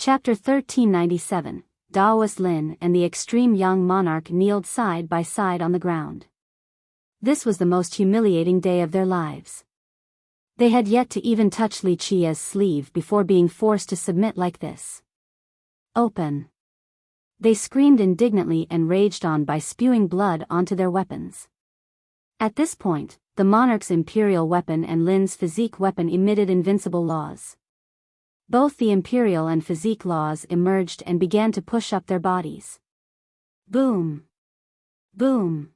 Chapter 1397, Daoist Lin and the extreme young monarch kneeled side by side on the ground. This was the most humiliating day of their lives. They had yet to even touch Li Qia's sleeve before being forced to submit like this. Open! They screamed indignantly and raged on by spewing blood onto their weapons. At this point, the monarch's imperial weapon and Lin's physique weapon emitted invincible laws. Both the imperial and physique laws emerged and began to push up their bodies. Boom! Boom!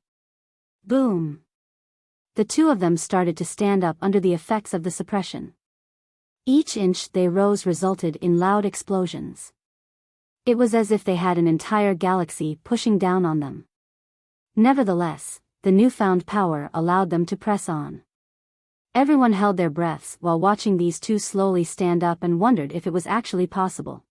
Boom! The two of them started to stand up under the effects of the suppression. Each inch they rose resulted in loud explosions. It was as if they had an entire galaxy pushing down on them. Nevertheless, the newfound power allowed them to press on. Everyone held their breaths while watching these two slowly stand up and wondered if it was actually possible.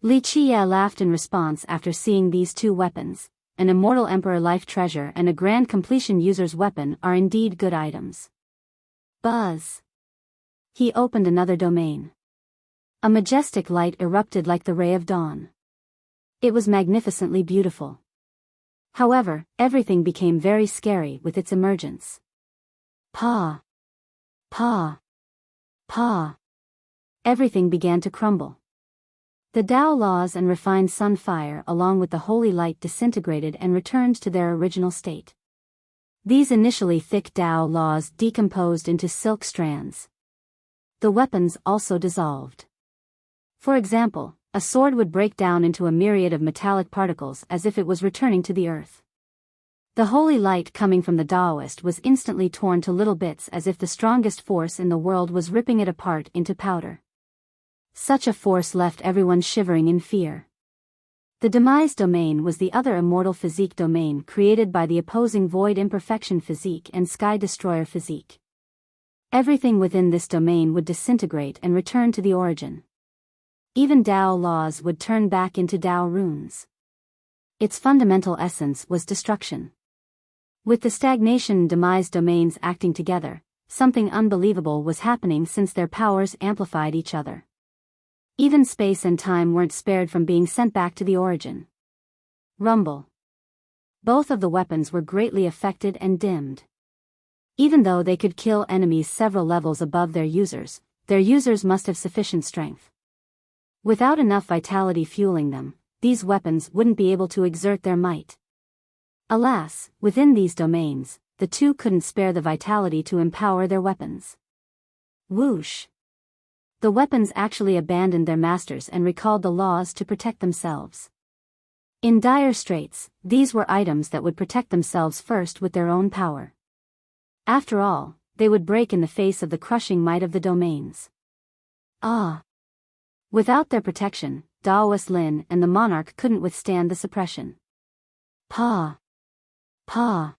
Li Qia laughed in response after seeing these two weapons. An immortal emperor life treasure and a grand completion user's weapon are indeed good items. Buzz! He opened another domain. A majestic light erupted like the ray of dawn. It was magnificently beautiful. However, everything became very scary with its emergence. Pa! Pa! Pa! Everything began to crumble. The Tao laws and refined sun fire along with the holy light disintegrated and returned to their original state. These initially thick Tao laws decomposed into silk strands. The weapons also dissolved. For example, a sword would break down into a myriad of metallic particles as if it was returning to the earth. The holy light coming from the Taoist was instantly torn to little bits as if the strongest force in the world was ripping it apart into powder. Such a force left everyone shivering in fear. The demise domain was the other immortal physique domain created by the opposing void imperfection physique and sky destroyer physique. Everything within this domain would disintegrate and return to the origin. Even Tao laws would turn back into Tao runes. Its fundamental essence was destruction. With the stagnation and demise domains acting together, something unbelievable was happening since their powers amplified each other. Even space and time weren't spared from being sent back to the origin. Rumble. Both of the weapons were greatly affected and dimmed. Even though they could kill enemies several levels above their users must have sufficient strength. Without enough vitality fueling them, these weapons wouldn't be able to exert their might. Alas, within these domains, the two couldn't spare the vitality to empower their weapons. Whoosh! The weapons actually abandoned their masters and recalled the laws to protect themselves. In dire straits, these were items that would protect themselves first with their own power. After all, they would break in the face of the crushing might of the domains. Ah! Without their protection, Daoist Lin and the monarch couldn't withstand the suppression. Pa! Pa!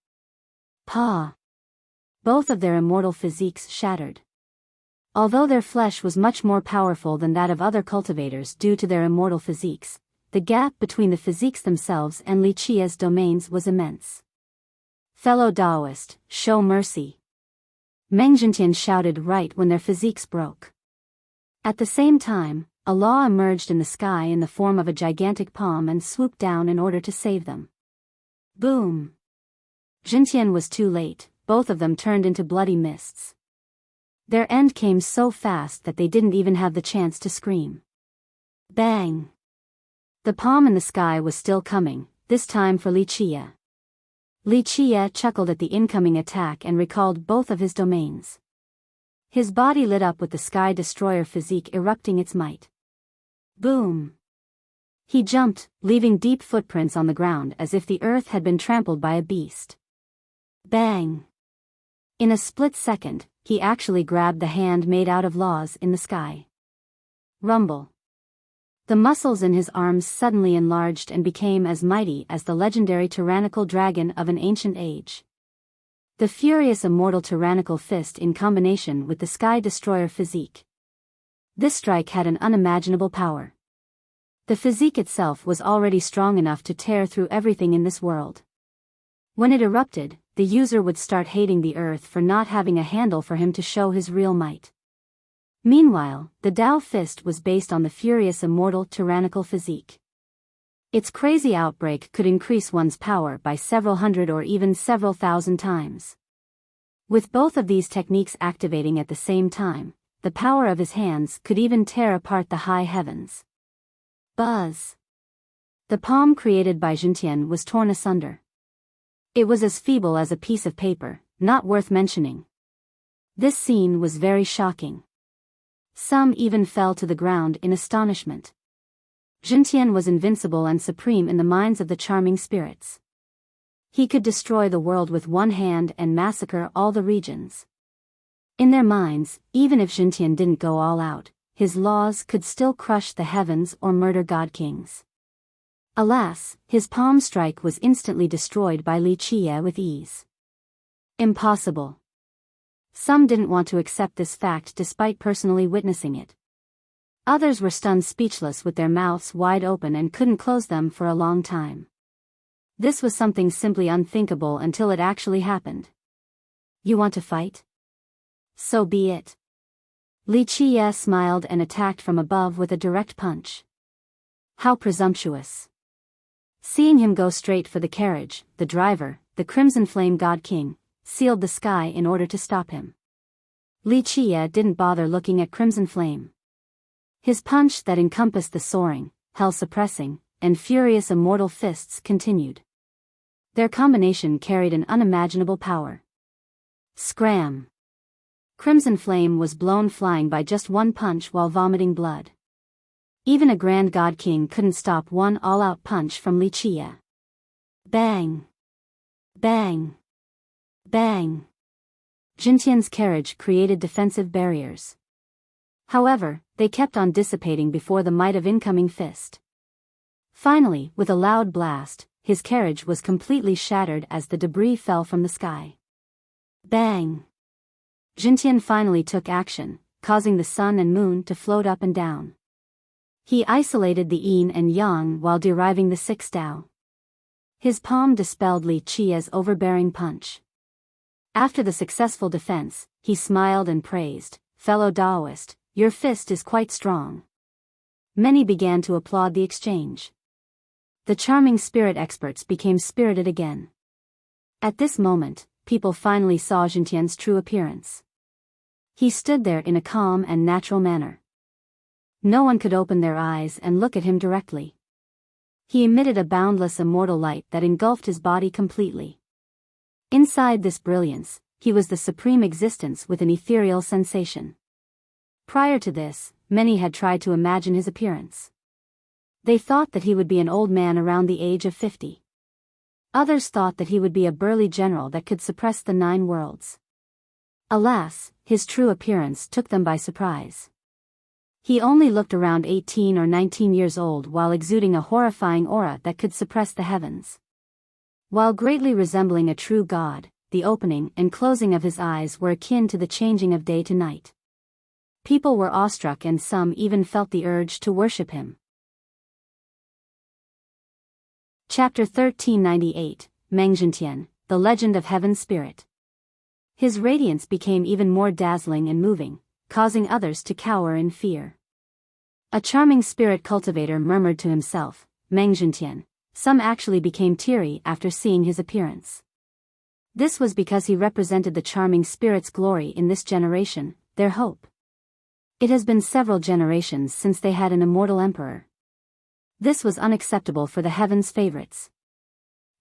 Pa! Both of their immortal physiques shattered. Although their flesh was much more powerful than that of other cultivators due to their immortal physiques, the gap between the physiques themselves and Li Qia's domains was immense. Fellow Daoist, show mercy! Meng Zhentian shouted right when their physiques broke. At the same time, a law emerged in the sky in the form of a gigantic palm and swooped down in order to save them. Boom! Zhentian was too late, both of them turned into bloody mists. Their end came so fast that they didn't even have the chance to scream. Bang! The palm in the sky was still coming, this time for Li Qia. Li Qia chuckled at the incoming attack and recalled both of his domains. His body lit up with the sky destroyer physique erupting its might. Boom! He jumped, leaving deep footprints on the ground as if the earth had been trampled by a beast. Bang! In a split second, he actually grabbed the hand made out of laws in the sky. Rumble. The muscles in his arms suddenly enlarged and became as mighty as the legendary tyrannical dragon of an ancient age. The furious immortal tyrannical fist in combination with the sky destroyer physique. This strike had an unimaginable power. The physique itself was already strong enough to tear through everything in this world. When it erupted, the user would start hating the earth for not having a handle for him to show his real might. Meanwhile, the Tao fist was based on the furious immortal tyrannical physique. Its crazy outbreak could increase one's power by several hundred or even several thousand times. With both of these techniques activating at the same time, the power of his hands could even tear apart the high heavens. Buzz! The palm created by Jintian was torn asunder. It was as feeble as a piece of paper, not worth mentioning. This scene was very shocking. Some even fell to the ground in astonishment. Jintian was invincible and supreme in the minds of the charming spirits. He could destroy the world with one hand and massacre all the regions. In their minds, even if Jintian didn't go all out, his laws could still crush the heavens or murder god-kings. Alas, his palm strike was instantly destroyed by Li Qie with ease. Impossible. Some didn't want to accept this fact despite personally witnessing it. Others were stunned speechless with their mouths wide open and couldn't close them for a long time. This was something simply unthinkable until it actually happened. You want to fight? So be it. Li Qie smiled and attacked from above with a direct punch. How presumptuous. Seeing him go straight for the carriage, the driver, the Crimson Flame God King, sealed the sky in order to stop him. Li Qie didn't bother looking at Crimson Flame. His punch that encompassed the soaring, hell-suppressing, and furious immortal fists continued. Their combination carried an unimaginable power. Scram! Crimson Flame was blown flying by just one punch while vomiting blood. Even a Grand God King couldn't stop one all-out punch from Li Qie. Bang! Bang! Bang! Jintian's carriage created defensive barriers. However, they kept on dissipating before the might of incoming fist. Finally, with a loud blast, his carriage was completely shattered as the debris fell from the sky. Bang! Jintian finally took action, causing the sun and moon to float up and down. He isolated the yin and yang while deriving the six Tao. His palm dispelled Li Qie's overbearing punch. After the successful defense, he smiled and praised, "Fellow Taoist, your fist is quite strong." Many began to applaud the exchange. The charming spirit experts became spirited again. At this moment, people finally saw Jintian's true appearance. He stood there in a calm and natural manner. No one could open their eyes and look at him directly. He emitted a boundless immortal light that engulfed his body completely. Inside this brilliance, he was the supreme existence with an ethereal sensation. Prior to this, many had tried to imagine his appearance. They thought that he would be an old man around the age of 50. Others thought that he would be a burly general that could suppress the 9 worlds. Alas, his true appearance took them by surprise. He only looked around 18 or 19 years old while exuding a horrifying aura that could suppress the heavens. While greatly resembling a true god, the opening and closing of his eyes were akin to the changing of day to night. People were awestruck and some even felt the urge to worship him. Chapter 1398, Meng Jintian, the Legend of Heaven Spirit. His radiance became even more dazzling and moving, causing others to cower in fear. A charming spirit cultivator murmured to himself, "Meng Jintian." Some actually became teary after seeing his appearance. This was because he represented the charming spirit's glory in this generation, their hope. It has been several generations since they had an immortal emperor. This was unacceptable for the heavens' favorites.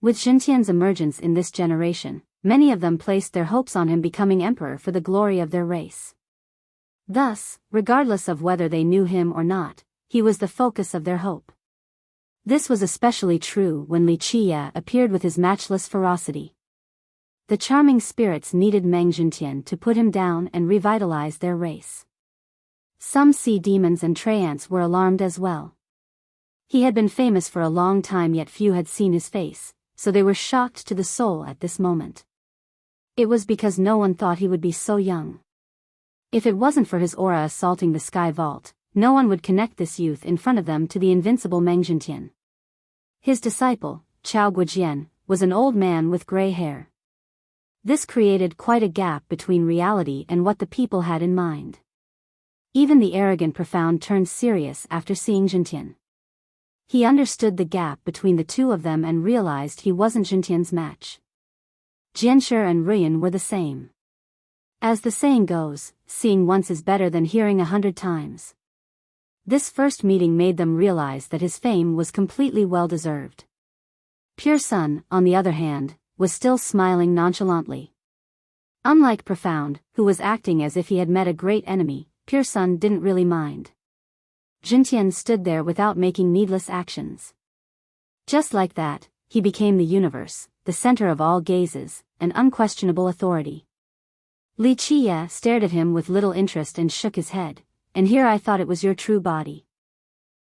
With Jintian's emergence in this generation, many of them placed their hopes on him becoming emperor for the glory of their race. Thus, regardless of whether they knew him or not, he was the focus of their hope. This was especially true when Li Qie appeared with his matchless ferocity. The charming spirits needed Meng Jintian to put him down and revitalize their race. Some sea demons and treants were alarmed as well. He had been famous for a long time yet few had seen his face, so they were shocked to the soul at this moment. It was because no one thought he would be so young. If it wasn't for his aura assaulting the sky vault, no one would connect this youth in front of them to the invincible Meng Jintian. His disciple, Chao Guojian, was an old man with gray hair. This created quite a gap between reality and what the people had in mind. Even the arrogant Profound turned serious after seeing Jintian. He understood the gap between the two of them and realized he wasn't Jintian's match. Jianshi and Ruyan were the same. As the saying goes, seeing once is better than hearing 100 times. This first meeting made them realize that his fame was completely well-deserved. Pure Sun, on the other hand, was still smiling nonchalantly. Unlike Profound, who was acting as if he had met a great enemy, Pure Sun didn't really mind. Jintian stood there without making needless actions. Just like that, he became the universe, the center of all gazes, an unquestionable authority. Li Qiye stared at him with little interest and shook his head. And here I thought it was your true body.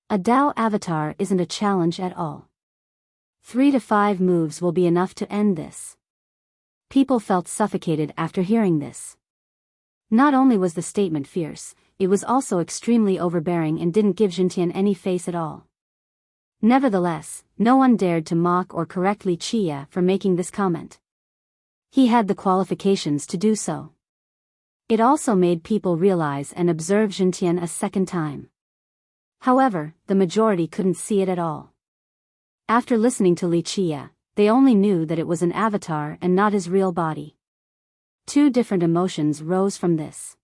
A Dao avatar isn't a challenge at all. 3 to 5 moves will be enough to end this. People felt suffocated after hearing this. Not only was the statement fierce, it was also extremely overbearing and didn't give Jintian any face at all. Nevertheless, no one dared to mock or correct Li Qiye for making this comment. He had the qualifications to do so. It also made people realize and observe Jintian a second time. However, the majority couldn't see it at all. After listening to Li Qiye, they only knew that it was an avatar and not his real body. 2 different emotions rose from this.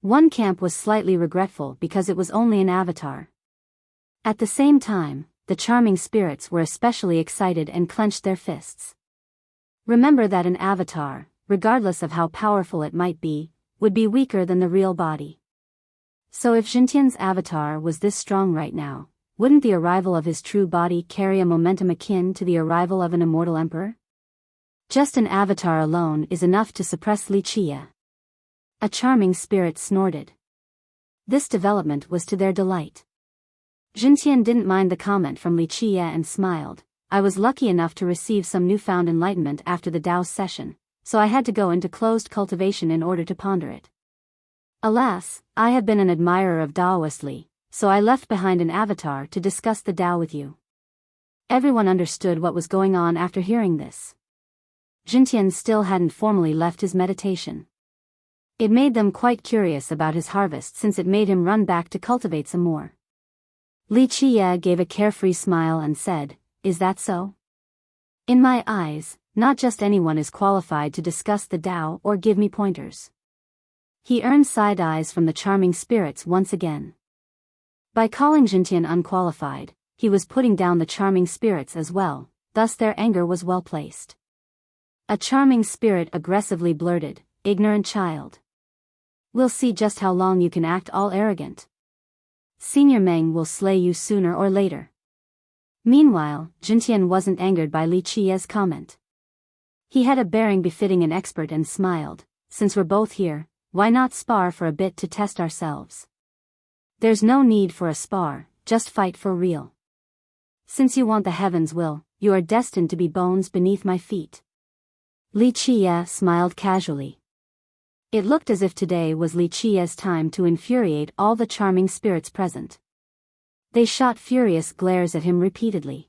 One camp was slightly regretful because it was only an avatar. At the same time, the charming spirits were especially excited and clenched their fists. Remember that an avatar, regardless of how powerful it might be, would be weaker than the real body. So if Jintian's avatar was this strong right now, wouldn't the arrival of his true body carry a momentum akin to the arrival of an immortal emperor? Just an avatar alone is enough to suppress Li Qiye. A charming spirit snorted. This development was to their delight. Jintian didn't mind the comment from Li Qiye and smiled. I was lucky enough to receive some newfound enlightenment after the Dao session, so I had to go into closed cultivation in order to ponder it. Alas, I have been an admirer of Daoist Li, so I left behind an avatar to discuss the Dao with you. Everyone understood what was going on after hearing this. Jintian still hadn't formally left his meditation. It made them quite curious about his harvest since it made him run back to cultivate some more. Li Qiye gave a carefree smile and said, "Is that so? In my eyes, not just anyone is qualified to discuss the Dao or give me pointers." He earned side eyes from the charming spirits once again. By calling Jintian unqualified, he was putting down the charming spirits as well, thus their anger was well placed. A charming spirit aggressively blurted, "Ignorant child. We'll see just how long you can act all arrogant. Senior Meng will slay you sooner or later." Meanwhile, Jintian wasn't angered by Li Qiye's comment. He had a bearing befitting an expert and smiled, "Since we're both here, why not spar for a bit to test ourselves? There's no need for a spar, just fight for real. Since you want the heavens' will, you are destined to be bones beneath my feet." Li Qiye smiled casually. It looked as if today was Li Qiye's time to infuriate all the charming spirits present. They shot furious glares at him repeatedly.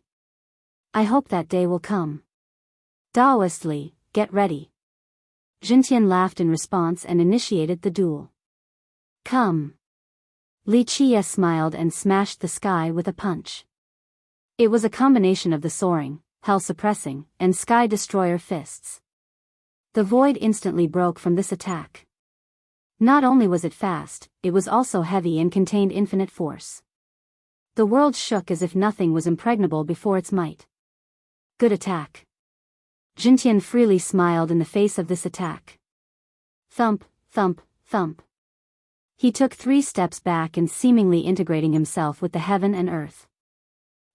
"I hope that day will come. Daoist Li, get ready." Jintian laughed in response and initiated the duel. "Come." Li Qiye smiled and smashed the sky with a punch. It was a combination of the soaring, hell-suppressing, and sky-destroyer fists. The void instantly broke from this attack. Not only was it fast, it was also heavy and contained infinite force. The world shook as if nothing was impregnable before its might. "Good attack." Jintian freely smiled in the face of this attack. Thump, thump, thump. He took 3 steps back and seemingly integrating himself with the heaven and earth.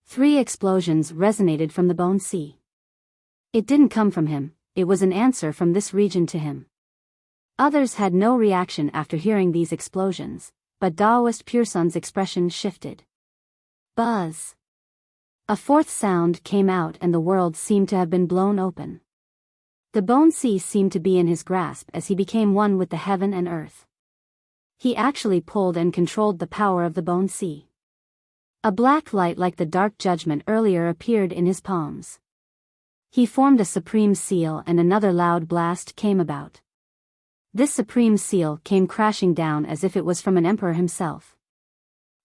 3 explosions resonated from the bone sea. It didn't come from him, it was an answer from this region to him. Others had no reaction after hearing these explosions, but Daoist Pure Sun's expression shifted. Buzz. A 4th sound came out and the world seemed to have been blown open. The bone sea seemed to be in his grasp as he became one with the heaven and earth. He actually pulled and controlled the power of the bone sea. A black light like the dark judgment earlier appeared in his palms. He formed a supreme seal and another loud blast came about. This supreme seal came crashing down as if it was from an emperor himself.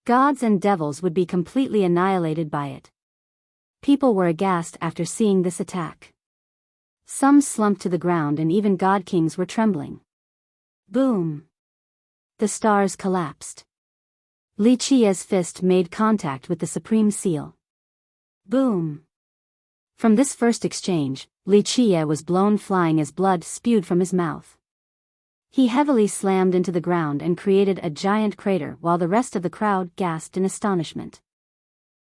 Gods and devils would be completely annihilated by it. People were aghast after seeing this attack. Some slumped to the ground and even god kings were trembling. Boom! The stars collapsed. Li Qiye's fist made contact with the supreme seal. Boom! From this first exchange, Li Qiye was blown flying as blood spewed from his mouth. He heavily slammed into the ground and created a giant crater while the rest of the crowd gasped in astonishment.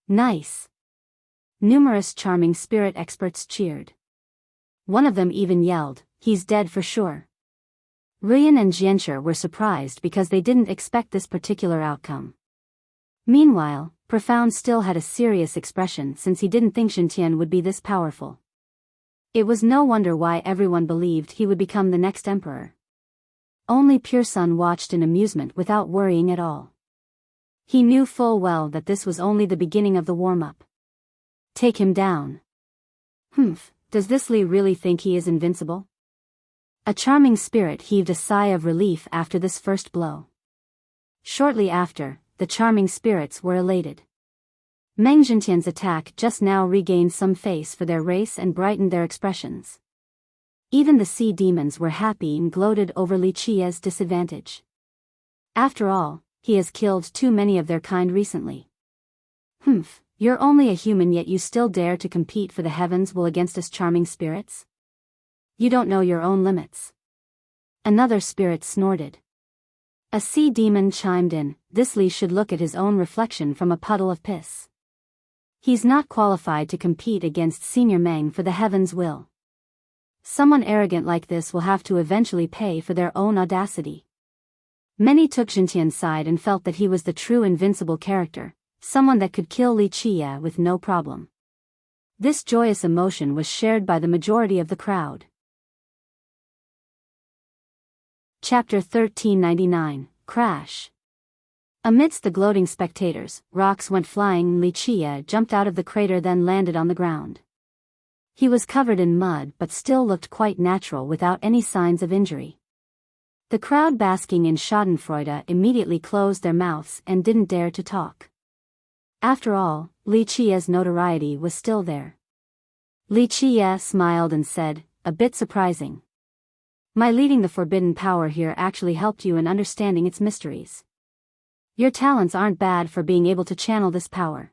Nice! Numerous charming spirit experts cheered. One of them even yelled, "He's dead for sure." Ruyan and Jianshi were surprised because they didn't expect this particular outcome. Meanwhile, Profound still had a serious expression since he didn't think Xintian would be this powerful. It was no wonder why everyone believed he would become the next emperor. Only Pure Sun watched in amusement without worrying at all. He knew full well that this was only the beginning of the warm-up. Take him down. Does this Li really think he is invincible? A charming spirit heaved a sigh of relief after this first blow. Shortly after, the charming spirits were elated. Meng Xintian's attack just now regained some face for their race and brightened their expressions. Even the sea demons were happy and gloated over Li Qiye's disadvantage. After all, he has killed too many of their kind recently. You're only a human yet you still dare to compete for the heavens will against us charming spirits? You don't know your own limits. Another spirit snorted. A sea demon chimed in, this Li should look at his own reflection from a puddle of piss. He's not qualified to compete against Senior Meng for the heavens will. Someone arrogant like this will have to eventually pay for their own audacity. Many took Xintian's side and felt that he was the true invincible character, someone that could kill Li Qiye with no problem. This joyous emotion was shared by the majority of the crowd. Chapter 1399, Crash. Amidst the gloating spectators, rocks went flying and Li Qiye jumped out of the crater then landed on the ground. He was covered in mud but still looked quite natural without any signs of injury. The crowd basking in schadenfreude immediately closed their mouths and didn't dare to talk. After all, Li Qiye's notoriety was still there. Li Qiye smiled and said, a bit surprising. My leading the forbidden power here actually helped you in understanding its mysteries. Your talents aren't bad for being able to channel this power.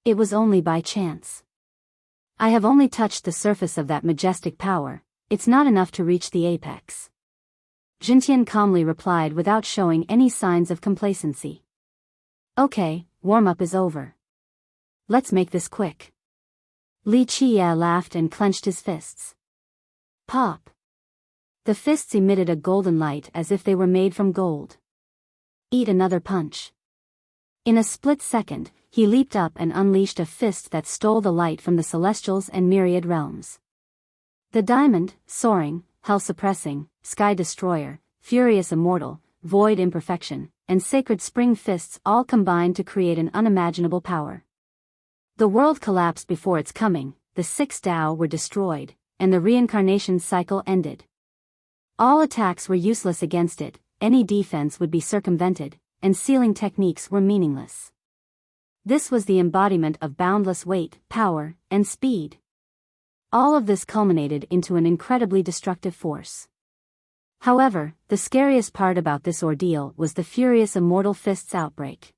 It was only by chance. I have only touched the surface of that majestic power, it's not enough to reach the apex. Xintian calmly replied without showing any signs of complacency. Okay, warm-up is over. Let's make this quick. Li Qiye laughed and clenched his fists. Pop. The fists emitted a golden light as if they were made from gold. Eat another punch. In a split second, he leaped up and unleashed a fist that stole the light from the celestials and myriad realms. The diamond, soaring, hell-suppressing, sky-destroyer, furious immortal, void imperfection, and sacred spring fists all combined to create an unimaginable power. The world collapsed before its coming, the six Tao were destroyed, and the reincarnation cycle ended. All attacks were useless against it, any defense would be circumvented, and sealing techniques were meaningless. This was the embodiment of boundless weight, power, and speed. All of this culminated into an incredibly destructive force. However, the scariest part about this ordeal was the furious immortal fists outbreak.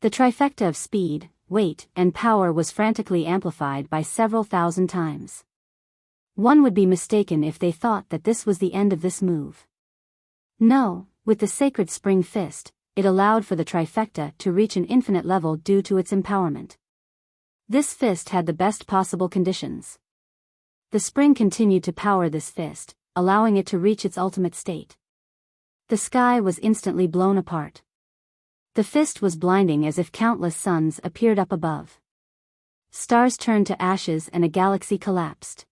The trifecta of speed, weight, and power was frantically amplified by several thousand times. One would be mistaken if they thought that this was the end of this move. No, with the sacred spring fist, it allowed for the trifecta to reach an infinite level due to its empowerment. This fist had the best possible conditions. The spring continued to power this fist, allowing it to reach its ultimate state. The sky was instantly blown apart. The fist was blinding as if countless suns appeared up above. Stars turned to ashes and a galaxy collapsed.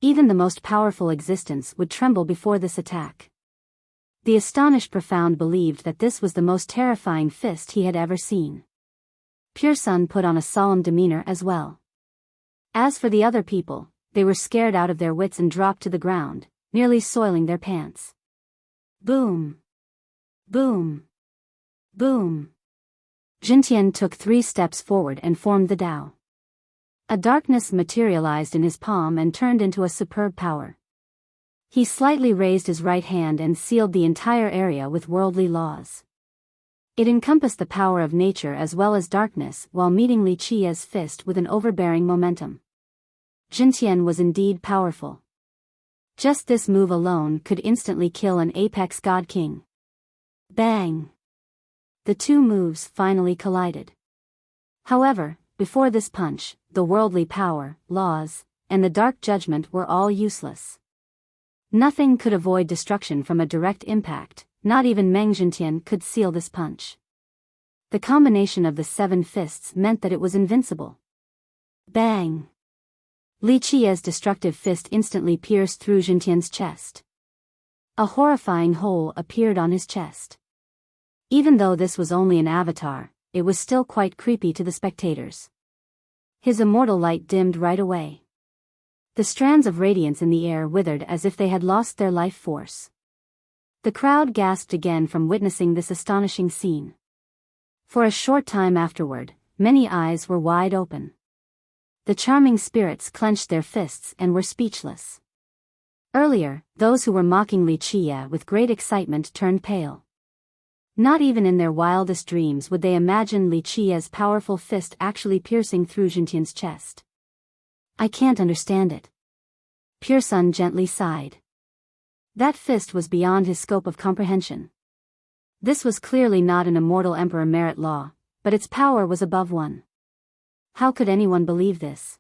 Even the most powerful existence would tremble before this attack. The astonished Profound believed that this was the most terrifying fist he had ever seen. Pure Sun put on a solemn demeanor as well. As for the other people, they were scared out of their wits and dropped to the ground, nearly soiling their pants. Boom! Boom! Boom! Jintian took 3 steps forward and formed the Tao. A darkness materialized in his palm and turned into a superb power. He slightly raised his right hand and sealed the entire area with worldly laws. It encompassed the power of nature as well as darkness while meeting Li Qiye's fist with an overbearing momentum. Jintian was indeed powerful. Just this move alone could instantly kill an apex god king. Bang! The 2 moves finally collided. However, before this punch, the worldly power, laws, and the dark judgment were all useless. Nothing could avoid destruction from a direct impact, not even Meng Jintian could seal this punch. The combination of the 7 fists meant that it was invincible. Bang! Li Qiye's destructive fist instantly pierced through Jintian's chest. A horrifying hole appeared on his chest. Even though this was only an avatar, it was still quite creepy to the spectators. His immortal light dimmed right away. The strands of radiance in the air withered as if they had lost their life force. The crowd gasped again from witnessing this astonishing scene. For a short time afterward, many eyes were wide open. The charming spirits clenched their fists and were speechless. Earlier, those who were mocking Li Qiye with great excitement turned pale. Not even in their wildest dreams would they imagine Li Qiye's powerful fist actually piercing through Jintian's chest. I can't understand it. Pure Sun gently sighed. That fist was beyond his scope of comprehension. This was clearly not an immortal emperor merit law, but its power was above one. How could anyone believe this?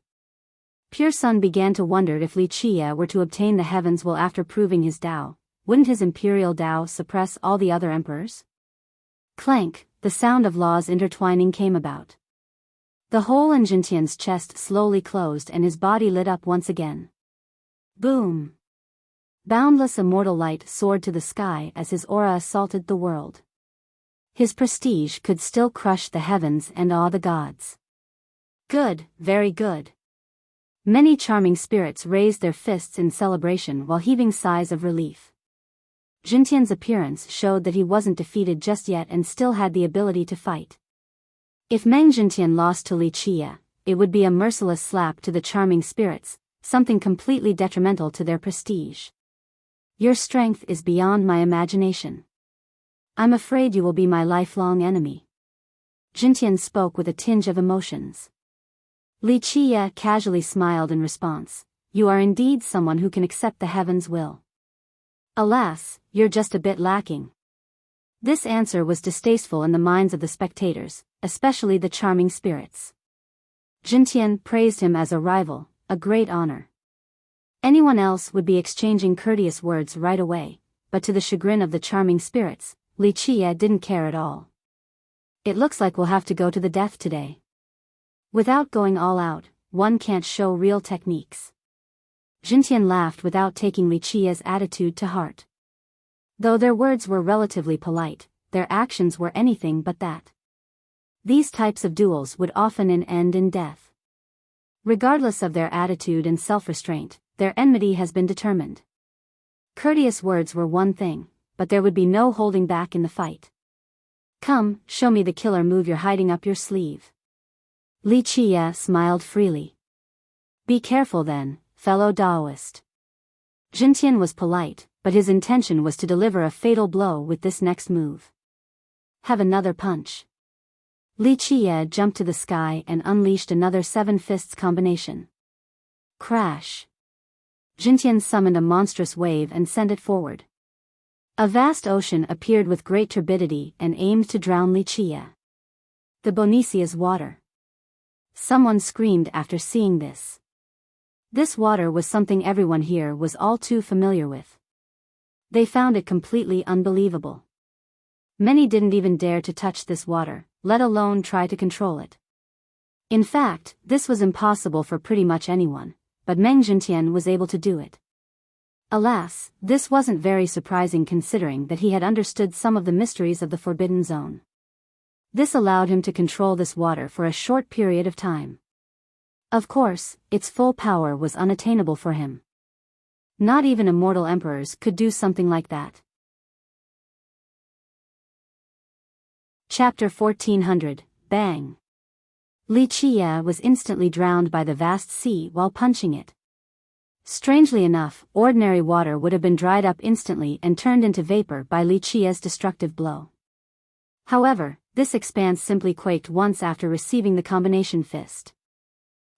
Pure Sun began to wonder if Li Qiye were to obtain the heavens while after proving his Tao, wouldn't his imperial Tao suppress all the other emperors? Clank, the sound of laws intertwining came about. The hole in Jintian's chest slowly closed and his body lit up once again. Boom! Boundless immortal light soared to the sky as his aura assaulted the world. His prestige could still crush the heavens and awe the gods. Good, very good. Many charming spirits raised their fists in celebration while heaving sighs of relief. Jintian's appearance showed that he wasn't defeated just yet and still had the ability to fight. If Meng Jintian lost to Li Qiye, it would be a merciless slap to the charming spirits, something completely detrimental to their prestige. Your strength is beyond my imagination. I'm afraid you will be my lifelong enemy. Jintian spoke with a tinge of emotions. Li Qiye casually smiled in response. You are indeed someone who can accept the heaven's will. Alas, you're just a bit lacking. This answer was distasteful in the minds of the spectators, especially the charming spirits. Jintian praised him as a rival, a great honor. Anyone else would be exchanging courteous words right away, but to the chagrin of the charming spirits, Li Qiye didn't care at all. It looks like we'll have to go to the death today. Without going all out, one can't show real techniques. Jintian laughed without taking Li Qiye's attitude to heart. Though their words were relatively polite, their actions were anything but that. These types of duels would often end in death. Regardless of their attitude and self-restraint, their enmity has been determined. Courteous words were one thing, but there would be no holding back in the fight. Come, show me the killer move you're hiding up your sleeve. Li Qiye smiled freely. Be careful then, fellow Taoist. Jintian was polite, but his intention was to deliver a fatal blow with this next move. Have another punch. Li Qiye jumped to the sky and unleashed another 7 fists combination. Crash. Jintian summoned a monstrous wave and sent it forward. A vast ocean appeared with great turbidity and aimed to drown Li Qiye. The Bonicia's water. Someone screamed after seeing this. This water was something everyone here was all too familiar with. They found it completely unbelievable. Many didn't even dare to touch this water, let alone try to control it. In fact, this was impossible for pretty much anyone, but Meng Jintian was able to do it. Alas, this wasn't very surprising considering that he had understood some of the mysteries of the Forbidden Zone. This allowed him to control this water for a short period of time. Of course, its full power was unattainable for him. Not even immortal emperors could do something like that. Chapter 1400, Bang. Li Qia was instantly drowned by the vast sea while punching it. Strangely enough, ordinary water would have been dried up instantly and turned into vapor by Li Qia's destructive blow. However, this expanse simply quaked once after receiving the combination fist.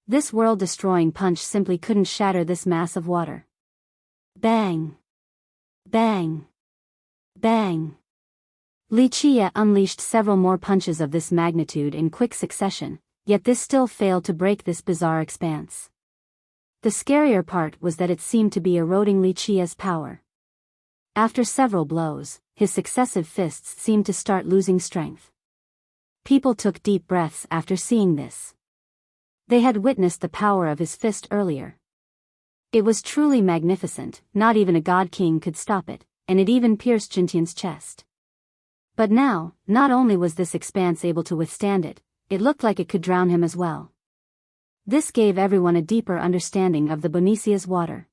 This world-destroying punch simply couldn't shatter this mass of water. Bang! Bang! Bang! Li Qia unleashed several more punches of this magnitude in quick succession, yet this still failed to break this bizarre expanse. The scarier part was that it seemed to be eroding Li Qia's power. After several blows, his successive fists seemed to start losing strength. People took deep breaths after seeing this. They had witnessed the power of his fist earlier. It was truly magnificent, not even a god king could stop it, and it even pierced Jintian's chest. But now, not only was this expanse able to withstand it, it looked like it could drown him as well. This gave everyone a deeper understanding of the Bonicia's water.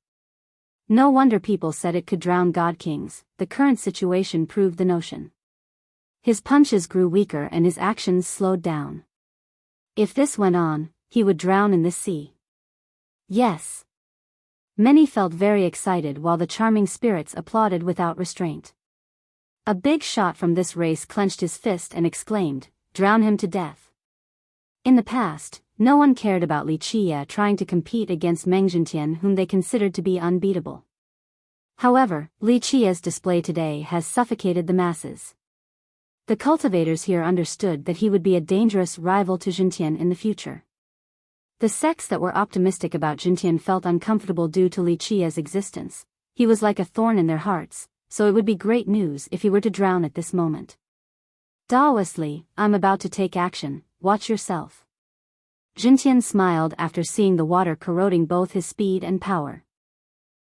No wonder people said it could drown god kings. The current situation proved the notion. His punches grew weaker and his actions slowed down. If this went on, he would drown in this sea. Yes. Many felt very excited while the charming spirits applauded without restraint. A big shot from this race clenched his fist and exclaimed, "Drown him to death." In the past, no one cared about Li Qia trying to compete against Meng Jintian, whom they considered to be unbeatable. However, Li Qia's display today has suffocated the masses. The cultivators here understood that he would be a dangerous rival to Jintian in the future. The sects that were optimistic about Jintian felt uncomfortable due to Li Qia's existence. He was like a thorn in their hearts, so it would be great news if he were to drown at this moment. Daoistly, I'm about to take action, watch yourself. Jintian smiled after seeing the water corroding both his speed and power.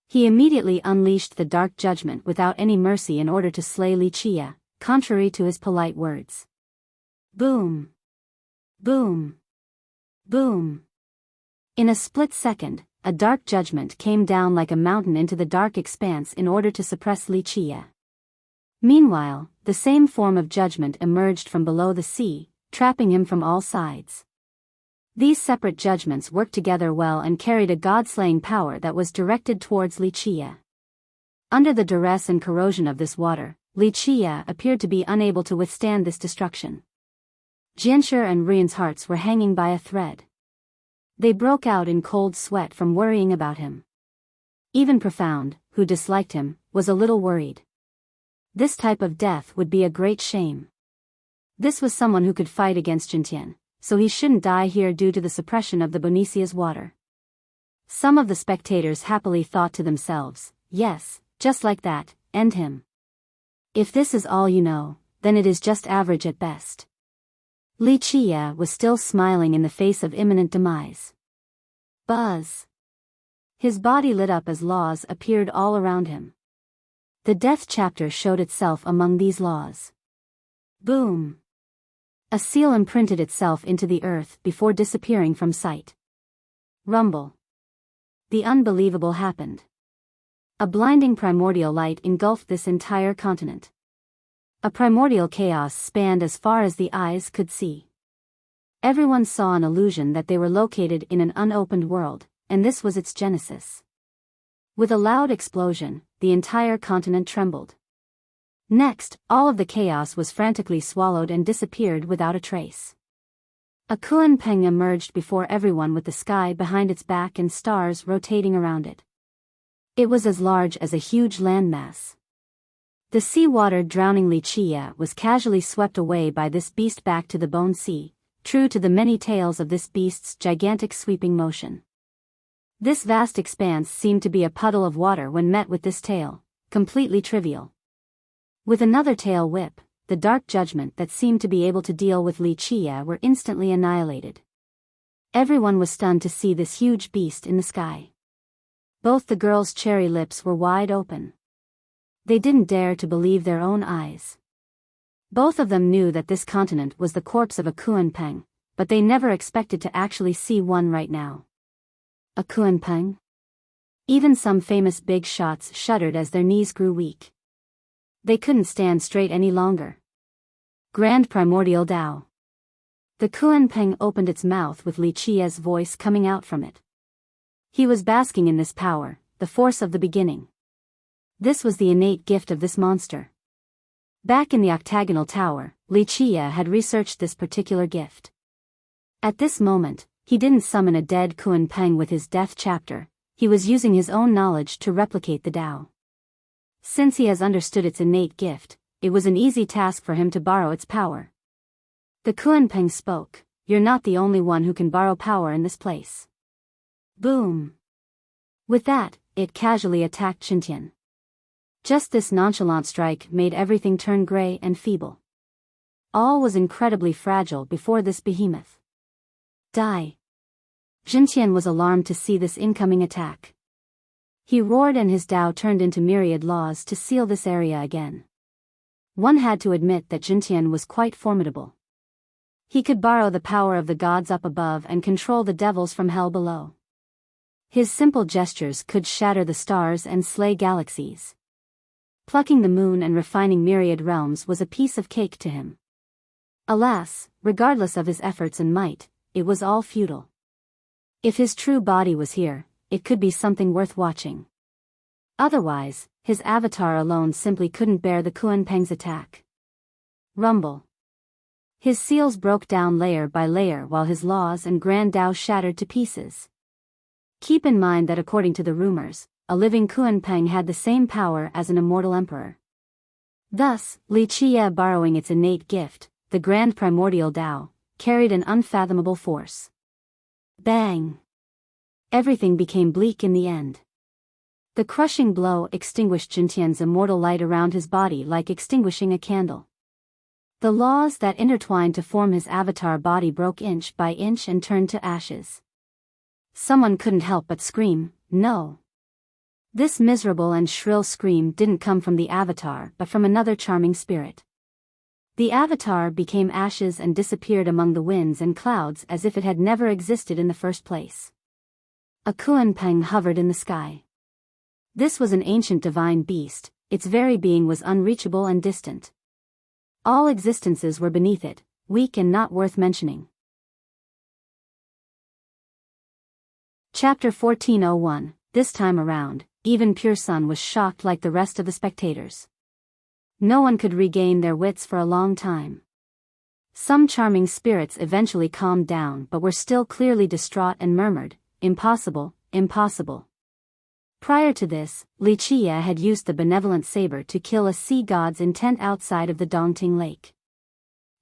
He immediately unleashed the Dark Judgment without any mercy in order to slay Li Qia, contrary to his polite words. Boom! Boom! Boom! In a split second, a Dark Judgment came down like a mountain into the dark expanse in order to suppress Li Qia. Meanwhile, the same form of judgment emerged from below the sea, trapping him from all sides. These separate judgments worked together well and carried a god-slaying power that was directed towards Li Qia. Under the duress and corrosion of this water, Li Qia appeared to be unable to withstand this destruction. Jianshi and Rian's hearts were hanging by a thread. They broke out in cold sweat from worrying about him. Even Profound, who disliked him, was a little worried. This type of death would be a great shame. This was someone who could fight against Jintian, so he shouldn't die here due to the suppression of the Bonicia's water. Some of the spectators happily thought to themselves, yes, just like that, end him. If this is all you know, then it is just average at best. Li Qia was still smiling in the face of imminent demise. Buzz! His body lit up as laws appeared all around him. The death chapter showed itself among these laws. Boom! A seal imprinted itself into the earth before disappearing from sight. Rumble. The unbelievable happened. A blinding primordial light engulfed this entire continent. A primordial chaos spanned as far as the eyes could see. Everyone saw an illusion that they were located in an unopened world, and this was its genesis. With a loud explosion, the entire continent trembled. Next, all of the chaos was frantically swallowed and disappeared without a trace. A Kuan Peng emerged before everyone with the sky behind its back and stars rotating around it. It was as large as a huge landmass. The sea-water drowning Li Qia was casually swept away by this beast back to the Bone Sea, true to the many tales of this beast's gigantic sweeping motion. This vast expanse seemed to be a puddle of water when met with this tail, completely trivial. With another tail whip, the Dark Judgment that seemed to be able to deal with Li Qia were instantly annihilated. Everyone was stunned to see this huge beast in the sky. Both the girls' cherry lips were wide open. They didn't dare to believe their own eyes. Both of them knew that this continent was the corpse of a Kuan Peng, but they never expected to actually see one right now. A Kuan Peng? Even some famous big shots shuddered as their knees grew weak. They couldn't stand straight any longer. Grand Primordial Tao. The Kunpeng opened its mouth with Li Qia's voice coming out from it. He was basking in this power, the force of the beginning. This was the innate gift of this monster. Back in the octagonal tower, Li Qia had researched this particular gift. At this moment, he didn't summon a dead Kunpeng with his death chapter, he was using his own knowledge to replicate the Tao. Since he has understood its innate gift, it was an easy task for him to borrow its power. The Kunpeng spoke, "You're not the only one who can borrow power in this place." Boom! With that, it casually attacked Xintian. Just this nonchalant strike made everything turn gray and feeble. All was incredibly fragile before this behemoth. Die! Xintian was alarmed to see this incoming attack. He roared and his Tao turned into myriad laws to seal this area again. One had to admit that Xintian was quite formidable. He could borrow the power of the gods up above and control the devils from hell below. His simple gestures could shatter the stars and slay galaxies. Plucking the moon and refining myriad realms was a piece of cake to him. Alas, regardless of his efforts and might, it was all futile. If his true body was here, it could be something worth watching. Otherwise, his avatar alone simply couldn't bear the Kunpeng's attack. Rumble. His seals broke down layer by layer while his laws and grand Tao shattered to pieces. Keep in mind that according to the rumors, a living Kunpeng had the same power as an immortal emperor. Thus, Li Qia borrowing its innate gift, the grand primordial Tao, carried an unfathomable force. Bang! Everything became bleak in the end. The crushing blow extinguished Xintian's immortal light around his body like extinguishing a candle. The laws that intertwined to form his avatar body broke inch by inch and turned to ashes. Someone couldn't help but scream, "No!" This miserable and shrill scream didn't come from the avatar but from another charming spirit. The avatar became ashes and disappeared among the winds and clouds as if it had never existed in the first place. A Kunpeng hovered in the sky. This was an ancient divine beast, its very being was unreachable and distant. All existences were beneath it, weak and not worth mentioning. Chapter 1401, this time around, even Pure Sun was shocked like the rest of the spectators. No one could regain their wits for a long time. Some charming spirits eventually calmed down but were still clearly distraught and murmured, "Impossible, impossible." Prior to this, Li Qia had used the benevolent saber to kill a sea god's intent outside of the Dongting Lake.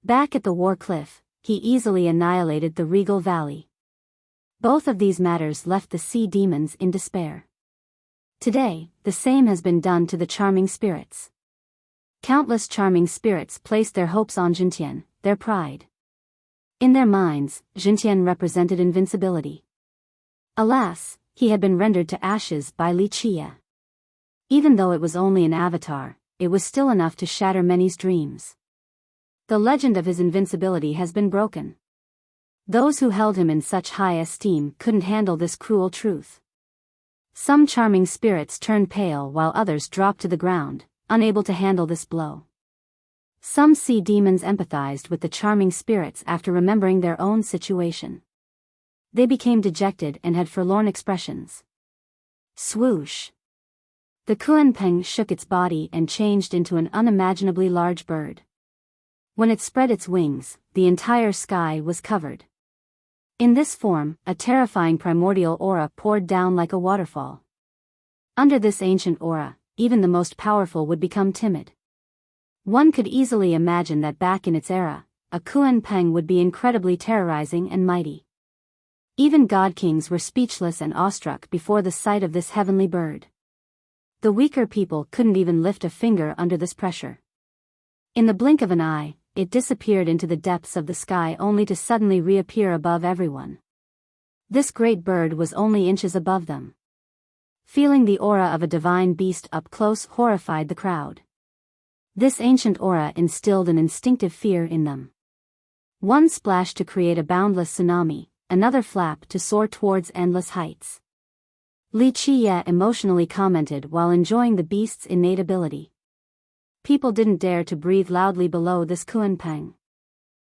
Back at the War Cliff, he easily annihilated the Regal Valley. Both of these matters left the sea demons in despair. Today, the same has been done to the charming spirits. Countless charming spirits placed their hopes on Xintian, their pride. In their minds, Xintian represented invincibility. Alas, he had been rendered to ashes by Li Qia. Even though it was only an avatar, it was still enough to shatter many's dreams. The legend of his invincibility has been broken. Those who held him in such high esteem couldn't handle this cruel truth. Some charming spirits turned pale while others dropped to the ground, unable to handle this blow. Some sea demons empathized with the charming spirits after remembering their own situation. They became dejected and had forlorn expressions. Swoosh! The Kunpeng shook its body and changed into an unimaginably large bird. When it spread its wings, the entire sky was covered. In this form, a terrifying primordial aura poured down like a waterfall. Under this ancient aura, even the most powerful would become timid. One could easily imagine that back in its era, a Kunpeng would be incredibly terrorizing and mighty. Even god-kings were speechless and awestruck before the sight of this heavenly bird. The weaker people couldn't even lift a finger under this pressure. In the blink of an eye, it disappeared into the depths of the sky only to suddenly reappear above everyone. This great bird was only inches above them. Feeling the aura of a divine beast up close horrified the crowd. This ancient aura instilled an instinctive fear in them. One splashed to create a boundless tsunami, another flap to soar towards endless heights. Li Qia emotionally commented while enjoying the beast's innate ability. People didn't dare to breathe loudly below this Kuanpeng.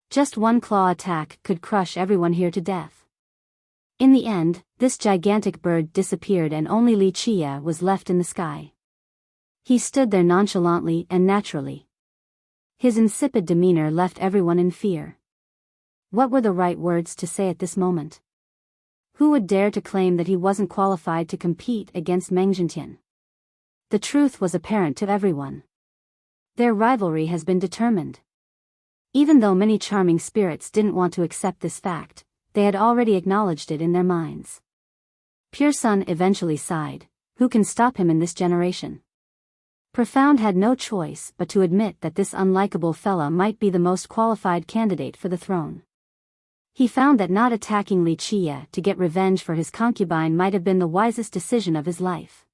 Just one claw attack could crush everyone here to death. In the end, this gigantic bird disappeared and only Li Chia was left in the sky. He stood there nonchalantly and naturally. His insipid demeanor left everyone in fear. What were the right words to say at this moment? Who would dare to claim that he wasn't qualified to compete against Meng Jintian? The truth was apparent to everyone. Their rivalry has been determined. Even though many charming spirits didn't want to accept this fact, they had already acknowledged it in their minds. Pure Sun eventually sighed. Who can stop him in this generation? Profound had no choice but to admit that this unlikable fella might be the most qualified candidate for the throne. He found that not attacking Li Chia to get revenge for his concubine might have been the wisest decision of his life.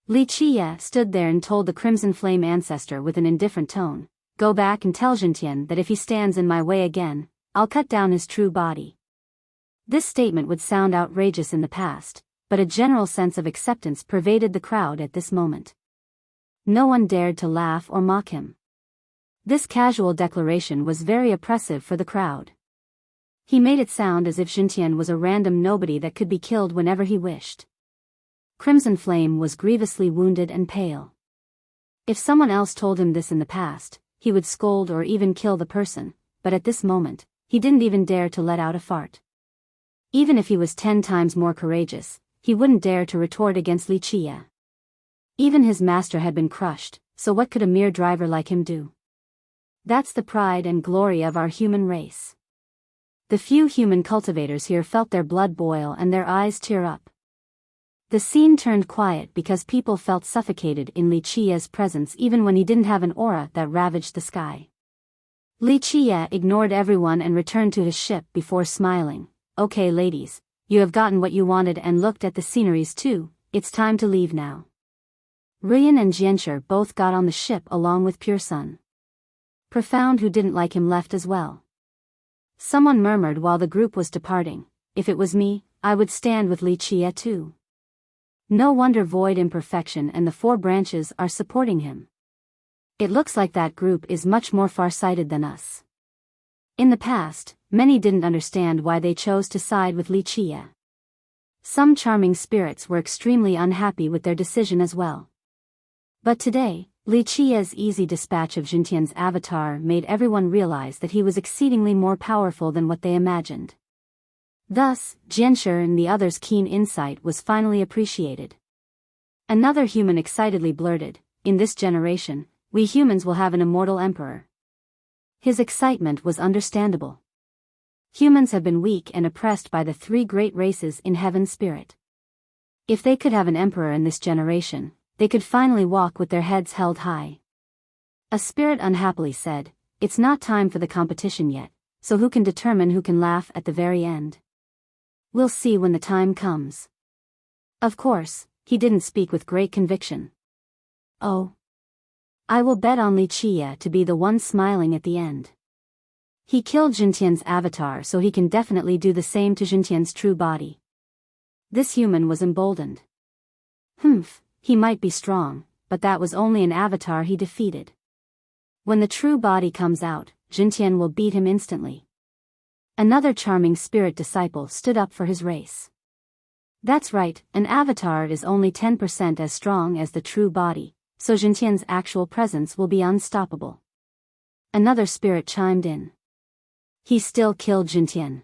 Li Chia stood there and told the Crimson Flame ancestor with an indifferent tone, "Go back and tell Jintian that if he stands in my way again, I'll cut down his true body." This statement would sound outrageous in the past, but a general sense of acceptance pervaded the crowd at this moment. No one dared to laugh or mock him. This casual declaration was very oppressive for the crowd. He made it sound as if Jintian was a random nobody that could be killed whenever he wished. Crimson Flame was grievously wounded and pale. If someone else told him this in the past, he would scold or even kill the person, but at this moment, he didn't even dare to let out a fart. Even if he was 10 times more courageous, he wouldn't dare to retort against Li Chia. Even his master had been crushed, so what could a mere driver like him do? That's the pride and glory of our human race. The few human cultivators here felt their blood boil and their eyes tear up. The scene turned quiet because people felt suffocated in Li Chia's presence even when he didn't have an aura that ravaged the sky. Li Chia ignored everyone and returned to his ship before smiling. "Okay ladies, you have gotten what you wanted and looked at the sceneries too, it's time to leave now." Rian and Jianshi both got on the ship along with Pure Sun. Profound, who didn't like him, left as well. Someone murmured while the group was departing, "If it was me, I would stand with Li Chia too." No wonder Void Imperfection and the 4 branches are supporting him. It looks like that group is much more far-sighted than us. In the past, many didn't understand why they chose to side with Li Chia. Some charming spirits were extremely unhappy with their decision as well. But today, Li Chia's easy dispatch of Jintian's avatar made everyone realize that he was exceedingly more powerful than what they imagined. Thus, Jianshi and the others' keen insight was finally appreciated. Another human excitedly blurted, "In this generation, we humans will have an immortal emperor." His excitement was understandable. Humans have been weak and oppressed by the 3 great races in heaven spirit. If they could have an emperor in this generation, they could finally walk with their heads held high. A spirit unhappily said, "It's not time for the competition yet, so who can determine who can laugh at the very end? We'll see when the time comes." Of course, he didn't speak with great conviction. "Oh, I will bet on Li Chia to be the one smiling at the end. He killed Jintian's avatar, so he can definitely do the same to Jintian's true body." This human was emboldened. He might be strong, but that was only an avatar he defeated. When the true body comes out, Jintian will beat him instantly. Another charming spirit disciple stood up for his race. "That's right, an avatar is only 10% as strong as the true body, so Jintian's actual presence will be unstoppable." Another spirit chimed in. "He still killed Jintian."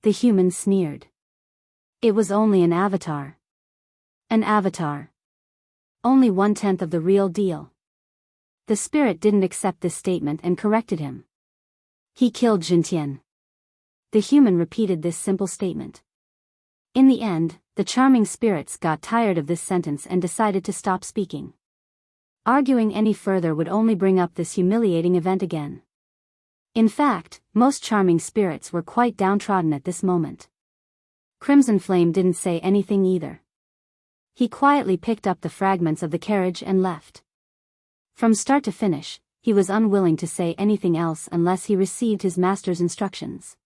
The human sneered. "It was only an avatar." "An avatar. Only 1/10 of the real deal." The spirit didn't accept this statement and corrected him. "He killed Jintian." The human repeated this simple statement. In the end, the charming spirits got tired of this sentence and decided to stop speaking. Arguing any further would only bring up this humiliating event again. In fact, most charming spirits were quite downtrodden at this moment. Crimson Flame didn't say anything either. He quietly picked up the fragments of the carriage and left. From start to finish, he was unwilling to say anything else unless he received his master's instructions.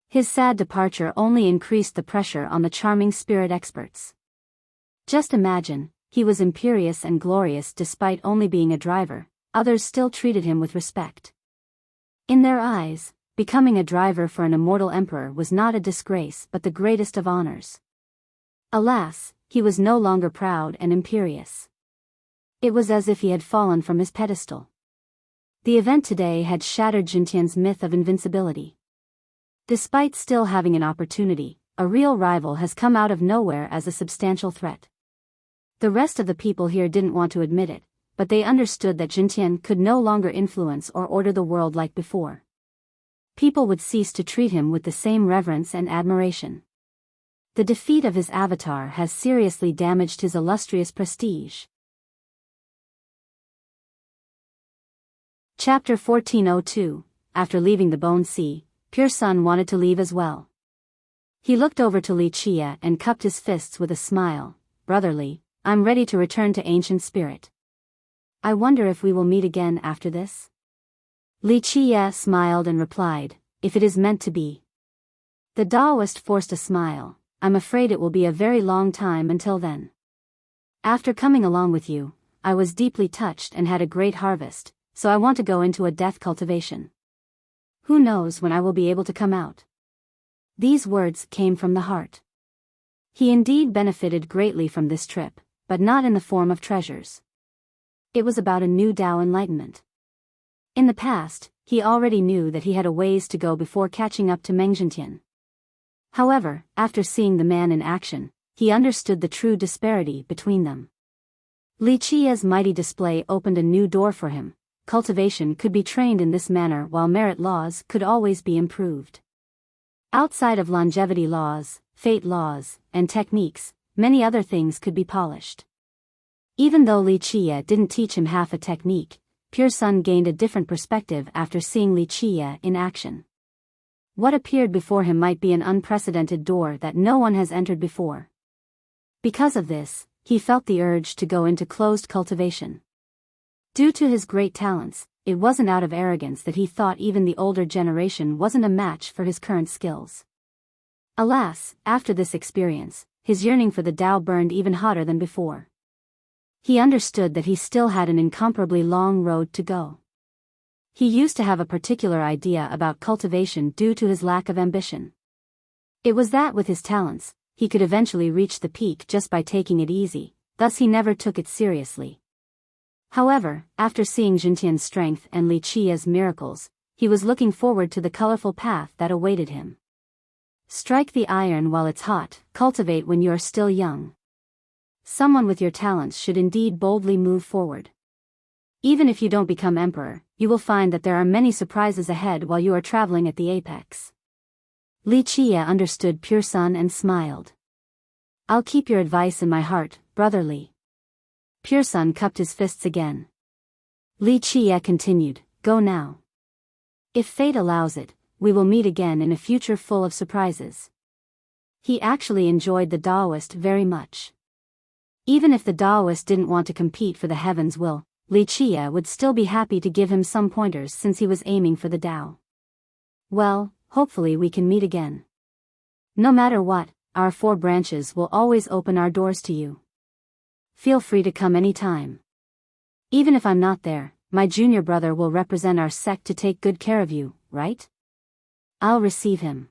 His sad departure only increased the pressure on the charming spirit experts. Just imagine, he was imperious and glorious despite only being a driver, others still treated him with respect. In their eyes, becoming a driver for an immortal emperor was not a disgrace but the greatest of honors. Alas, he was no longer proud and imperious. It was as if he had fallen from his pedestal. The event today had shattered Jintian's myth of invincibility. Despite still having an opportunity, a real rival has come out of nowhere as a substantial threat. The rest of the people here didn't want to admit it, but they understood that Jintian could no longer influence or order the world like before. People would cease to treat him with the same reverence and admiration. The defeat of his avatar has seriously damaged his illustrious prestige. Chapter 1402. After leaving the Bone Sea, Pure Sun wanted to leave as well. He looked over to Li Chia and cupped his fists with a smile. Brotherly, I'm ready to return to ancient spirit. I wonder if we will meet again after this? Li Chia smiled and replied, if it is meant to be. The Taoist forced a smile. I'm afraid it will be a very long time until then. After coming along with you, I was deeply touched and had a great harvest, so I want to go into a death cultivation. Who knows when I will be able to come out? These words came from the heart. He indeed benefited greatly from this trip, but not in the form of treasures. It was about a new Tao enlightenment. In the past, he already knew that he had a ways to go before catching up to Meng Jintian. However, after seeing the man in action, he understood the true disparity between them. Li Chia's mighty display opened a new door for him. Cultivation could be trained in this manner while merit laws could always be improved. Outside of longevity laws, fate laws, and techniques, many other things could be polished. Even though Li Chia didn't teach him half a technique, Pure Sun gained a different perspective after seeing Li Chia in action. What appeared before him might be an unprecedented door that no one has entered before. Because of this, he felt the urge to go into closed cultivation. Due to his great talents, it wasn't out of arrogance that he thought even the older generation wasn't a match for his current skills. Alas, after this experience, his yearning for the Tao burned even hotter than before. He understood that he still had an incomparably long road to go. He used to have a particular idea about cultivation due to his lack of ambition. It was that with his talents, he could eventually reach the peak just by taking it easy, thus he never took it seriously. However, after seeing Jintian's strength and Li Chia's miracles, he was looking forward to the colorful path that awaited him. Strike the iron while it's hot, cultivate when you are still young. Someone with your talents should indeed boldly move forward. Even if you don't become emperor, you will find that there are many surprises ahead while you are traveling at the apex. Li Chia understood Pure Sun and smiled. I'll keep your advice in my heart, brotherly. Pure Sun cupped his fists again. Li Chia continued, go now. If fate allows it, we will meet again in a future full of surprises. He actually enjoyed the Taoist very much. Even if the Taoist didn't want to compete for the heaven's will, Li Chia would still be happy to give him some pointers since he was aiming for the Tao. Well, hopefully we can meet again. No matter what, our 4 branches will always open our doors to you. Feel free to come anytime. Even if I'm not there, my junior brother will represent our sect to take good care of you, right? I'll receive him.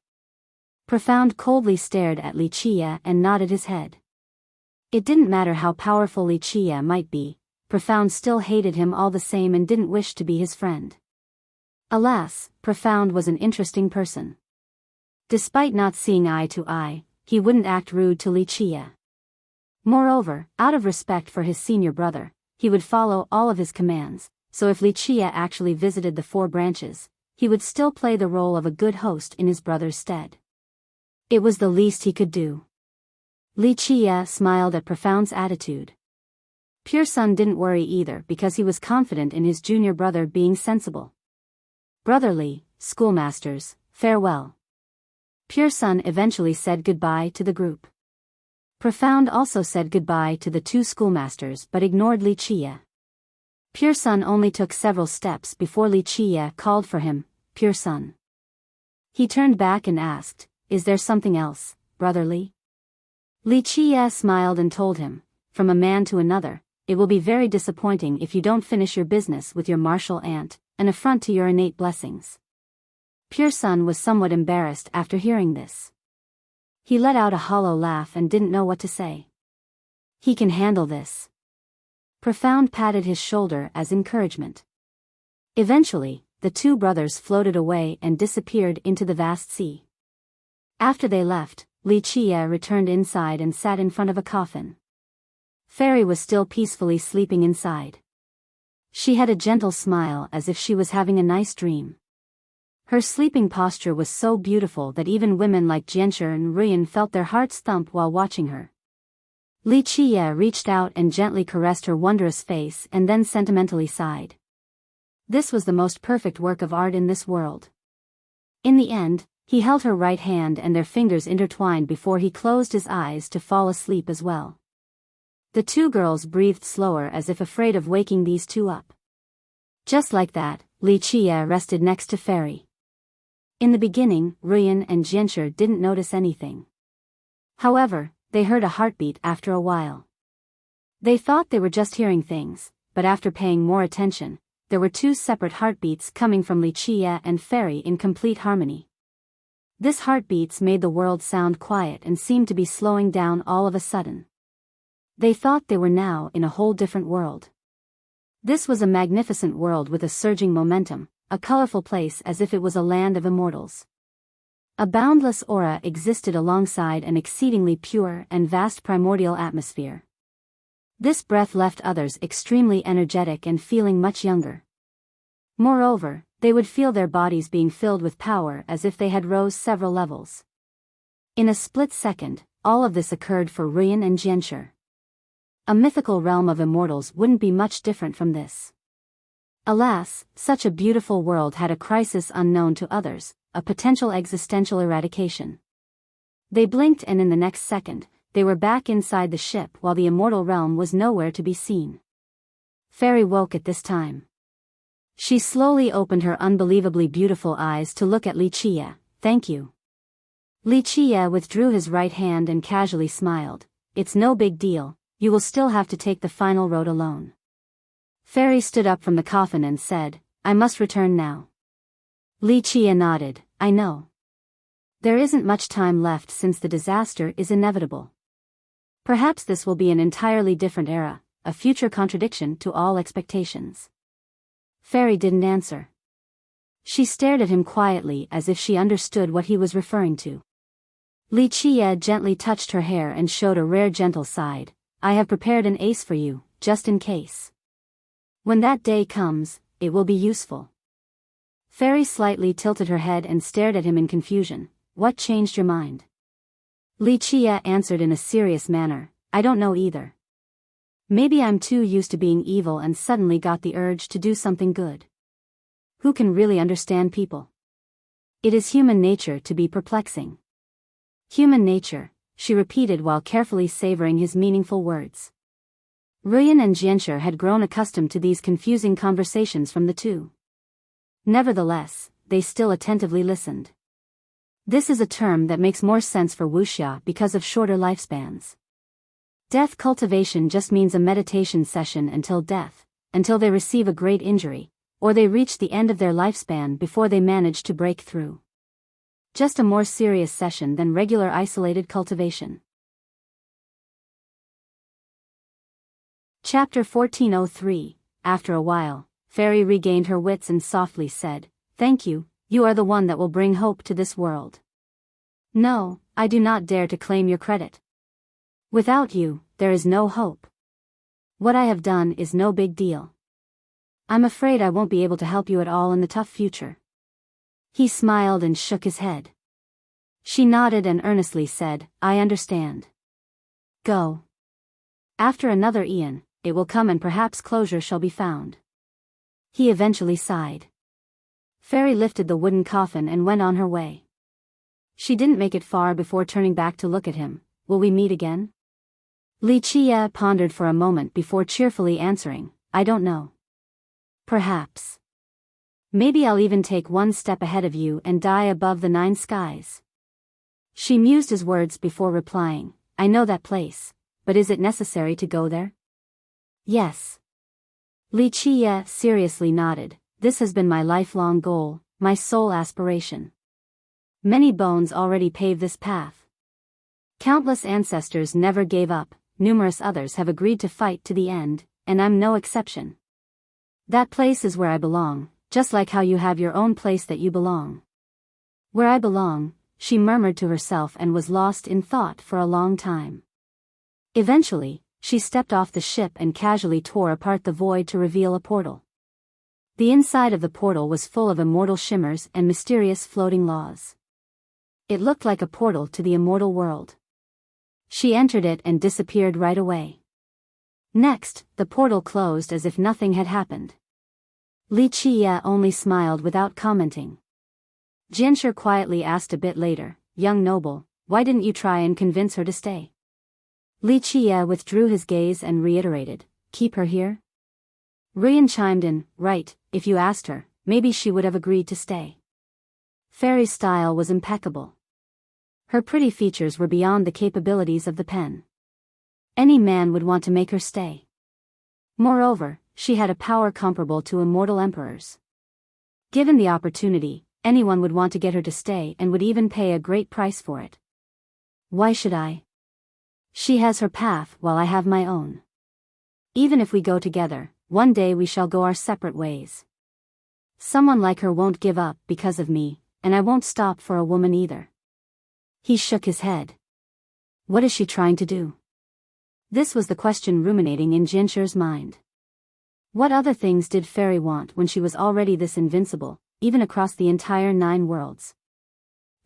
Profound coldly stared at Li Chia and nodded his head. It didn't matter how powerful Li Chia might be, Profound still hated him all the same and didn't wish to be his friend. Alas, Profound was an interesting person. Despite not seeing eye to eye, he wouldn't act rude to Li Chia. Moreover, out of respect for his senior brother, he would follow all of his commands, so if Li Chia actually visited the 4 branches, he would still play the role of a good host in his brother's stead. It was the least he could do. Li Chia smiled at Profound's attitude. Pure Sun didn't worry either because he was confident in his junior brother being sensible. Brotherly, schoolmasters, farewell. Pure Sun eventually said goodbye to the group. Profound also said goodbye to the 2 schoolmasters but ignored Li Chia. Pure Sun only took several steps before Li Chia called for him, Pure Sun. He turned back and asked, is there something else, brotherly? Li Chia smiled and told him, from a man to another, it will be very disappointing if you don't finish your business with your martial aunt, an affront to your innate blessings. Pure Sun was somewhat embarrassed after hearing this. He let out a hollow laugh and didn't know what to say. He can handle this. Profound patted his shoulder as encouragement. Eventually, the two brothers floated away and disappeared into the vast sea. After they left, Li Qie returned inside and sat in front of a coffin. Fairy was still peacefully sleeping inside. She had a gentle smile as if she was having a nice dream. Her sleeping posture was so beautiful that even women like Jianshi and Ruyan felt their hearts thump while watching her. Li Qie reached out and gently caressed her wondrous face and then sentimentally sighed. This was the most perfect work of art in this world. In the end, he held her right hand and their fingers intertwined before he closed his eyes to fall asleep as well. The two girls breathed slower as if afraid of waking these two up. Just like that, Li Qie rested next to Fairy. In the beginning, Ruyan and Jianshi didn't notice anything. However, they heard a heartbeat after a while. They thought they were just hearing things, but after paying more attention, there were two separate heartbeats coming from Li Qie and Fairy in complete harmony. This heartbeats made the world sound quiet and seemed to be slowing down all of a sudden. They thought they were now in a whole different world. This was a magnificent world with a surging momentum, a colorful place as if it was a land of immortals. A boundless aura existed alongside an exceedingly pure and vast primordial atmosphere. This breath left others extremely energetic and feeling much younger. Moreover, they would feel their bodies being filled with power as if they had rose several levels. In a split second, all of this occurred for Ruyan and Jianshi. A mythical realm of immortals wouldn't be much different from this. Alas, such a beautiful world had a crisis unknown to others, a potential existential eradication. They blinked and in the next second, they were back inside the ship while the immortal realm was nowhere to be seen. Fairy woke at this time. She slowly opened her unbelievably beautiful eyes to look at Li Qie. "Thank you." Li Qie withdrew his right hand and casually smiled. "It's no big deal, you will still have to take the final road alone." Fairy stood up from the coffin and said, "I must return now." Li Qie nodded. "I know. There isn't much time left since the disaster is inevitable. Perhaps this will be an entirely different era, a future contradiction to all expectations." Fairy didn't answer. She stared at him quietly as if she understood what he was referring to. Li Qie gently touched her hair and showed a rare gentle side. "I have prepared an ace for you, just in case. When that day comes, it will be useful." Fairy slightly tilted her head and stared at him in confusion. "What changed your mind?" Li Qie answered in a serious manner, "I don't know either. Maybe I'm too used to being evil and suddenly got the urge to do something good. Who can really understand people? It is human nature to be perplexing." "Human nature," she repeated while carefully savoring his meaningful words. Ruyan and Jianshi had grown accustomed to these confusing conversations from the two. Nevertheless, they still attentively listened. This is a term that makes more sense for Wuxia because of shorter lifespans. Death cultivation just means a meditation session until death, until they receive a great injury, or they reach the end of their lifespan before they manage to break through. Just a more serious session than regular isolated cultivation. Chapter 1403. After a while, Fairy regained her wits and softly said, "Thank you, you are the one that will bring hope to this world. No, I do not dare to claim your credit. Without you, there is no hope. What I have done is no big deal. I'm afraid I won't be able to help you at all in the tough future." He smiled and shook his head. She nodded and earnestly said, "I understand. Go. After another eon, it will come and perhaps closure shall be found." He eventually sighed. Fairy lifted the wooden coffin and went on her way. She didn't make it far before turning back to look at him. "Will we meet again?" Li Qie pondered for a moment before cheerfully answering, "I don't know. Perhaps. Maybe I'll even take one step ahead of you and die above the 9 skies." She mused his words before replying, "I know that place. but is it necessary to go there? Yes. Li Qiye seriously nodded. This has been my lifelong goal, my sole aspiration. Many bones already pave this path. Countless ancestors never gave up, numerous others have agreed to fight to the end, and I'm no exception. That place is where I belong, just like how you have your own place that you belong. Where I belong, she murmured to herself and was lost in thought for a long time. Eventually, she stepped off the ship and casually tore apart the void to reveal a portal. The inside of the portal was full of immortal shimmers and mysterious floating laws. It looked like a portal to the immortal world. She entered it and disappeared right away. Next, the portal closed as if nothing had happened. Li Qiye only smiled without commenting. Jianshi quietly asked a bit later, "Young noble, why didn't you try and convince her to stay?" Li Qiye withdrew his gaze and reiterated, "Keep her here?" Ruyan chimed in, "Right, if you asked her, maybe she would have agreed to stay." Fairy's style was impeccable. Her pretty features were beyond the capabilities of the pen. Any man would want to make her stay. Moreover, she had a power comparable to immortal emperors. Given the opportunity, anyone would want to get her to stay and would even pay a great price for it. Why should I? She has her path while I have my own. Even if we go together, one day we shall go our separate ways. Someone like her won't give up because of me, and I won't stop for a woman either. He shook his head. What is she trying to do? This was the question ruminating in Jinshi's mind. What other things did Fairy want when she was already this invincible, even across the entire 9 worlds?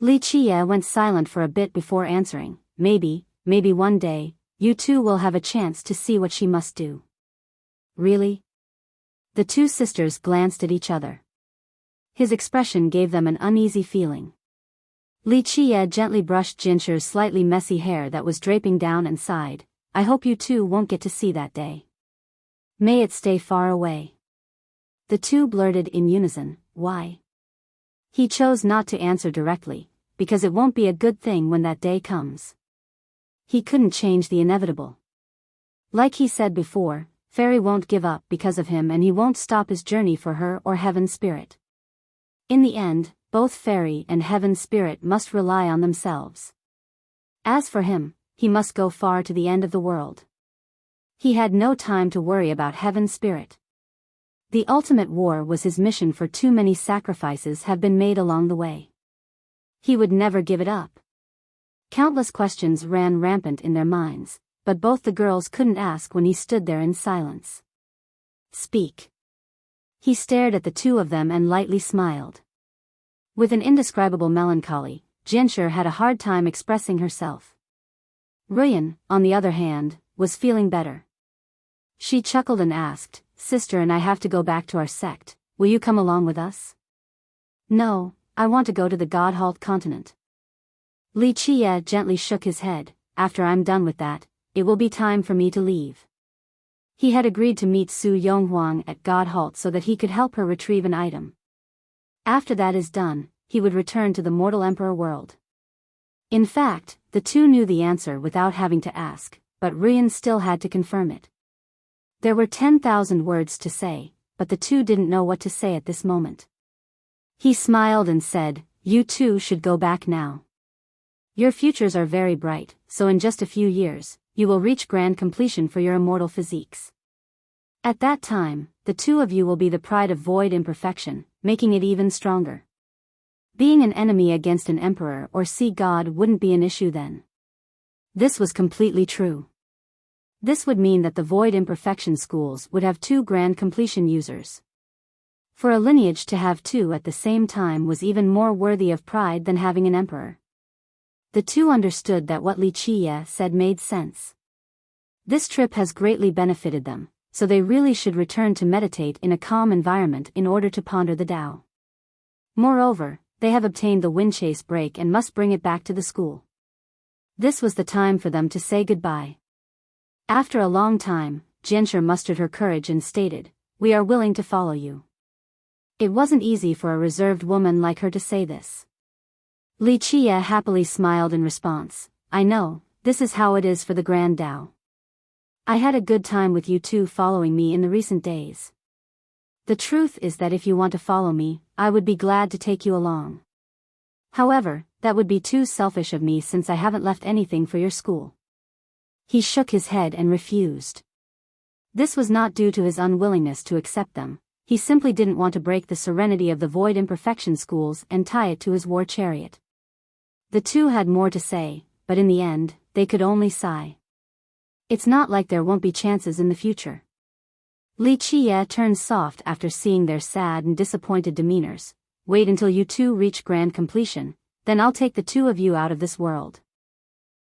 Li Qiye went silent for a bit before answering, maybe one day, you two will have a chance to see what she must do. Really? The 2 sisters glanced at each other. His expression gave them an uneasy feeling. Li Qiye gently brushed Jinshi's slightly messy hair that was draping down and sighed, I hope you two won't get to see that day. May it stay far away. The 2 blurted in unison, why? He chose not to answer directly, because it won't be a good thing when that day comes. He couldn't change the inevitable. Like he said before, Fairy won't give up because of him and he won't stop his journey for her or Heaven Spirit. In the end, both Fairy and Heaven Spirit must rely on themselves. As for him, he must go far to the end of the world. He had no time to worry about Heaven Spirit. The ultimate war was his mission, for too many sacrifices have been made along the way. He would never give it up. Countless questions ran rampant in their minds, but both the girls couldn't ask when he stood there in silence. Speak. He stared at the 2 of them and lightly smiled. With an indescribable melancholy, Jinsher had a hard time expressing herself. Ruyan, on the other hand, was feeling better. She chuckled and asked, Sister, and I have to go back to our sect, will you come along with us? No, I want to go to the God-halt continent. Li Qiye gently shook his head, after I'm done with that, it will be time for me to leave. He had agreed to meet Su Yonghuang at God-halt so that he could help her retrieve an item. After that is done, he would return to the mortal emperor world. In fact, the 2 knew the answer without having to ask, but Ruyan still had to confirm it. There were 10,000 words to say, but the 2 didn't know what to say at this moment. He smiled and said, you 2 should go back now. Your futures are very bright, so in just a few years, you will reach grand completion for your immortal physiques. At that time, the 2 of you will be the pride of void imperfection, making it even stronger. Being an enemy against an emperor or sea god wouldn't be an issue then. This was completely true. This would mean that the void imperfection schools would have 2 grand completion users. For a lineage to have 2 at the same time was even more worthy of pride than having an emperor. The 2 understood that what Li Qiye said made sense. This trip has greatly benefited them, so they really should return to meditate in a calm environment in order to ponder the Tao. Moreover, they have obtained the wind chase break and must bring it back to the school. This was the time for them to say goodbye. After a long time, Jinsher mustered her courage and stated, we are willing to follow you. It wasn't easy for a reserved woman like her to say this. Li Qiye happily smiled in response, I know, this is how it is for the Grand Tao. I had a good time with you two following me in the recent days. The truth is that if you want to follow me, I would be glad to take you along. However, that would be too selfish of me since I haven't left anything for your school. He shook his head and refused. This was not due to his unwillingness to accept them. He simply didn't want to break the serenity of the Void Imperfection schools and tie it to his war chariot. The two had more to say, but in the end, they could only sigh. It's not like there won't be chances in the future. Li Qiye turned soft after seeing their sad and disappointed demeanors. Wait until you two reach grand completion, then I'll take the two of you out of this world.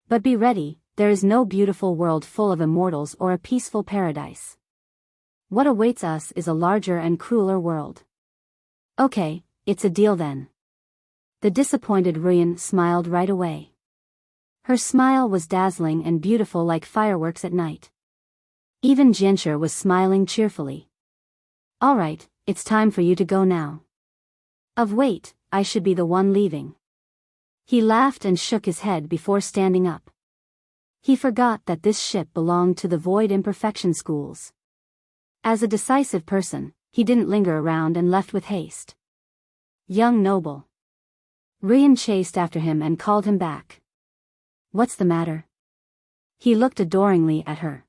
But be ready, there is no beautiful world full of immortals or a peaceful paradise. What awaits us is a larger and crueler world. Okay, it's a deal then. The disappointed Ruyan smiled right away. Her smile was dazzling and beautiful like fireworks at night. Even Jianshi was smiling cheerfully. All right, it's time for you to go now. Wait, I should be the one leaving. He laughed and shook his head before standing up. He forgot that this ship belonged to the Void Imperfection schools. As a decisive person, he didn't linger around and left with haste. Young noble. Ruyan chased after him and called him back. What's the matter? He looked adoringly at her.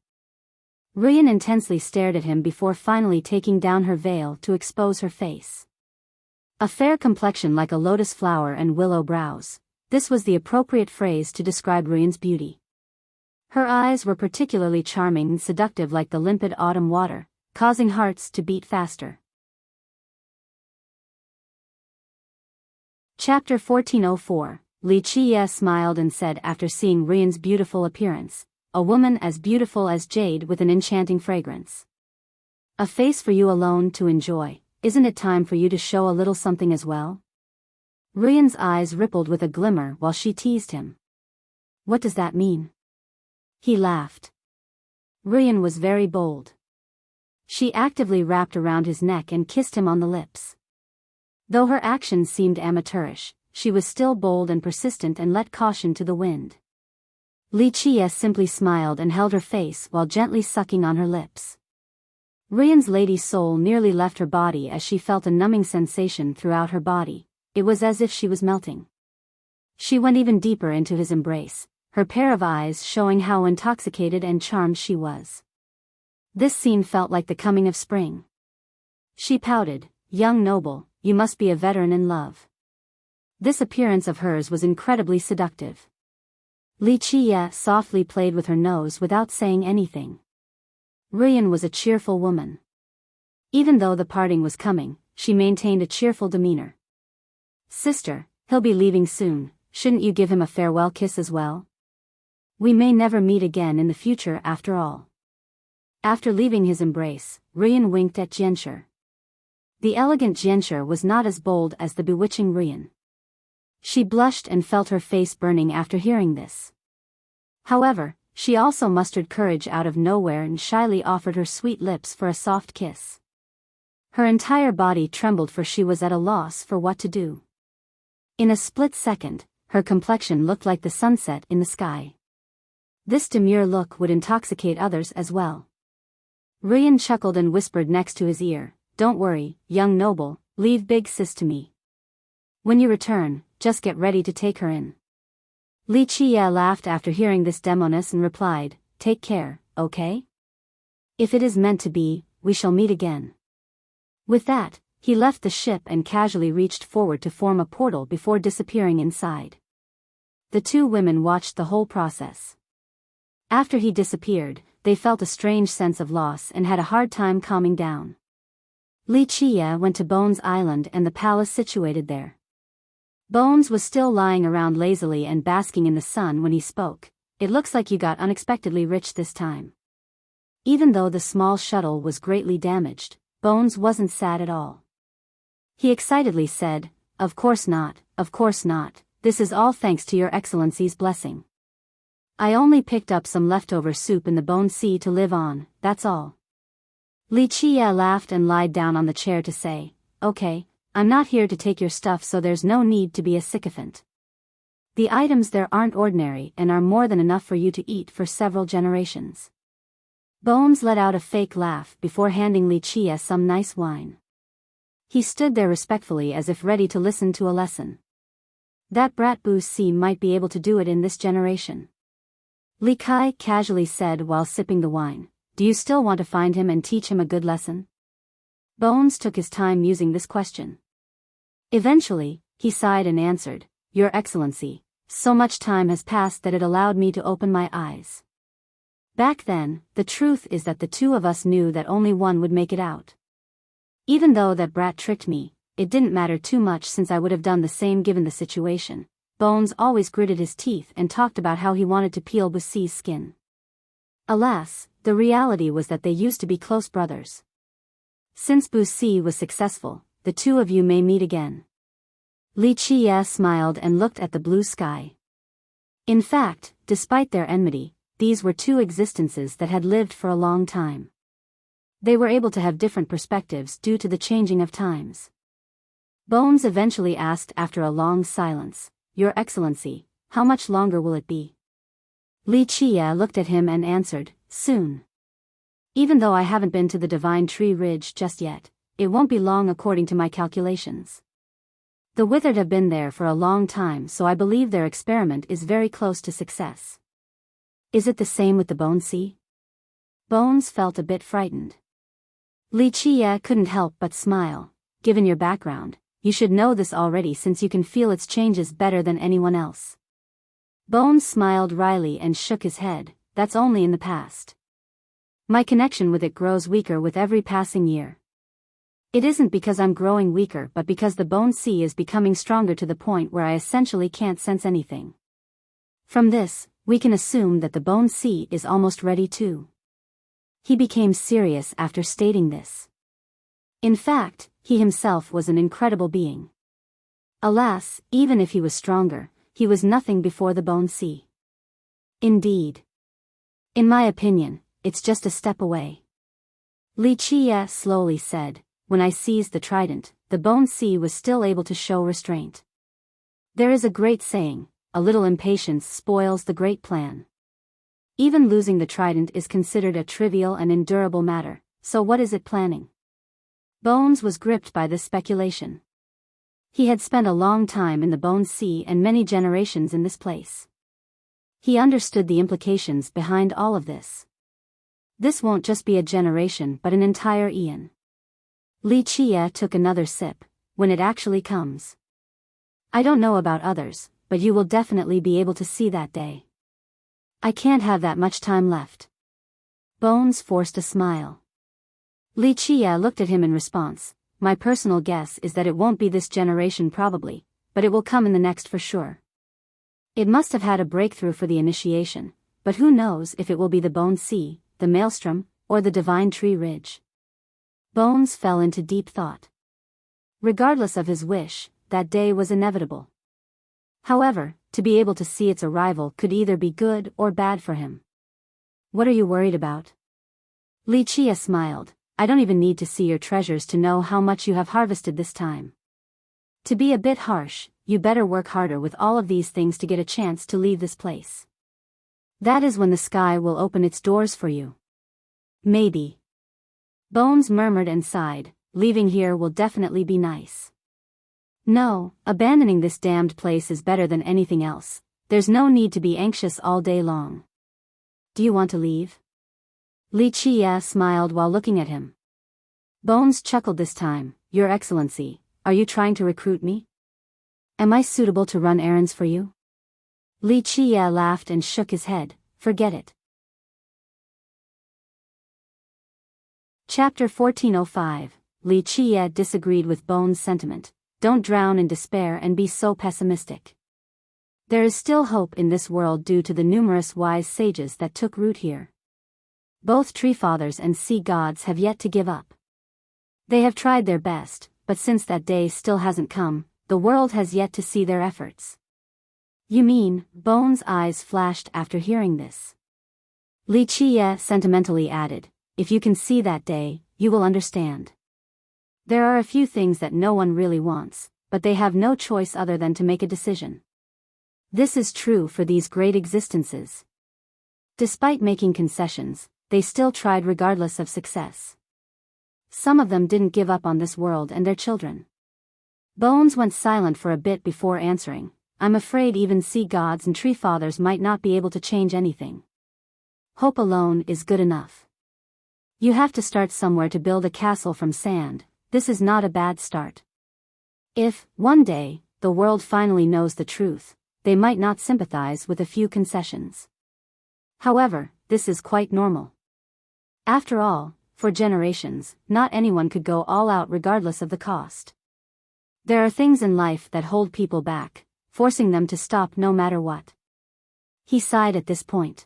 Ruyan intensely stared at him before finally taking down her veil to expose her face. A fair complexion like a lotus flower and willow brows. This was the appropriate phrase to describe Ruyan's beauty. Her eyes were particularly charming and seductive like the limpid autumn water, causing hearts to beat faster. Chapter 1404. Li Qiye smiled and said after seeing Ruyan's beautiful appearance, a woman as beautiful as jade with an enchanting fragrance. A face for you alone to enjoy, isn't it time for you to show a little something as well? Ruyan's eyes rippled with a glimmer while she teased him. What does that mean? He laughed. Ruyan was very bold. She actively wrapped around his neck and kissed him on the lips. Though her actions seemed amateurish, she was still bold and persistent and let caution to the wind. Li Qiye simply smiled and held her face while gently sucking on her lips. Ruyan's lady soul nearly left her body as she felt a numbing sensation throughout her body. It was as if she was melting. She went even deeper into his embrace, her pair of eyes showing how intoxicated and charmed she was. This scene felt like the coming of spring. She pouted, "Young noble, you must be a veteran in love." This appearance of hers was incredibly seductive. Li Qiye softly played with her nose without saying anything. Ruyan was a cheerful woman. Even though the parting was coming, she maintained a cheerful demeanor. "Sister, he'll be leaving soon, shouldn't you give him a farewell kiss as well? We may never meet again in the future after all." After leaving his embrace, Ruyan winked at Jianshi. The elegant Jianshi was not as bold as the bewitching Ruyan. She blushed and felt her face burning after hearing this. However, she also mustered courage out of nowhere and shyly offered her sweet lips for a soft kiss. Her entire body trembled for she was at a loss for what to do. In a split second, her complexion looked like the sunset in the sky. This demure look would intoxicate others as well. Ruyan chuckled and whispered next to his ear, "Don't worry, young noble, leave big sis to me. When you return, just get ready to take her in." Li Qiye laughed after hearing this demoness and replied, "Take care, okay? If it is meant to be, we shall meet again." With that, he left the ship and casually reached forward to form a portal before disappearing inside. The two women watched the whole process. After he disappeared, they felt a strange sense of loss and had a hard time calming down. Li Qiye went to Bones Island and the palace situated there. Bones was still lying around lazily and basking in the sun when he spoke. "It looks like you got unexpectedly rich this time." Even though the small shuttle was greatly damaged, Bones wasn't sad at all. He excitedly said, of course not, this is all thanks to your excellency's blessing. I only picked up some leftover soup in the Bone Sea to live on, that's all." Li Qiye laughed and lied down on the chair to say, "Okay, I'm not here to take your stuff so there's no need to be a sycophant. The items there aren't ordinary and are more than enough for you to eat for several generations." Bones let out a fake laugh before handing Wuxia some nice wine. He stood there respectfully as if ready to listen to a lesson. That brat Wuxia might be able to do it in this generation. Li Kai casually said while sipping the wine, "Do you still want to find him and teach him a good lesson?" Bones took his time musing this question. Eventually, he sighed and answered, "Your Excellency, so much time has passed that it allowed me to open my eyes. Back then, the truth is that the two of us knew that only one would make it out. Even though that brat tricked me, it didn't matter too much since I would have done the same given the situation." Bones always gritted his teeth and talked about how he wanted to peel Wuxia's skin. Alas, the reality was that they used to be close brothers. Since Wuxia was successful, the two of you may meet again. Wuxia smiled and looked at the blue sky. In fact, despite their enmity, these were two existences that had lived for a long time. They were able to have different perspectives due to the changing of times. Bones eventually asked after a long silence, "Your Excellency, how much longer will it be?" Wuxia looked at him and answered, "Soon. Even though I haven't been to the Divine Tree Ridge just yet, it won't be long according to my calculations. The Withered have been there for a long time, so I believe their experiment is very close to success." "Is it the same with the Bone Sea?" Bones felt a bit frightened. Wuxia couldn't help but smile. "Given your background, you should know this already since you can feel its changes better than anyone else." Bones smiled wryly and shook his head. "That's only in the past. My connection with it grows weaker with every passing year. It isn't because I'm growing weaker but because the Bone Sea is becoming stronger to the point where I essentially can't sense anything. From this, we can assume that the Bone Sea is almost ready too." He became serious after stating this. In fact, he himself was an incredible being. Alas, even if he was stronger, he was nothing before the Bone Sea. Indeed. "In my opinion, it's just a step away," Wuxia slowly said. "When I seized the trident, the Bone Sea was still able to show restraint. There is a great saying, a little impatience spoils the great plan. Even losing the trident is considered a trivial and endurable matter, so what is it planning?" Bones was gripped by this speculation. He had spent a long time in the Bone Sea and many generations in this place. He understood the implications behind all of this. This won't just be a generation but an entire eon. Wuxia took another sip. "When it actually comes. I don't know about others, but you will definitely be able to see that day. I can't have that much time left." Bones forced a smile. Wuxia looked at him in response. "My personal guess is that it won't be this generation probably, but it will come in the next for sure. It must have had a breakthrough for the initiation, but who knows if it will be the Bone Sea, the Maelstrom, or the Divine Tree Ridge." Bones fell into deep thought. Regardless of his wish, that day was inevitable. However, to be able to see its arrival could either be good or bad for him. "What are you worried about?" Wuxia smiled. "I don't even need to see your treasures to know how much you have harvested this time. To be a bit harsh, you better work harder with all of these things to get a chance to leave this place. That is when the sky will open its doors for you." "Maybe." Bones murmured and sighed. "Leaving here will definitely be nice. No, abandoning this damned place is better than anything else. There's no need to be anxious all day long." "Do you want to leave?" Wuxia smiled while looking at him. Bones chuckled this time. "Your Excellency, are you trying to recruit me? Am I suitable to run errands for you?" Wuxia laughed and shook his head. "Forget it." Chapter 1405. Wuxia disagreed with Bones' sentiment. "Don't drown in despair and be so pessimistic. There is still hope in this world due to the numerous wise sages that took root here. Both tree fathers and sea gods have yet to give up. They have tried their best, but since that day still hasn't come, the world has yet to see their efforts." "You mean?" Bones' eyes flashed after hearing this. Wuxia sentimentally added, "If you can see that day, you will understand. There are a few things that no one really wants, but they have no choice other than to make a decision. This is true for these great existences. Despite making concessions, they still tried regardless of success. Some of them didn't give up on this world and their children. Bones went silent for a bit before answering. I'm afraid even sea gods and tree fathers might not be able to change anything. Hope alone is good enough. You have to start somewhere to build a castle from sand. This is not a bad start. If, one day, the world finally knows the truth, they might not sympathize with a few concessions. However, this is quite normal. After all, for generations, not anyone could go all out regardless of the cost. There are things in life that hold people back, forcing them to stop no matter what. He sighed at this point.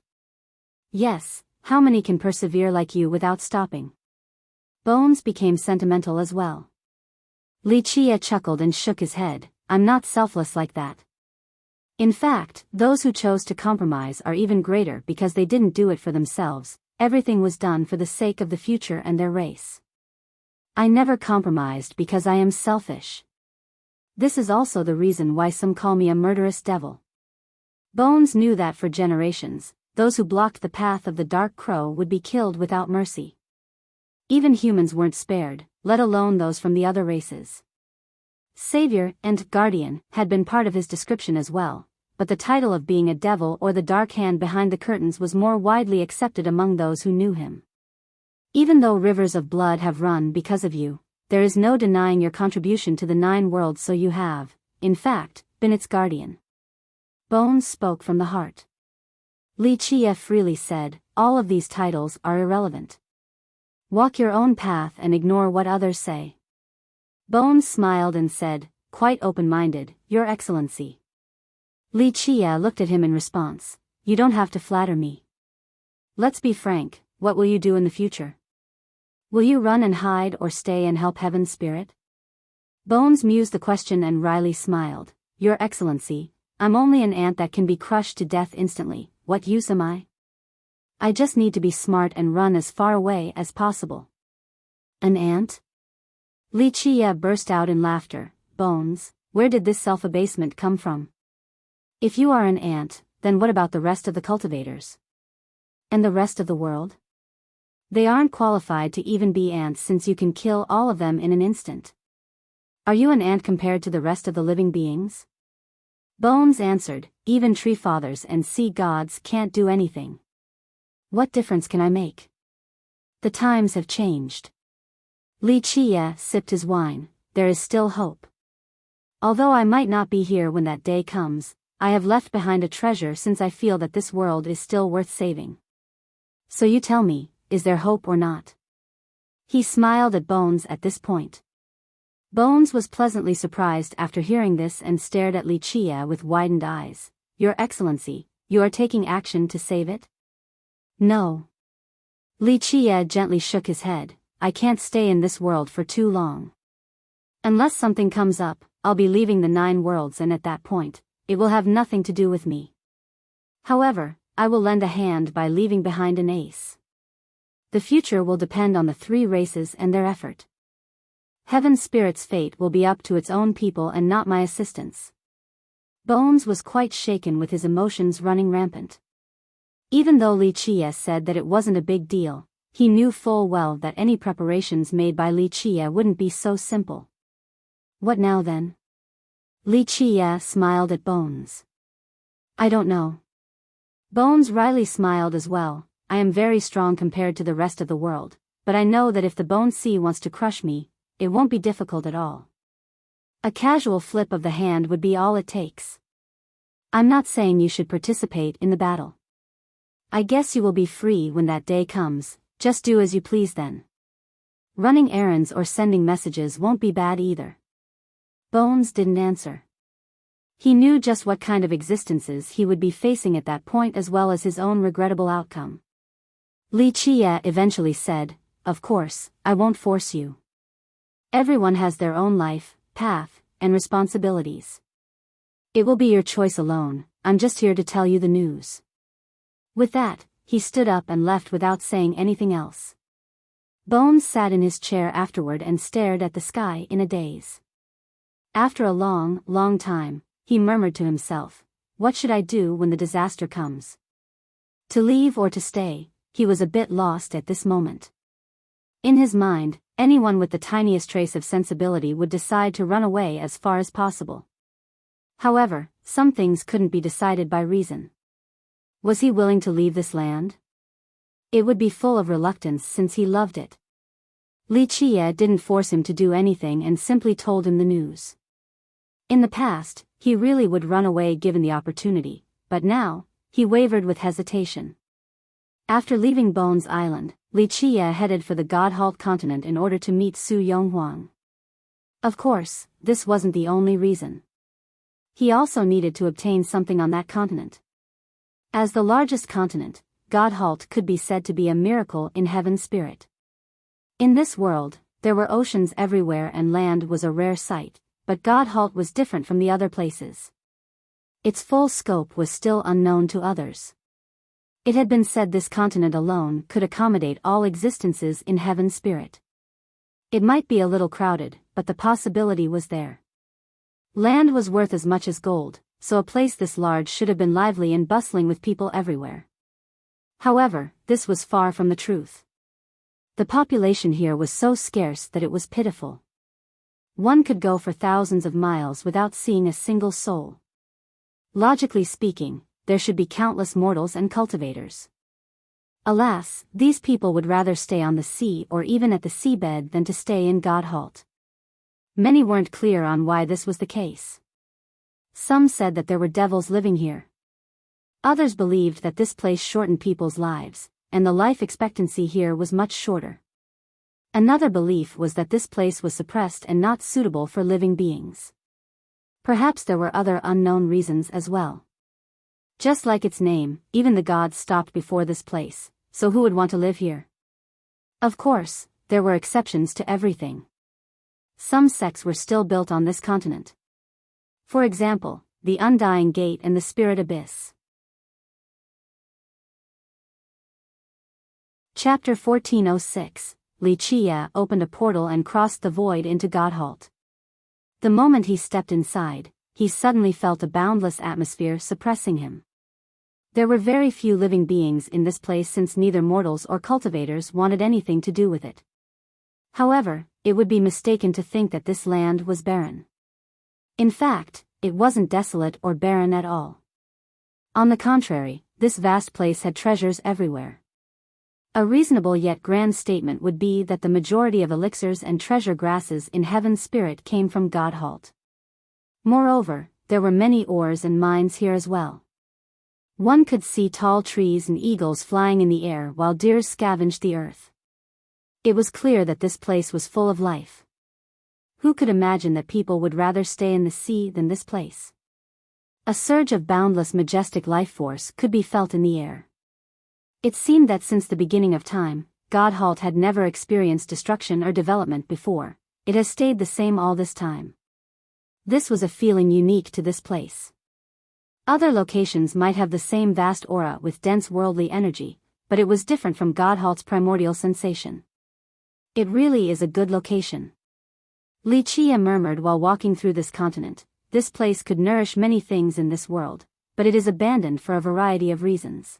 Yes, how many can persevere like you without stopping? Bones became sentimental as well. Wuxia chuckled and shook his head. I'm not selfless like that. In fact, those who chose to compromise are even greater because they didn't do it for themselves. Everything was done for the sake of the future and their race. I never compromised because I am selfish. This is also the reason why some call me a murderous devil. Bones knew that for generations, those who blocked the path of the Dark Crow would be killed without mercy. Even humans weren't spared, let alone those from the other races. Savior and Guardian had been part of his description as well, but the title of being a devil or the dark hand behind the curtains was more widely accepted among those who knew him. Even though rivers of blood have run because of you, there is no denying your contribution to the 9 worlds, so you have, in fact, been its guardian. Bones spoke from the heart. Wuxia freely said, all of these titles are irrelevant. Walk your own path and ignore what others say. Bones smiled and said, quite open-minded, Your Excellency. Wuxia looked at him in response. You don't have to flatter me. Let's be frank, what will you do in the future? Will you run and hide or stay and help Heaven's spirit? Bones mused the question and wryly smiled. Your Excellency, I'm only an ant that can be crushed to death instantly. What use am I? I just need to be smart and run as far away as possible. An ant? Wuxia burst out in laughter. Bones, where did this self-abasement come from? If you are an ant, then what about the rest of the cultivators? And the rest of the world? They aren't qualified to even be ants since you can kill all of them in an instant. Are you an ant compared to the rest of the living beings? Bones answered, even tree fathers and sea gods can't do anything. What difference can I make? The times have changed. Wuxia sipped his wine. There is still hope. Although I might not be here when that day comes, I have left behind a treasure since I feel that this world is still worth saving. So you tell me, is there hope or not? He smiled at Bones at this point. Bones was pleasantly surprised after hearing this and stared at Wuxia with widened eyes. Your Excellency, you are taking action to save it? No. Wuxia gently shook his head. I can't stay in this world for too long. Unless something comes up, I'll be leaving the 9 worlds, and at that point, it will have nothing to do with me. However, I will lend a hand by leaving behind an ace. The future will depend on the 3 races and their effort. Heaven's spirit's fate will be up to its own people and not my assistance. Bones was quite shaken with his emotions running rampant. Even though Wuxia said that it wasn't a big deal, he knew full well that any preparations made by Wuxia wouldn't be so simple. What now then? Wuxia smiled at Bones. I don't know. Bones wryly smiled as well. I am very strong compared to the rest of the world, but I know that if the Bone Sea wants to crush me, it won't be difficult at all. A casual flip of the hand would be all it takes. I'm not saying you should participate in the battle. I guess you will be free when that day comes, just do as you please then. Running errands or sending messages won't be bad either. Bones didn't answer. He knew just what kind of existences he would be facing at that point as well as his own regrettable outcome. Wuxia eventually said, Of course, I won't force you. Everyone has their own life, path, and responsibilities. It will be your choice alone. I'm just here to tell you the news. With that, he stood up and left without saying anything else. Bones sat in his chair afterward and stared at the sky in a daze. After a long, long time, he murmured to himself, what should I do when the disaster comes? To leave or to stay? he was a bit lost at this moment. In his mind, anyone with the tiniest trace of sensibility would decide to run away as far as possible. However, some things couldn't be decided by reason. Was he willing to leave this land? It would be full of reluctance since he loved it. Li Qie didn't force him to do anything and simply told him the news. In the past, he really would run away given the opportunity, but now, he wavered with hesitation. After leaving Bones Island, Li Qie headed for the God-Halt continent in order to meet Su Yonghuang. Of course, this wasn't the only reason. He also needed to obtain something on that continent. As the largest continent, God-Halt could be said to be a miracle in heaven's spirit. In this world, there were oceans everywhere and land was a rare sight, but God-Halt was different from the other places. Its full scope was still unknown to others. It had been said this continent alone could accommodate all existences in heaven's spirit. It might be a little crowded, but the possibility was there. Land was worth as much as gold, so a place this large should have been lively and bustling with people everywhere. However, this was far from the truth. The population here was so scarce that it was pitiful. One could go for thousands of miles without seeing a single soul. Logically speaking, there should be countless mortals and cultivators. Alas, these people would rather stay on the sea or even at the seabed than to stay in God-Halt. Many weren't clear on why this was the case. Some said that there were devils living here. Others believed that this place shortened people's lives, and the life expectancy here was much shorter. Another belief was that this place was suppressed and not suitable for living beings. Perhaps there were other unknown reasons as well. Just like its name, even the gods stopped before this place, so who would want to live here? Of course, there were exceptions to everything. Some sects were still built on this continent. For example, the Undying Gate and the Spirit Abyss. Chapter 1406, Li Qie opened a portal and crossed the void into God-Halt. The moment he stepped inside, he suddenly felt a boundless atmosphere suppressing him. There were very few living beings in this place since neither mortals or cultivators wanted anything to do with it. However, it would be mistaken to think that this land was barren. In fact, it wasn't desolate or barren at all. On the contrary, this vast place had treasures everywhere. A reasonable yet grand statement would be that the majority of elixirs and treasure grasses in heaven's spirit came from God-Halt. Moreover, there were many ores and mines here as well. One could see tall trees and eagles flying in the air while deer scavenged the earth. It was clear that this place was full of life. Who could imagine that people would rather stay in the sea than this place? A surge of boundless majestic life force could be felt in the air. It seemed that since the beginning of time, God-Halt had never experienced destruction or development before. It has stayed the same all this time. This was a feeling unique to this place. Other locations might have the same vast aura with dense worldly energy, but it was different from God-Halt's primordial sensation. It really is a good location. Li Qie murmured while walking through this continent. This place could nourish many things in this world, but it is abandoned for a variety of reasons.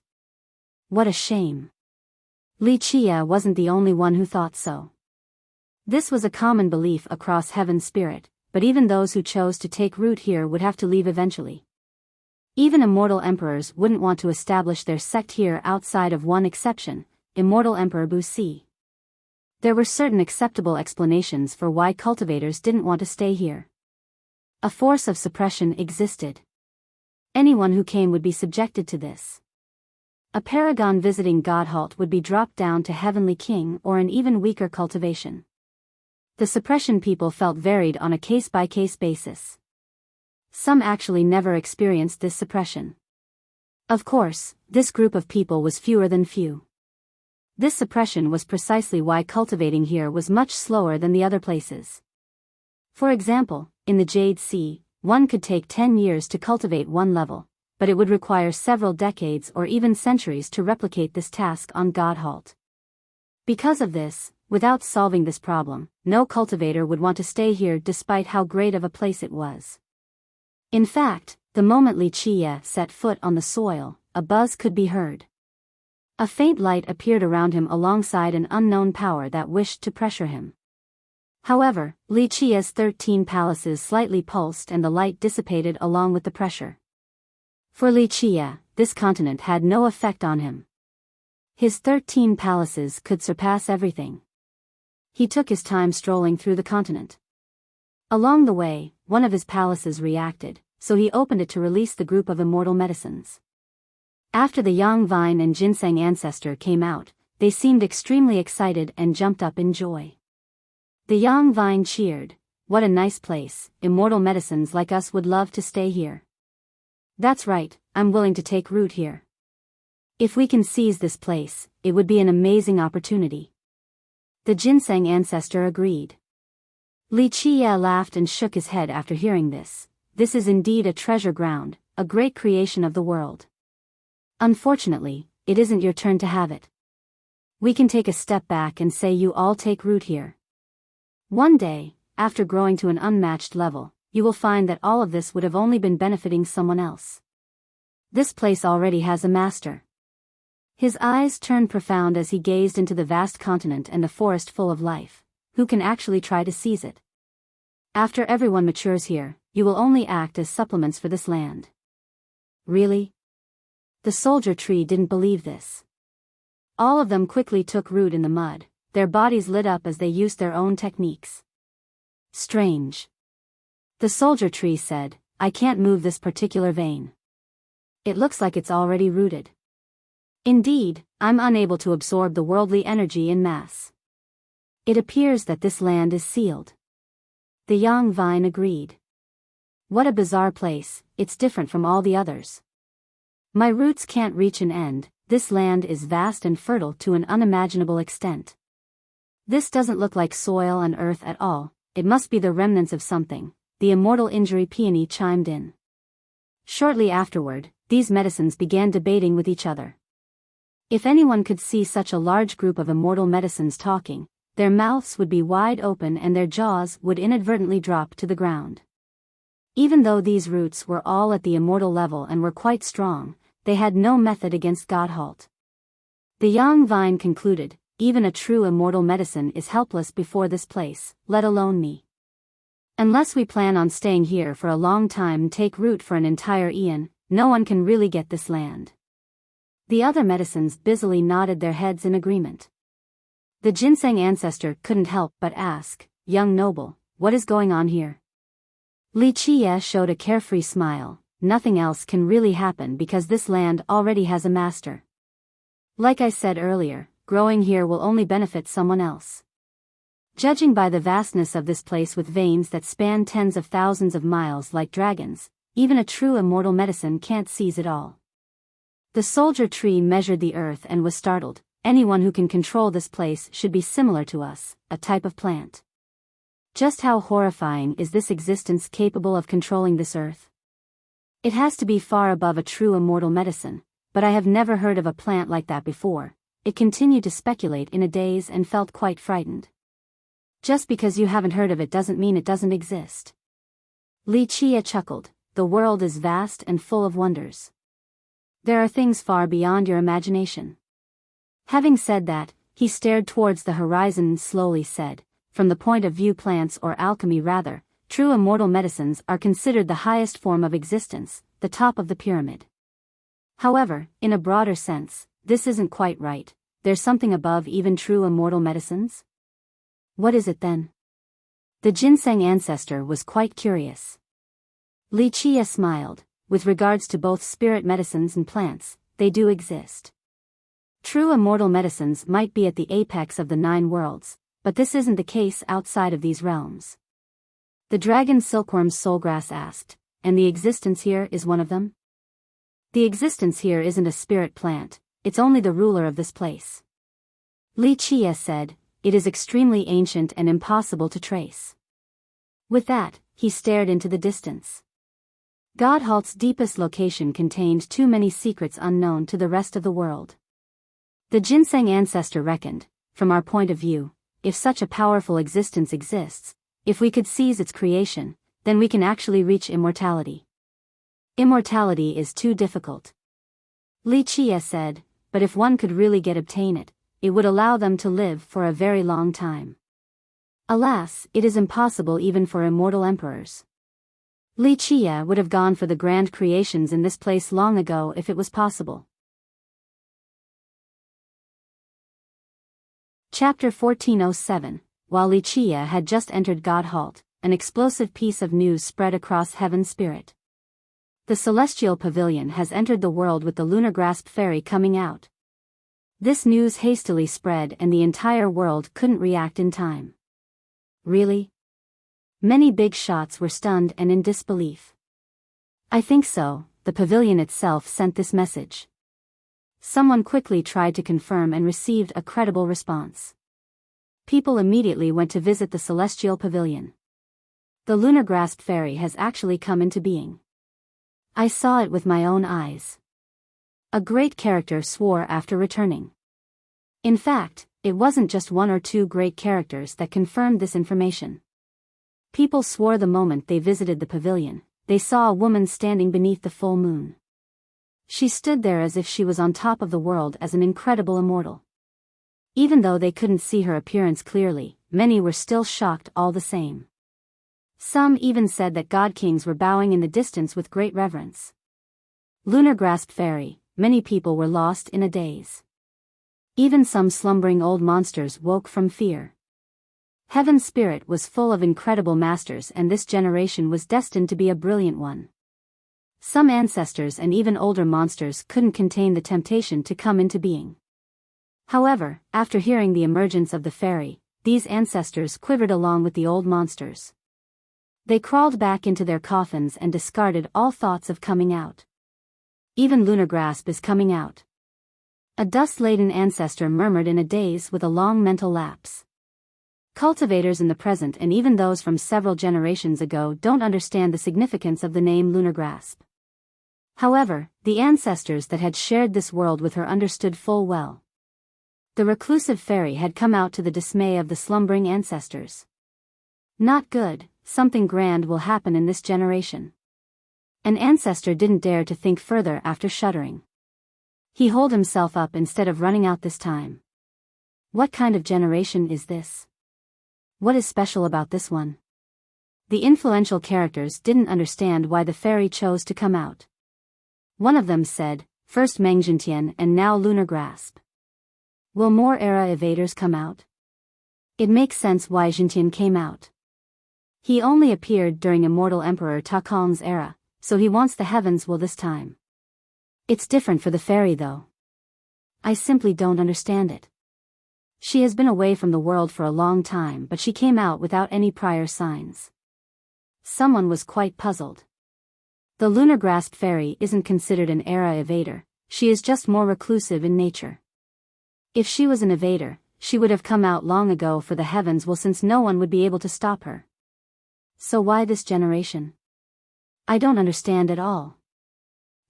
What a shame. Li Qie wasn't the only one who thought so. This was a common belief across heaven's spirit, but even those who chose to take root here would have to leave eventually. Even immortal emperors wouldn't want to establish their sect here outside of one exception, Immortal Emperor Buxi. There were certain acceptable explanations for why cultivators didn't want to stay here. A force of suppression existed. Anyone who came would be subjected to this. A paragon visiting God-Halt would be dropped down to Heavenly King or an even weaker cultivation. The suppression people felt varied on a case-by-case basis. Some actually never experienced this suppression. Of course, this group of people was fewer than few. This suppression was precisely why cultivating here was much slower than the other places. For example, in the Jade Sea, one could take 10 years to cultivate one level, but it would require several decades or even centuries to replicate this task on God-Halt. Because of this, without solving this problem, no cultivator would want to stay here despite how great of a place it was. In fact, the moment Li Qie set foot on the soil, a buzz could be heard. A faint light appeared around him alongside an unknown power that wished to pressure him. However, Li Qia's 13 palaces slightly pulsed and the light dissipated along with the pressure. For Li Qia, this continent had no effect on him. His 13 palaces could surpass everything. He took his time strolling through the continent. Along the way, one of his palaces reacted, so he opened it to release the group of immortal medicines. After the Yang Vine and Ginseng ancestor came out, they seemed extremely excited and jumped up in joy. The Yang Vine cheered, "What a nice place, immortal medicines like us would love to stay here." "That's right, I'm willing to take root here. If we can seize this place, it would be an amazing opportunity." The Ginseng ancestor agreed. Li Qia laughed and shook his head after hearing this. "This is indeed a treasure ground, a great creation of the world. Unfortunately, it isn't your turn to have it. We can take a step back and say you all take root here. One day, after growing to an unmatched level, you will find that all of this would have only been benefiting someone else. This place already has a master." His eyes turned profound as he gazed into the vast continent and the forest full of life. Who can actually try to seize it? After everyone matures here, you will only act as supplements for this land. Really? The soldier tree didn't believe this. All of them quickly took root in the mud, their bodies lit up as they used their own techniques. Strange. The soldier tree said, "I can't move this particular vein. It looks like it's already rooted. Indeed, I'm unable to absorb the worldly energy in mass. It appears that this land is sealed." The Yang Vine agreed. "What a bizarre place, it's different from all the others. My roots can't reach an end, this land is vast and fertile to an unimaginable extent. This doesn't look like soil and earth at all, it must be the remnants of something," the immortal injury peony chimed in. Shortly afterward, these medicines began debating with each other. If anyone could see such a large group of immortal medicines talking, their mouths would be wide open and their jaws would inadvertently drop to the ground. Even though these roots were all at the immortal level and were quite strong, they had no method against Godhalt. The Yang Vine concluded, "Even a true immortal medicine is helpless before this place, let alone me. Unless we plan on staying here for a long time and take root for an entire eon, no one can really get this land." The other medicines busily nodded their heads in agreement. The Ginseng ancestor couldn't help but ask, "Young noble, what is going on here?" Li Qia showed a carefree smile. "Nothing else can really happen because this land already has a master. Like I said earlier, growing here will only benefit someone else. Judging by the vastness of this place with veins that span tens of thousands of miles like dragons, even a true immortal medicine can't seize it all." The soldier tree measured the earth and was startled. "Anyone who can control this place should be similar to us, a type of plant. Just how horrifying is this existence capable of controlling this earth? It has to be far above a true immortal medicine, but I have never heard of a plant like that before." It continued to speculate in a daze and felt quite frightened. "Just because you haven't heard of it doesn't mean it doesn't exist." Li Qia chuckled, "The world is vast and full of wonders. There are things far beyond your imagination." Having said that, he stared towards the horizon and slowly said, "From the point of view plants or alchemy rather, true immortal medicines are considered the highest form of existence, the top of the pyramid. However, in a broader sense, this isn't quite right. There's something above even true immortal medicines?" "What is it then?" The Ginseng ancestor was quite curious. Li Qia smiled. "With regards to both spirit medicines and plants, they do exist. True immortal medicines might be at the apex of the 9 worlds, but this isn't the case outside of these realms." The dragon silkworm soulgrass asked, "And the existence here is one of them?" "The existence here isn't a spirit plant, it's only the ruler of this place." Li Qia said, "It is extremely ancient and impossible to trace." With that, he stared into the distance. Godhalt's deepest location contained too many secrets unknown to the rest of the world. The Ginseng ancestor reckoned, "From our point of view, if such a powerful existence exists, if we could seize its creation, then we can actually reach immortality. Immortality is too difficult." Li Qia said, but if one could really obtain it, it would allow them to live for a very long time. Alas, it is impossible even for immortal emperors. Li Qia would have gone for the grand creations in this place long ago if it was possible. Chapter 1407. While Li Qia had just entered Godhalt, an explosive piece of news spread across Heaven's spirit. The celestial pavilion has entered the world with the lunar grasp fairy coming out. This news hastily spread and the entire world couldn't react in time. Really? Many big shots were stunned and in disbelief. I think so, the pavilion itself sent this message. Someone quickly tried to confirm and received a credible response. People immediately went to visit the celestial pavilion. The lunar grasp fairy has actually come into being. I saw it with my own eyes. A great character swore after returning. In fact, it wasn't just one or two great characters that confirmed this information. People swore the moment they visited the pavilion, they saw a woman standing beneath the full moon. She stood there as if she was on top of the world as an incredible immortal. Even though they couldn't see her appearance clearly, many were still shocked all the same. Some even said that god kings were bowing in the distance with great reverence. Lunar grasp fairy, many people were lost in a daze. Even some slumbering old monsters woke from fear. Heaven's spirit was full of incredible masters and this generation was destined to be a brilliant one. Some ancestors and even older monsters couldn't contain the temptation to come into being. However, after hearing the emergence of the fairy, these ancestors quivered along with the old monsters. They crawled back into their coffins and discarded all thoughts of coming out. Even lunar grasp is coming out. A dust-laden ancestor murmured in a daze with a long mental lapse. Cultivators in the present and even those from several generations ago don't understand the significance of the name lunar grasp. However, the ancestors that had shared this world with her understood full well. The reclusive fairy had come out to the dismay of the slumbering ancestors. Not good, something grand will happen in this generation. An ancestor didn't dare to think further after shuddering. He holed himself up instead of running out this time. What kind of generation is this? What is special about this one? The influential characters didn't understand why the fairy chose to come out. One of them said, first Meng Jintian and now lunar grasp. Will more era evaders come out? It makes sense why Jintian came out. He only appeared during Immortal Emperor Ta Kong's era, so he wants the heavens will this time. It's different for the fairy though. I simply don't understand it. She has been away from the world for a long time but she came out without any prior signs. Someone was quite puzzled. The lunar grasp fairy isn't considered an era evader, she is just more reclusive in nature. If she was an evader, she would have come out long ago for the heavens will since no one would be able to stop her. So why this generation? I don't understand at all.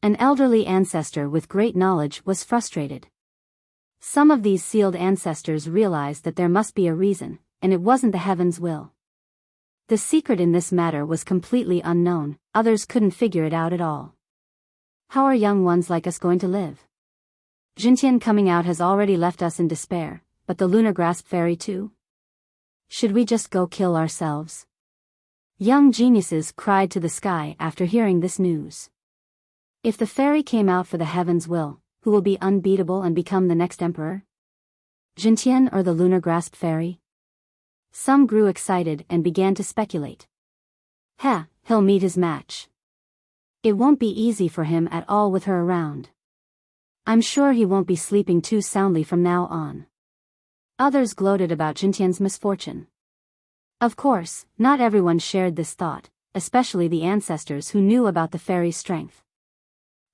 An elderly ancestor with great knowledge was frustrated. Some of these sealed ancestors realized that there must be a reason, and it wasn't the heavens' will. The secret in this matter was completely unknown, others couldn't figure it out at all. How are young ones like us going to live? Jintian coming out has already left us in despair, but the lunar grasp fairy too? Should we just go kill ourselves? Young geniuses cried to the sky after hearing this news. If the fairy came out for the heavens' will, who will be unbeatable and become the next emperor? Jintian or the lunar grasp fairy? Some grew excited and began to speculate. He'll meet his match. It won't be easy for him at all with her around. I'm sure he won't be sleeping too soundly from now on. Others gloated about Jintian's misfortune. Of course, not everyone shared this thought, especially the ancestors who knew about the fairy's strength.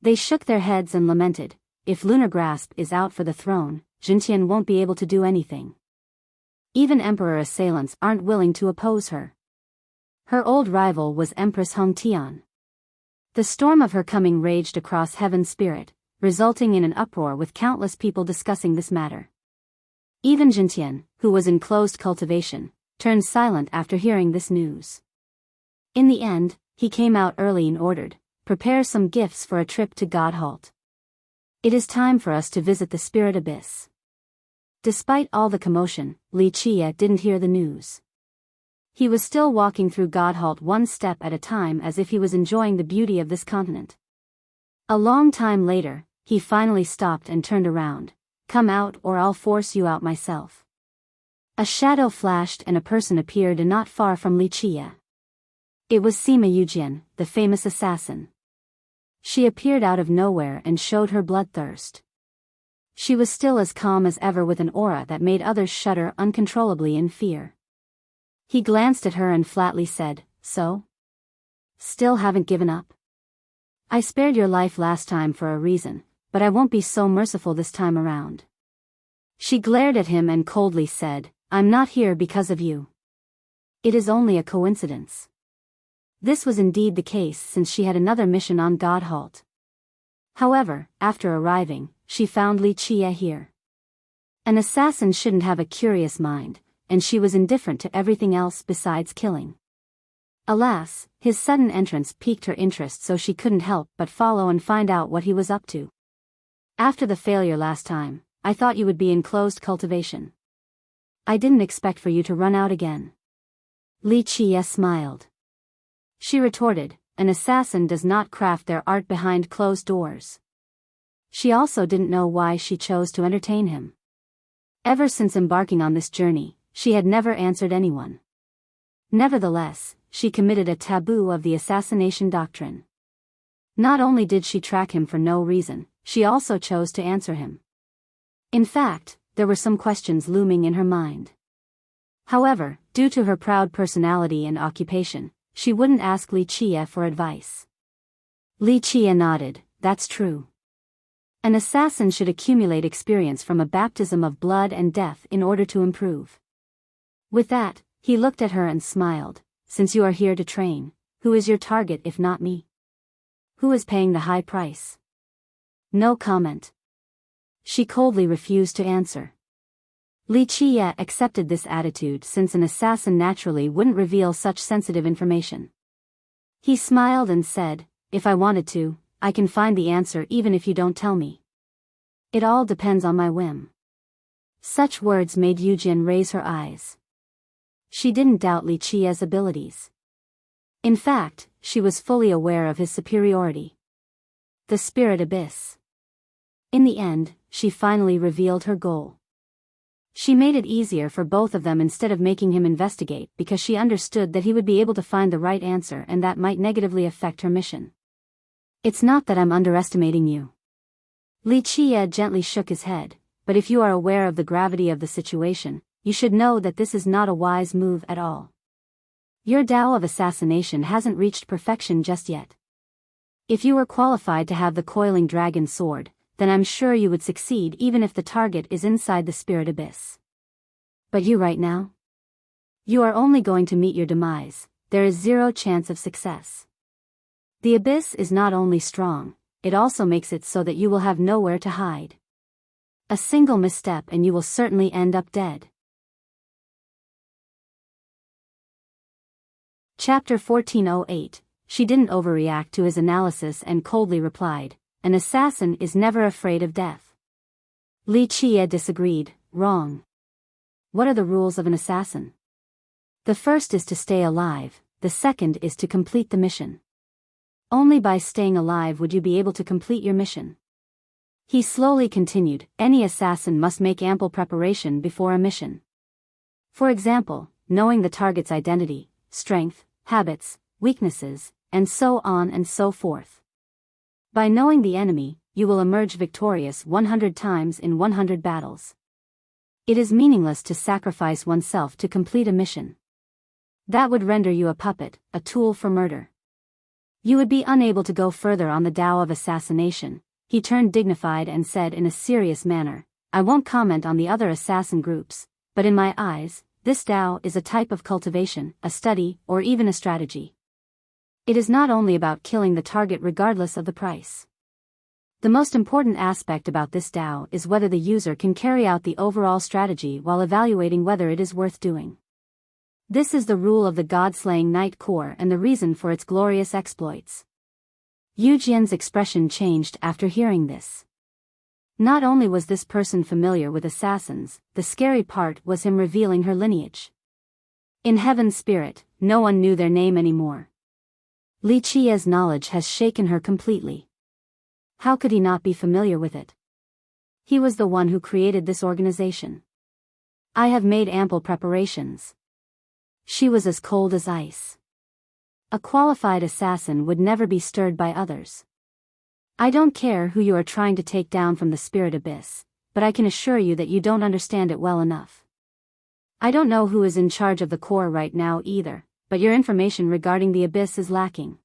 They shook their heads and lamented, if lunar grasp is out for the throne, Jintian won't be able to do anything. Even emperor assailants aren't willing to oppose her. Her old rival was Empress Hong Tian. The storm of her coming raged across heaven's spirit, resulting in an uproar with countless people discussing this matter. Even Jintian, who was in closed cultivation, turned silent after hearing this news. In the end, he came out early and ordered, prepare some gifts for a trip to Godhalt. It is time for us to visit the spirit abyss. Despite all the commotion, Li Qie didn't hear the news. He was still walking through Godhalt one step at a time as if he was enjoying the beauty of this continent. A long time later, he finally stopped and turned around. Come out or I'll force you out myself. A shadow flashed and a person appeared not far from Li Qie. It was Sima Yujian, the famous assassin. She appeared out of nowhere and showed her bloodthirst. She was still as calm as ever with an aura that made others shudder uncontrollably in fear. He glanced at her and flatly said, "So? Still haven't given up? I spared your life last time for a reason, but I won't be so merciful this time around." She glared at him and coldly said, "I'm not here because of you. It is only a coincidence." This was indeed the case since she had another mission on Godhalt. However, after arriving, she found Li Qie here. An assassin shouldn't have a curious mind, and she was indifferent to everything else besides killing. Alas, his sudden entrance piqued her interest, so she couldn't help but follow and find out what he was up to. "After the failure last time, I thought you would be in closed cultivation. I didn't expect for you to run out again." Li Qie smiled. She retorted, "An assassin does not craft their art behind closed doors." She also didn't know why she chose to entertain him. Ever since embarking on this journey, she had never answered anyone. Nevertheless, she committed a taboo of the assassination doctrine. Not only did she track him for no reason, she also chose to answer him. In fact, there were some questions looming in her mind. However, due to her proud personality and occupation, she wouldn't ask Li Qie for advice. Li Qie nodded, "That's true. An assassin should accumulate experience from a baptism of blood and death in order to improve." With that, he looked at her and smiled, "Since you are here to train, who is your target if not me? Who is paying the high price?" No comment. She coldly refused to answer. Li Qie accepted this attitude since an assassin naturally wouldn't reveal such sensitive information. He smiled and said, "If I wanted to, I can find the answer even if you don't tell me. It all depends on my whim." Such words made Yujian raise her eyes. She didn't doubt Li Qie's abilities. In fact, she was fully aware of his superiority. The spirit abyss. In the end, she finally revealed her goal. She made it easier for both of them instead of making him investigate because she understood that he would be able to find the right answer and that might negatively affect her mission. "It's not that I'm underestimating you." Li Qie gently shook his head, "But if you are aware of the gravity of the situation, you should know that this is not a wise move at all. Your Tao of assassination hasn't reached perfection just yet. If you were qualified to have the coiling dragon sword, then I'm sure you would succeed even if the target is inside the spirit abyss. But you right now? You are only going to meet your demise, there is zero chance of success. The abyss is not only strong, it also makes it so that you will have nowhere to hide. A single misstep and you will certainly end up dead." Chapter 1408. She didn't overreact to his analysis and coldly replied, "An assassin is never afraid of death." Li Qie disagreed, "Wrong. What are the rules of an assassin? The first is to stay alive, the second is to complete the mission. Only by staying alive would you be able to complete your mission." He slowly continued, "Any assassin must make ample preparation before a mission. For example, knowing the target's identity, strength, habits, weaknesses, and so on and so forth. By knowing the enemy, you will emerge victorious 100 times in 100 battles. It is meaningless to sacrifice oneself to complete a mission. That would render you a puppet, a tool for murder. You would be unable to go further on the Tao of assassination." He turned dignified and said in a serious manner, "I won't comment on the other assassin groups, but in my eyes, this Tao is a type of cultivation, a study, or even a strategy. It is not only about killing the target regardless of the price. The most important aspect about this Tao is whether the user can carry out the overall strategy while evaluating whether it is worth doing. This is the rule of the god-slaying Knight Corps and the reason for its glorious exploits." Yujian's expression changed after hearing this. Not only was this person familiar with assassins, the scary part was him revealing her lineage. In Heaven's spirit, no one knew their name anymore. Li Qia's knowledge has shaken her completely. How could he not be familiar with it? He was the one who created this organization. I have made ample preparations. She was as cold as ice. A qualified assassin would never be stirred by others. I don't care who you are trying to take down from the spirit abyss, but I can assure you that you don't understand it well enough. I don't know who is in charge of the core right now either, but your information regarding the abyss is lacking.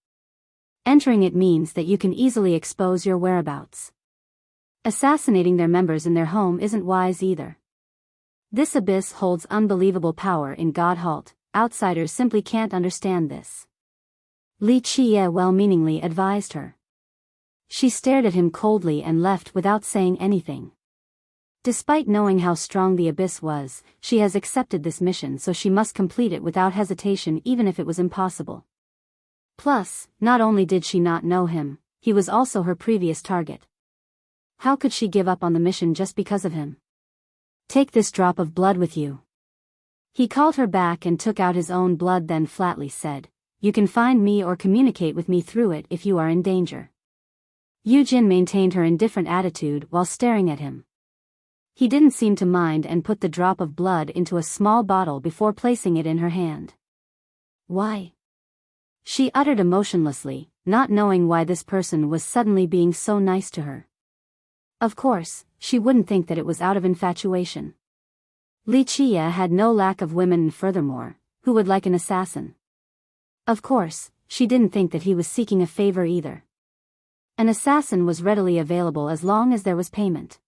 Entering it means that you can easily expose your whereabouts. Assassinating their members in their home isn't wise either. This abyss holds unbelievable power in God Halt, outsiders simply can't understand this. Li Qie well-meaningly advised her. She stared at him coldly and left without saying anything. Despite knowing how strong the abyss was, she has accepted this mission, so she must complete it without hesitation even if it was impossible. Plus, not only did she not know him, he was also her previous target. How could she give up on the mission just because of him? Take this drop of blood with you. He called her back and took out his own blood, then flatly said, "You can find me or communicate with me through it if you are in danger." Yujin maintained her indifferent attitude while staring at him. He didn't seem to mind and put the drop of blood into a small bottle before placing it in her hand. "Why?" she uttered emotionlessly, not knowing why this person was suddenly being so nice to her. Of course, she wouldn't think that it was out of infatuation. Li Qie had no lack of women, and furthermore, who would like an assassin? Of course, she didn't think that he was seeking a favor either. An assassin was readily available as long as there was payment.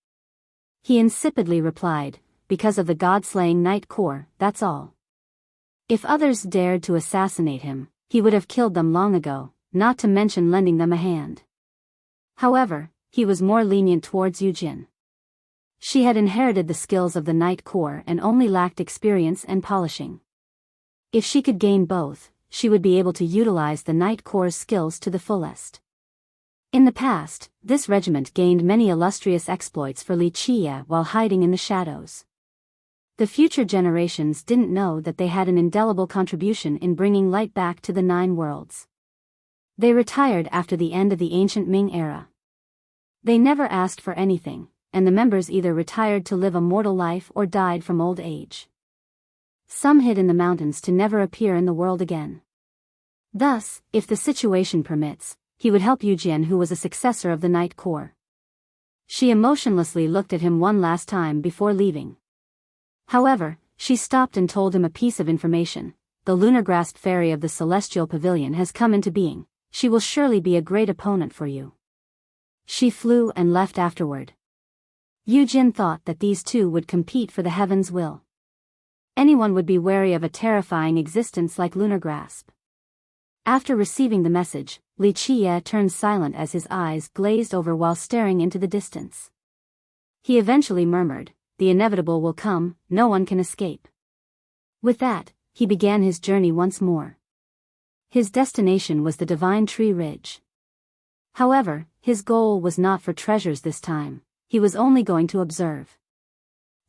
He insipidly replied, "Because of the god-slaying Night Core, that's all." If others dared to assassinate him, he would have killed them long ago, not to mention lending them a hand. However, he was more lenient towards Yujin. She had inherited the skills of the Night Core and only lacked experience and polishing. If she could gain both, she would be able to utilize the Night Core's skills to the fullest. In the past, this regiment gained many illustrious exploits for Li Qie while hiding in the shadows. The future generations didn't know that they had an indelible contribution in bringing light back to the Nine Worlds. They retired after the end of the ancient Ming era. They never asked for anything, and the members either retired to live a mortal life or died from old age. Some hid in the mountains to never appear in the world again. Thus, if the situation permits, he would help Yujin, who was a successor of the Night Core. She emotionlessly looked at him one last time before leaving. However, she stopped and told him a piece of information. The lunar grasp fairy of the Celestial Pavilion has come into being. She will surely be a great opponent for you. She flew and left afterward. Yujin thought that these two would compete for the heaven's will. Anyone would be wary of a terrifying existence like lunar grasp. After receiving the message, Li Qie turned silent as his eyes glazed over while staring into the distance. He eventually murmured, "The inevitable will come, no one can escape." With that, he began his journey once more. His destination was the Divine Tree Ridge. However, his goal was not for treasures this time, he was only going to observe.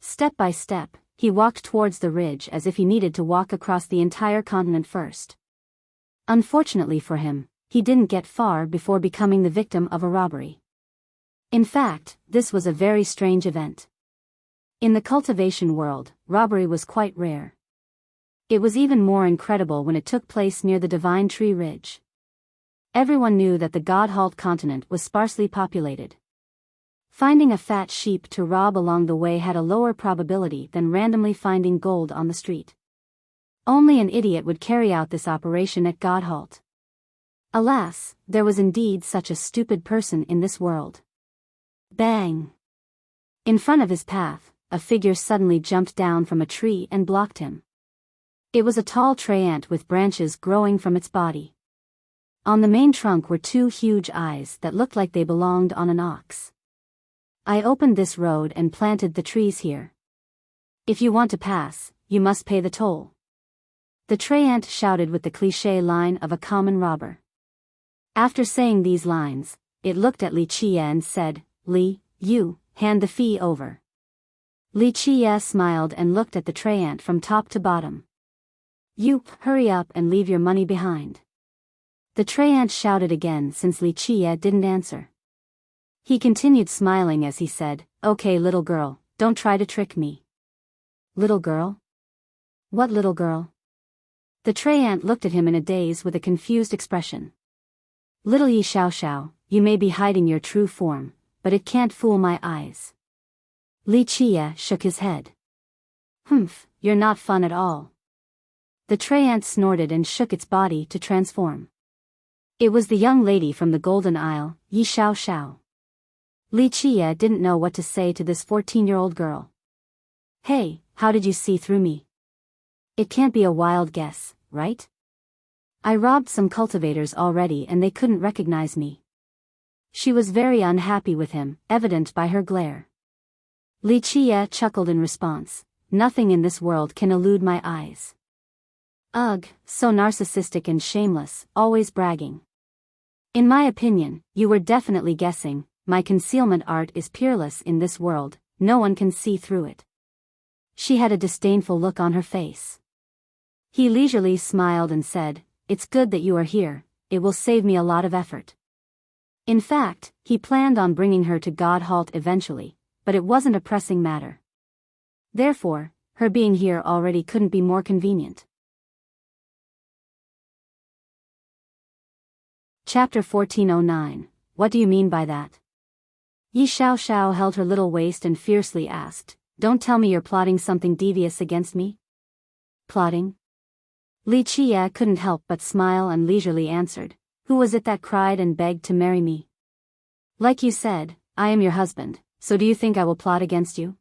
Step by step, he walked towards the ridge as if he needed to walk across the entire continent first. Unfortunately for him, he didn't get far before becoming the victim of a robbery. In fact, this was a very strange event. In the cultivation world, robbery was quite rare. It was even more incredible when it took place near the Divine Tree Ridge. Everyone knew that the God-Halt continent was sparsely populated. Finding a fat sheep to rob along the way had a lower probability than randomly finding gold on the street. Only an idiot would carry out this operation at God-Halt. Alas, there was indeed such a stupid person in this world. Bang! In front of his path, a figure suddenly jumped down from a tree and blocked him. It was a tall tree ant with branches growing from its body. On the main trunk were two huge eyes that looked like they belonged on an ox. "I opened this road and planted the trees here. If you want to pass, you must pay the toll." The tree ant shouted with the cliché line of a common robber. After saying these lines, it looked at Li Qie and said, "Li, you hand the fee over. Li Qie smiled and looked at the treant from top to bottom. You, hurry up and leave your money behind. The treant shouted again since Li Qie didn't answer. He continued smiling as he said, Okay little girl, don't try to trick me. Little girl? What little girl? The treant looked at him in a daze with a confused expression. Little Yi Xiao Xiao, you may be hiding your true form, but it can't fool my eyes. Li Qie shook his head. Humph, you're not fun at all. The treant snorted and shook its body to transform. It was the young lady from the Golden Isle, Yi Xiao Xiao. Li Qie didn't know what to say to this 14-year-old girl. Hey, how did you see through me? It can't be a wild guess, right? I robbed some cultivators already and they couldn't recognize me. She was very unhappy with him, evident by her glare. Li Qie chuckled in response, Nothing in this world can elude my eyes. Ugh, so narcissistic and shameless, always bragging. In my opinion, you were definitely guessing. My concealment art is peerless in this world, no one can see through it. She had a disdainful look on her face. He leisurely smiled and said, It's good that you are here, it will save me a lot of effort. In fact, he planned on bringing her to God Halt eventually, but it wasn't a pressing matter. Therefore, her being here already couldn't be more convenient. Chapter 1409, What do you mean by that? Yi Xiao Xiao held her little waist and fiercely asked, Don't tell me you're plotting something devious against me? Plotting? Li Qie couldn't help but smile and leisurely answered, Who was it that cried and begged to marry me? Like you said, I am your husband, so do you think I will plot against you?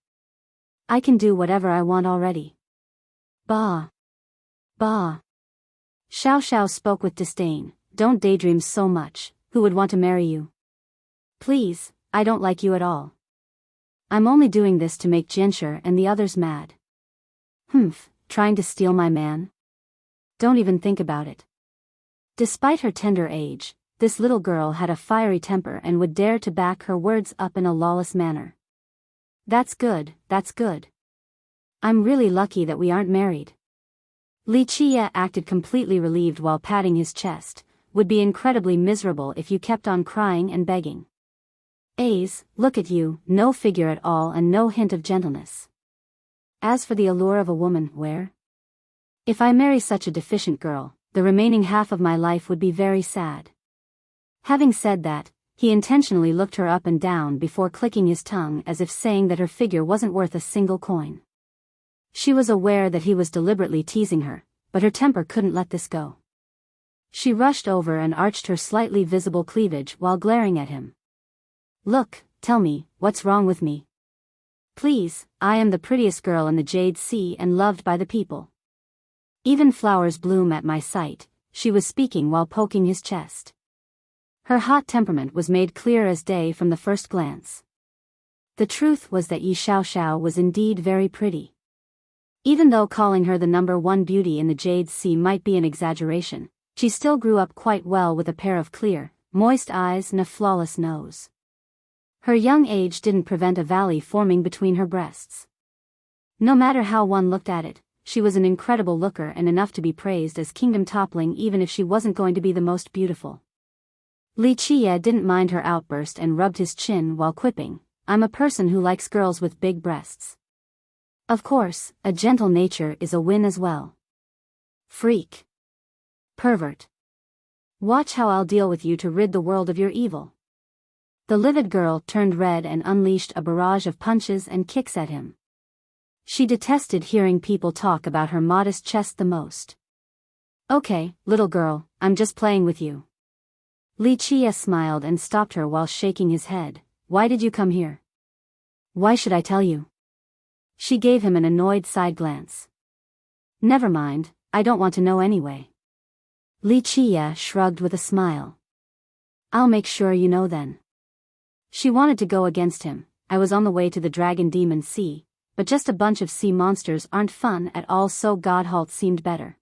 I can do whatever I want already. Bah. Bah. Xiao Xiao spoke with disdain, Don't daydream so much, who would want to marry you? Please, I don't like you at all. I'm only doing this to make Jinsher and the others mad. Humph, trying to steal my man? Don't even think about it. Despite her tender age, this little girl had a fiery temper and would dare to back her words up in a lawless manner. That's good, that's good. I'm really lucky that we aren't married. Li Qie acted completely relieved while patting his chest, would be incredibly miserable if you kept on crying and begging. Look at you, no figure at all and no hint of gentleness. As for the allure of a woman, where? If I marry such a deficient girl, the remaining half of my life would be very sad. Having said that, he intentionally looked her up and down before clicking his tongue as if saying that her figure wasn't worth a single coin. She was aware that he was deliberately teasing her, but her temper couldn't let this go. She rushed over and arched her slightly visible cleavage while glaring at him. Look, tell me, what's wrong with me? Please, I am the prettiest girl in the Jade Sea and loved by the people. Even flowers bloom at my sight, she was speaking while poking his chest. Her hot temperament was made clear as day from the first glance. The truth was that Yi Xiao Xiao was indeed very pretty. Even though calling her the #1 beauty in the Jade Sea might be an exaggeration, she still grew up quite well with a pair of clear, moist eyes and a flawless nose. Her young age didn't prevent a valley forming between her breasts. No matter how one looked at it, she was an incredible looker and enough to be praised as kingdom-toppling even if she wasn't going to be the most beautiful. Li Qie didn't mind her outburst and rubbed his chin while quipping, I'm a person who likes girls with big breasts. Of course, a gentle nature is a win as well. Freak. Pervert. Watch how I'll deal with you to rid the world of your evil. The livid girl turned red and unleashed a barrage of punches and kicks at him. She detested hearing people talk about her modest chest the most. Okay, little girl, I'm just playing with you. Li Qie smiled and stopped her while shaking his head. Why did you come here? Why should I tell you? She gave him an annoyed side glance. Never mind, I don't want to know anyway. Li Qie shrugged with a smile. I'll make sure you know then. She wanted to go against him. I was on the way to the Dragon Demon Sea, but just a bunch of sea monsters aren't fun at all, so God Halt seemed better.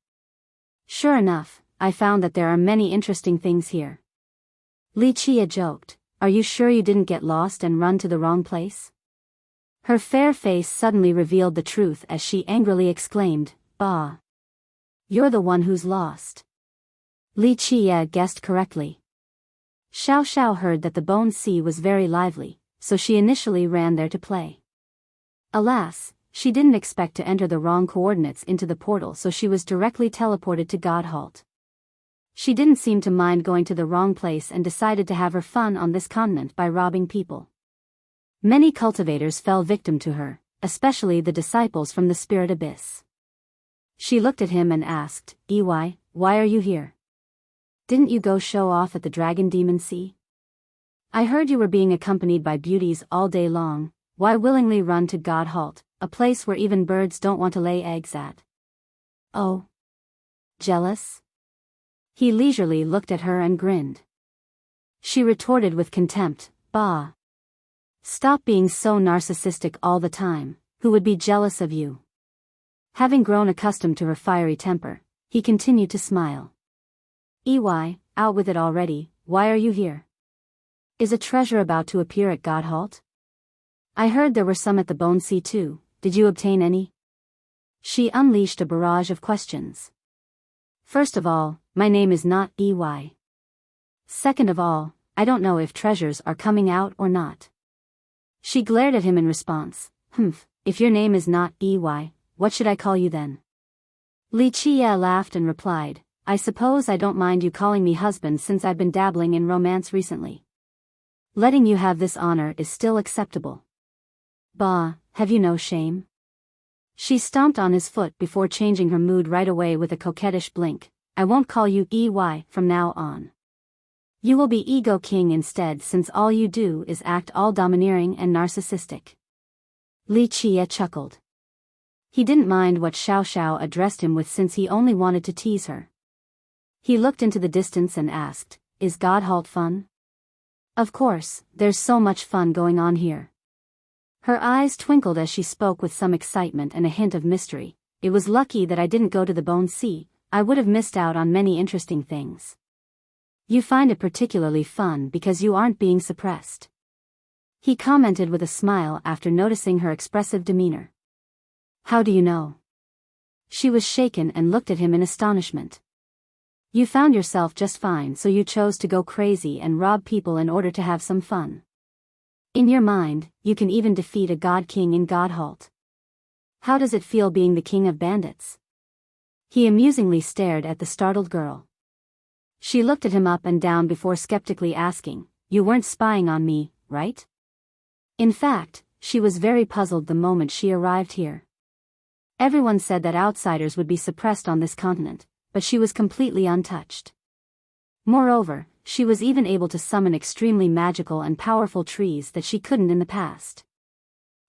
Sure enough, I found that there are many interesting things here. Li Qie joked, Are you sure you didn't get lost and run to the wrong place? Her fair face suddenly revealed the truth as she angrily exclaimed, "Bah! You're the one who's lost." Li Qie guessed correctly. Xiao Xiao heard that the Bone Sea was very lively, so she initially ran there to play. Alas, she didn't expect to enter the wrong coordinates into the portal, so she was directly teleported to Godhalt. She didn't seem to mind going to the wrong place and decided to have her fun on this continent by robbing people. Many cultivators fell victim to her, especially the disciples from the Spirit Abyss. She looked at him and asked, "Ey, why are you here? Didn't you go show off at the Dragon Demon Sea? I heard you were being accompanied by beauties all day long. Why willingly run to Godhalt, a place where even birds don't want to lay eggs at?" "Oh. Jealous?" He leisurely looked at her and grinned. She retorted with contempt, "Bah! Stop being so narcissistic all the time. Who would be jealous of you?" Having grown accustomed to her fiery temper, he continued to smile. "Ey, out with it already, why are you here? Is a treasure about to appear at Godhalt? I heard there were some at the Bone Sea too, did you obtain any?" She unleashed a barrage of questions. "First of all, my name is not Ey. Second of all, I don't know if treasures are coming out or not." She glared at him in response, "If your name is not Ey, what should I call you then?" Li Qie laughed and replied, "I suppose I don't mind you calling me husband since I've been dabbling in romance recently. Letting you have this honor is still acceptable. Bah, have you no shame?" She stomped on his foot before changing her mood right away with a coquettish blink. "I won't call you Ey from now on. You will be Ego King instead, since all you do is act all domineering and narcissistic." Li Qie chuckled. He didn't mind what Xiao Xiao addressed him with since he only wanted to tease her. He looked into the distance and asked, "Is Godhalt fun?" "Of course, there's so much fun going on here." Her eyes twinkled as she spoke with some excitement and a hint of mystery. "It was lucky that I didn't go to the Bone Sea, I would have missed out on many interesting things. You find it particularly fun because you aren't being suppressed," he commented with a smile after noticing her expressive demeanor. "How do you know?" She was shaken and looked at him in astonishment. "You found yourself just fine, so you chose to go crazy and rob people in order to have some fun. In your mind, you can even defeat a god king in Godhalt. How does it feel being the king of bandits?" He amusingly stared at the startled girl. She looked at him up and down before skeptically asking, "You weren't spying on me, right?" In fact, she was very puzzled the moment she arrived here. Everyone said that outsiders would be suppressed on this continent, but she was completely untouched. Moreover, she was even able to summon extremely magical and powerful trees that she couldn't in the past.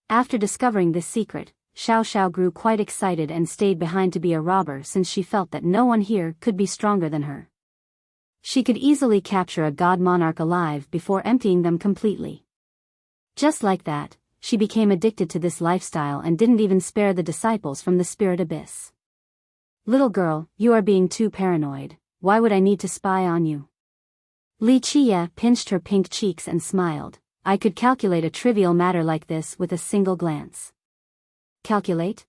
After discovering this secret, Xiao Xiao grew quite excited and stayed behind to be a robber since she felt that no one here could be stronger than her. She could easily capture a god monarch alive before emptying them completely. Just like that, she became addicted to this lifestyle and didn't even spare the disciples from the Spirit Abyss. "Little girl, you are being too paranoid. Why would I need to spy on you?" Li Qie pinched her pink cheeks and smiled. "I could calculate a trivial matter like this with a single glance." "Calculate?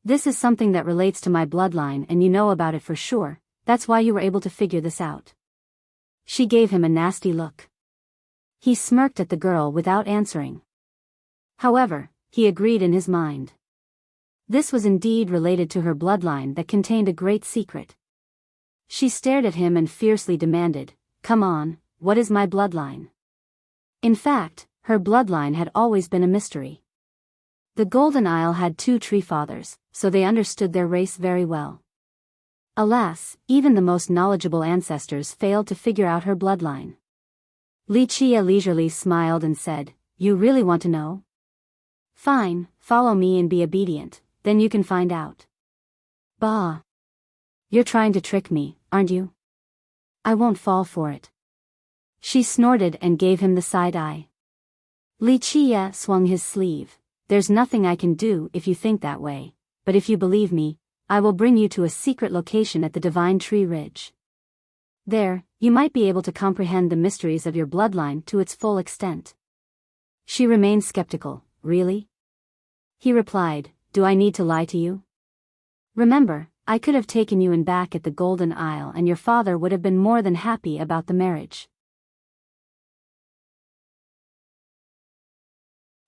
This is something that relates to my bloodline and you know about it for sure, that's why you were able to figure this out." She gave him a nasty look. He smirked at the girl without answering. However, he agreed in his mind. This was indeed related to her bloodline that contained a great secret. She stared at him and fiercely demanded, "Come on, what is my bloodline?" In fact, her bloodline had always been a mystery. The Golden Isle had 2 tree fathers, so they understood their race very well. Alas, even the most knowledgeable ancestors failed to figure out her bloodline. Li Qie leisurely smiled and said, "You really want to know? Fine, follow me and be obedient, then you can find out." "Bah! You're trying to trick me, aren't you? I won't fall for it." She snorted and gave him the side eye. Li Qie swung his sleeve. "There's nothing I can do if you think that way, but if you believe me, I will bring you to a secret location at the Divine Tree Ridge. There, you might be able to comprehend the mysteries of your bloodline to its full extent." She remained skeptical. really? He replied, do I need to lie to you? Remember, I could have taken you in back at the Golden Isle and your father would have been more than happy about the marriage.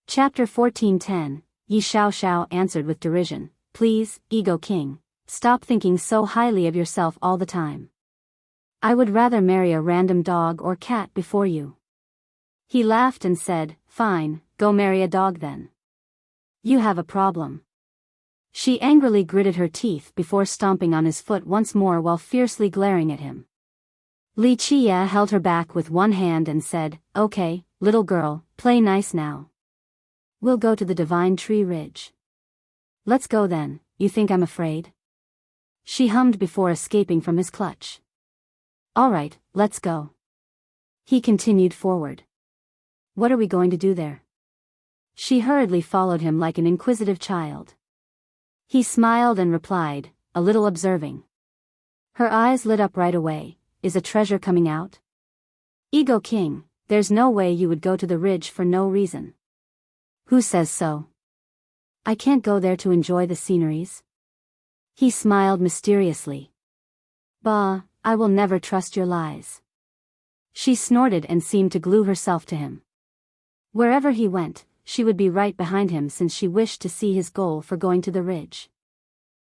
Chapter 14:10, Yi Xiao answered with derision, please, Ego King, stop thinking so highly of yourself all the time. I would rather marry a random dog or cat before you. He laughed and said, fine, go marry a dog then. You have a problem. She angrily gritted her teeth before stomping on his foot once more while fiercely glaring at him. Li Qia held her back with one hand and said, okay, little girl, play nice now. We'll go to the Divine Tree Ridge. Let's go then, you think I'm afraid? She hummed before escaping from his clutch. All right, let's go. He continued forward. What are we going to do there? She hurriedly followed him like an inquisitive child. He smiled and replied, a little observing. Her eyes lit up right away, is a treasure coming out? Ego King, there's no way you would go to the ridge for no reason. Who says so? I can't go there to enjoy the sceneries. He smiled mysteriously. Bah, I will never trust your lies. She snorted and seemed to glue herself to him. Wherever he went, she would be right behind him since she wished to see his goal for going to the ridge.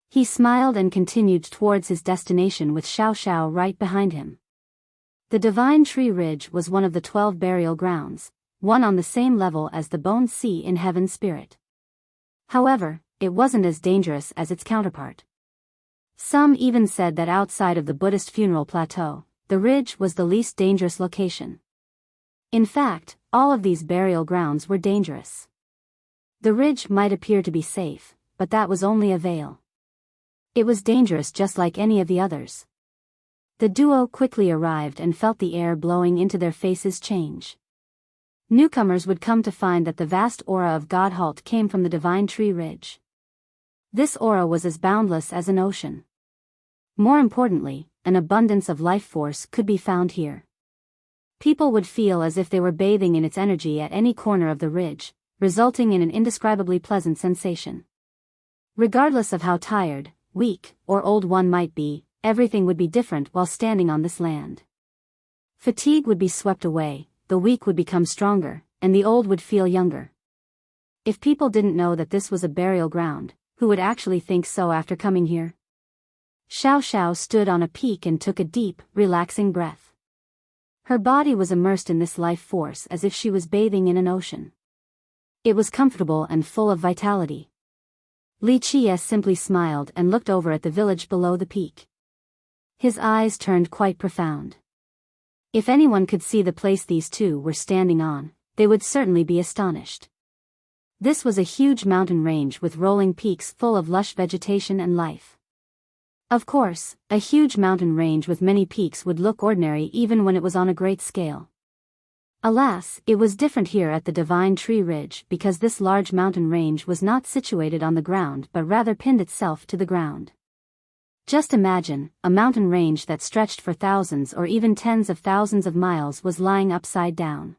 He smiled and continued towards his destination with Xiao Xiao right behind him. The Divine Tree Ridge was one of the 12 burial grounds, one on the same level as the Bone Sea in Heaven Spirit. However, it wasn't as dangerous as its counterpart. Some even said that outside of the Buddhist funeral plateau, the ridge was the least dangerous location. In fact, all of these burial grounds were dangerous. The ridge might appear to be safe, but that was only a veil. It was dangerous just like any of the others. The duo quickly arrived and felt the air blowing into their faces change. Newcomers would come to find that the vast aura of Godhalt came from the Divine Tree Ridge. This aura was as boundless as an ocean. More importantly, an abundance of life force could be found here. People would feel as if they were bathing in its energy at any corner of the ridge, resulting in an indescribably pleasant sensation. Regardless of how tired, weak, or old one might be, everything would be different while standing on this land. Fatigue would be swept away, the weak would become stronger, and the old would feel younger. If people didn't know that this was a burial ground, who would actually think so after coming here? Xiao Xiao stood on a peak and took a deep, relaxing breath. Her body was immersed in this life force as if she was bathing in an ocean. It was comfortable and full of vitality. Li Qia simply smiled and looked over at the village below the peak. His eyes turned quite profound. If anyone could see the place these two were standing on, they would certainly be astonished. This was a huge mountain range with rolling peaks full of lush vegetation and life. Of course, a huge mountain range with many peaks would look ordinary even when it was on a great scale. Alas, it was different here at the Divine Tree Ridge because this large mountain range was not situated on the ground but rather pinned itself to the ground. Just imagine, a mountain range that stretched for thousands or even tens of thousands of miles was lying upside down.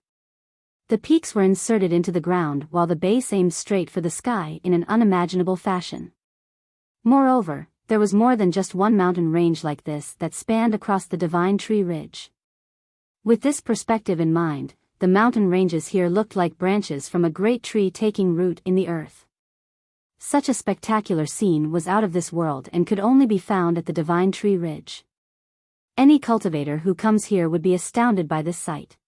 The peaks were inserted into the ground while the base aimed straight for the sky in an unimaginable fashion. Moreover, there was more than just one mountain range like this that spanned across the Divine Tree Ridge. With this perspective in mind, the mountain ranges here looked like branches from a great tree taking root in the earth. Such a spectacular scene was out of this world and could only be found at the Divine Tree Ridge. Any cultivator who comes here would be astounded by this sight.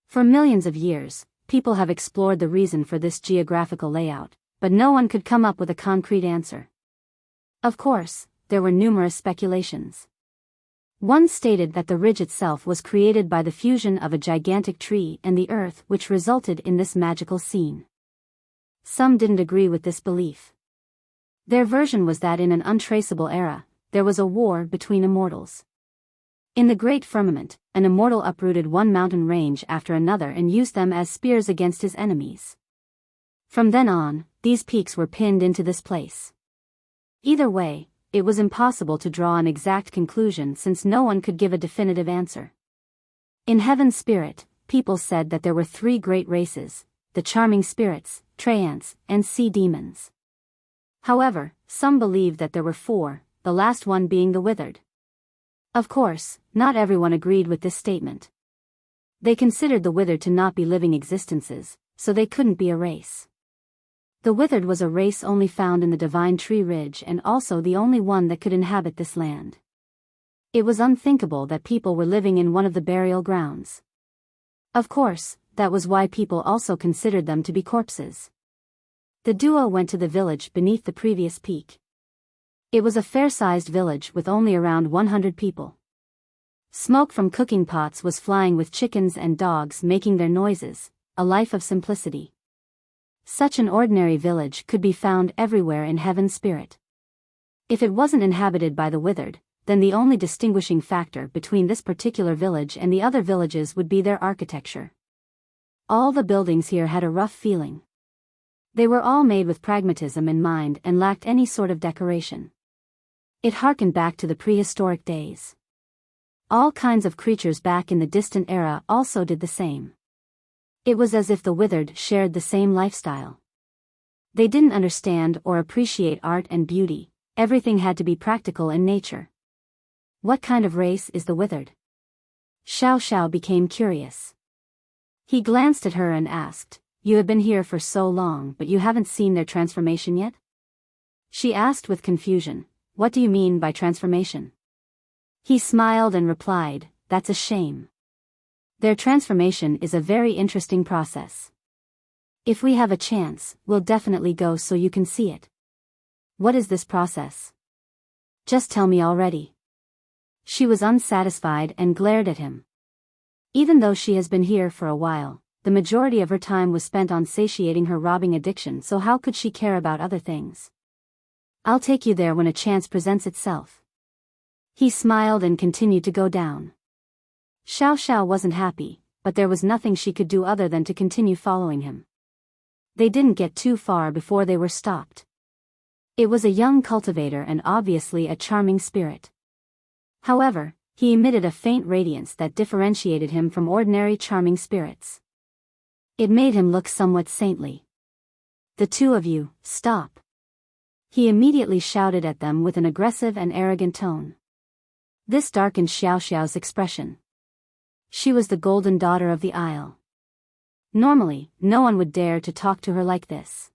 For millions of years, people have explored the reason for this geographical layout, but no one could come up with a concrete answer. Of course, there were numerous speculations. One stated that the ridge itself was created by the fusion of a gigantic tree and the earth which resulted in this magical scene. Some didn't agree with this belief. Their version was that in an untraceable era, there was a war between immortals. In the great firmament, an immortal uprooted one mountain range after another and used them as spears against his enemies. From then on, these peaks were pinned into this place. Either way, it was impossible to draw an exact conclusion since no one could give a definitive answer. In Heaven Spirit, people said that there were three great races, the charming spirits, treants, and sea demons. However, some believed that there were 4, the last one being the withered. Of course, not everyone agreed with this statement. They considered the withered to not be living existences, so they couldn't be a race. The withered was a race only found in the Divine Tree Ridge and also the only one that could inhabit this land. It was unthinkable that people were living in one of the burial grounds. Of course, that was why people also considered them to be corpses. The duo went to the village beneath the previous peak. It was a fair-sized village with only around 100 people. Smoke from cooking pots was flying with chickens and dogs making their noises, a life of simplicity. Such an ordinary village could be found everywhere in Heaven Spirit. If it wasn't inhabited by the withered, then the only distinguishing factor between this particular village and the other villages would be their architecture. All the buildings here had a rough feeling. They were all made with pragmatism in mind and lacked any sort of decoration. It harkened back to the prehistoric days. All kinds of creatures back in the distant era also did the same. It was as if the withered shared the same lifestyle. They didn't understand or appreciate art and beauty, everything had to be practical in nature. What kind of race is the withered? Xiao Xiao became curious. He glanced at her and asked, "You have been here for so long but you haven't seen their transformation yet?" She asked with confusion, "What do you mean by transformation?" He smiled and replied, "That's a shame. Their transformation is a very interesting process. If we have a chance, we'll definitely go so you can see it." "What is this process? Just tell me already." She was unsatisfied and glared at him. Even though she has been here for a while, the majority of her time was spent on satiating her robbing addiction, so how could she care about other things? "I'll take you there when a chance presents itself." He smiled and continued to go down. Xiao Xiao wasn't happy, but there was nothing she could do other than to continue following him. They didn't get too far before they were stopped. It was a young cultivator and obviously a charming spirit. However, he emitted a faint radiance that differentiated him from ordinary charming spirits. It made him look somewhat saintly. "The two of you, stop!" He immediately shouted at them with an aggressive and arrogant tone. This darkened Xiao Xiao's expression. She was the golden daughter of the Isle. Normally, no one would dare to talk to her like this.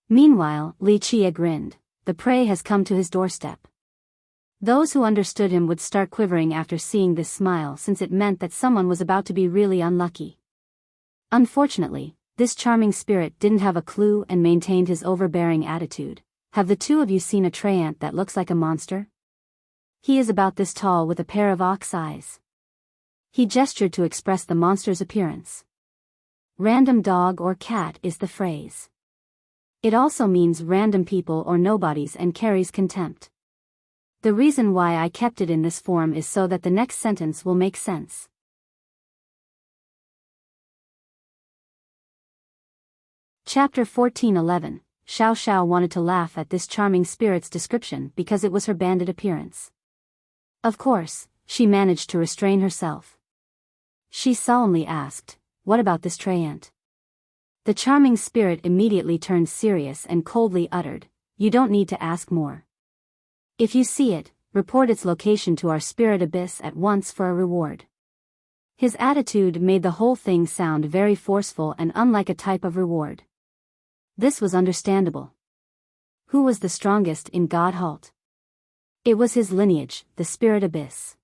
Meanwhile, Li Qie grinned. The prey has come to his doorstep. Those who understood him would start quivering after seeing this smile, since it meant that someone was about to be really unlucky. Unfortunately, this charming spirit didn't have a clue and maintained his overbearing attitude. "Have the two of you seen a treant that looks like a monster? He is about this tall with a pair of ox eyes." He gestured to express the monster's appearance. Random dog or cat is the phrase. It also means random people or nobodies and carries contempt. The reason why I kept it in this form is so that the next sentence will make sense. Chapter 14:11. Xiao Xiao wanted to laugh at this charming spirit's description because it was her bandit appearance. Of course, she managed to restrain herself. She solemnly asked, "What about this treant?" The charming spirit immediately turned serious and coldly uttered, "You don't need to ask more. If you see it, report its location to our spirit abyss at once for a reward." His attitude made the whole thing sound very forceful and unlike a type of reward. This was understandable. Who was the strongest in God Halt? It was his lineage, the spirit abyss.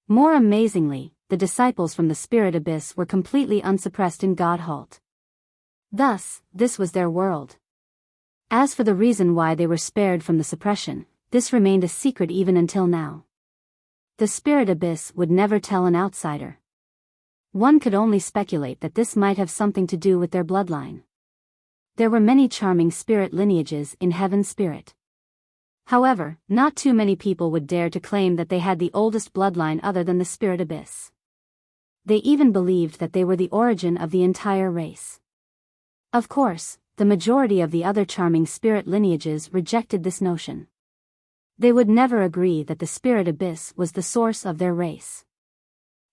More amazingly, the disciples from the spirit abyss were completely unsuppressed in God Halt. Thus, this was their world. As for the reason why they were spared from the suppression, this remained a secret even until now. The spirit abyss would never tell an outsider. One could only speculate that this might have something to do with their bloodline. There were many charming spirit lineages in Heaven Spirit. However, not too many people would dare to claim that they had the oldest bloodline other than the spirit abyss. They even believed that they were the origin of the entire race. Of course, the majority of the other charming spirit lineages rejected this notion. They would never agree that the spirit abyss was the source of their race.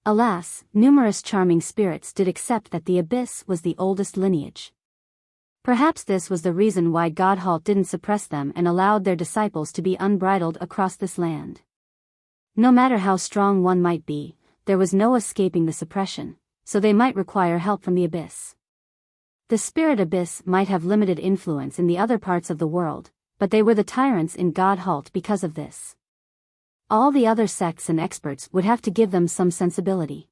Alas, numerous charming spirits did accept that the abyss was the oldest lineage. Perhaps this was the reason why God-halt didn't suppress them and allowed their disciples to be unbridled across this land. No matter how strong one might be, there was no escaping the suppression, so they might require help from the abyss. The spirit abyss might have limited influence in the other parts of the world, but they were the tyrants in God-halt because of this. All the other sects and experts would have to give them some sensibility.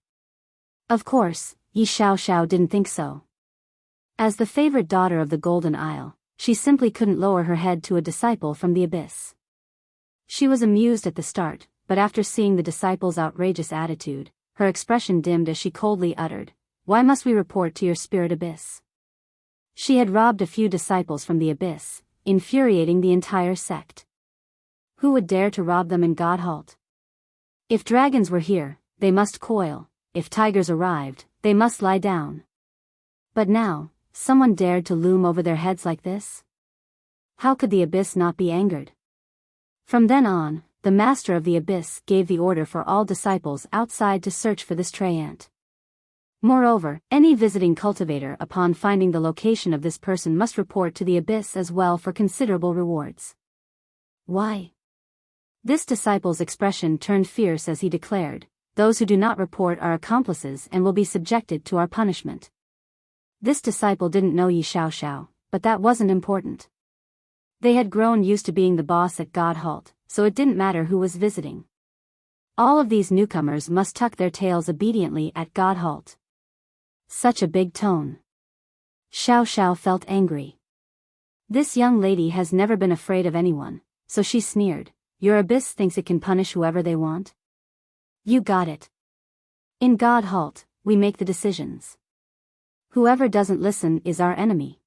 Of course, Yi Xiaoxiao didn't think so. As the favorite daughter of the Golden Isle, she simply couldn't lower her head to a disciple from the abyss. She was amused at the start, but after seeing the disciple's outrageous attitude, her expression dimmed as she coldly uttered, "Why must we report to your spirit abyss?" She had robbed a few disciples from the abyss, infuriating the entire sect. Who would dare to rob them in God-halt? If dragons were here, they must coil. If tigers arrived, they must lie down. But now, someone dared to loom over their heads like this? How could the abyss not be angered? From then on, the master of the abyss gave the order for all disciples outside to search for this treant. Moreover, any visiting cultivator upon finding the location of this person must report to the abyss as well for considerable rewards. Why? This disciple's expression turned fierce as he declared, "Those who do not report are accomplices and will be subjected to our punishment." This disciple didn't know Yi Xiaoxiao, but that wasn't important. They had grown used to being the boss at God-halt, so it didn't matter who was visiting. All of these newcomers must tuck their tails obediently at God-halt. Such a big tone. Xiaoxiao felt angry. This young lady has never been afraid of anyone, so she sneered, "Your abyss thinks it can punish whoever they want? You got it. In God-halt, we make the decisions. Whoever doesn't listen is our enemy."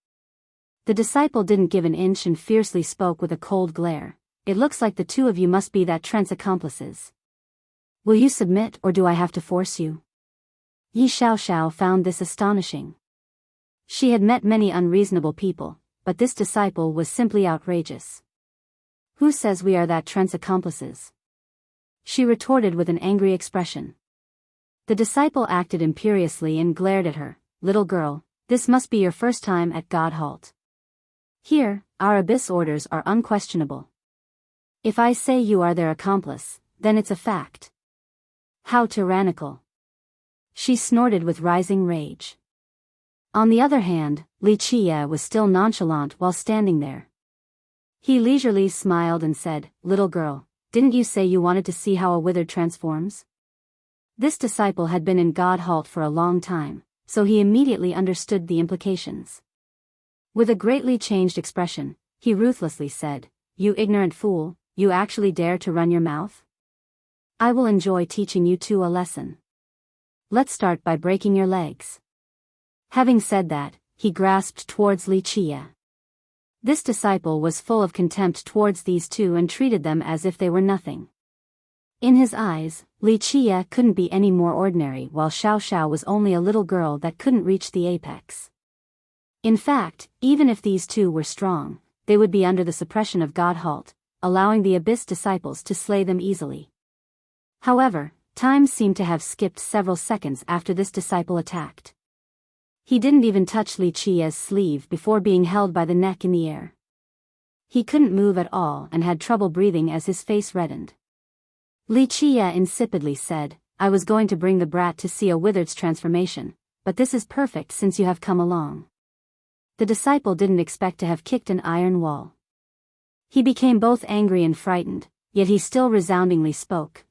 The disciple didn't give an inch and fiercely spoke with a cold glare, "It looks like the two of you must be that trent's accomplices. Will you submit or do I have to force you?" Yi Xiaoxiao found this astonishing. She had met many unreasonable people, but this disciple was simply outrageous. "Who says we are that trent's accomplices?" she retorted with an angry expression. The disciple acted imperiously and glared at her, "Little girl, this must be your first time at God-halt. Here, our abyss orders are unquestionable. If I say you are their accomplice, then it's a fact." How tyrannical. She snorted with rising rage. On the other hand, Li Qie was still nonchalant while standing there. He leisurely smiled and said, "Little girl, didn't you say you wanted to see how a wizard transforms?" This disciple had been in God-halt for a long time, so he immediately understood the implications. With a greatly changed expression, he ruthlessly said, "You ignorant fool, you actually dare to run your mouth? I will enjoy teaching you two a lesson. Let's start by breaking your legs." Having said that, he grasped towards Li Qie. This disciple was full of contempt towards these two and treated them as if they were nothing. In his eyes, Li Qie couldn't be any more ordinary while Xiaoxiao was only a little girl that couldn't reach the apex. In fact, even if these two were strong, they would be under the suppression of God-halt, allowing the abyss disciples to slay them easily. However, time seemed to have skipped several seconds after this disciple attacked. He didn't even touch Li Qie's sleeve before being held by the neck in the air. He couldn't move at all and had trouble breathing as his face reddened. Li Qie insipidly said, "I was going to bring the brat to see a wizard's transformation, but this is perfect since you have come along." The disciple didn't expect to have kicked an iron wall. He became both angry and frightened, yet he still resoundingly spoke,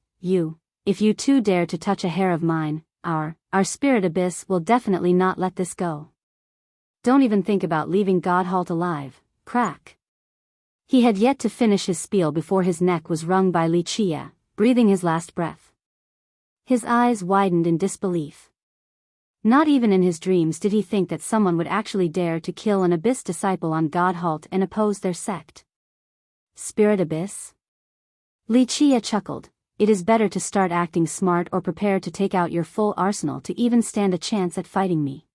If you two dare to touch a hair of mine, our spirit abyss will definitely not let this go. Don't even think about leaving God-halt alive." Crack. He had yet to finish his spiel before his neck was wrung by Li Qie, breathing his last breath. His eyes widened in disbelief. Not even in his dreams did he think that someone would actually dare to kill an abyss disciple on God-halt and oppose their sect. Spirit abyss? Li Qie chuckled. "It is better to start acting smart or prepare to take out your full arsenal to even stand a chance at fighting me."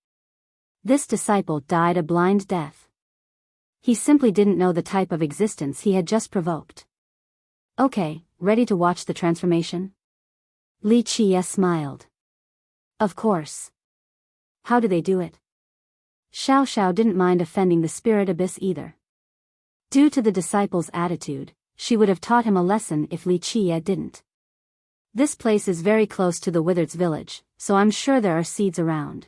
This disciple died a blind death. He simply didn't know the type of existence he had just provoked. "Okay, ready to watch the transformation?" Li Qie smiled. "Of course. How do they do it?" Xiao Xiao didn't mind offending the spirit abyss either. Due to the disciple's attitude, she would have taught him a lesson if Li Qie didn't. This place is very close to the Withered's village, so I'm sure there are seeds around.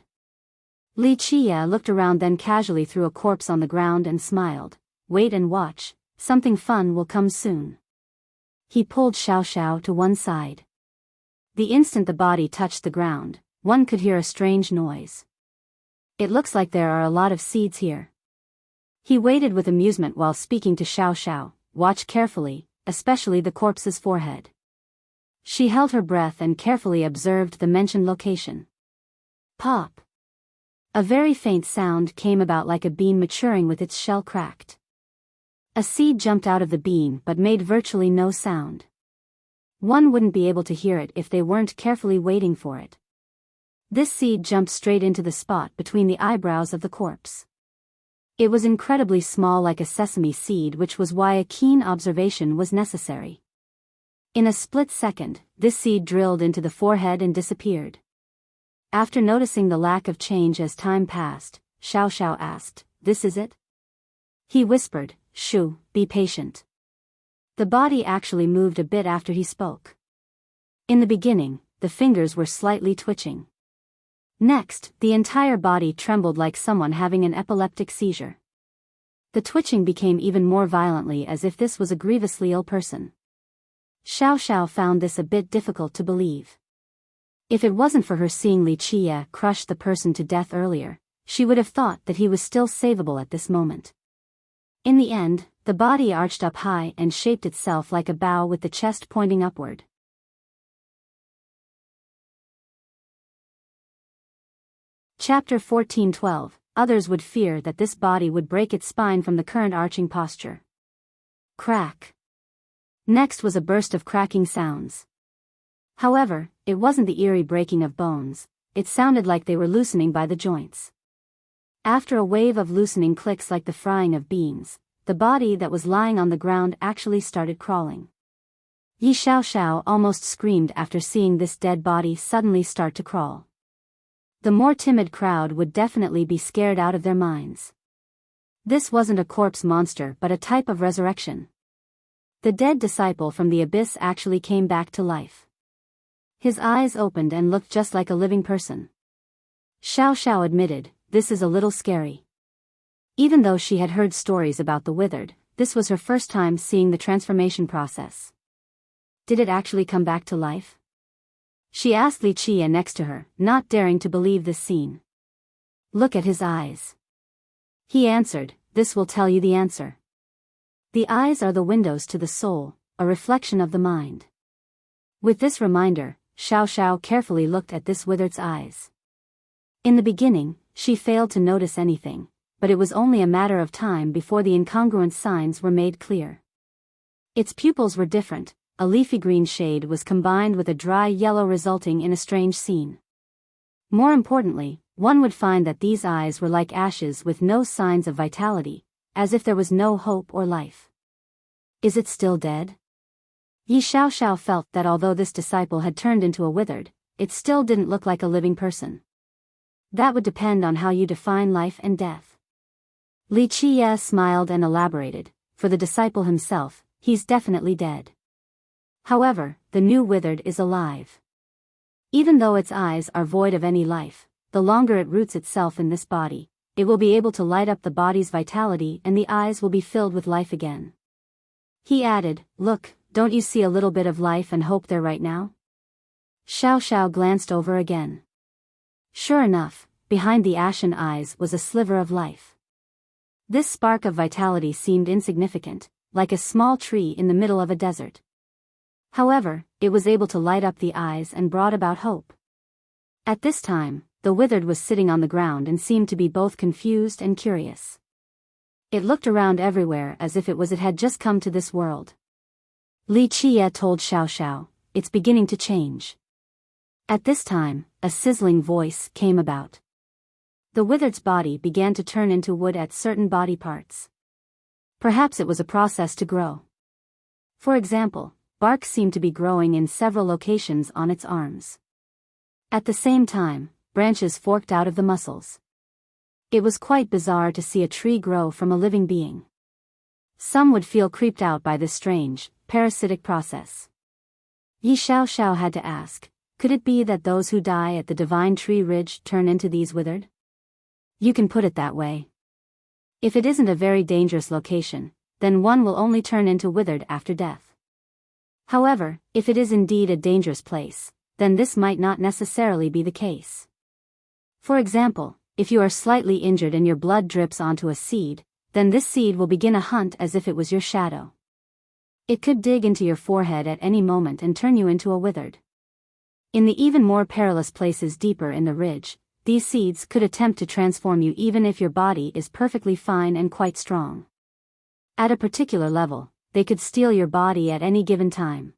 Li Qie looked around, then casually threw a corpse on the ground and smiled. Wait and watch, something fun will come soon. He pulled Xiao Xiao to one side. The instant the body touched the ground, one could hear a strange noise. It looks like there are a lot of seeds here. He waited with amusement while speaking to Xiao Xiao. Watch carefully, especially the corpse's forehead. She held her breath and carefully observed the mentioned location. Pop! A very faint sound came about, like a bean maturing with its shell cracked. A seed jumped out of the bean but made virtually no sound. One wouldn't be able to hear it if they weren't carefully waiting for it. This seed jumped straight into the spot between the eyebrows of the corpse. It was incredibly small, like a sesame seed, which was why a keen observation was necessary. In a split second, this seed drilled into the forehead and disappeared. After noticing the lack of change as time passed, Xiao Xiao asked, "This is it?" He whispered, "Shu, be patient." The body actually moved a bit after he spoke. In the beginning, the fingers were slightly twitching. Next, the entire body trembled like someone having an epileptic seizure. The twitching became even more violently, as if this was a grievously ill person. Xiao Xiao found this a bit difficult to believe. If it wasn't for her seeing Li Qie crush the person to death earlier, she would have thought that he was still savable at this moment. In the end, the body arched up high and shaped itself like a bow with the chest pointing upward. Chapter 14:12. Others would fear that this body would break its spine from the current arching posture. Crack. Next was a burst of cracking sounds. However, it wasn't the eerie breaking of bones, it sounded like they were loosening by the joints. After a wave of loosening clicks like the frying of beans, the body that was lying on the ground actually started crawling. Yi Xiao Xiao almost screamed after seeing this dead body suddenly start to crawl. The more timid crowd would definitely be scared out of their minds. This wasn't a corpse monster but a type of resurrection. The dead disciple from the abyss actually came back to life. His eyes opened and looked just like a living person. Xiao Xiao admitted, "This is a little scary." Even though she had heard stories about the withered, this was her first time seeing the transformation process. Did it actually come back to life? She asked Li Qie next to her, not daring to believe this scene. "Look at his eyes." He answered, "This will tell you the answer. The eyes are the windows to the soul, a reflection of the mind." With this reminder, Xiao Xiao carefully looked at this withered's eyes. In the beginning, she failed to notice anything, but it was only a matter of time before the incongruent signs were made clear. Its pupils were different. A leafy green shade was combined with a dry yellow, resulting in a strange scene. More importantly, one would find that these eyes were like ashes with no signs of vitality, as if there was no hope or life. Is it still dead? Yi Xiao Xiao felt that although this disciple had turned into a withered, it still didn't look like a living person. That would depend on how you define life and death. Li Qie smiled and elaborated, "For the disciple himself, he's definitely dead. However, the new withered is alive. Even though its eyes are void of any life, the longer it roots itself in this body, it will be able to light up the body's vitality and the eyes will be filled with life again." He added, "Look, don't you see a little bit of life and hope there right now?" Xiao Xiao glanced over again. Sure enough, behind the ashen eyes was a sliver of life. This spark of vitality seemed insignificant, like a small tree in the middle of a desert. However, it was able to light up the eyes and brought about hope. At this time, the withered was sitting on the ground and seemed to be both confused and curious. It looked around everywhere as if it had just come to this world. Li Qie told Xiao Xiao, "It's beginning to change." At this time, a sizzling voice came about. The withered's body began to turn into wood at certain body parts. Perhaps it was a process to grow. For example, bark seemed to be growing in several locations on its arms. At the same time, branches forked out of the muscles. It was quite bizarre to see a tree grow from a living being. Some would feel creeped out by this strange, parasitic process. Yi Xiao had to ask, could it be that those who die at the divine tree ridge turn into these withered? You can put it that way. If it isn't a very dangerous location, then one will only turn into withered after death. However, if it is indeed a dangerous place, then this might not necessarily be the case. For example, if you are slightly injured and your blood drips onto a seed, then this seed will begin a hunt as if it was your shadow. It could dig into your forehead at any moment and turn you into a withered. In the even more perilous places deeper in the ridge, these seeds could attempt to transform you even if your body is perfectly fine and quite strong. At a particular level, they could steal your body at any given time.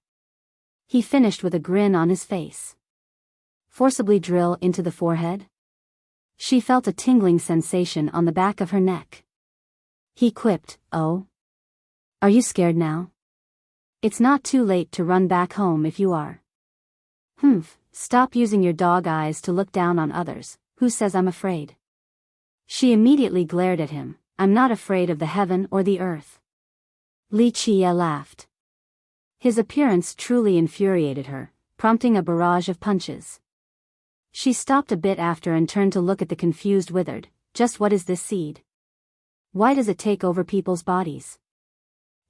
He finished with a grin on his face. Forcibly drill into the forehead? She felt a tingling sensation on the back of her neck. He quipped, "Oh? Are you scared now? It's not too late to run back home if you are." Stop using your dog eyes to look down on others. Who says I'm afraid? She immediately glared at him. I'm not afraid of the heaven or the earth. Li Qie laughed. His appearance truly infuriated her, prompting a barrage of punches. She stopped a bit after and turned to look at the confused withered. Just what is this seed? Why does it take over people's bodies?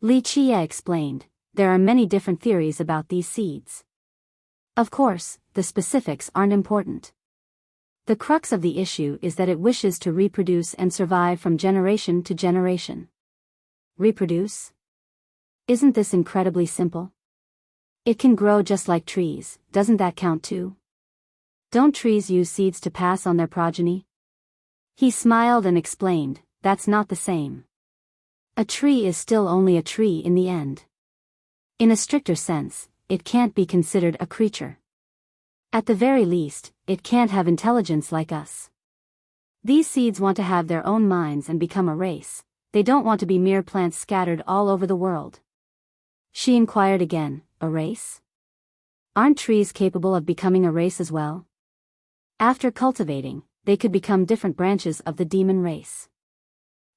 Li Qie explained, there are many different theories about these seeds. Of course, the specifics aren't important. The crux of the issue is that it wishes to reproduce and survive from generation to generation. Reproduce? Isn't this incredibly simple? It can grow just like trees, doesn't that count too? Don't trees use seeds to pass on their progeny? He smiled and explained, that's not the same. A tree is still only a tree in the end. In a stricter sense, it can't be considered a creature. At the very least, it can't have intelligence like us. These seeds want to have their own minds and become a race. They don't want to be mere plants scattered all over the world. She inquired again, a race? Aren't trees capable of becoming a race as well? After cultivating, they could become different branches of the demon race.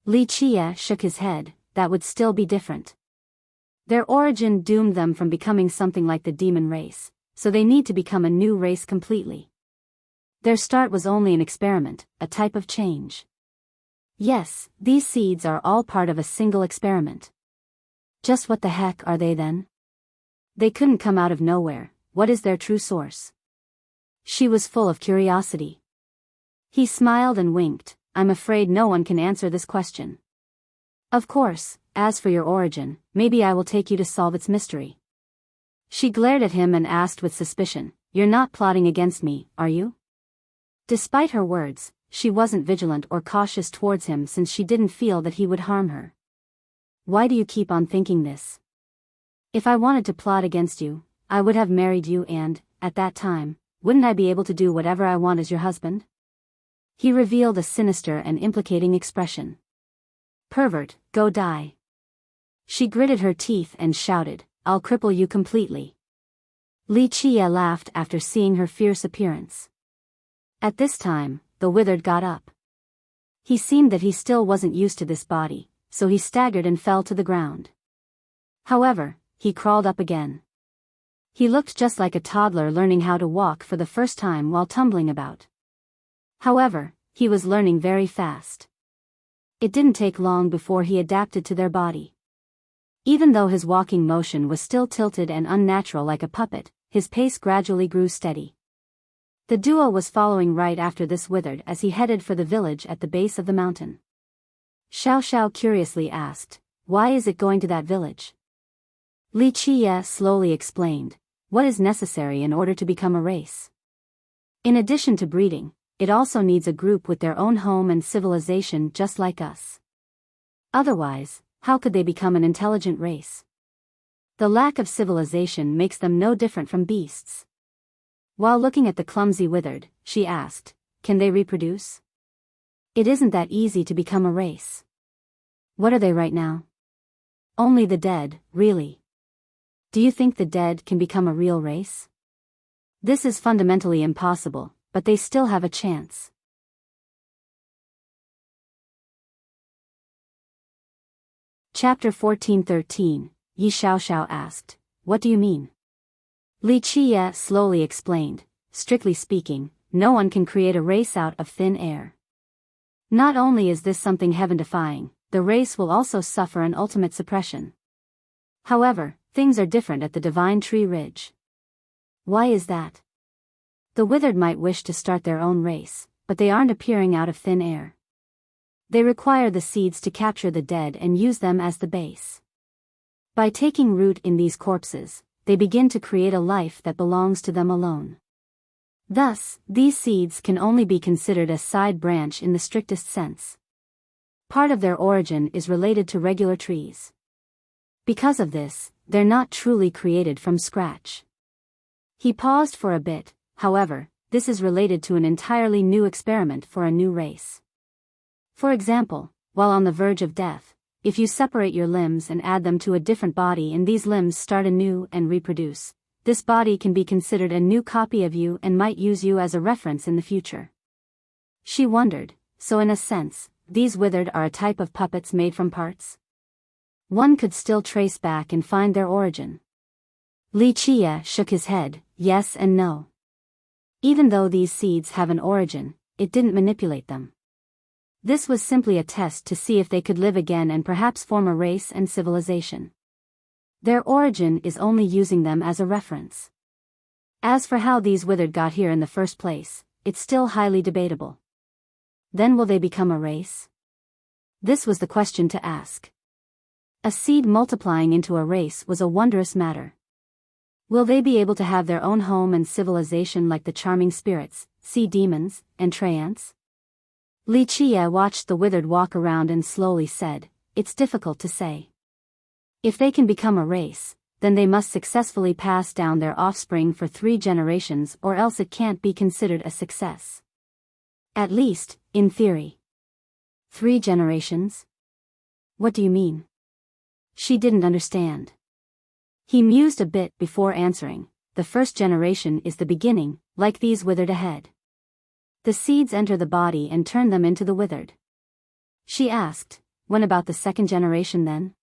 Li Qie shook his head, that would still be different. Their origin doomed them from becoming something like the demon race, so they need to become a new race completely. Their start was only an experiment, a type of change. Yes, these seeds are all part of a single experiment. Just what the heck are they then? They couldn't come out of nowhere. What is their true source? She was full of curiosity. He smiled and winked. I'm afraid no one can answer this question. Of course, as for your origin, maybe I will take you to solve its mystery. She glared at him and asked with suspicion, you're not plotting against me, are you? Despite her words, she wasn't vigilant or cautious towards him since she didn't feel that he would harm her. Why do you keep on thinking this? If I wanted to plot against you, I would have married you and, at that time, wouldn't I be able to do whatever I want as your husband? He revealed a sinister and implicating expression. Pervert, go die. She gritted her teeth and shouted, I'll cripple you completely. Li Qie laughed after seeing her fierce appearance. At this time, the withered got up. He seemed that he still wasn't used to this body, so he staggered and fell to the ground. However, he crawled up again. He looked just like a toddler learning how to walk for the first time while tumbling about. However, he was learning very fast. It didn't take long before he adapted to their body. Even though his walking motion was still tilted and unnatural like a puppet, his pace gradually grew steady. The duo was following right after this withered as he headed for the village at the base of the mountain. Xiao curiously asked, why is it going to that village? Li Qie slowly explained, what is necessary in order to become a race? In addition to breeding, it also needs a group with their own home and civilization just like us. Otherwise, how could they become an intelligent race? The lack of civilization makes them no different from beasts. While looking at the clumsy withered, she asked, can they reproduce? It isn't that easy to become a race. What are they right now? Only the dead, really. Do you think the dead can become a real race? This is fundamentally impossible, but they still have a chance. Chapter 14:13, Yi Xiaoxiao asked, "What do you mean?" Li Qiye slowly explained, "Strictly speaking, no one can create a race out of thin air. Not only is this something heaven-defying, the race will also suffer an ultimate suppression. However, things are different at the Divine Tree Ridge." "Why is that?" "The withered might wish to start their own race, but they aren't appearing out of thin air. They require the seeds to capture the dead and use them as the base. By taking root in these corpses, they begin to create a life that belongs to them alone. Thus, these seeds can only be considered a side branch in the strictest sense. Part of their origin is related to regular trees. Because of this, they're not truly created from scratch." He paused for a bit. "However, this is related to an entirely new experiment for a new race. For example, while on the verge of death, if you separate your limbs and add them to a different body and these limbs start anew and reproduce, this body can be considered a new copy of you and might use you as a reference in the future." She wondered, so in a sense, these withered are a type of puppets made from parts? One could still trace back and find their origin. Li Qiye shook his head, yes and no. Even though these seeds have an origin, it didn't manipulate them. This was simply a test to see if they could live again and perhaps form a race and civilization. Their origin is only using them as a reference. As for how these withered got here in the first place, it's still highly debatable. Then will they become a race? This was the question to ask. A seed multiplying into a race was a wondrous matter. Will they be able to have their own home and civilization like the charming spirits, sea demons, and treants? Li Qiye watched the withered walk around and slowly said, "It's difficult to say. If they can become a race, then they must successfully pass down their offspring for 3 generations or else it can't be considered a success. At least, in theory." 3 generations? What do you mean? She didn't understand. He mused a bit before answering, "The first generation is the beginning, like these withered ahead. The seeds enter the body and turn them into the withered." She asked, "When about the second generation then?"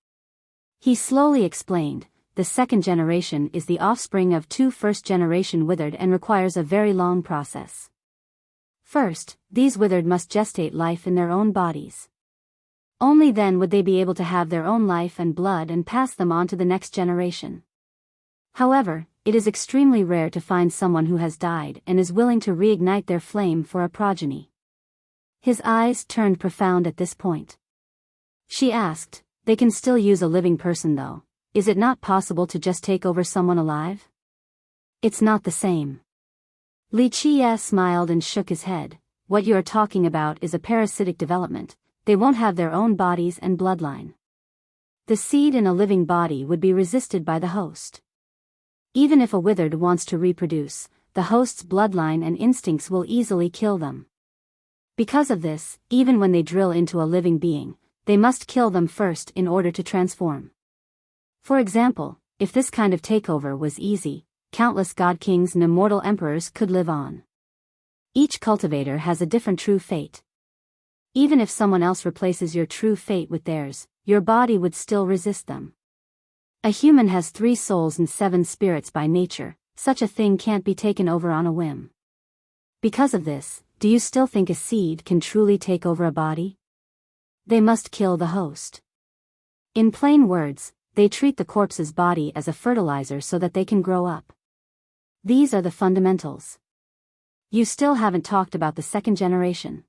He slowly explained, "The second generation is the offspring of 2 first-generation withered and requires a very long process. First, these withered must gestate life in their own bodies. Only then would they be able to have their own life and blood and pass them on to the next generation. However, it is extremely rare to find someone who has died and is willing to reignite their flame for a progeny." His eyes turned profound at this point. She asked, "They can still use a living person though. Is it not possible to just take over someone alive?" "It's not the same." Li Qiye smiled and shook his head. "What you are talking about is a parasitic development. They won't have their own bodies and bloodline. The seed in a living body would be resisted by the host. Even if a withered wants to reproduce, the host's bloodline and instincts will easily kill them. Because of this, even when they drill into a living being, they must kill them first in order to transform. For example, if this kind of takeover was easy, countless god kings and immortal emperors could live on. Each cultivator has a different true fate. Even if someone else replaces your true fate with theirs, your body would still resist them. A human has 3 souls and 7 spirits by nature. Such a thing can't be taken over on a whim. Because of this, do you still think a seed can truly take over a body? They must kill the host. In plain words, they treat the corpse's body as a fertilizer so that they can grow up. These are the fundamentals. You still haven't talked about the second generation."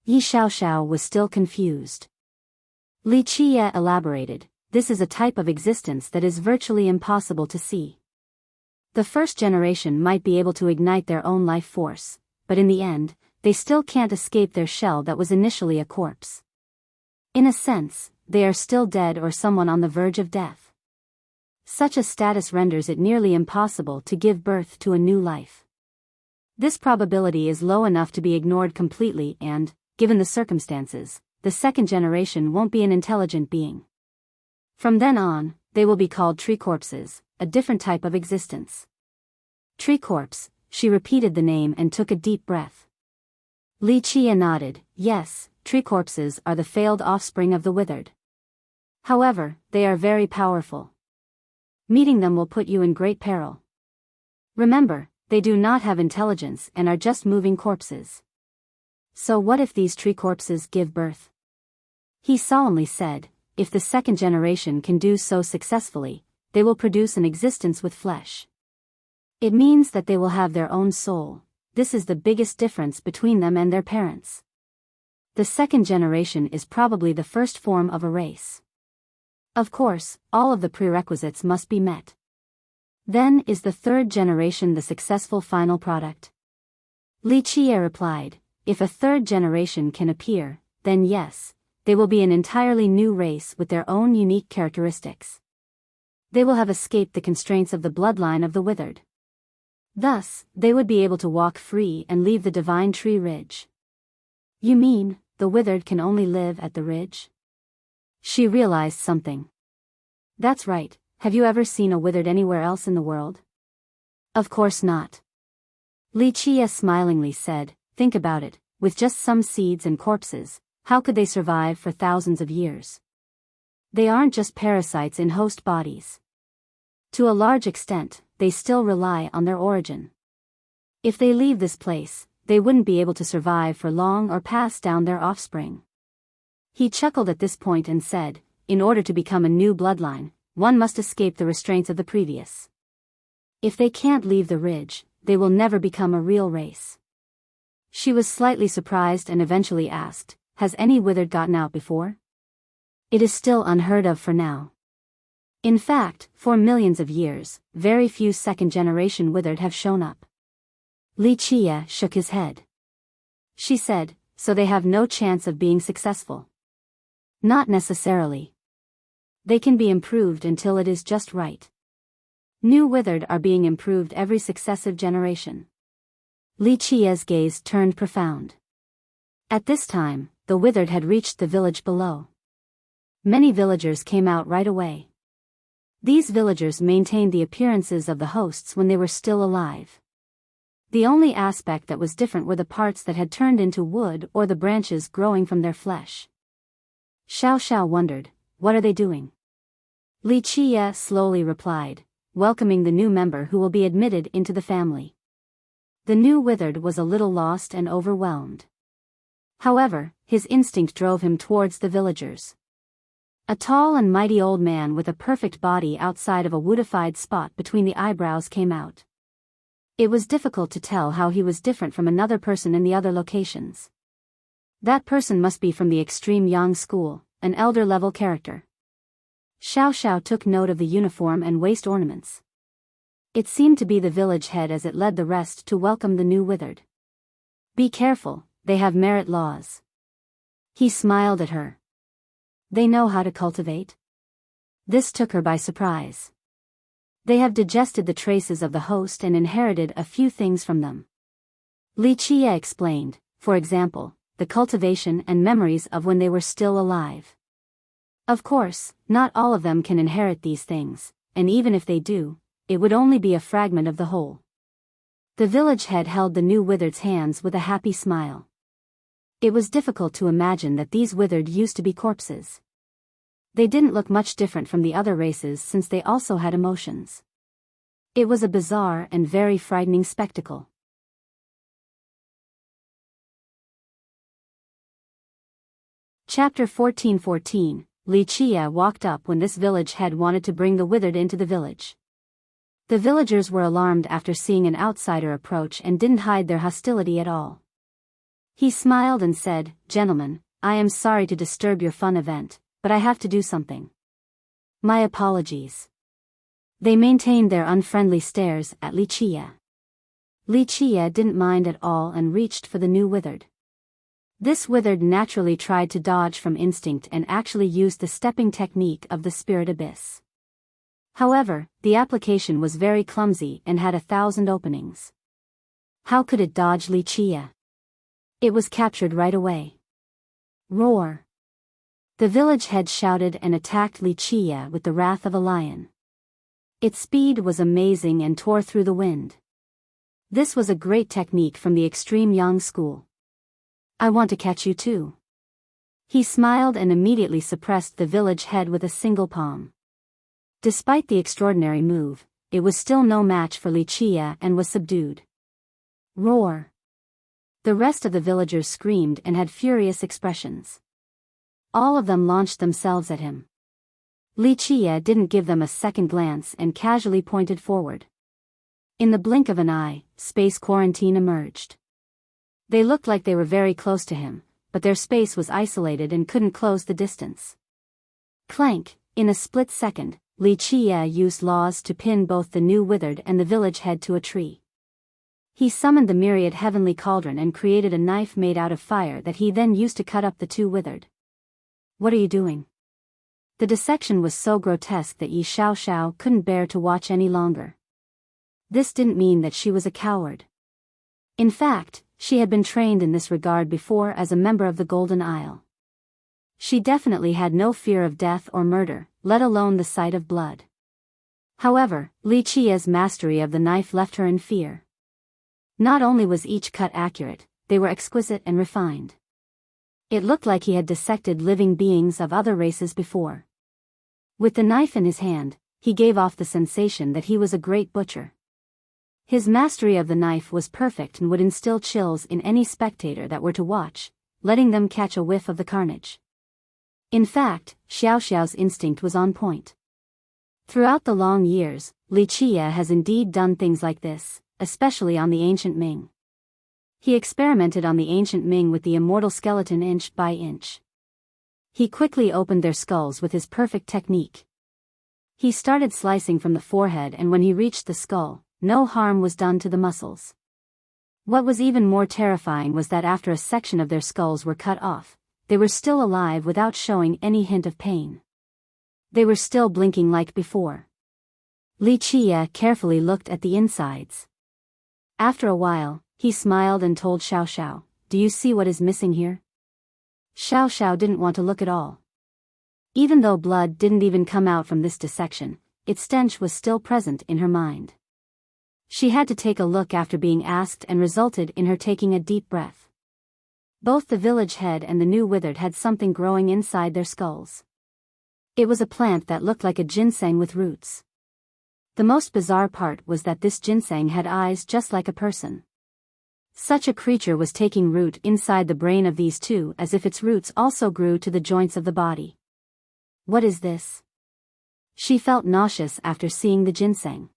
Yi Xiaoxiao was still confused. Li Qiye elaborated, "This is a type of existence that is virtually impossible to see. The first generation might be able to ignite their own life force, but in the end, they still can't escape their shell that was initially a corpse. In a sense, they are still dead or someone on the verge of death. Such a status renders it nearly impossible to give birth to a new life. This probability is low enough to be ignored completely and, given the circumstances, the second generation won't be an intelligent being. From then on, they will be called tree corpses, a different type of existence." "Tree corpse," she repeated the name and took a deep breath. Li Qiye nodded, "Yes, tree corpses are the failed offspring of the withered. However, they are very powerful. Meeting them will put you in great peril. Remember, they do not have intelligence and are just moving corpses. So what if these tree corpses give birth? He solemnly said, if the second generation can do so successfully, they will produce an existence with flesh. It means that they will have their own soul. This is the biggest difference between them and their parents. The second generation is probably the first form of a race. Of course, all of the prerequisites must be met. Then is the third generation the successful final product? Li Qie replied, if a third generation can appear, then yes, they will be an entirely new race with their own unique characteristics. They will have escaped the constraints of the bloodline of the withered. Thus, they would be able to walk free and leave the divine tree ridge. You mean, the withered can only live at the ridge? She realized something. That's right, have you ever seen a withered anywhere else in the world? Of course not. Li Qie smilingly said, think about it, with just some seeds and corpses, how could they survive for thousands of years? They aren't just parasites in host bodies. To a large extent, they still rely on their origin. If they leave this place, they wouldn't be able to survive for long or pass down their offspring. He chuckled at this point and said, in order to become a new bloodline, one must escape the restraints of the previous. If they can't leave the ridge, they will never become a real race. She was slightly surprised and eventually asked, has any withered gotten out before? It is still unheard of for now. In fact, for millions of years, very few second-generation withered have shown up. Li Qie shook his head. She said, so they have no chance of being successful. Not necessarily. They can be improved until it is just right. New withered are being improved every successive generation. Li Qie's gaze turned profound. At this time, the withered had reached the village below. Many villagers came out right away. These villagers maintained the appearances of the hosts when they were still alive. The only aspect that was different were the parts that had turned into wood or the branches growing from their flesh. Xiao Xiao wondered, what are they doing? Li Qie slowly replied, welcoming the new member who will be admitted into the family. The new withered was a little lost and overwhelmed. However, his instinct drove him towards the villagers. A tall and mighty old man with a perfect body outside of a woodified spot between the eyebrows came out. It was difficult to tell how he was different from another person in the other locations. That person must be from the extreme Yang school, an elder-level character. Xiao Xiao took note of the uniform and waist ornaments. It seemed to be the village head as it led the rest to welcome the new withered. Be careful, they have merit laws. He smiled at her. They know how to cultivate? This took her by surprise. They have digested the traces of the host and inherited a few things from them. Li Qie explained, for example, the cultivation and memories of when they were still alive. Of course, not all of them can inherit these things, and even if they do, it would only be a fragment of the whole. The village head held the new withered's hands with a happy smile. It was difficult to imagine that these withered used to be corpses. They didn't look much different from the other races since they also had emotions. It was a bizarre and very frightening spectacle. Chapter 14:14. Li Qie walked up when this village head wanted to bring the withered into the village. The villagers were alarmed after seeing an outsider approach and didn't hide their hostility at all. He smiled and said, gentlemen, I am sorry to disturb your fun event, but I have to do something. My apologies. They maintained their unfriendly stares at Li Qie. Li Qie didn't mind at all and reached for the new withered. This withered naturally tried to dodge from instinct and actually used the stepping technique of the spirit abyss. However, the application was very clumsy and had 1,000 openings. How could it dodge Li Qie? It was captured right away. Roar! The village head shouted and attacked Li Qie with the wrath of a lion. Its speed was amazing and tore through the wind. This was a great technique from the extreme Yang school. I want to catch you too. He smiled and immediately suppressed the village head with a single palm. Despite the extraordinary move, it was still no match for Wuxia and was subdued. Roar! The rest of the villagers screamed and had furious expressions. All of them launched themselves at him. Wuxia didn't give them a second glance and casually pointed forward. In the blink of an eye, space quarantine emerged. They looked like they were very close to him, but their space was isolated and couldn't close the distance. Clank! In a split second, Wuxia used laws to pin both the new withered and the village head to a tree. He summoned the myriad heavenly cauldron and created a knife made out of fire that he then used to cut up the two withered. What are you doing? The dissection was so grotesque that Yi Xiaoxiao couldn't bear to watch any longer. This didn't mean that she was a coward. In fact, she had been trained in this regard before as a member of the Golden Isle. She definitely had no fear of death or murder, let alone the sight of blood. However, Wuxia's mastery of the knife left her in fear. Not only was each cut accurate, they were exquisite and refined. It looked like he had dissected living beings of other races before. With the knife in his hand, he gave off the sensation that he was a great butcher. His mastery of the knife was perfect and would instill chills in any spectator that were to watch, letting them catch a whiff of the carnage. In fact, Xiaoxiao's instinct was on point. Throughout the long years, Wuxia has indeed done things like this, especially on the ancient Ming. He experimented on the ancient Ming with the immortal skeleton inch by inch. He quickly opened their skulls with his perfect technique. He started slicing from the forehead, and when he reached the skull, no harm was done to the muscles. What was even more terrifying was that after a section of their skulls were cut off, they were still alive without showing any hint of pain. They were still blinking like before. Wuxia carefully looked at the insides. After a while, he smiled and told Xiaoxiao, "Do you see what is missing here?" Xiaoxiao didn't want to look at all. Even though blood didn't even come out from this dissection, its stench was still present in her mind. She had to take a look after being asked, and resulted in her taking a deep breath. Both the village head and the new withered had something growing inside their skulls. It was a plant that looked like a ginseng with roots. The most bizarre part was that this ginseng had eyes just like a person. Such a creature was taking root inside the brain of these two, as if its roots also grew to the joints of the body. What is this? She felt nauseous after seeing the ginseng.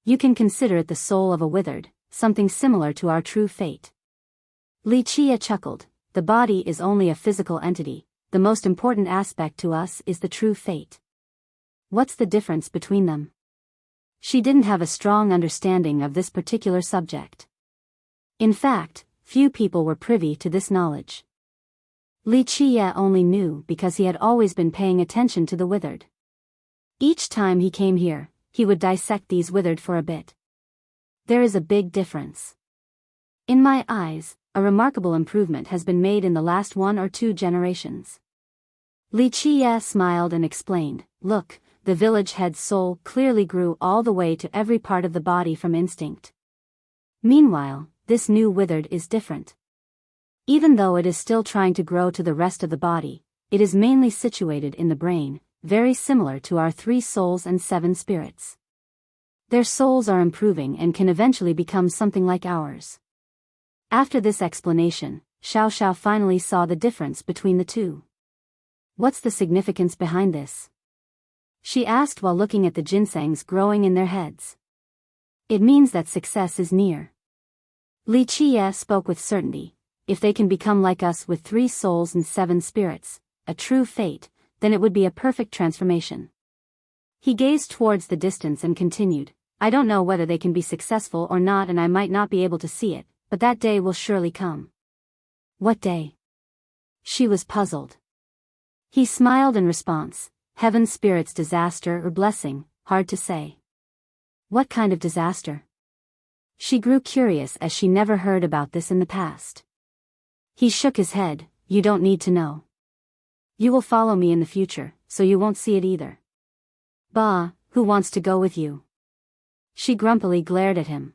You can consider it the soul of a withered, something similar to our true fate. Wuxia chuckled. The body is only a physical entity, the most important aspect to us is the true fate. What's the difference between them? She didn't have a strong understanding of this particular subject. In fact, few people were privy to this knowledge. Wuxia only knew because he had always been paying attention to the withered. Each time he came here, he would dissect these withered for a bit. There is a big difference. In my eyes, a remarkable improvement has been made in the last 1 or 2 generations. Wuxia smiled and explained, "Look, the village head's soul clearly grew all the way to every part of the body from instinct. Meanwhile, this new withered is different. Even though it is still trying to grow to the rest of the body, it is mainly situated in the brain, very similar to our 3 souls and 7 spirits. Their souls are improving and can eventually become something like ours." After this explanation, Xiaoxiao finally saw the difference between the two. What's the significance behind this? She asked while looking at the ginsengs growing in their heads. It means that success is near. Wuxia spoke with certainty. If they can become like us with 3 souls and 7 spirits, a true fate, then it would be a perfect transformation. He gazed towards the distance and continued, "I don't know whether they can be successful or not, and I might not be able to see it, but that day will surely come." What day? She was puzzled. He smiled in response, "Heaven spirit's disaster or blessing, hard to say." What kind of disaster? She grew curious as she never heard about this in the past. He shook his head, "You don't need to know. You will follow me in the future, so you won't see it either." "Bah, who wants to go with you?" She grumpily glared at him.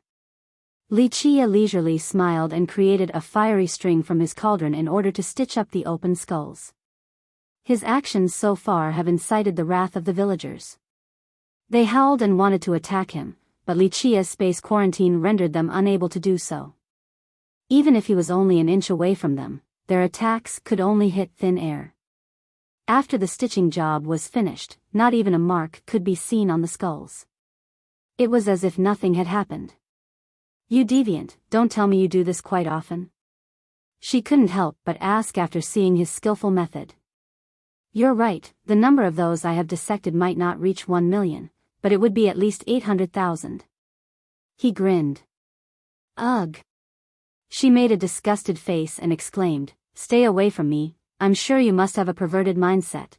Li Chia leisurely smiled and created a fiery string from his cauldron in order to stitch up the open skulls. His actions so far have incited the wrath of the villagers. They howled and wanted to attack him, but Li Chia's space quarantine rendered them unable to do so. Even if he was only an inch away from them, their attacks could only hit thin air. After the stitching job was finished, not even a mark could be seen on the skulls. It was as if nothing had happened. "You deviant, don't tell me you do this quite often?" She couldn't help but ask after seeing his skillful method. "You're right, the number of those I have dissected might not reach 1 million, but it would be at least 800,000. He grinned. "Ugh." She made a disgusted face and exclaimed, "Stay away from me, I'm sure you must have a perverted mindset."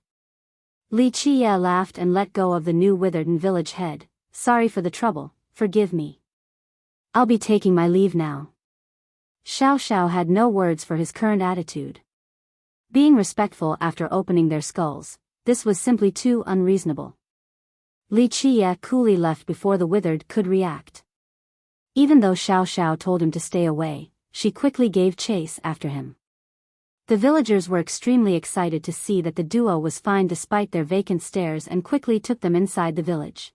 Li Chia laughed and let go of the new withered and village head. "Sorry for the trouble, forgive me. I'll be taking my leave now." Xiao Xiao had no words for his current attitude. Being respectful after opening their skulls, this was simply too unreasonable. Li Chia coolly left before the withered could react. Even though Xiao Xiao told him to stay away, she quickly gave chase after him. The villagers were extremely excited to see that the duo was fine despite their vacant stares and quickly took them inside the village.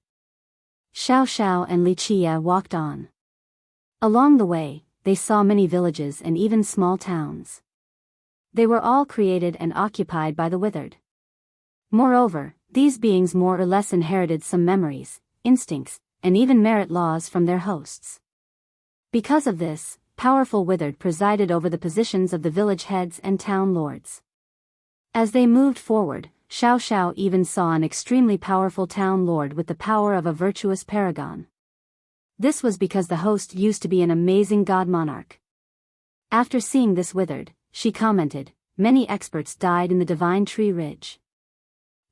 Xiao Xiao and Li Chia walked on. Along the way, they saw many villages and even small towns. They were all created and occupied by the withered. Moreover, these beings more or less inherited some memories, instincts, and even merit laws from their hosts. Because of this, powerful withered presided over the positions of the village heads and town lords. As they moved forward, Xiao Xiao even saw an extremely powerful town lord with the power of a virtuous paragon. This was because the host used to be an amazing god monarch. After seeing this withered, she commented, "Many experts died in the Divine Tree Ridge.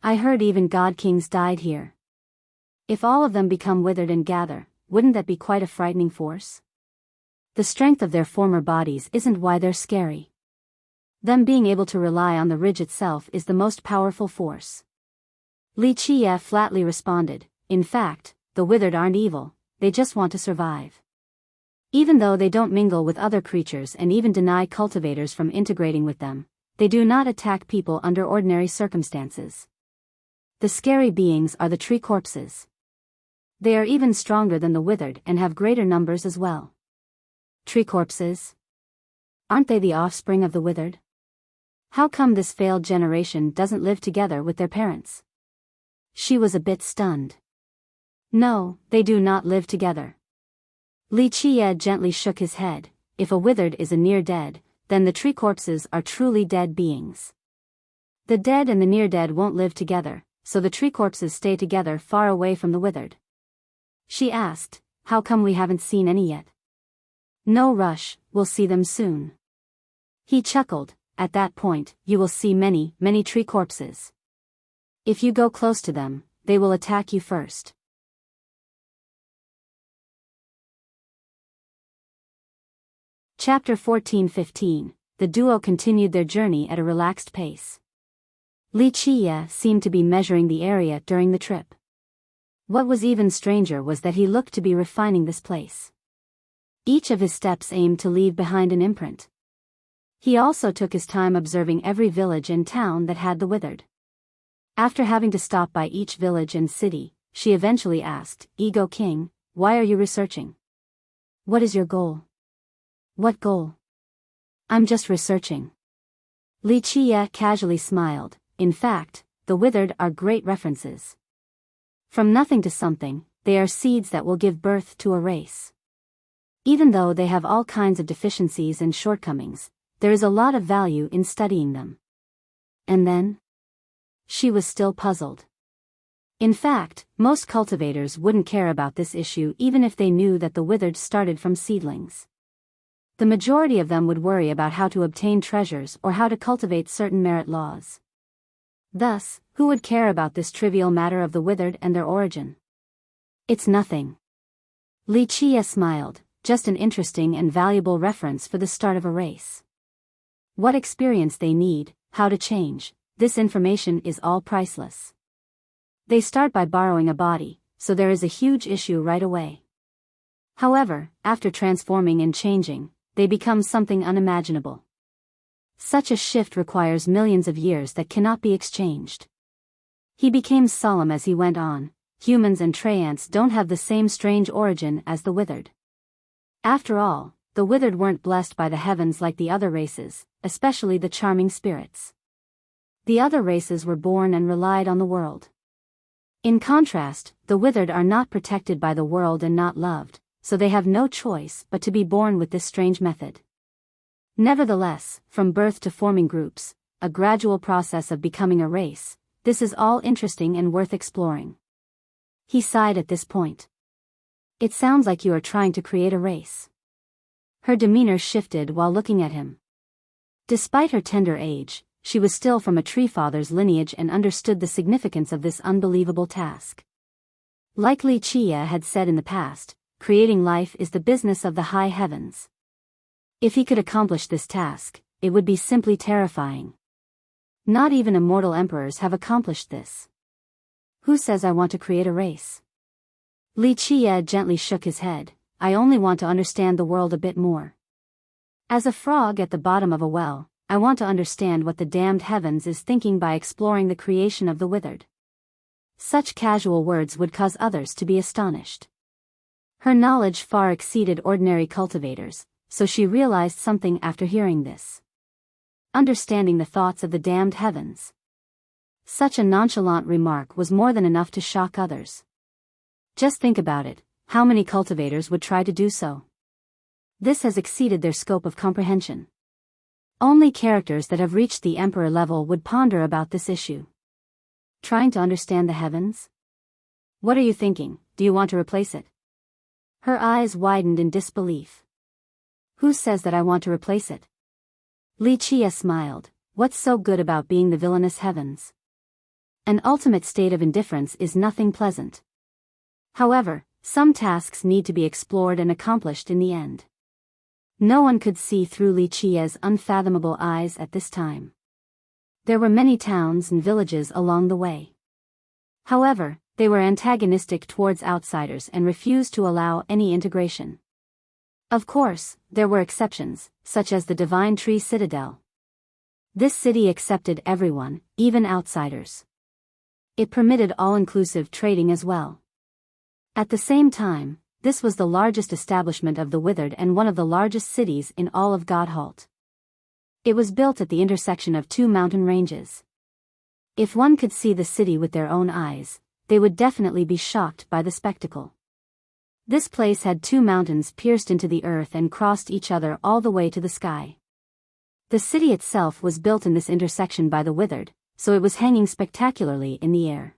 I heard even god kings died here. If all of them become withered and gather, wouldn't that be quite a frightening force? The strength of their former bodies isn't why they're scary. Them being able to rely on the ridge itself is the most powerful force." Li Chia flatly responded, "In fact, the withered aren't evil, they just want to survive. Even though they don't mingle with other creatures and even deny cultivators from integrating with them, they do not attack people under ordinary circumstances. The scary beings are the tree corpses. They are even stronger than the withered and have greater numbers as well." Tree corpses? Aren't they the offspring of the withered? How come this failed generation doesn't live together with their parents? She was a bit stunned. "No, they do not live together." Li Chia gently shook his head. "If a withered is a near dead, then the tree corpses are truly dead beings. The dead and the near dead won't live together, so the tree corpses stay together far away from the withered." She asked, "How come we haven't seen any yet?" "No rush, we'll see them soon." He chuckled, "At that point, you will see many, many tree corpses. If you go close to them, they will attack you first." Chapter 14-15, the duo continued their journey at a relaxed pace. Li Chia seemed to be measuring the area during the trip. What was even stranger was that he looked to be refining this place. Each of his steps aimed to leave behind an imprint. He also took his time observing every village and town that had the withered. After having to stop by each village and city, she eventually asked, "Ego King, why are you researching? What is your goal?" "What goal? I'm just researching." Li Chia casually smiled. "In fact, the withered are great references. From nothing to something, they are seeds that will give birth to a race. Even though they have all kinds of deficiencies and shortcomings, there is a lot of value in studying them." And then? She was still puzzled. In fact, most cultivators wouldn't care about this issue even if they knew that the withered started from seedlings. The majority of them would worry about how to obtain treasures or how to cultivate certain merit laws. Thus, who would care about this trivial matter of the withered and their origin? "It's nothing." Li Chia smiled, "Just an interesting and valuable reference for the start of a race. What experience they need, how to change, this information is all priceless. They start by borrowing a body, so there is a huge issue right away. However, after transforming and changing, they become something unimaginable. Such a shift requires millions of years that cannot be exchanged. He became solemn as he went on. Humans and Treants don't have the same strange origin as the withered. After all, the withered weren't blessed by the heavens like the other races, especially the charming spirits. The other races were born and relied on the world. In contrast, the withered are not protected by the world and not loved, so they have no choice but to be born with this strange method. Nevertheless, from birth to forming groups, a gradual process of becoming a race, this is all interesting and worth exploring. He sighed at this point. It sounds like you are trying to create a race. Her demeanor shifted while looking at him. Despite her tender age, she was still from a tree father's lineage and understood the significance of this unbelievable task. Like Li Chia had said in the past, creating life is the business of the high heavens. If he could accomplish this task, it would be simply terrifying. Not even immortal emperors have accomplished this. Who says I want to create a race? Li Chia gently shook his head. I only want to understand the world a bit more. As a frog at the bottom of a well, I want to understand what the damned heavens is thinking by exploring the creation of the withered. Such casual words would cause others to be astonished. Her knowledge far exceeded ordinary cultivators, so she realized something after hearing this. Understanding the thoughts of the damned heavens. Such a nonchalant remark was more than enough to shock others. Just think about it, how many cultivators would try to do so? This has exceeded their scope of comprehension. Only characters that have reached the emperor level would ponder about this issue. Trying to understand the heavens? What are you thinking? Do you want to replace it? Her eyes widened in disbelief. Who says that I want to replace it? Li Chia smiled. What's so good about being the villainous heavens? An ultimate state of indifference is nothing pleasant. However, some tasks need to be explored and accomplished in the end. No one could see through Li Chia's unfathomable eyes at this time. There were many towns and villages along the way. However, they were antagonistic towards outsiders and refused to allow any integration. Of course, there were exceptions, such as the Divine Tree Citadel. This city accepted everyone, even outsiders. It permitted all-inclusive trading as well. At the same time, this was the largest establishment of the withered and one of the largest cities in all of Godhalt. It was built at the intersection of two mountain ranges. If one could see the city with their own eyes, they would definitely be shocked by the spectacle. This place had two mountains pierced into the earth and crossed each other all the way to the sky. The city itself was built in this intersection by the withered, so it was hanging spectacularly in the air.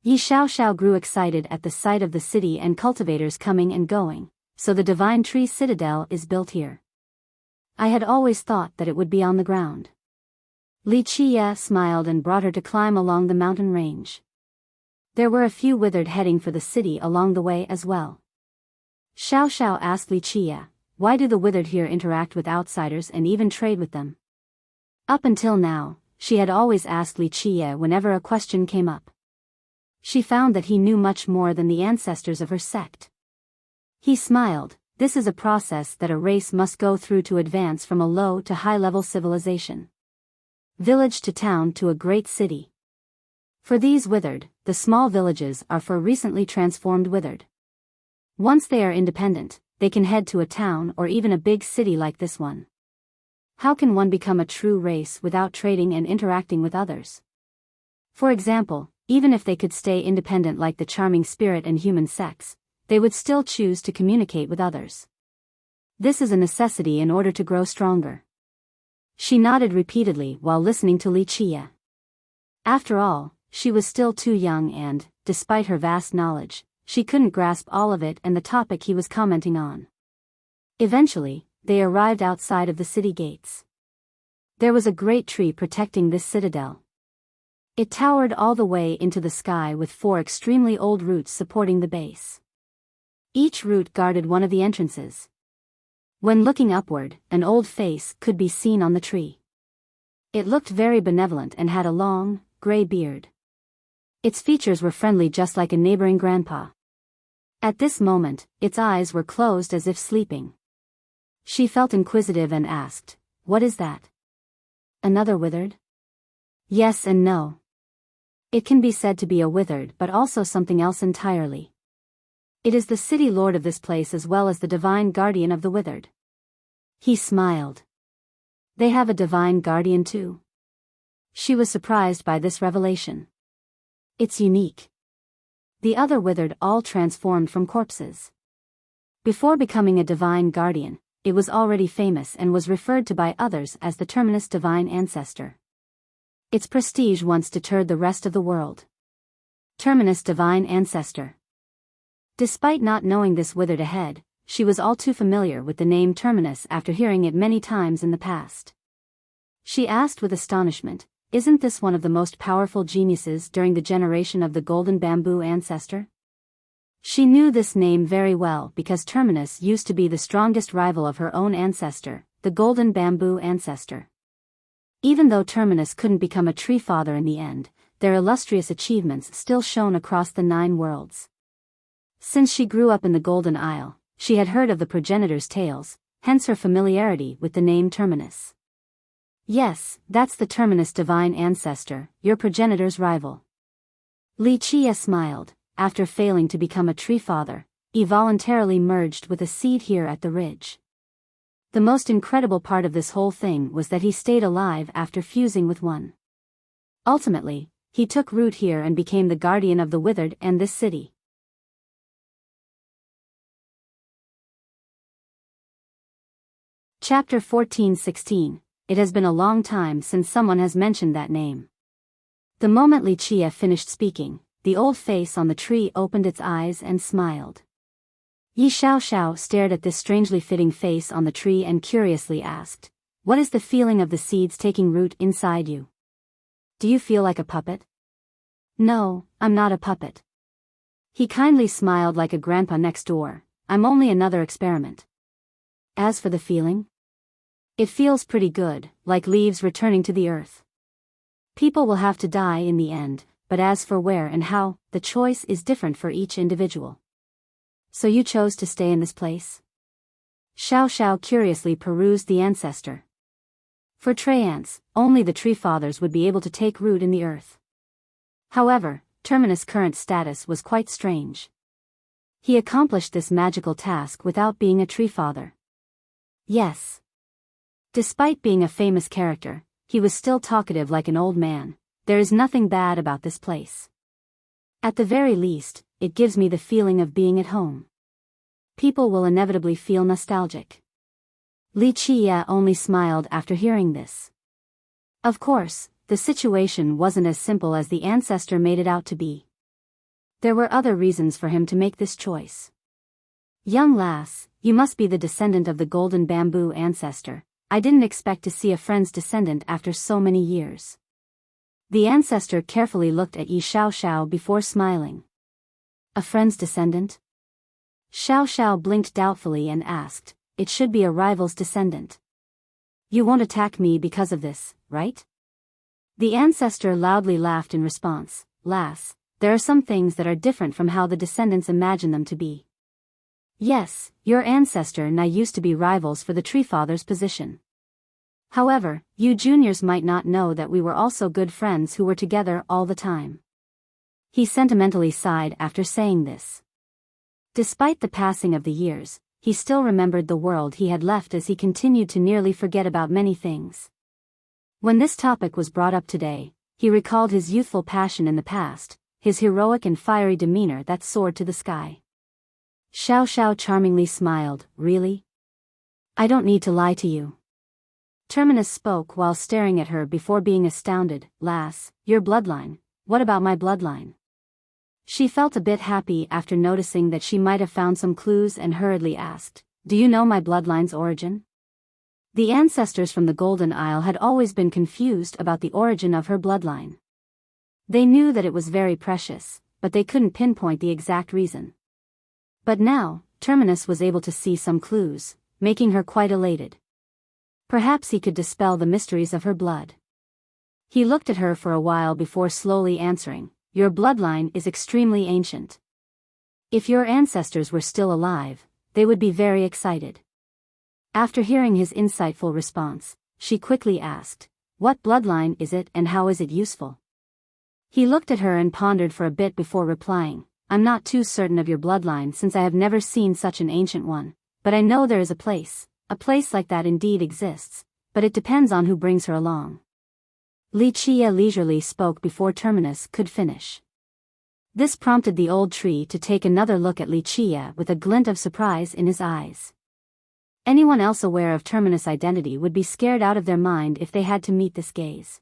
Yi Xiaoxiao grew excited at the sight of the city and cultivators coming and going, so the Divine Tree Citadel is built here. I had always thought that it would be on the ground. Li Chia smiled and brought her to climb along the mountain range. There were a few withered heading for the city along the way as well. Xiaoxiao asked Li Chia, why do the withered here interact with outsiders and even trade with them? Up until now, she had always asked Li Chia whenever a question came up. She found that he knew much more than the ancestors of her sect. He smiled. This is a process that a race must go through to advance from a low to high-level civilization. Village to town to a great city. For these withered, the small villages are for recently transformed withered. Once they are independent, they can head to a town or even a big city like this one. How can one become a true race without trading and interacting with others? For example, even if they could stay independent like the charming spirit and human sex, they would still choose to communicate with others. This is a necessity in order to grow stronger. She nodded repeatedly while listening to Li Chia. After all, she was still too young and, despite her vast knowledge, she couldn't grasp all of it and the topic he was commenting on. Eventually, they arrived outside of the city gates. There was a great tree protecting this citadel. It towered all the way into the sky with 4 extremely old roots supporting the base. Each root guarded one of the entrances. When looking upward, an old face could be seen on the tree. It looked very benevolent and had a long, gray beard. Its features were friendly just like a neighboring grandpa. At this moment, its eyes were closed as if sleeping. She felt inquisitive and asked, "What is that? Another withered?" "Yes and no. It can be said to be a withered but also something else entirely. It is the city lord of this place as well as the divine guardian of the withered." He smiled. "They have a divine guardian too?" She was surprised by this revelation. "It's unique. The other withered all transformed from corpses. Before becoming a divine guardian, it was already famous and was referred to by others as the Terminus Divine Ancestor. Its prestige once deterred the rest of the world. Terminus Divine Ancestor. Despite not knowing this withered ahead, she was all too familiar with the name Terminus after hearing it many times in the past. She asked with astonishment, "Isn't this one of the most powerful geniuses during the generation of the Golden Bamboo Ancestor?" She knew this name very well because Terminus used to be the strongest rival of her own ancestor, the Golden Bamboo Ancestor. Even though Terminus couldn't become a tree father in the end, their illustrious achievements still shone across the 9 worlds. Since she grew up in the Golden Isle, she had heard of the progenitors' tales, hence her familiarity with the name Terminus. "Yes, that's the Terminus Divine Ancestor, your progenitor's rival." Wuxia smiled. After failing to become a tree father, he voluntarily merged with a seed here at the ridge. The most incredible part of this whole thing was that he stayed alive after fusing with one. Ultimately, he took root here and became the guardian of the withered and this city. Chapter 14:16. It has been a long time since someone has mentioned that name. The moment Wuxia finished speaking, the old face on the tree opened its eyes and smiled. Yi Xiaoxiao stared at this strangely fitting face on the tree and curiously asked, "What is the feeling of the seeds taking root inside you? Do you feel like a puppet?" "No, I'm not a puppet." He kindly smiled like a grandpa next door. "I'm only another experiment." As for the feeling, it feels pretty good, like leaves returning to the earth. People will have to die in the end, but as for where and how, the choice is different for each individual. "So you chose to stay in this place?" Xiao curiously perused the ancestor. For Treants, only the tree fathers would be able to take root in the earth. However, Terminus' current status was quite strange. He accomplished this magical task without being a tree father. Yes. Despite being a famous character, he was still talkative like an old man. "There is nothing bad about this place. At the very least, it gives me the feeling of being at home. People will inevitably feel nostalgic." Wuxia only smiled after hearing this. Of course, the situation wasn't as simple as the ancestor made it out to be. There were other reasons for him to make this choice. "Young lass, you must be the descendant of the Golden Bamboo Ancestor. I didn't expect to see a friend's descendant after so many years." The ancestor carefully looked at Yi Xiaoxiao before smiling. "A friend's descendant?" Xiaoxiao blinked doubtfully and asked, "It should be a rival's descendant. You won't attack me because of this, right?" The ancestor loudly laughed in response. "Lass, there are some things that are different from how the descendants imagine them to be. Yes, your ancestor and I used to be rivals for the tree father's position. However, you juniors might not know that we were also good friends who were together all the time." He sentimentally sighed after saying this. Despite the passing of the years, he still remembered the world he had left as he continued to nearly forget about many things. When this topic was brought up today, he recalled his youthful passion in the past, his heroic and fiery demeanor that soared to the sky. Xiao charmingly smiled. "Really? I don't need to lie to you." Terminus spoke while staring at her before being astounded. "Lass, your bloodline, what about my bloodline?" She felt a bit happy after noticing that she might have found some clues and hurriedly asked, "Do you know my bloodline's origin?" The ancestors from the Golden Isle had always been confused about the origin of her bloodline. They knew that it was very precious, but they couldn't pinpoint the exact reason. But now, Terminus was able to see some clues, making her quite elated. Perhaps he could dispel the mysteries of her blood. He looked at her for a while before slowly answering, "Your bloodline is extremely ancient. If your ancestors were still alive, they would be very excited. After hearing his insightful response, she quickly asked, "What bloodline is it and how is it useful?" He looked at her and pondered for a bit before replying, "I'm not too certain of your bloodline since I have never seen such an ancient one, but I know there is a place like that indeed exists, but it depends on who brings her along." Wuxia leisurely spoke before Terminus could finish. This prompted the old tree to take another look at Wuxia with a glint of surprise in his eyes. Anyone else aware of Terminus' identity would be scared out of their mind if they had to meet this gaze.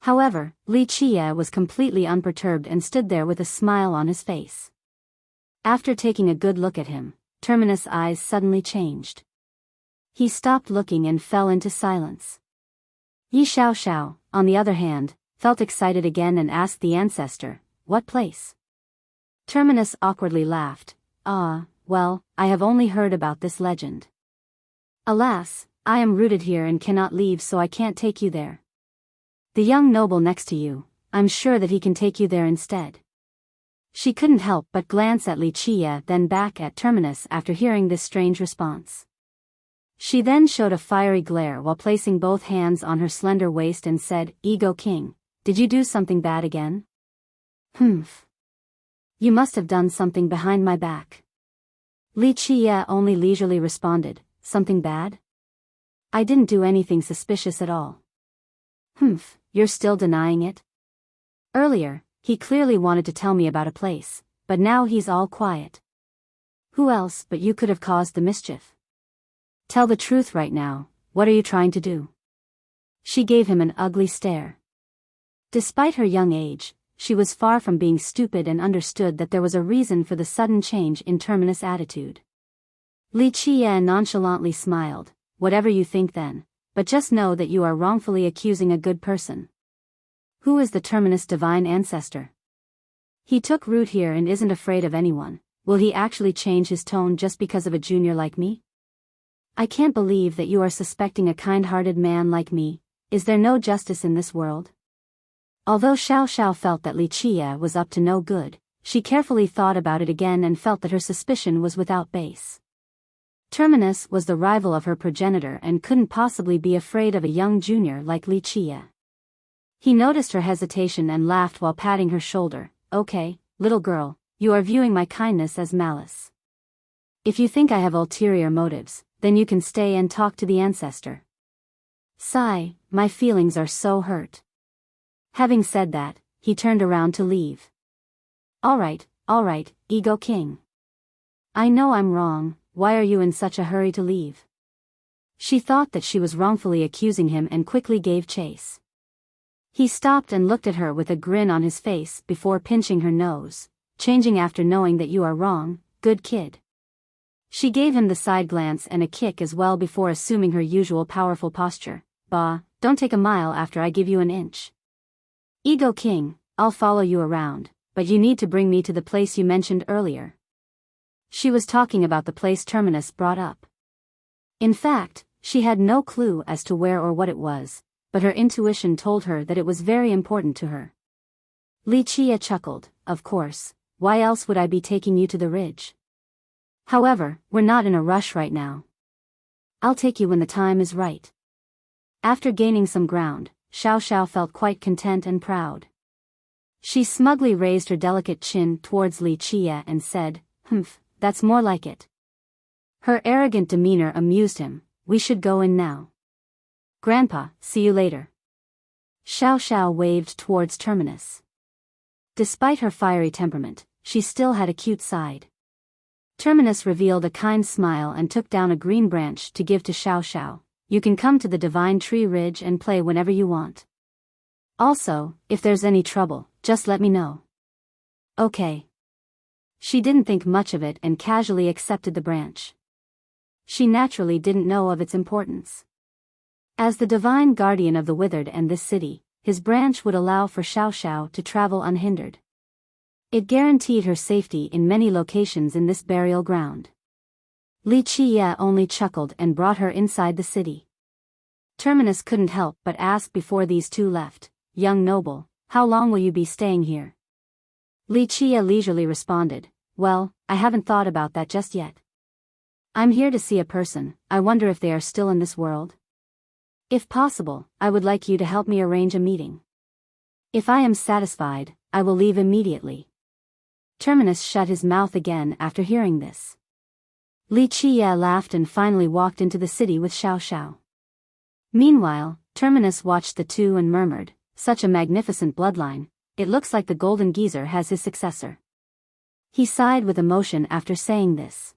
However, Wuxia was completely unperturbed and stood there with a smile on his face. After taking a good look at him, Terminus' eyes suddenly changed. He stopped looking and fell into silence. Yi Xiaoxiao, on the other hand, felt excited again and asked the ancestor, "What place?" Terminus awkwardly laughed. Well, I have only heard about this legend. Alas, I am rooted here and cannot leave, so I can't take you there. The young noble next to you, I'm sure that he can take you there instead." She couldn't help but glance at Wuxia then back at Terminus after hearing this strange response. She then showed a fiery glare while placing both hands on her slender waist and said, "Ego King, did you do something bad again?" "Humph. You must have done something behind my back." Wuxia only leisurely responded, "Something bad? I didn't do anything suspicious at all." "Humph, you're still denying it?" "Earlier, he clearly wanted to tell me about a place, but now he's all quiet." "Who else but you could have caused the mischief? Tell the truth right now, what are you trying to do?" She gave him an ugly stare. Despite her young age, she was far from being stupid and understood that there was a reason for the sudden change in Terminus' attitude. Wuxia nonchalantly smiled, "Whatever you think then, but just know that you are wrongfully accusing a good person." "Who is the Terminus divine ancestor? He took root here and isn't afraid of anyone. Will he actually change his tone just because of a junior like me? I can't believe that you are suspecting a kind-hearted man like me. Is there no justice in this world?" Although Xiao felt that Wuxia was up to no good, she carefully thought about it again and felt that her suspicion was without base. Terminus was the rival of her progenitor and couldn't possibly be afraid of a young junior like Wuxia. He noticed her hesitation and laughed while patting her shoulder. "Okay, little girl, you are viewing my kindness as malice. If you think I have ulterior motives, then you can stay and talk to the ancestor." "Sigh, my feelings are so hurt." Having said that, he turned around to leave. All right, Ego King. I know I'm wrong, why are you in such a hurry to leave?" She thought that she was wrongfully accusing him and quickly gave chase. He stopped and looked at her with a grin on his face before pinching her nose, changing after knowing that you are wrong, good kid. She gave him the side glance and a kick as well before assuming her usual powerful posture. "Bah, don't take a mile after I give you an inch. Ego King, I'll follow you around, but you need to bring me to the place you mentioned earlier." She was talking about the place Terminus brought up. In fact, she had no clue as to where or what it was, but her intuition told her that it was very important to her. Wuxia chuckled, "Of course, why else would I be taking you to the ridge? However, we're not in a rush right now. I'll take you when the time is right." After gaining some ground, Xiao felt quite content and proud. She smugly raised her delicate chin towards Wuxia and said, "Humph, that's more like it." Her arrogant demeanor amused him. "We should go in now. Grandpa, see you later." Xiao waved towards Terminus. Despite her fiery temperament, she still had a cute side. Terminus revealed a kind smile and took down a green branch to give to Xiao. "You can come to the Divine Tree Ridge and play whenever you want. Also, if there's any trouble, just let me know." "Okay." She didn't think much of it and casually accepted the branch. She naturally didn't know of its importance. As the divine guardian of the withered and this city, his branch would allow for Xiao to travel unhindered. It guaranteed her safety in many locations in this burial ground. Wuxia only chuckled and brought her inside the city. Terminus couldn't help but ask before these two left, "Young noble, how long will you be staying here?" Wuxia leisurely responded, Well, I haven't thought about that just yet. I'm here to see a person. I wonder if they are still in this world. If possible, I would like you to help me arrange a meeting. If I am satisfied, I will leave immediately. Terminus shut his mouth again after hearing this. Li Qiye laughed and finally walked into the city with Xiao Xiao. Meanwhile, Terminus watched the two and murmured, "Such a magnificent bloodline, it looks like the Golden Geezer has his successor." He sighed with emotion after saying this.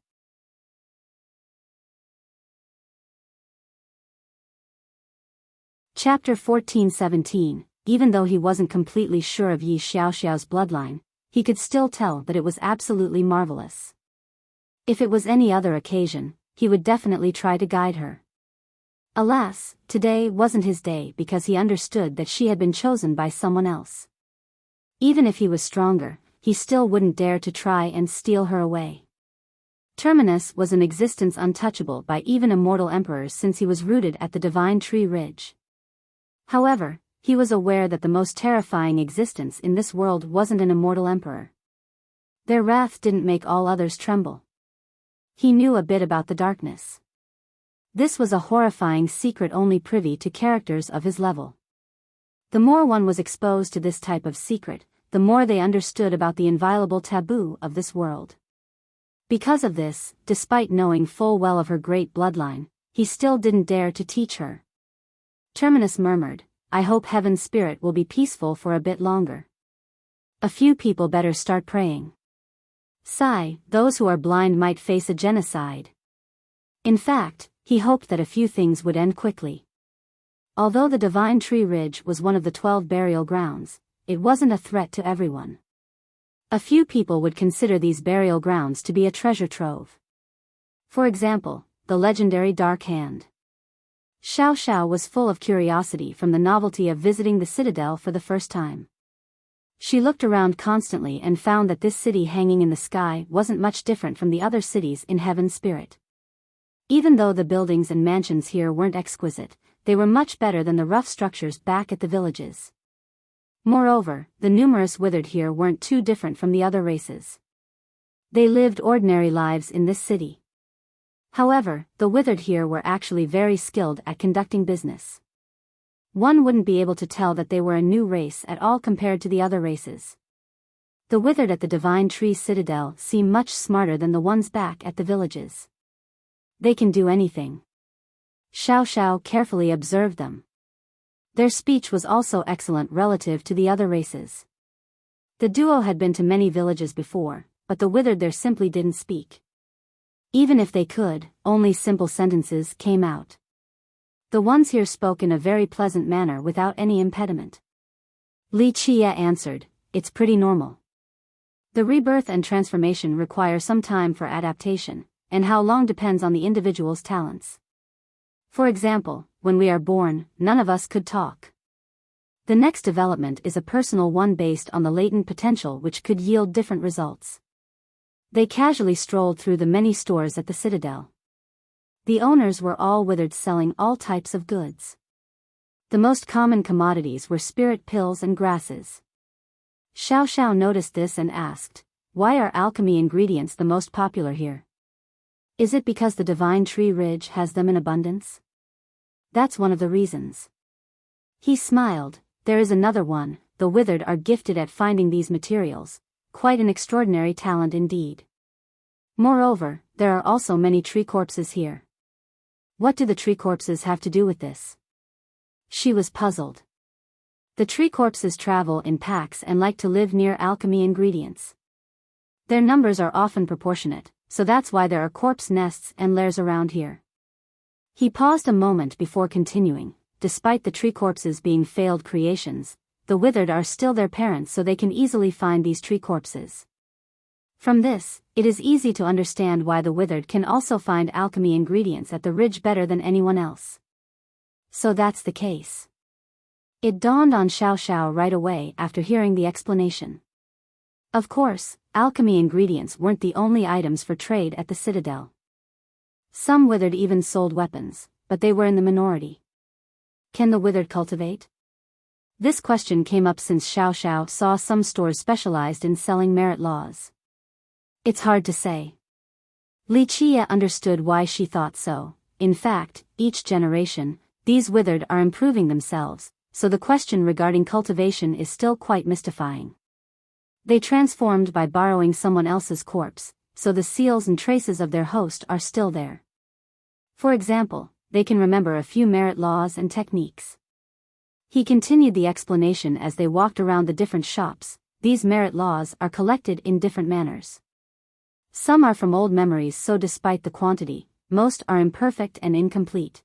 Chapter 14-17. Even though he wasn't completely sure of Yi Xiaoxiao's bloodline, he could still tell that it was absolutely marvelous. If it was any other occasion, he would definitely try to guide her. Alas, today wasn't his day because he understood that she had been chosen by someone else. Even if he was stronger, he still wouldn't dare to try and steal her away. Terminus was an existence untouchable by even immortal emperors since he was rooted at the Divine Tree Ridge. However, he was aware that the most terrifying existence in this world wasn't an immortal emperor. Their wrath didn't make all others tremble. He knew a bit about the darkness. This was a horrifying secret only privy to characters of his level. The more one was exposed to this type of secret, the more they understood about the inviolable taboo of this world. Because of this, despite knowing full well of her great bloodline, he still didn't dare to teach her. Terminus murmured, "I hope Heaven's spirit will be peaceful for a bit longer. A few people better start praying. Sigh, those who are blind might face a genocide." In fact, he hoped that a few things would end quickly. Although the Divine Tree Ridge was one of the 12 burial grounds, it wasn't a threat to everyone. A few people would consider these burial grounds to be a treasure trove. For example, the legendary Dark Hand. Xiao Xiao was full of curiosity from the novelty of visiting the citadel for the first time. She looked around constantly and found that this city hanging in the sky wasn't much different from the other cities in Heaven's spirit. Even though the buildings and mansions here weren't exquisite, they were much better than the rough structures back at the villages. Moreover, the numerous withered here weren't too different from the other races. They lived ordinary lives in this city. However, the withered here were actually very skilled at conducting business. One wouldn't be able to tell that they were a new race at all compared to the other races. The withered at the Divine Tree Citadel seem much smarter than the ones back at the villages. They can do anything. Xiao Xiao carefully observed them. Their speech was also excellent relative to the other races. The duo had been to many villages before, but the withered there simply didn't speak. Even if they could, only simple sentences came out. The ones here spoke in a very pleasant manner without any impediment. Li Qiye answered, "It's pretty normal. The rebirth and transformation require some time for adaptation, and how long depends on the individual's talents. For example, when we are born, none of us could talk. The next development is a personal one based on the latent potential which could yield different results." They casually strolled through the many stores at the citadel. The owners were all withered, selling all types of goods. The most common commodities were spirit pills and grasses. Xiao Xiao noticed this and asked, "Why are alchemy ingredients the most popular here? Is it because the Divine Tree Ridge has them in abundance?" "That's one of the reasons." He smiled. "There is another one, the withered are gifted at finding these materials, quite an extraordinary talent indeed. Moreover, there are also many tree corpses here." "What do the tree corpses have to do with this?" She was puzzled. The tree corpses travel in packs and like to live near alchemy ingredients. Their numbers are often proportionate, so that's why there are corpse nests and lairs around here. He paused a moment before continuing, "Despite the tree corpses being failed creations, the withered are still their parents, so they can easily find these tree corpses. From this, it is easy to understand why the withered can also find alchemy ingredients at the ridge better than anyone else." So that's the case. It dawned on Xiao Xiao right away after hearing the explanation. Of course, alchemy ingredients weren't the only items for trade at the citadel. Some withered even sold weapons, but they were in the minority. Can the withered cultivate? This question came up since Xiao Xiao saw some stores specialized in selling merit laws. It's hard to say. Li Qie understood why she thought so. In fact, each generation, these withered are improving themselves, so the question regarding cultivation is still quite mystifying. They transformed by borrowing someone else's corpse, so the seals and traces of their host are still there. For example, they can remember a few merit laws and techniques. He continued the explanation as they walked around the different shops. These merit laws are collected in different manners. Some are from old memories, so despite the quantity, most are imperfect and incomplete.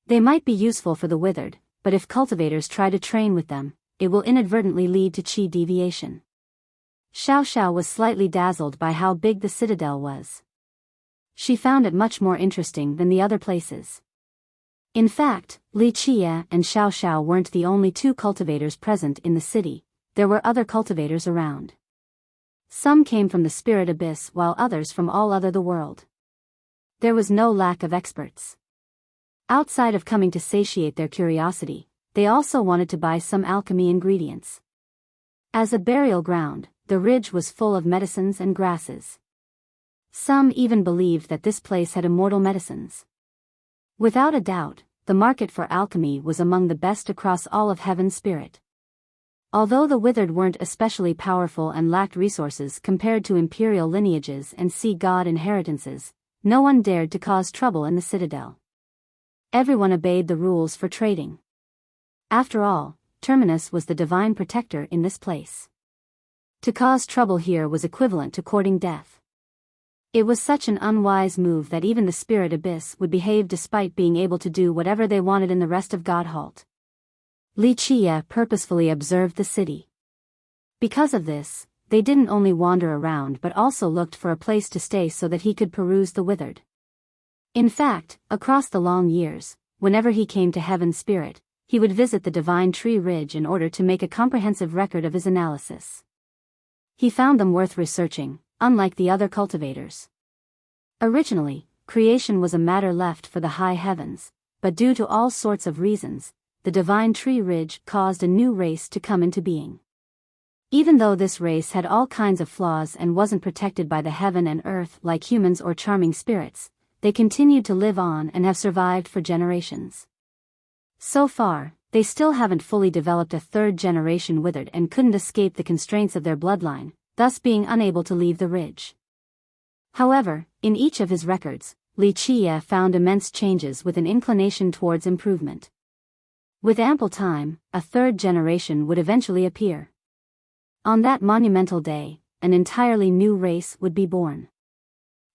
They might be useful for the withered, but if cultivators try to train with them, it will inadvertently lead to qi deviation. Xiao Xiao was slightly dazzled by how big the citadel was. She found it much more interesting than the other places. In fact, Li Qie and Xiao Xiao weren't the only two cultivators present in the city. There were other cultivators around. Some came from the spirit abyss while others from all other the world. There was no lack of experts. Outside of coming to satiate their curiosity, they also wanted to buy some alchemy ingredients. As a burial ground, the ridge was full of medicines and grasses. Some even believed that this place had immortal medicines. Without a doubt, the market for alchemy was among the best across all of Heaven's spirit. Although the withered weren't especially powerful and lacked resources compared to imperial lineages and sea god inheritances, no one dared to cause trouble in the citadel. Everyone obeyed the rules for trading. After all, Terminus was the divine protector in this place. To cause trouble here was equivalent to courting death. It was such an unwise move that even the spirit abyss would behave despite being able to do whatever they wanted in the rest of Godhalt. Li Qie purposefully observed the city. Because of this, they didn't only wander around but also looked for a place to stay so that he could peruse the withered. In fact, across the long years, whenever he came to Heaven's Spirit, he would visit the Divine Tree Ridge in order to make a comprehensive record of his analysis. He found them worth researching, unlike the other cultivators. Originally, creation was a matter left for the high heavens, but due to all sorts of reasons, the Divine Tree Ridge caused a new race to come into being. Even though this race had all kinds of flaws and wasn't protected by the heaven and earth like humans or charming spirits, they continued to live on and have survived for generations. So far, they still haven't fully developed a third generation withered and couldn't escape the constraints of their bloodline, thus being unable to leave the ridge. However, in each of his records, Li Qie found immense changes with an inclination towards improvement. With ample time, a third generation would eventually appear. On that monumental day, an entirely new race would be born.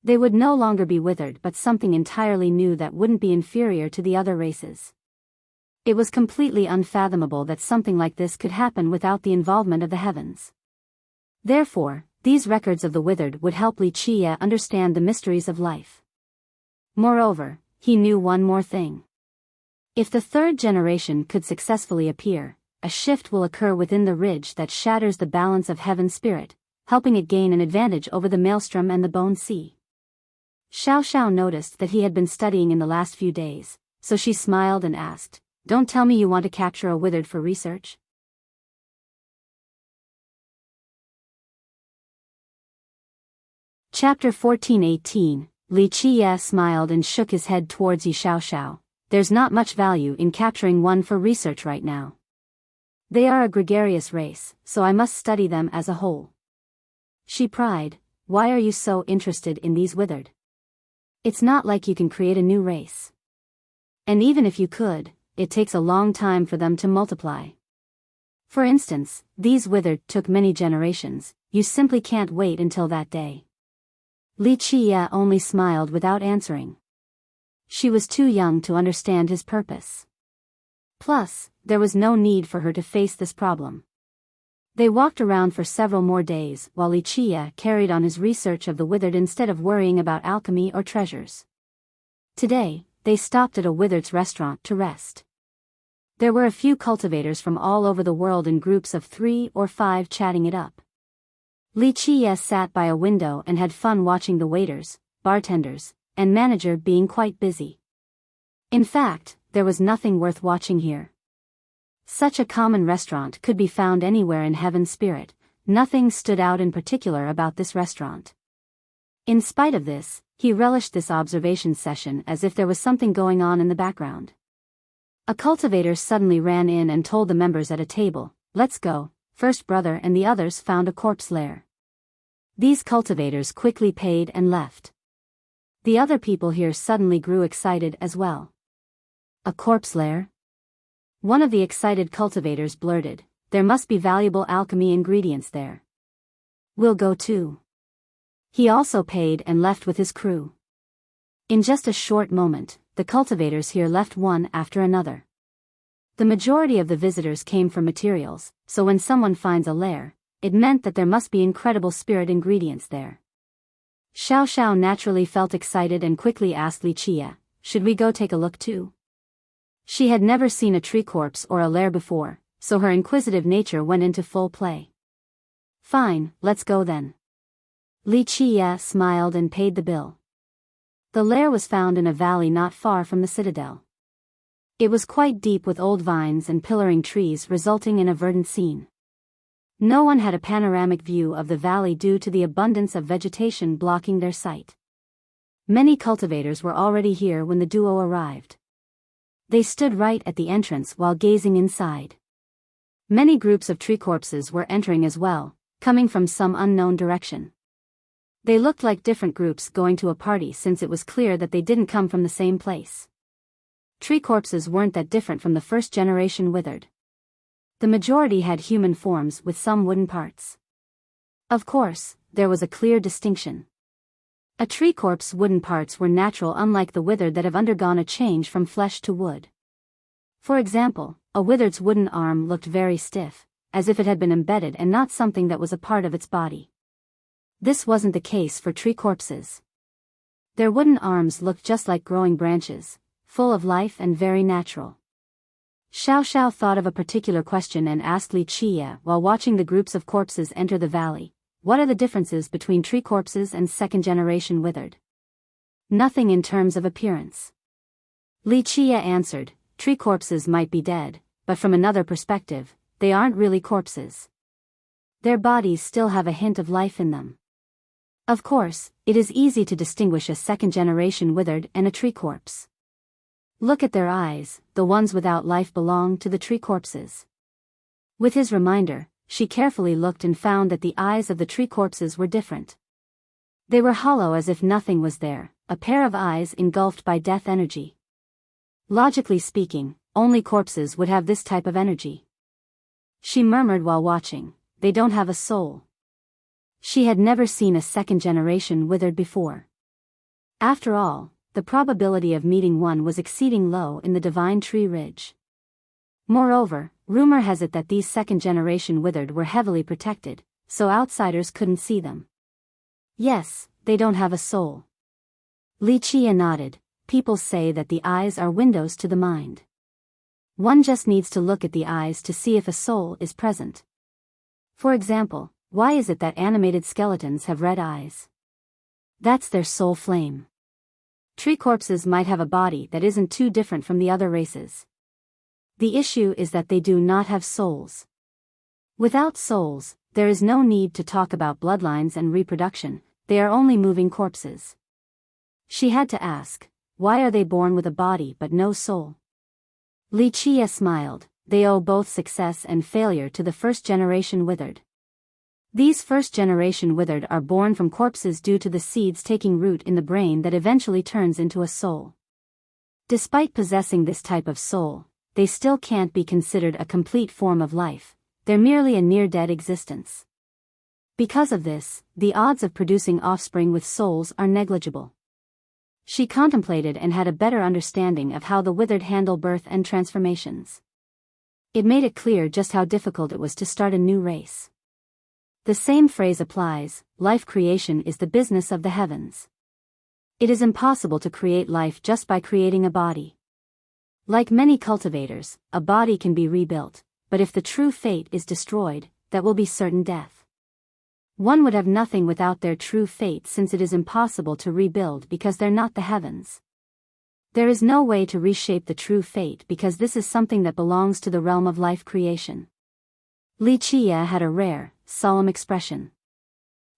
They would no longer be withered but something entirely new that wouldn't be inferior to the other races. It was completely unfathomable that something like this could happen without the involvement of the heavens. Therefore, these records of the withered would help Li Qie understand the mysteries of life. Moreover, he knew one more thing. If the third generation could successfully appear, a shift will occur within the ridge that shatters the balance of Heaven's Spirit, helping it gain an advantage over the Maelstrom and the Bone Sea. Xiao Xiao noticed that he had been studying in the last few days, so she smiled and asked, "Don't tell me you want to capture a withered for research?" Chapter 14:18. Li Qie smiled and shook his head towards Yi Xiao Xiao. "There's not much value in capturing one for research right now. They are a gregarious race, so I must study them as a whole." She pried, "Why are you so interested in these withered? It's not like you can create a new race. And even if you could, it takes a long time for them to multiply. For instance, these withered took many generations, you simply can't wait until that day." Li Qie only smiled without answering. She was too young to understand his purpose. Plus, there was no need for her to face this problem. They walked around for several more days while Li Qie carried on his research of the withered instead of worrying about alchemy or treasures. Today, they stopped at a withered's restaurant to rest. There were a few cultivators from all over the world in groups of 3 or 5 chatting it up. Li Qie sat by a window and had fun watching the waiters, bartenders, and manager being quite busy. In fact, there was nothing worth watching here. Such a common restaurant could be found anywhere in Heaven's Spirit. Nothing stood out in particular about this restaurant. In spite of this, he relished this observation session as if there was something going on in the background. A cultivator suddenly ran in and told the members at a table, "Let's go." First brother and the others found a corpse lair. These cultivators quickly paid and left. The other people here suddenly grew excited as well. A corpse lair? One of the excited cultivators blurted, "There must be valuable alchemy ingredients there. We'll go too." He also paid and left with his crew. In just a short moment, the cultivators here left one after another. The majority of the visitors came for materials, so when someone finds a lair, it meant that there must be incredible spirit ingredients there. Xiao Xiao naturally felt excited and quickly asked Li Qia, "Should we go take a look too?" She had never seen a tree corpse or a lair before, so her inquisitive nature went into full play. "Fine, let's go then." Li Qia smiled and paid the bill. The lair was found in a valley not far from the citadel. It was quite deep with old vines and pillaring trees resulting in a verdant scene. No one had a panoramic view of the valley due to the abundance of vegetation blocking their sight. Many cultivators were already here when the duo arrived. They stood right at the entrance while gazing inside. Many groups of tree corpses were entering as well, coming from some unknown direction. They looked like different groups going to a party since it was clear that they didn't come from the same place. Tree corpses weren't that different from the first generation withered. The majority had human forms with some wooden parts. Of course, there was a clear distinction. A tree corpse's wooden parts were natural, unlike the withered that have undergone a change from flesh to wood. For example, a withered's wooden arm looked very stiff, as if it had been embedded and not something that was a part of its body. This wasn't the case for tree corpses. Their wooden arms looked just like growing branches, full of life and very natural. Xiao Xiao thought of a particular question and asked Li Qia while watching the groups of corpses enter the valley, "What are the differences between tree corpses and second-generation withered?" "Nothing in terms of appearance." Li Qia answered, "Tree corpses might be dead, but from another perspective, they aren't really corpses. Their bodies still have a hint of life in them. Of course, it is easy to distinguish a second-generation withered and a tree corpse. Look at their eyes, the ones without life belong to the tree corpses." With his reminder, she carefully looked and found that the eyes of the tree corpses were different. They were hollow as if nothing was there, a pair of eyes engulfed by death energy. Logically speaking, only corpses would have this type of energy. She murmured while watching, "They don't have a soul." She had never seen a second-generation withered before. After all, the probability of meeting one was exceeding low in the divine tree ridge. Moreover, rumor has it that these second-generation withered were heavily protected, so outsiders couldn't see them. "Yes, they don't have a soul." Li Qia nodded. "People say that the eyes are windows to the mind. One just needs to look at the eyes to see if a soul is present. For example, why is it that animated skeletons have red eyes? That's their soul flame. Tree corpses might have a body that isn't too different from the other races. The issue is that they do not have souls. Without souls, there is no need to talk about bloodlines and reproduction, they are only moving corpses." She had to ask, why are they born with a body but no soul? Li Qia smiled, "They owe both success and failure to the first-generation withered. These first-generation withered are born from corpses due to the seeds taking root in the brain that eventually turns into a soul. Despite possessing this type of soul, they still can't be considered a complete form of life, they're merely a near-dead existence. Because of this, the odds of producing offspring with souls are negligible." She contemplated and had a better understanding of how the withered handle birth and transformations. It made it clear just how difficult it was to start a new race. The same phrase applies, life creation is the business of the heavens. It is impossible to create life just by creating a body. Like many cultivators, a body can be rebuilt, but if the true fate is destroyed, that will be certain death. One would have nothing without their true fate since it is impossible to rebuild because they're not the heavens. There is no way to reshape the true fate because this is something that belongs to the realm of life creation. Li Qia had a rare, solemn expression.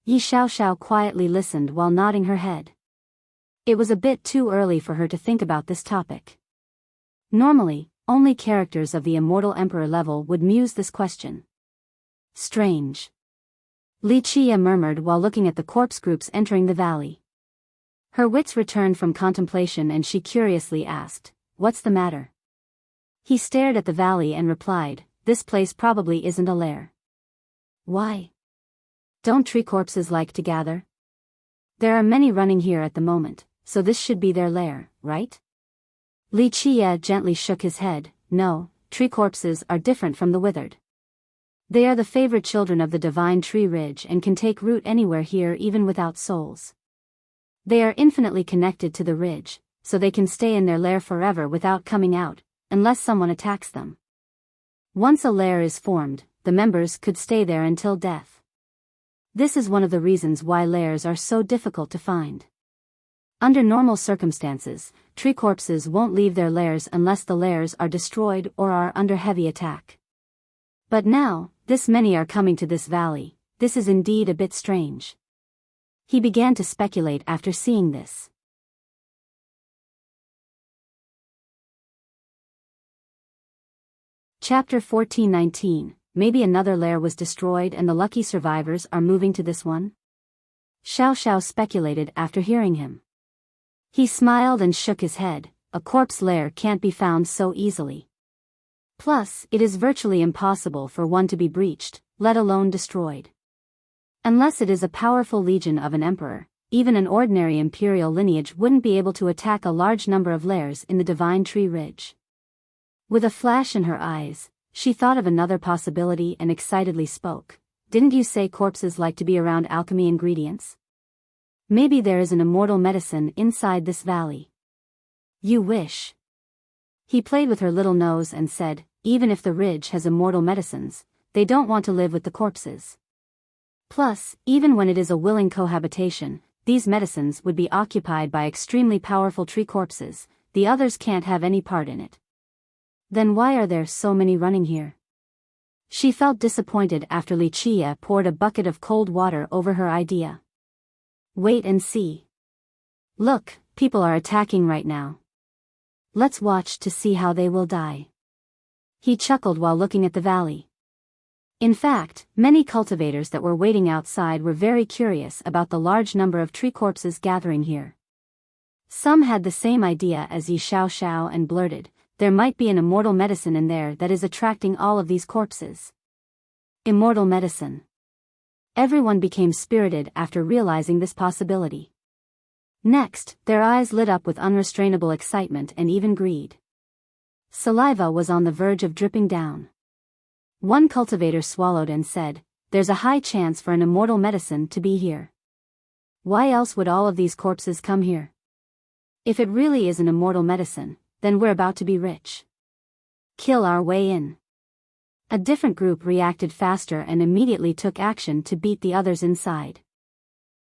Yi Xiaoxiao quietly listened while nodding her head. It was a bit too early for her to think about this topic. Normally, only characters of the Immortal Emperor level would muse this question. Strange. Li Qia murmured while looking at the corpse groups entering the valley. Her wits returned from contemplation and she curiously asked, "What's the matter?" He stared at the valley and replied, "This place probably isn't a lair." Why? Don't tree corpses like to gather? There are many running here at the moment, so this should be their lair, right? Li Qia gently shook his head. No, tree corpses are different from the withered. They are the favorite children of the divine tree ridge and can take root anywhere here even without souls. They are infinitely connected to the ridge, so they can stay in their lair forever without coming out, unless someone attacks them. Once a lair is formed, the members could stay there until death. This is one of the reasons why lairs are so difficult to find. Under normal circumstances, tree corpses won't leave their lairs unless the lairs are destroyed or are under heavy attack. But now, this many are coming to this valley. This is indeed a bit strange. He began to speculate after seeing this. Chapter 1419. Maybe another lair was destroyed and the lucky survivors are moving to this one? Xiao speculated after hearing him. He smiled and shook his head. A corpse lair can't be found so easily. Plus, it is virtually impossible for one to be breached, let alone destroyed. Unless it is a powerful legion of an emperor, even an ordinary imperial lineage wouldn't be able to attack a large number of lairs in the divine tree ridge. With a flash in her eyes, she thought of another possibility and excitedly spoke. Didn't you say corpses like to be around alchemy ingredients? Maybe there is an immortal medicine inside this valley. You wish. He played with her little nose and said, even if the ridge has immortal medicines, they don't want to live with the corpses. Plus, even when it is a willing cohabitation, these medicines would be occupied by extremely powerful tree corpses, the others can't have any part in it. Then why are there so many running here? She felt disappointed after Li Qia poured a bucket of cold water over her idea. Wait and see. Look, people are attacking right now. Let's watch to see how they will die. He chuckled while looking at the valley. In fact, many cultivators that were waiting outside were very curious about the large number of tree corpses gathering here. Some had the same idea as Yi Xiaoxiao and blurted, there might be an immortal medicine in there that is attracting all of these corpses. Immortal medicine. Everyone became spirited after realizing this possibility. Next, their eyes lit up with unrestrainable excitement and even greed. Saliva was on the verge of dripping down. One cultivator swallowed and said, "There's a high chance for an immortal medicine to be here. Why else would all of these corpses come here? If it really is an immortal medicine, then we're about to be rich. Kill our way in." A different group reacted faster and immediately took action to beat the others inside.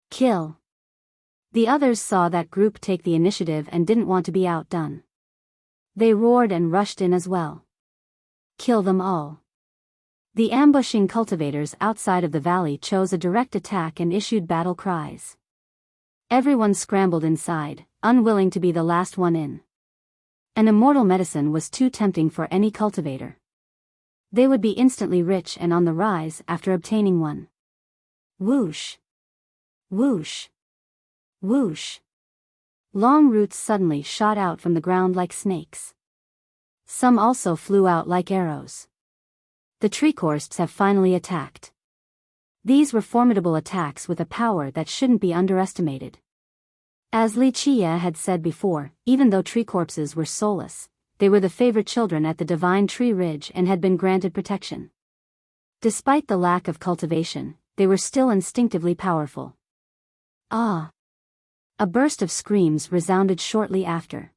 Kill. The others saw that group take the initiative and didn't want to be outdone. They roared and rushed in as well. Kill them all. The ambushing cultivators outside of the valley chose a direct attack and issued battle cries. Everyone scrambled inside, unwilling to be the last one in. An immortal medicine was too tempting for any cultivator. They would be instantly rich and on the rise after obtaining one. Whoosh. Whoosh. Whoosh. Long roots suddenly shot out from the ground like snakes. Some also flew out like arrows. The tree corpses have finally attacked. These were formidable attacks with a power that shouldn't be underestimated. As Li Qia had said before, even though tree corpses were soulless, they were the favorite children at the divine tree ridge and had been granted protection. Despite the lack of cultivation, they were still instinctively powerful. Ah! A burst of screams resounded shortly after.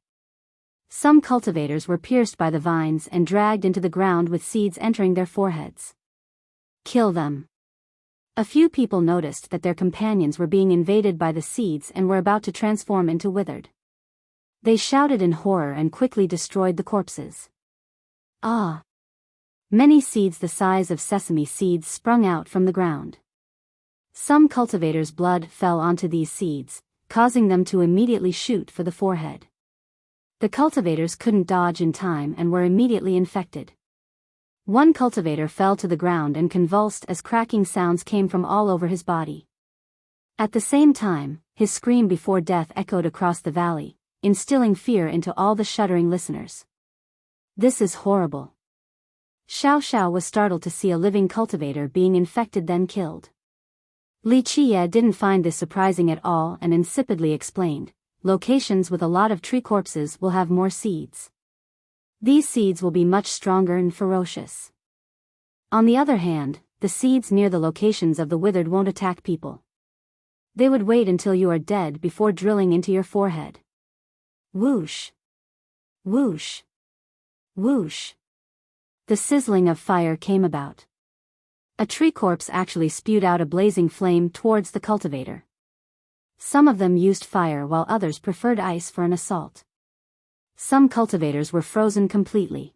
Some cultivators were pierced by the vines and dragged into the ground with seeds entering their foreheads. Kill them. A few people noticed that their companions were being invaded by the seeds and were about to transform into withered. They shouted in horror and quickly destroyed the corpses. Ah! Many seeds the size of sesame seeds sprung out from the ground. Some cultivators' blood fell onto these seeds, causing them to immediately shoot for the forehead. The cultivators couldn't dodge in time and were immediately infected. One cultivator fell to the ground and convulsed as cracking sounds came from all over his body. At the same time, his scream before death echoed across the valley, instilling fear into all the shuddering listeners. This is horrible. Xiao Xiao was startled to see a living cultivator being infected then killed. Li Qiye didn't find this surprising at all and insipidly explained, locations with a lot of tree corpses will have more seeds. These seeds will be much stronger and ferocious. On the other hand, the seeds near the locations of the withered won't attack people. They would wait until you are dead before drilling into your forehead. Whoosh! Whoosh! Whoosh! The sizzling of fire came about. A tree corpse actually spewed out a blazing flame towards the cultivator. Some of them used fire while others preferred ice for an assault. Some cultivators were frozen completely.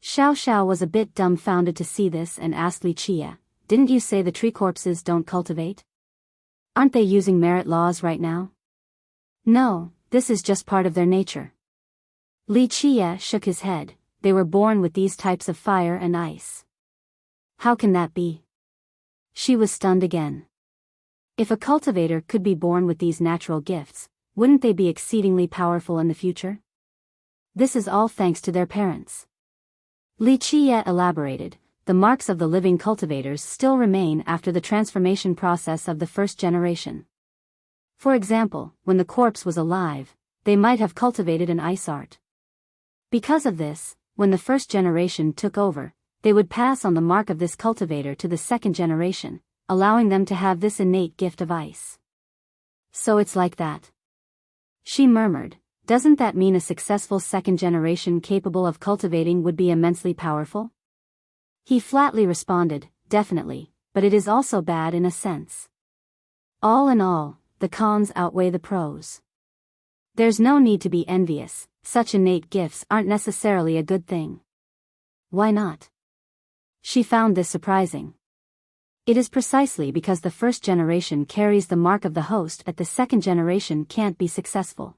Xiao Xiao was a bit dumbfounded to see this and asked Li Qiye, "Didn't you say the tree corpses don't cultivate? Aren't they using merit laws right now?" "No, this is just part of their nature." Li Qiye shook his head. "They were born with these types of fire and ice." "How can that be?" She was stunned again. If a cultivator could be born with these natural gifts, wouldn't they be exceedingly powerful in the future? This is all thanks to their parents. Li Qiye elaborated, the marks of the living cultivators still remain after the transformation process of the first generation. For example, when the corpse was alive, they might have cultivated an ice art. Because of this, when the first generation took over, they would pass on the mark of this cultivator to the second generation, allowing them to have this innate gift of ice. So it's like that. She murmured, "Doesn't that mean a successful second generation capable of cultivating would be immensely powerful?" He flatly responded, "Definitely, but it is also bad in a sense. All in all, the cons outweigh the pros. There's no need to be envious, such innate gifts aren't necessarily a good thing." "Why not?" She found this surprising. It is precisely because the first generation carries the mark of the host that the second generation can't be successful.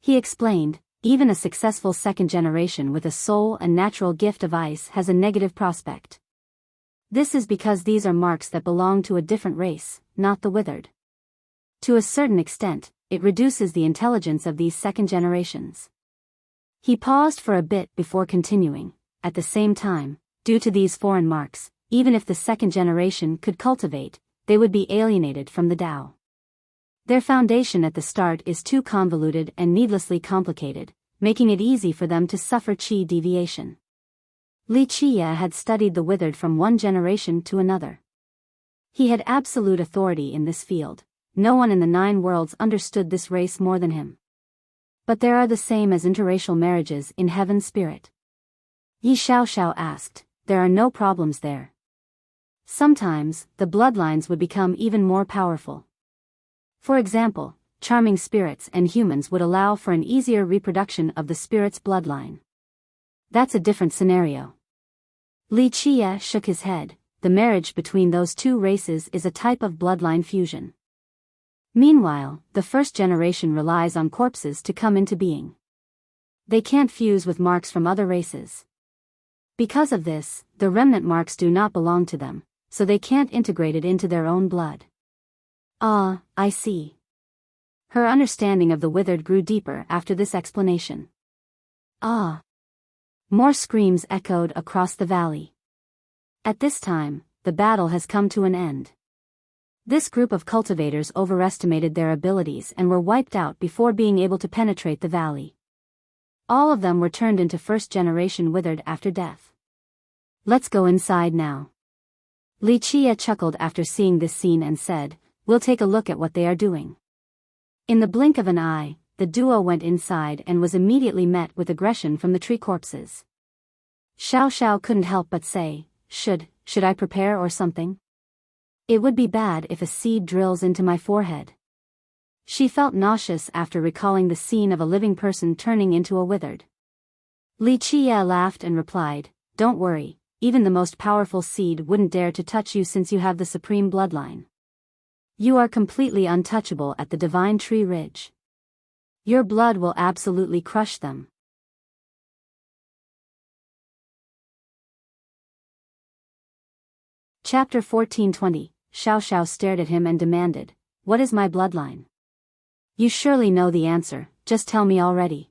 He explained, even a successful second generation with a soul and natural gift of ice has a negative prospect. This is because these are marks that belong to a different race, not the withered. To a certain extent, it reduces the intelligence of these second generations. He paused for a bit before continuing, "At the same time, due to these foreign marks, even if the second generation could cultivate, they would be alienated from the Tao. Their foundation at the start is too convoluted and needlessly complicated, making it easy for them to suffer qi deviation." Li Qiye had studied the withered from one generation to another. He had absolute authority in this field. No one in the 9 worlds understood this race more than him. "But there are the same as interracial marriages in heaven's spirit?" Yi Xiao Xiao asked. "There are no problems there. Sometimes, the bloodlines would become even more powerful. For example, charming spirits and humans would allow for an easier reproduction of the spirit's bloodline. That's a different scenario." Li Qiye shook his head. "The marriage between those two races is a type of bloodline fusion. Meanwhile, the first generation relies on corpses to come into being. They can't fuse with marks from other races. Because of this, the remnant marks do not belong to them, so they can't integrate it into their own blood." "Ah, I see." Her understanding of the withered grew deeper after this explanation. "Ah." More screams echoed across the valley. At this time, the battle has come to an end. This group of cultivators overestimated their abilities and were wiped out before being able to penetrate the valley. All of them were turned into first-generation withered after death. "Let's go inside now." Li Qiye chuckled after seeing this scene and said, "We'll take a look at what they are doing." In the blink of an eye, the duo went inside and was immediately met with aggression from the tree corpses. Xiao Xiao couldn't help but say, Should I prepare or something? It would be bad if a seed drills into my forehead." She felt nauseous after recalling the scene of a living person turning into a withered. Li Qiye laughed and replied, "Don't worry, even the most powerful seed wouldn't dare to touch you since you have the supreme bloodline." You are completely untouchable at the divine tree ridge. Your blood will absolutely crush them. Chapter 14:20. Xiao Xiao stared at him and demanded, "What is my bloodline?" "You surely know the answer, just tell me already."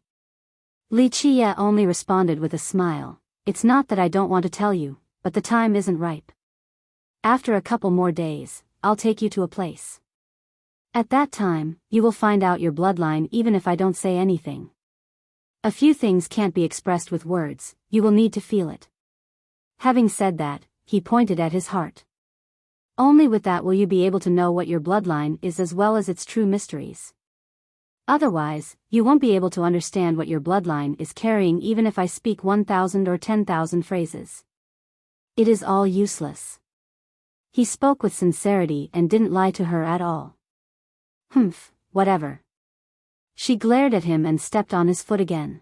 Li Qie only responded with a smile, "It's not that I don't want to tell you, but the time isn't ripe. After a couple more days, I'll take you to a place. At that time, you will find out your bloodline even if I don't say anything. A few things can't be expressed with words, you will need to feel it." Having said that, he pointed at his heart. "Only with that will you be able to know what your bloodline is as well as its true mysteries. Otherwise, you won't be able to understand what your bloodline is carrying even if I speak 1,000 or 10,000 phrases. It is all useless." He spoke with sincerity and didn't lie to her at all. "Humph, whatever." She glared at him and stepped on his foot again.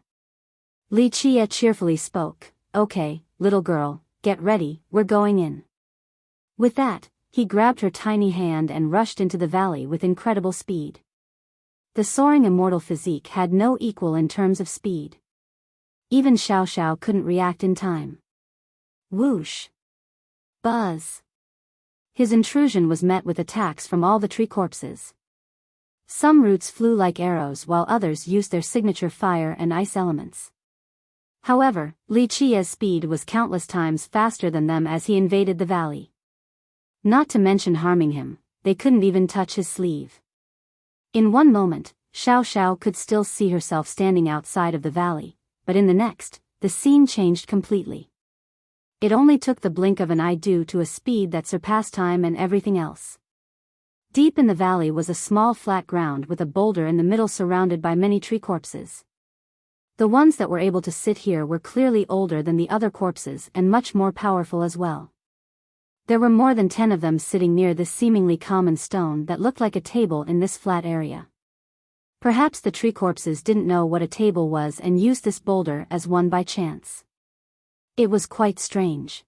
Li Qie cheerfully spoke, "Okay, little girl, get ready, we're going in." With that, he grabbed her tiny hand and rushed into the valley with incredible speed. The soaring immortal physique had no equal in terms of speed. Even Xiao Xiao couldn't react in time. Whoosh! Buzz! His intrusion was met with attacks from all the tree corpses. Some roots flew like arrows while others used their signature fire and ice elements. However, Li Qie's speed was countless times faster than them as he invaded the valley. Not to mention harming him, they couldn't even touch his sleeve. In one moment, Xiao Xiao could still see herself standing outside of the valley, but in the next, the scene changed completely. It only took the blink of an eye due to a speed that surpassed time and everything else. Deep in the valley was a small flat ground with a boulder in the middle surrounded by many tree corpses. The ones that were able to sit here were clearly older than the other corpses and much more powerful as well. There were more than 10 of them sitting near this seemingly common stone that looked like a table in this flat area. Perhaps the tree corpses didn't know what a table was and used this boulder as one by chance. It was quite strange.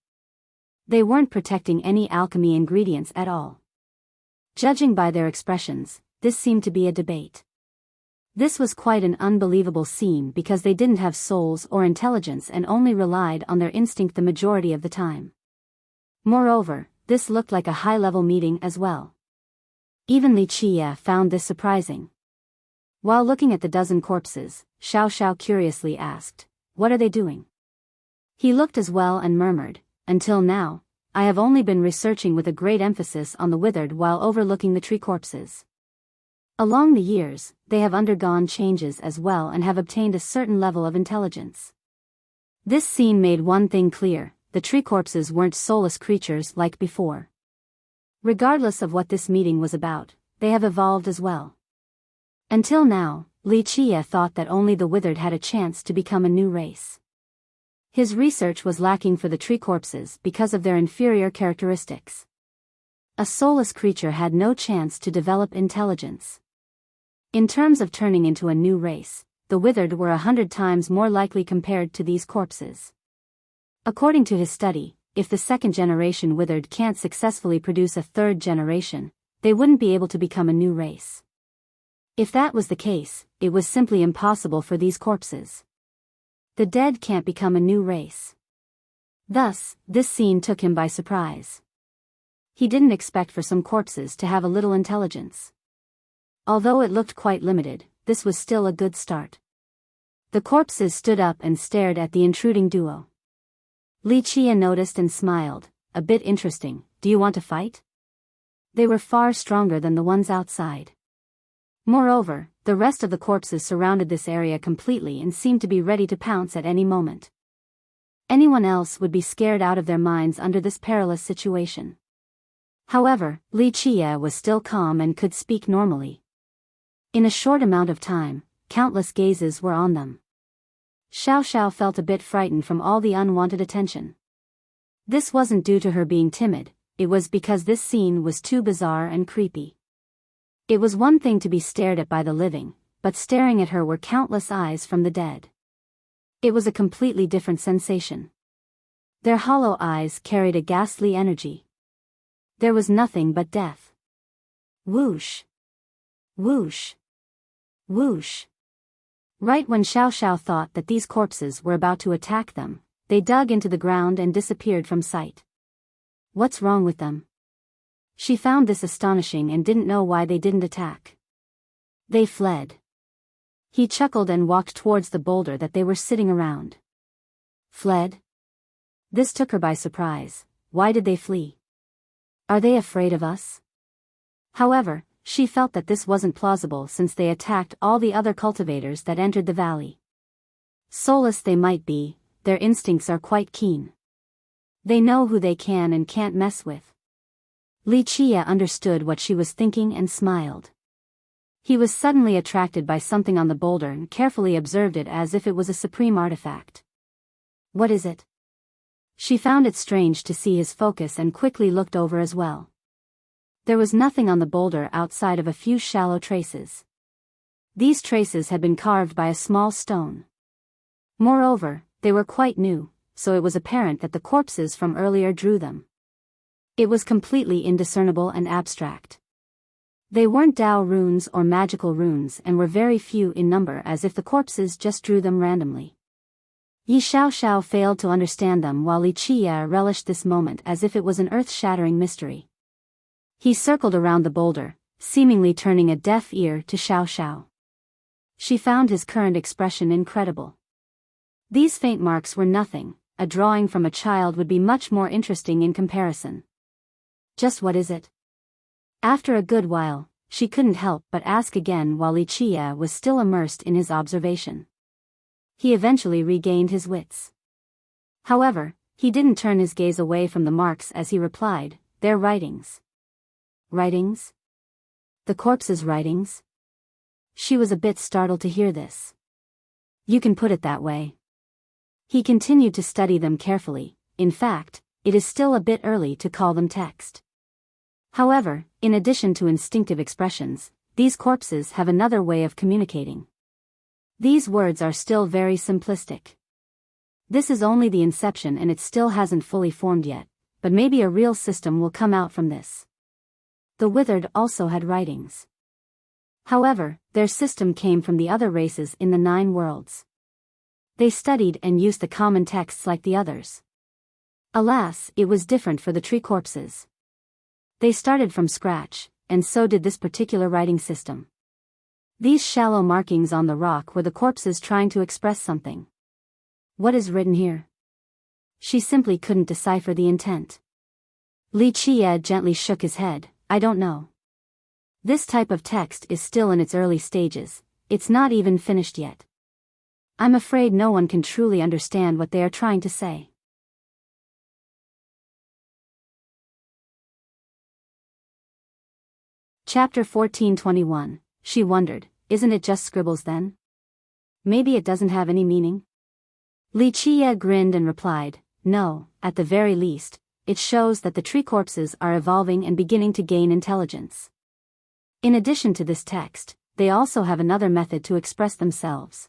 They weren't protecting any alchemy ingredients at all. Judging by their expressions, this seemed to be a debate. This was quite an unbelievable scene because they didn't have souls or intelligence and only relied on their instinct the majority of the time. Moreover, this looked like a high-level meeting as well. Even Li Qie found this surprising. While looking at the dozen corpses, Xiao Xiao curiously asked, "What are they doing?" He looked as well and murmured, "Until now, I have only been researching with a great emphasis on the withered while overlooking the tree corpses. Along the years, they have undergone changes as well and have obtained a certain level of intelligence." This scene made one thing clear, the tree corpses weren't soulless creatures like before. Regardless of what this meeting was about, they have evolved as well. Until now, Li Qie thought that only the withered had a chance to become a new race. His research was lacking for the tree corpses because of their inferior characteristics. A soulless creature had no chance to develop intelligence. In terms of turning into a new race, the withered were 100 times more likely compared to these corpses. According to his study, if the second generation withered can't successfully produce a third generation, they wouldn't be able to become a new race. If that was the case, it was simply impossible for these corpses. The dead can't become a new race. Thus, this scene took him by surprise. He didn't expect for some corpses to have a little intelligence. Although it looked quite limited, this was still a good start. The corpses stood up and stared at the intruding duo. Li Qie noticed and smiled, "A bit interesting, do you want to fight?" They were far stronger than the ones outside. Moreover, the rest of the corpses surrounded this area completely and seemed to be ready to pounce at any moment. Anyone else would be scared out of their minds under this perilous situation. However, Li Qie was still calm and could speak normally. In a short amount of time, countless gazes were on them. Xiao Xiao felt a bit frightened from all the unwanted attention. This wasn't due to her being timid, it was because this scene was too bizarre and creepy. It was one thing to be stared at by the living, but staring at her were countless eyes from the dead. It was a completely different sensation. Their hollow eyes carried a ghastly energy. There was nothing but death. Whoosh! Whoosh! Whoosh! Right when Xiao Xiao thought that these corpses were about to attack them, they dug into the ground and disappeared from sight. What's wrong with them? She found this astonishing and didn't know why they didn't attack. They fled. He chuckled and walked towards the boulder that they were sitting around. Fled? This took her by surprise. Why did they flee? Are they afraid of us? However, she felt that this wasn't plausible since they attacked all the other cultivators that entered the valley. Soulless they might be, their instincts are quite keen. They know who they can and can't mess with. Li Chia understood what she was thinking and smiled. He was suddenly attracted by something on the boulder and carefully observed it as if it was a supreme artifact. What is it? She found it strange to see his focus and quickly looked over as well. There was nothing on the boulder outside of a few shallow traces. These traces had been carved by a small stone. Moreover, they were quite new, so it was apparent that the corpses from earlier drew them. It was completely indiscernible and abstract. They weren't Dao runes or magical runes and were very few in number, as if the corpses just drew them randomly. Yi Xiaoxiao failed to understand them while Li Chia relished this moment as if it was an earth-shattering mystery. He circled around the boulder, seemingly turning a deaf ear to Xiaoxiao. She found his current expression incredible. These faint marks were nothing, a drawing from a child would be much more interesting in comparison. Just what is it? After a good while, she couldn't help but ask again while Li Chia was still immersed in his observation. He eventually regained his wits. However, he didn't turn his gaze away from the marks as he replied, "They're writings." Writings? The corpse's writings? She was a bit startled to hear this. You can put it that way. He continued to study them carefully. In fact, it is still a bit early to call them text. However, in addition to instinctive expressions, these corpses have another way of communicating. These words are still very simplistic. This is only the inception and it still hasn't fully formed yet, but maybe a real system will come out from this. The withered also had writings. However, their system came from the other races in the 9 worlds. They studied and used the common texts like the others. Alas, it was different for the tree corpses. They started from scratch, and so did this particular writing system. These shallow markings on the rock were the corpses trying to express something. What is written here? She simply couldn't decipher the intent. Li Chia gently shook his head. I don't know. This type of text is still in its early stages, it's not even finished yet. I'm afraid no one can truly understand what they are trying to say. Chapter 1421. She wondered, isn't it just scribbles then? Maybe it doesn't have any meaning? Li Chia grinned and replied, no, at the very least, it shows that the tree corpses are evolving and beginning to gain intelligence. In addition to this text, they also have another method to express themselves.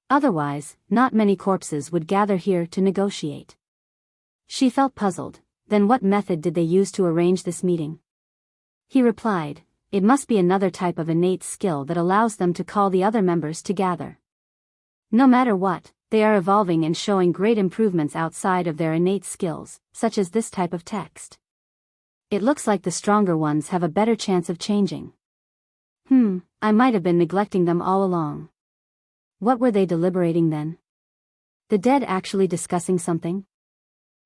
Otherwise, not many corpses would gather here to negotiate. She felt puzzled. Then what method did they use to arrange this meeting? He replied, it must be another type of innate skill that allows them to call the other members to gather. No matter what, they are evolving and showing great improvements outside of their innate skills, such as this type of text. It looks like the stronger ones have a better chance of changing. I might have been neglecting them all along. What were they deliberating then? The dead actually discussing something?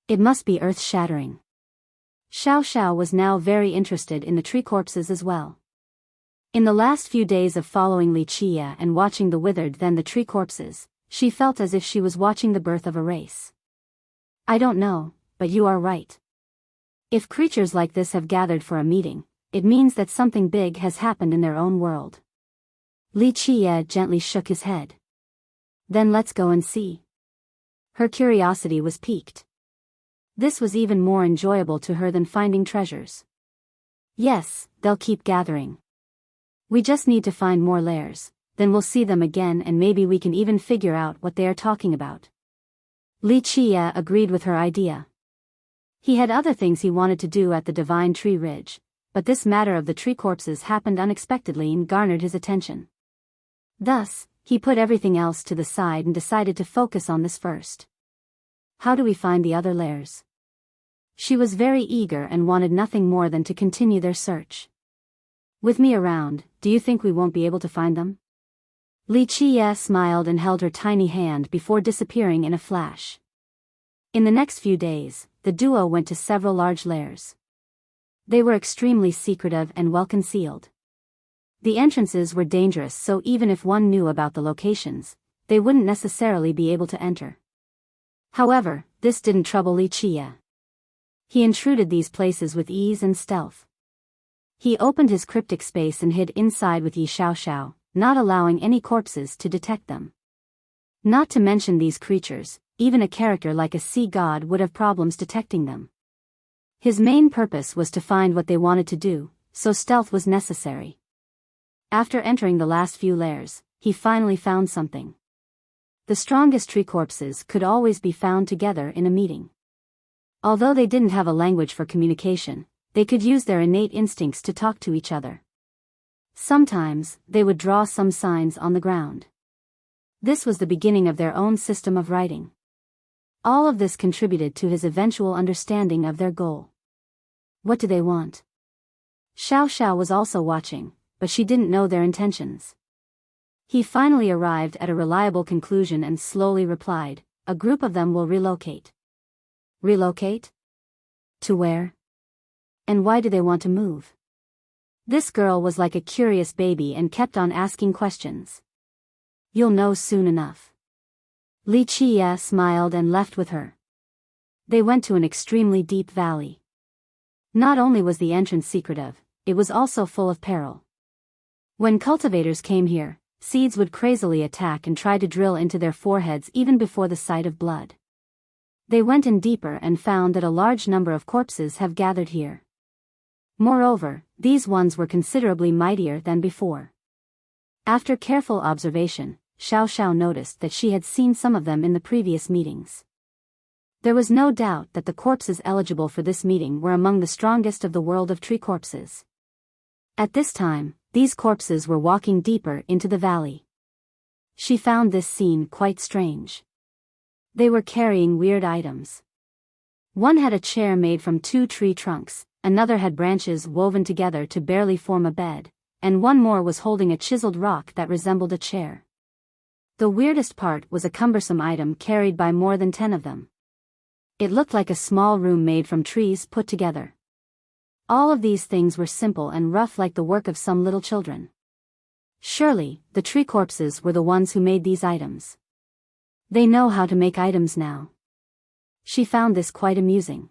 It must be earth-shattering. Xiao Xiao was now very interested in the tree corpses as well. In the last few days of following Li Chia and watching the withered then the tree corpses, she felt as if she was watching the birth of a race. I don't know, but you are right. If creatures like this have gathered for a meeting, it means that something big has happened in their own world. Li Chia gently shook his head. Then let's go and see. Her curiosity was piqued. This was even more enjoyable to her than finding treasures. Yes, they'll keep gathering. We just need to find more layers, then we'll see them again and maybe we can even figure out what they are talking about. Li Chia agreed with her idea. He had other things he wanted to do at the Divine Tree Ridge, but this matter of the tree corpses happened unexpectedly and garnered his attention. Thus, he put everything else to the side and decided to focus on this first. How do we find the other lairs? She was very eager and wanted nothing more than to continue their search. With me around, do you think we won't be able to find them? Li Qie smiled and held her tiny hand before disappearing in a flash. In the next few days, the duo went to several large lairs. They were extremely secretive and well concealed. The entrances were dangerous, so even if one knew about the locations, they wouldn't necessarily be able to enter. However, this didn't trouble Li Qie. He intruded these places with ease and stealth. He opened his cryptic space and hid inside with Yi Xiaoxiao, not allowing any corpses to detect them. Not to mention these creatures, even a character like a sea god would have problems detecting them. His main purpose was to find what they wanted to do, so stealth was necessary. After entering the last few lairs, he finally found something. The strongest tree corpses could always be found together in a meeting. Although they didn't have a language for communication, they could use their innate instincts to talk to each other. Sometimes, they would draw some signs on the ground. This was the beginning of their own system of writing. All of this contributed to his eventual understanding of their goal. What do they want? Xiao Xiao was also watching, but she didn't know their intentions. He finally arrived at a reliable conclusion and slowly replied, "A group of them will relocate." Relocate? To where? And why do they want to move? This girl was like a curious baby and kept on asking questions. You'll know soon enough. Li Qie smiled and left with her. They went to an extremely deep valley. Not only was the entrance secretive, it was also full of peril. When cultivators came here, seeds would crazily attack and try to drill into their foreheads even before the sight of blood. They went in deeper and found that a large number of corpses have gathered here. Moreover, these ones were considerably mightier than before. After careful observation, Xiao Xiao noticed that she had seen some of them in the previous meetings. There was no doubt that the corpses eligible for this meeting were among the strongest of the world of tree corpses. At this time, these corpses were walking deeper into the valley. She found this scene quite strange. They were carrying weird items. One had a chair made from 2 tree trunks, another had branches woven together to barely form a bed, and one more was holding a chiseled rock that resembled a chair. The weirdest part was a cumbersome item carried by more than 10 of them. It looked like a small room made from trees put together. All of these things were simple and rough, like the work of some little children. Surely, the tree corpses were the ones who made these items. They know how to make items now. She found this quite amusing.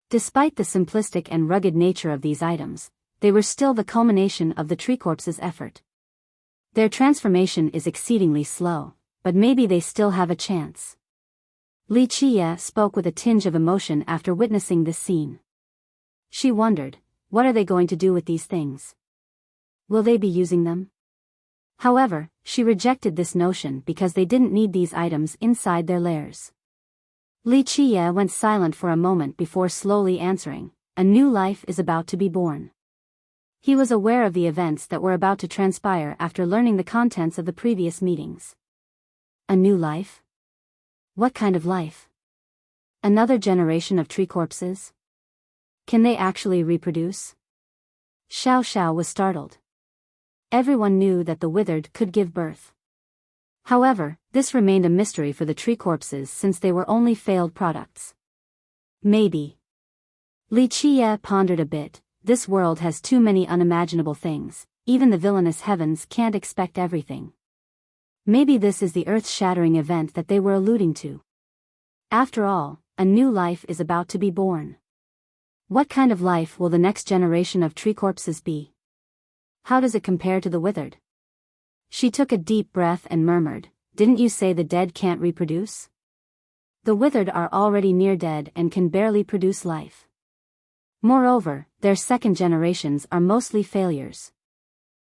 Despite the simplistic and rugged nature of these items, they were still the culmination of the tree corpses' effort. Their transformation is exceedingly slow, but maybe they still have a chance. Li Qie spoke with a tinge of emotion after witnessing this scene. She wondered, what are they going to do with these things? Will they be using them? However, she rejected this notion because they didn't need these items inside their lairs. Li Qie went silent for a moment before slowly answering, "A new life is about to be born." He was aware of the events that were about to transpire after learning the contents of the previous meetings. A new life? What kind of life? Another generation of tree corpses? Can they actually reproduce? Xiao Xiao was startled. Everyone knew that the withered could give birth. However, this remained a mystery for the tree corpses since they were only failed products. Maybe. Li Qie pondered a bit. This world has too many unimaginable things, even the villainous heavens can't expect everything. Maybe this is the earth-shattering event that they were alluding to. After all, a new life is about to be born. What kind of life will the next generation of tree corpses be? How does it compare to the withered? She took a deep breath and murmured, "Didn't you say the dead can't reproduce? The withered are already near dead and can barely produce life. Moreover, their second generations are mostly failures.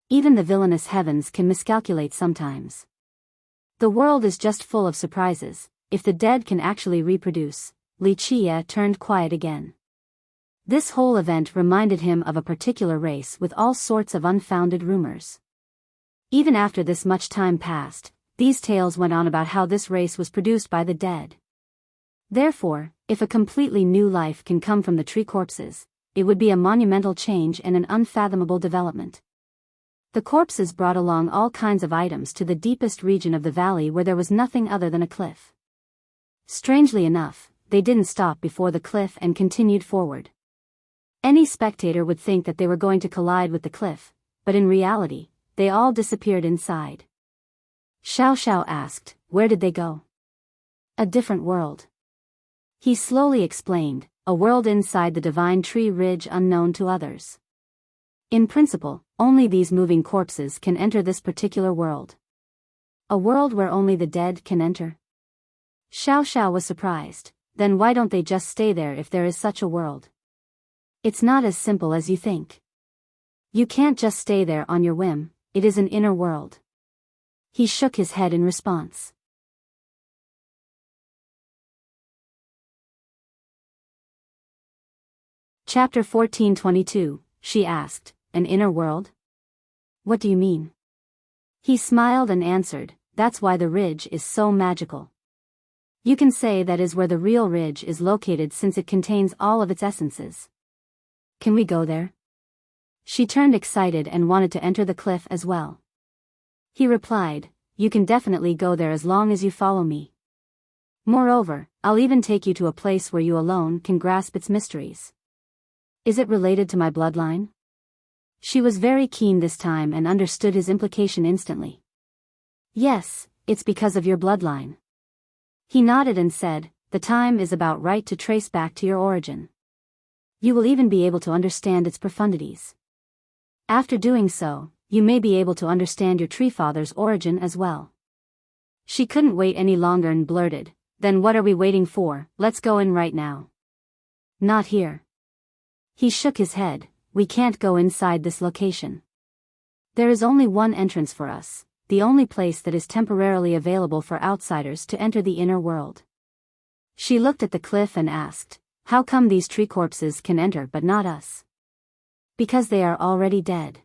Even the villainous heavens can miscalculate sometimes. The world is just full of surprises. If the dead can actually reproduce." Li Qie turned quiet again. This whole event reminded him of a particular race with all sorts of unfounded rumors. Even after this much time passed, these tales went on about how this race was produced by the dead. Therefore, if a completely new life can come from the tree corpses, it would be a monumental change and an unfathomable development. The corpses brought along all kinds of items to the deepest region of the valley where there was nothing other than a cliff. Strangely enough, they didn't stop before the cliff and continued forward. Any spectator would think that they were going to collide with the cliff, but in reality, they all disappeared inside. Xiao Xiao asked, "Where did they go?" "A different world." He slowly explained, "A world inside the divine tree ridge unknown to others. In principle, only these moving corpses can enter this particular world." "A world where only the dead can enter?" Xiao Xiao was surprised. "Then why don't they just stay there if there is such a world?" "It's not as simple as you think. You can't just stay there on your whim, it is an inner world." He shook his head in response. Chapter 1422, she asked, "An inner world? What do you mean?" He smiled and answered, "That's why the ridge is so magical. You can say that is where the real ridge is located since it contains all of its essences." "Can we go there?" She turned excited and wanted to enter the cliff as well. He replied, "You can definitely go there as long as you follow me. Moreover, I'll even take you to a place where you alone can grasp its mysteries." "Is it related to my bloodline?" She was very keen this time and understood his implication instantly. "Yes, it's because of your bloodline." He nodded and said, "The time is about right to trace back to your origin. You will even be able to understand its profundities. After doing so, you may be able to understand your tree father's origin as well." She couldn't wait any longer and blurted, "Then what are we waiting for? Let's go in right now." "Not here." He shook his head, "We can't go inside this location. There is only one entrance for us, the only place that is temporarily available for outsiders to enter the inner world." She looked at the cliff and asked, "How come these tree corpses can enter but not us?" "Because they are already dead.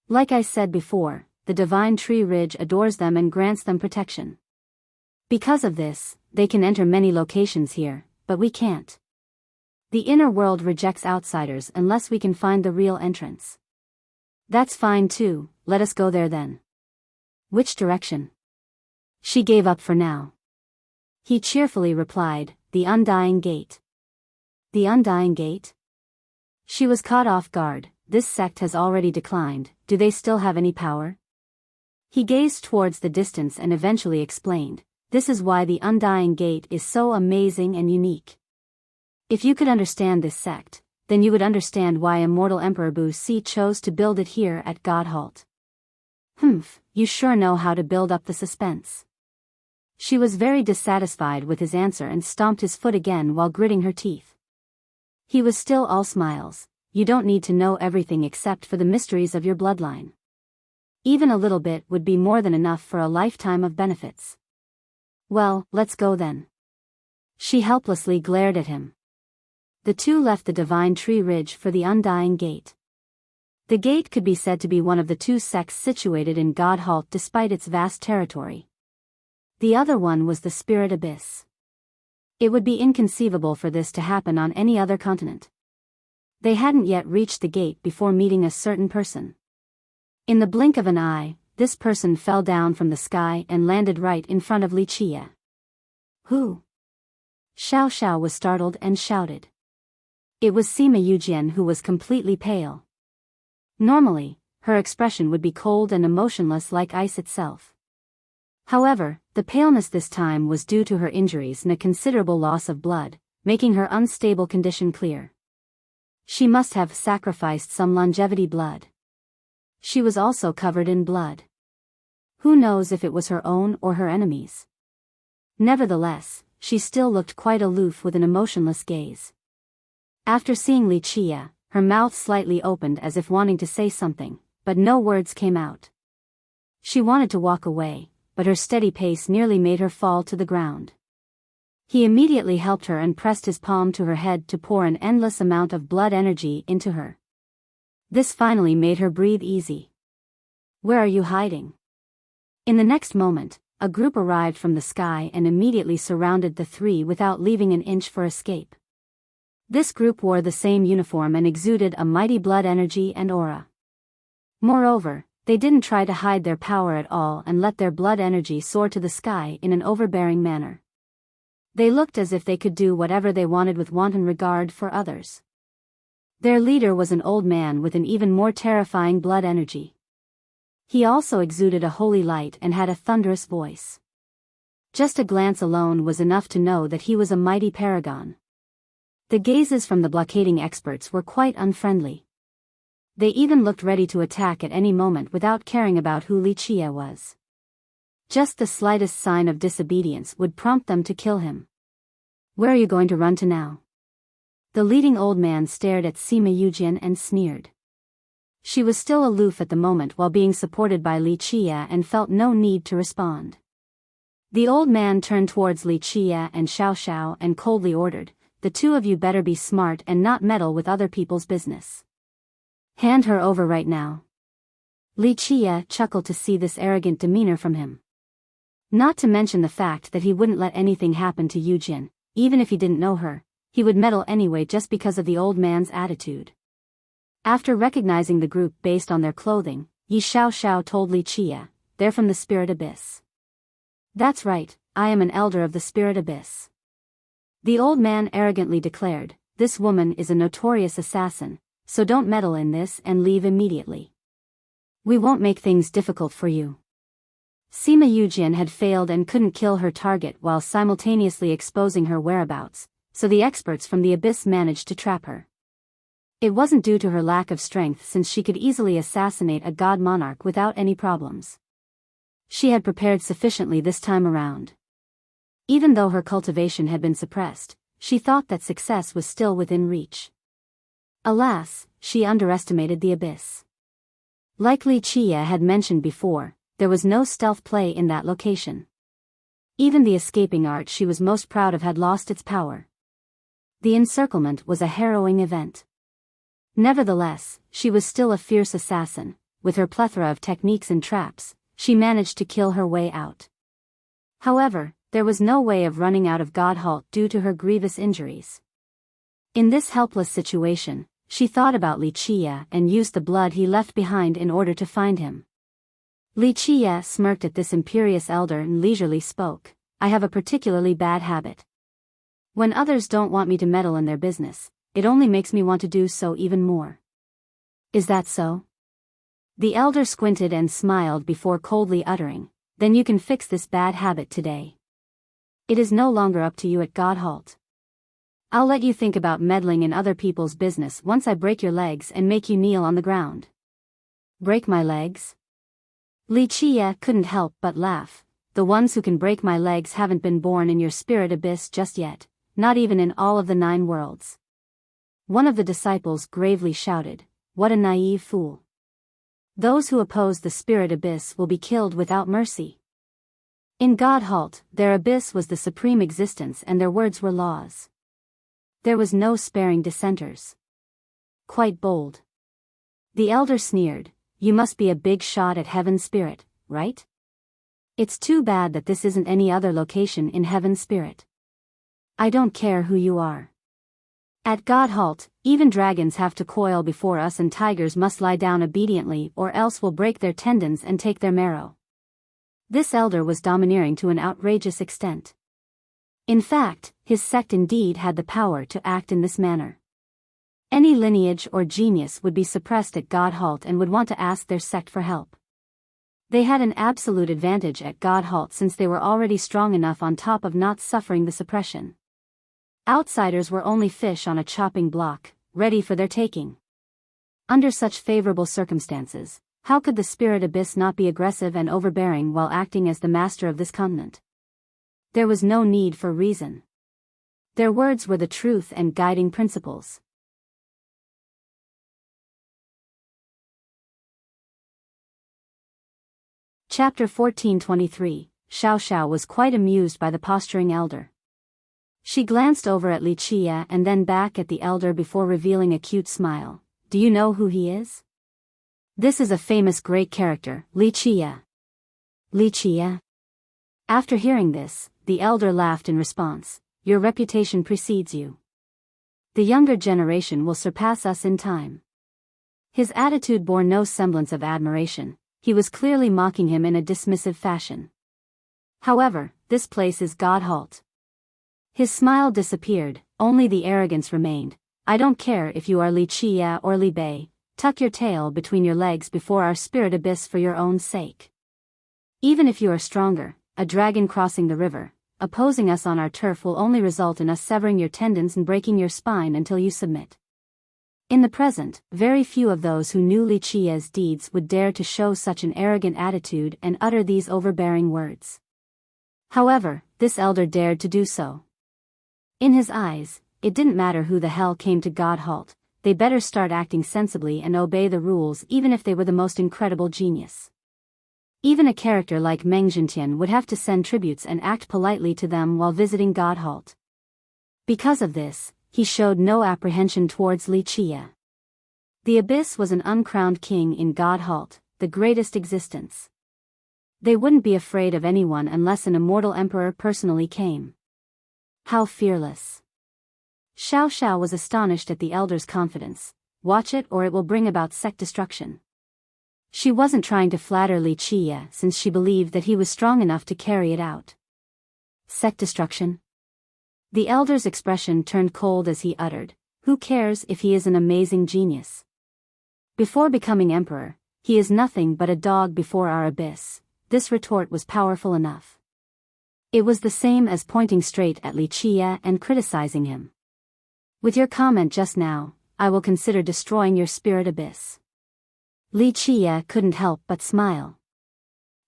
Like I said before, the divine tree ridge adores them and grants them protection. Because of this, they can enter many locations here, but we can't. The inner world rejects outsiders unless we can find the real entrance." "That's fine too, let us go there then." "Which direction?" She gave up for now. He cheerfully replied, "The Undying Gate." "The Undying Gate?" She was caught off guard. This sect has already declined, do they still have any power? He gazed towards the distance and eventually explained, "This is why the Undying Gate is so amazing and unique. If you could understand this sect, then you would understand why immortal Emperor Bu Si chose to build it here at Godhalt." "Humph, you sure know how to build up the suspense." She was very dissatisfied with his answer and stomped his foot again while gritting her teeth. He was still all smiles. "You don't need to know everything except for the mysteries of your bloodline. Even a little bit would be more than enough for a lifetime of benefits." "Well, let's go then." She helplessly glared at him. The two left the divine tree ridge for the Undying Gate. The gate could be said to be one of the two sects situated in Godhalt despite its vast territory. The other one was the Spirit Abyss. It would be inconceivable for this to happen on any other continent. They hadn't yet reached the gate before meeting a certain person. In the blink of an eye, this person fell down from the sky and landed right in front of Wuxia. "Who?" Xiao Xiao was startled and shouted. It was Sima Yujian, who was completely pale. Normally, her expression would be cold and emotionless like ice itself. However, the paleness this time was due to her injuries and a considerable loss of blood, making her unstable condition clear. She must have sacrificed some longevity blood. She was also covered in blood. Who knows if it was her own or her enemy's? Nevertheless, she still looked quite aloof with an emotionless gaze. After seeing Wuxia, her mouth slightly opened as if wanting to say something, but no words came out. She wanted to walk away, but her steady pace nearly made her fall to the ground. He immediately helped her and pressed his palm to her head to pour an endless amount of blood energy into her. This finally made her breathe easy. "Where are you hiding?" In the next moment, a group arrived from the sky and immediately surrounded the three without leaving an inch for escape. This group wore the same uniform and exuded a mighty blood energy and aura. Moreover, they didn't try to hide their power at all and let their blood energy soar to the sky in an overbearing manner. They looked as if they could do whatever they wanted with wanton regard for others. Their leader was an old man with an even more terrifying blood energy. He also exuded a holy light and had a thunderous voice. Just a glance alone was enough to know that he was a mighty paragon. The gazes from the blockading experts were quite unfriendly. They even looked ready to attack at any moment without caring about who Wuxia was. Just the slightest sign of disobedience would prompt them to kill him. "Where are you going to run to now?" The leading old man stared at Sima Yujin and sneered. She was still aloof at the moment while being supported by Wuxia and felt no need to respond. The old man turned towards Wuxia and Xiao Xiao and coldly ordered, "The two of you better be smart and not meddle with other people's business. Hand her over right now." Wuxia chuckled to see this arrogant demeanor from him. Not to mention the fact that he wouldn't let anything happen to Yujin, even if he didn't know her, he would meddle anyway just because of the old man's attitude. After recognizing the group based on their clothing, Yi Xiao Xiao told Wuxia, "They're from the Spirit Abyss." "That's right, I am an elder of the Spirit Abyss." The old man arrogantly declared, "This woman is a notorious assassin, so don't meddle in this and leave immediately. We won't make things difficult for you." Sima Yujin had failed and couldn't kill her target while simultaneously exposing her whereabouts, so the experts from the Abyss managed to trap her. It wasn't due to her lack of strength since she could easily assassinate a god monarch without any problems. She had prepared sufficiently this time around. Even though her cultivation had been suppressed, she thought that success was still within reach. Alas, she underestimated the Abyss. Like Wuxia had mentioned before, there was no stealth play in that location. Even the escaping art she was most proud of had lost its power. The encirclement was a harrowing event. Nevertheless, she was still a fierce assassin. With her plethora of techniques and traps, she managed to kill her way out. However, there was no way of running out of Godhalt due to her grievous injuries. In this helpless situation, she thought about Wuxia and used the blood he left behind in order to find him. Wuxia smirked at this imperious elder and leisurely spoke, "I have a particularly bad habit. When others don't want me to meddle in their business, it only makes me want to do so even more." "Is that so?" The elder squinted and smiled before coldly uttering, "Then you can fix this bad habit today. It is no longer up to you at Godhalt. I'll let you think about meddling in other people's business once I break your legs and make you kneel on the ground." "Break my legs?" Wuxia couldn't help but laugh. "The ones who can break my legs haven't been born in your Spirit Abyss just yet, not even in all of the 9 worlds." One of the disciples gravely shouted, "What a naive fool. Those who oppose the Spirit Abyss will be killed without mercy." In Godhalt, their abyss was the supreme existence and their words were laws. There was no sparing dissenters. Quite bold. The elder sneered, "You must be a big shot at Heaven's Spirit, right? It's too bad that this isn't any other location in Heaven's Spirit. I don't care who you are. At Godhalt, even dragons have to coil before us and tigers must lie down obediently or else we'll break their tendons and take their marrow." This elder was domineering to an outrageous extent. In fact, his sect indeed had the power to act in this manner. Any lineage or genius would be suppressed at Godhalt and would want to ask their sect for help. They had an absolute advantage at Godhalt since they were already strong enough on top of not suffering the suppression. Outsiders were only fish on a chopping block, ready for their taking. Under such favorable circumstances, how could the Spirit Abyss not be aggressive and overbearing while acting as the master of this continent? There was no need for reason. Their words were the truth and guiding principles. Chapter 1423, Xiao Xiao was quite amused by the posturing elder. She glanced over at Li Chia and then back at the elder before revealing a cute smile. Do you know who he is? This is a famous great character, Li Chia. Li Chia? After hearing this, the elder laughed in response. Your reputation precedes you. The younger generation will surpass us in time. His attitude bore no semblance of admiration. He was clearly mocking him in a dismissive fashion. However, this place is God halt. His smile disappeared, only the arrogance remained. I don't care if you are Li Chia or Li Bei, tuck your tail between your legs before our spirit abyss for your own sake. Even if you are stronger, a dragon crossing the river, opposing us on our turf will only result in us severing your tendons and breaking your spine until you submit. In the present, very few of those who knew Li Chia's deeds would dare to show such an arrogant attitude and utter these overbearing words. However, this elder dared to do so. In his eyes, it didn't matter who the hell came to God halt, they better start acting sensibly and obey the rules even if they were the most incredible genius. Even a character like Meng Zhentian would have to send tributes and act politely to them while visiting God halt. Because of this, he showed no apprehension towards Li Chia. The Abyss was an uncrowned king in God halt, the greatest existence. They wouldn't be afraid of anyone unless an immortal emperor personally came. How fearless. Xiao Xiao was astonished at the elder's confidence. Watch it or it will bring about sect destruction. She wasn't trying to flatter Li Chia since she believed that he was strong enough to carry it out. Sect destruction? The elder's expression turned cold as he uttered, who cares if he is an amazing genius? Before becoming emperor, he is nothing but a dog before our abyss. This retort was powerful enough. It was the same as pointing straight at Li Chia and criticizing him. With your comment just now, I will consider destroying your spirit abyss. Li Chia couldn't help but smile.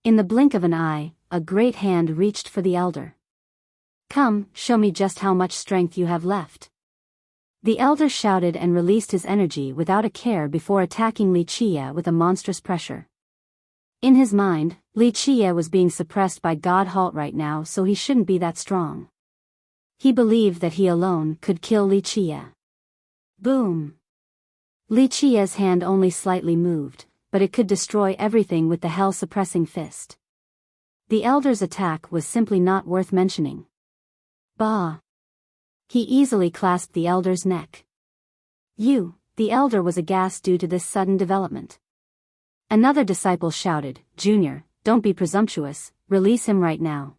In the blink of an eye, a great hand reached for the elder. Come, show me just how much strength you have left. The elder shouted and released his energy without a care before attacking Li Chia with a monstrous pressure. In his mind, Li Chia was being suppressed by God halt right now, so he shouldn't be that strong. He believed that he alone could kill Li Chia. Boom! Li Chia's hand only slightly moved, but it could destroy everything with the hell-suppressing fist. The elder's attack was simply not worth mentioning. Bah! He easily clasped the elder's neck. The elder was aghast due to this sudden development. Another disciple shouted, Junior, don't be presumptuous, release him right now.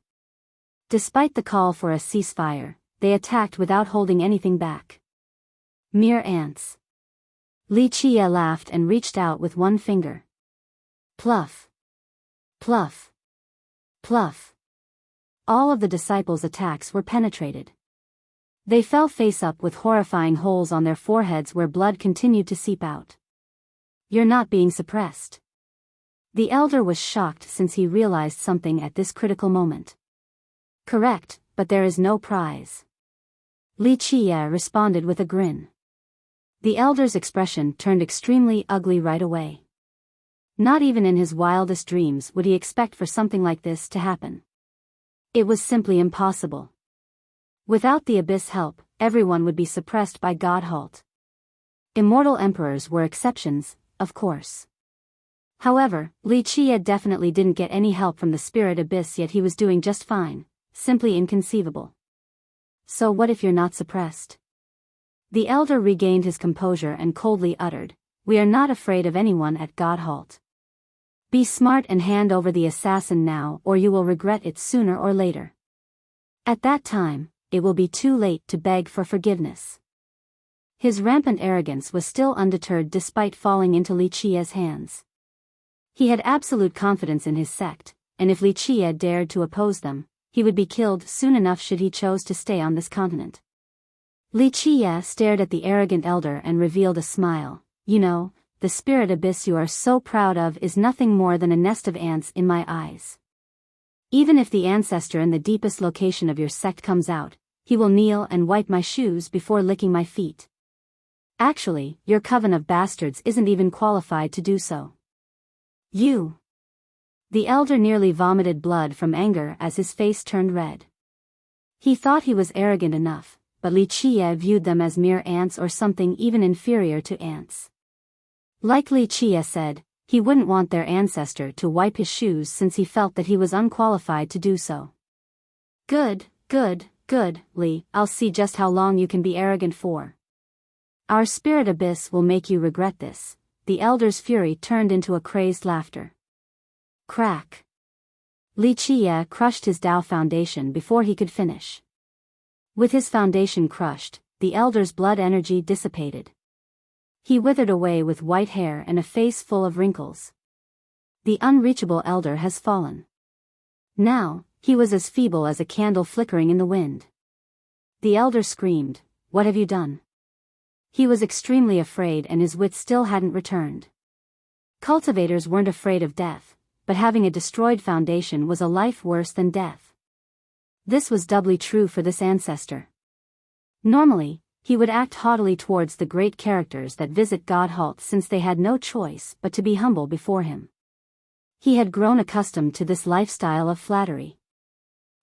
Despite the call for a ceasefire, they attacked without holding anything back. Mere ants. Li Chia laughed and reached out with one finger. Pluff. Pluff. Pluff. All of the disciples' attacks were penetrated. They fell face up with horrifying holes on their foreheads where blood continued to seep out. You're not being suppressed. The elder was shocked since he realized something at this critical moment. Correct, but there is no prize. Li Chia responded with a grin. The elder's expression turned extremely ugly right away. Not even in his wildest dreams would he expect for something like this to happen. It was simply impossible. Without the Abyss help, everyone would be suppressed by God halt. Immortal emperors were exceptions, of course. However, Li Chia definitely didn't get any help from the Spirit Abyss, yet he was doing just fine, simply inconceivable. So what if you're not suppressed? The elder regained his composure and coldly uttered, We are not afraid of anyone at God halt. Be smart and hand over the assassin now or you will regret it sooner or later. At that time, it will be too late to beg for forgiveness. His rampant arrogance was still undeterred despite falling into Li Chia's hands. He had absolute confidence in his sect, and if Li Chia dared to oppose them, he would be killed soon enough should he choose to stay on this continent. Li Chia stared at the arrogant elder and revealed a smile. You know, the spirit abyss you are so proud of is nothing more than a nest of ants in my eyes. Even if the ancestor in the deepest location of your sect comes out, he will kneel and wipe my shoes before licking my feet. Actually, your coven of bastards isn't even qualified to do so. You. The elder nearly vomited blood from anger as his face turned red. He thought he was arrogant enough, but Li Qie viewed them as mere ants or something even inferior to ants. Like Li Qie said, he wouldn't want their ancestor to wipe his shoes since he felt that he was unqualified to do so. Good, Li, I'll see just how long you can be arrogant for. Our spirit abyss will make you regret this. The elder's fury turned into a crazed laughter. Crack. Li Qie crushed his Tao foundation before he could finish. With his foundation crushed, the elder's blood energy dissipated. He withered away with white hair and a face full of wrinkles. The unreachable elder has fallen. Now, he was as feeble as a candle flickering in the wind. The elder screamed, "What have you done?" He was extremely afraid and his wits still hadn't returned. Cultivators weren't afraid of death, but having a destroyed foundation was a life worse than death. This was doubly true for this ancestor. Normally, he would act haughtily towards the great characters that visit God since they had no choice but to be humble before him. He had grown accustomed to this lifestyle of flattery.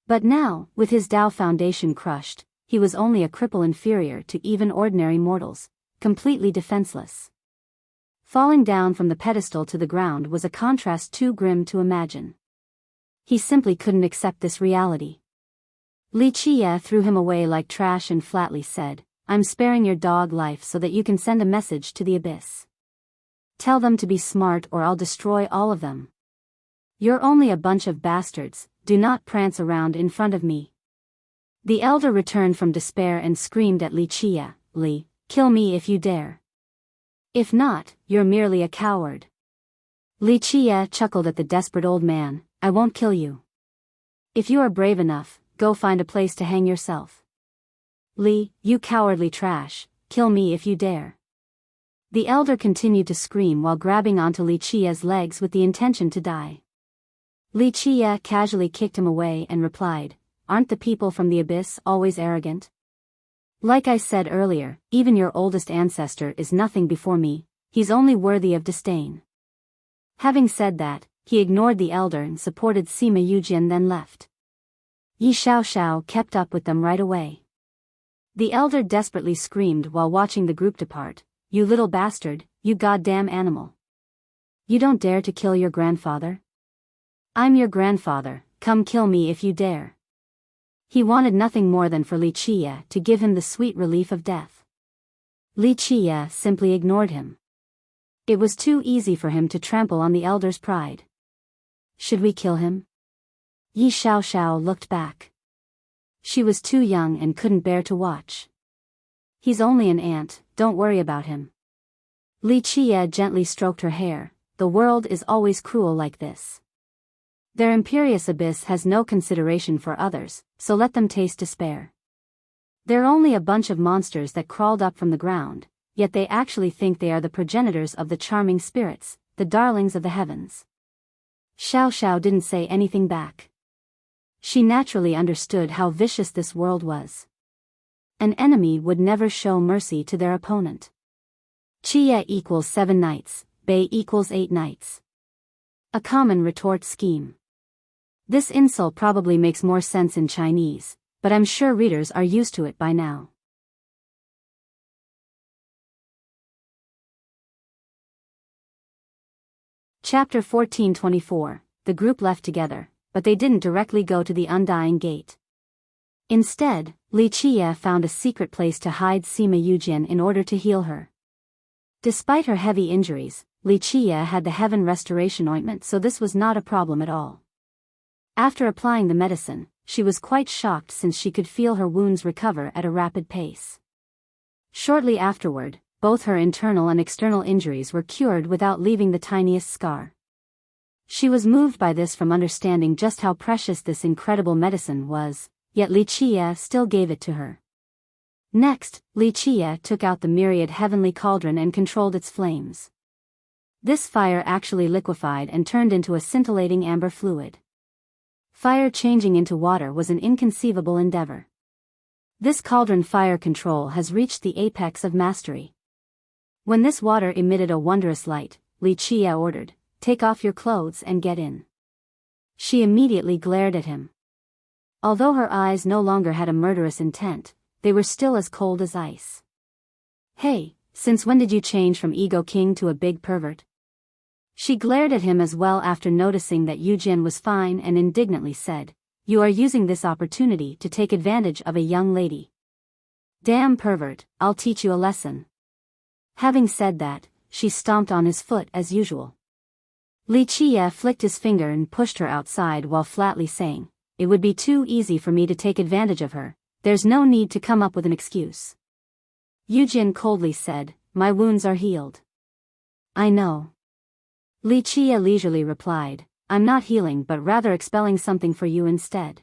But now, with his Tao foundation crushed, he was only a cripple inferior to even ordinary mortals, completely defenseless. Falling down from the pedestal to the ground was a contrast too grim to imagine. He simply couldn't accept this reality. Li Qie threw him away like trash and flatly said, "I'm sparing your dog life so that you can send a message to the abyss. Tell them to be smart or I'll destroy all of them. You're only a bunch of bastards, do not prance around in front of me." The elder returned from despair and screamed at Li Qie, "Li, kill me if you dare. If not, you're merely a coward." Li Qie chuckled at the desperate old man, "I won't kill you. If you are brave enough, go find a place to hang yourself. Li, you cowardly trash, kill me if you dare." The elder continued to scream while grabbing onto Li Qie's legs with the intention to die. Li Qie casually kicked him away and replied, "Aren't the people from the abyss always arrogant? Like I said earlier, even your oldest ancestor is nothing before me, he's only worthy of disdain." Having said that, he ignored the elder and supported Sima Yujian then left. Yi Xiaoxiao kept up with them right away. The elder desperately screamed while watching the group depart, "You little bastard, you goddamn animal. You don't dare to kill your grandfather? I'm your grandfather, come kill me if you dare." He wanted nothing more than for Li Qie to give him the sweet relief of death. Li Qie simply ignored him. It was too easy for him to trample on the elder's pride. "Should we kill him?" Yi Xiaoxiao looked back. She was too young and couldn't bear to watch. "He's only an ant, don't worry about him." Li Qie gently stroked her hair, "The world is always cruel like this. Their imperious abyss has no consideration for others, so let them taste despair. They're only a bunch of monsters that crawled up from the ground, yet they actually think they are the progenitors of the charming spirits, the darlings of the heavens." Xiaoxiao didn't say anything back. She naturally understood how vicious this world was. An enemy would never show mercy to their opponent. Qie equals 7 nights, Bei equals 8 nights. A common retort scheme. This insult probably makes more sense in Chinese, but I'm sure readers are used to it by now. Chapter 1424. The group left together, but they didn't directly go to the Undying Gate. Instead, Li Qie found a secret place to hide Sima Yujian in order to heal her. Despite her heavy injuries, Li Qie had the Heaven Restoration Ointment, so this was not a problem at all. After applying the medicine, she was quite shocked since she could feel her wounds recover at a rapid pace. Shortly afterward, both her internal and external injuries were cured without leaving the tiniest scar. She was moved by this from understanding just how precious this incredible medicine was, yet Li Qie still gave it to her. Next, Li Qie took out the myriad heavenly cauldron and controlled its flames. This fire actually liquefied and turned into a scintillating amber fluid. Fire changing into water was an inconceivable endeavor. This cauldron fire control has reached the apex of mastery. When this water emitted a wondrous light, Li Qie ordered, "Take off your clothes and get in." She immediately glared at him. Although her eyes no longer had a murderous intent, they were still as cold as ice. "Hey, since when did you change from ego king to a big pervert?" She glared at him as well after noticing that Yujin was fine and indignantly said, "You are using this opportunity to take advantage of a young lady. Damn pervert, I'll teach you a lesson." Having said that, she stomped on his foot as usual. Li Qie flicked his finger and pushed her outside while flatly saying, "It would be too easy for me to take advantage of her, there's no need to come up with an excuse." Yujin coldly said, "My wounds are healed." "I know." Li Qie leisurely replied, "I'm not healing but rather expelling something for you instead.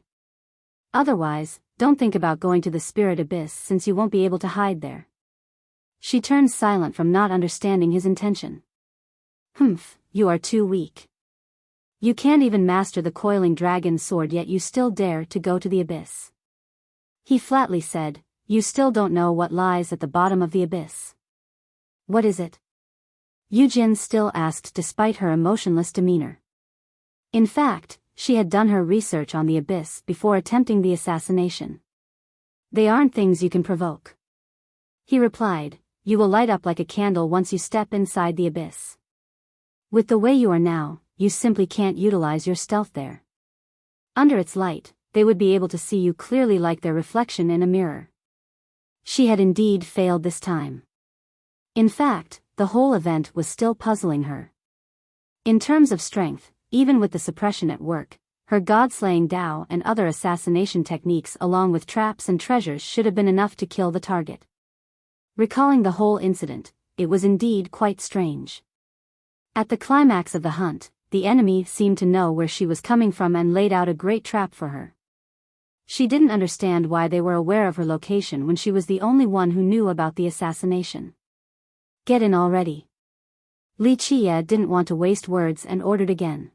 Otherwise, don't think about going to the spirit abyss since you won't be able to hide there." She turned silent from not understanding his intention. "Humph, you are too weak. You can't even master the coiling dragon sword yet you still dare to go to the abyss." He flatly said, "You still don't know what lies at the bottom of the abyss." "What is it?" Yujin still asked despite her emotionless demeanor. In fact, she had done her research on the abyss before attempting the assassination. "They aren't things you can provoke," he replied. "You will light up like a candle once you step inside the abyss. With the way you are now, you simply can't utilize your stealth there. Under its light, they would be able to see you clearly like their reflection in a mirror." She had indeed failed this time. In fact, the whole event was still puzzling her. In terms of strength, even with the suppression at work, her god-slaying Dao and other assassination techniques along with traps and treasures should have been enough to kill the target. Recalling the whole incident, it was indeed quite strange. At the climax of the hunt, the enemy seemed to know where she was coming from and laid out a great trap for her. She didn't understand why they were aware of her location when she was the only one who knew about the assassination. "Get in already." Li Qie didn't want to waste words and ordered again.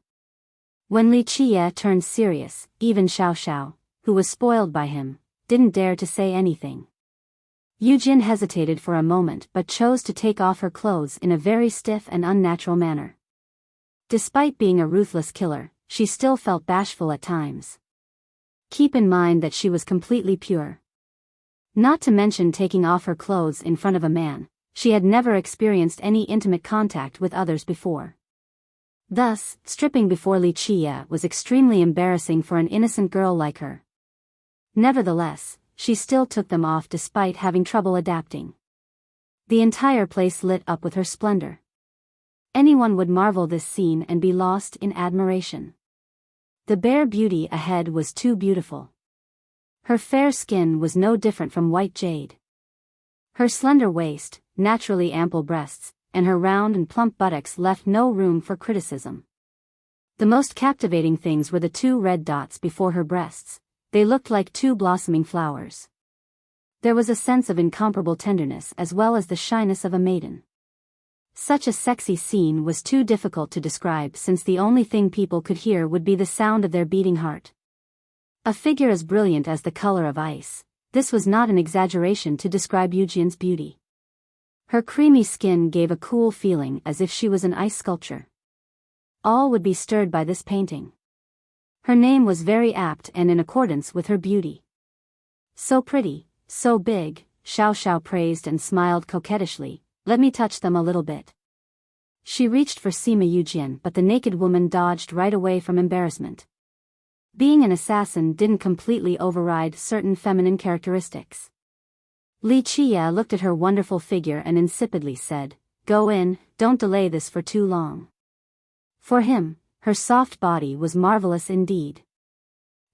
When Li Qie turned serious, even Xiao Xiao, who was spoiled by him, didn't dare to say anything. Yujin hesitated for a moment but chose to take off her clothes in a very stiff and unnatural manner. Despite being a ruthless killer, she still felt bashful at times. Keep in mind that she was completely pure. Not to mention taking off her clothes in front of a man, she had never experienced any intimate contact with others before. Thus, stripping before Li Qie was extremely embarrassing for an innocent girl like her. Nevertheless, she still took them off despite having trouble adapting. The entire place lit up with her splendor. Anyone would marvel this scene and be lost in admiration. The bare beauty ahead was too beautiful. Her fair skin was no different from white jade. Her slender waist, naturally ample breasts, and her round and plump buttocks left no room for criticism. The most captivating things were the two red dots before her breasts. They looked like two blossoming flowers. There was a sense of incomparable tenderness as well as the shyness of a maiden. Such a sexy scene was too difficult to describe since the only thing people could hear would be the sound of their beating heart. A figure as brilliant as the color of ice, this was not an exaggeration to describe Yujin's beauty. Her creamy skin gave a cool feeling as if she was an ice sculpture. All would be stirred by this painting. Her name was very apt and in accordance with her beauty. "So pretty, so big," Xiao Xiao praised and smiled coquettishly. "Let me touch them a little bit." She reached for Sima Yujin but the naked woman dodged right away from embarrassment. Being an assassin didn't completely override certain feminine characteristics. Li Qie looked at her wonderful figure and insipidly said, "Go in, don't delay this for too long." For him, her soft body was marvelous indeed.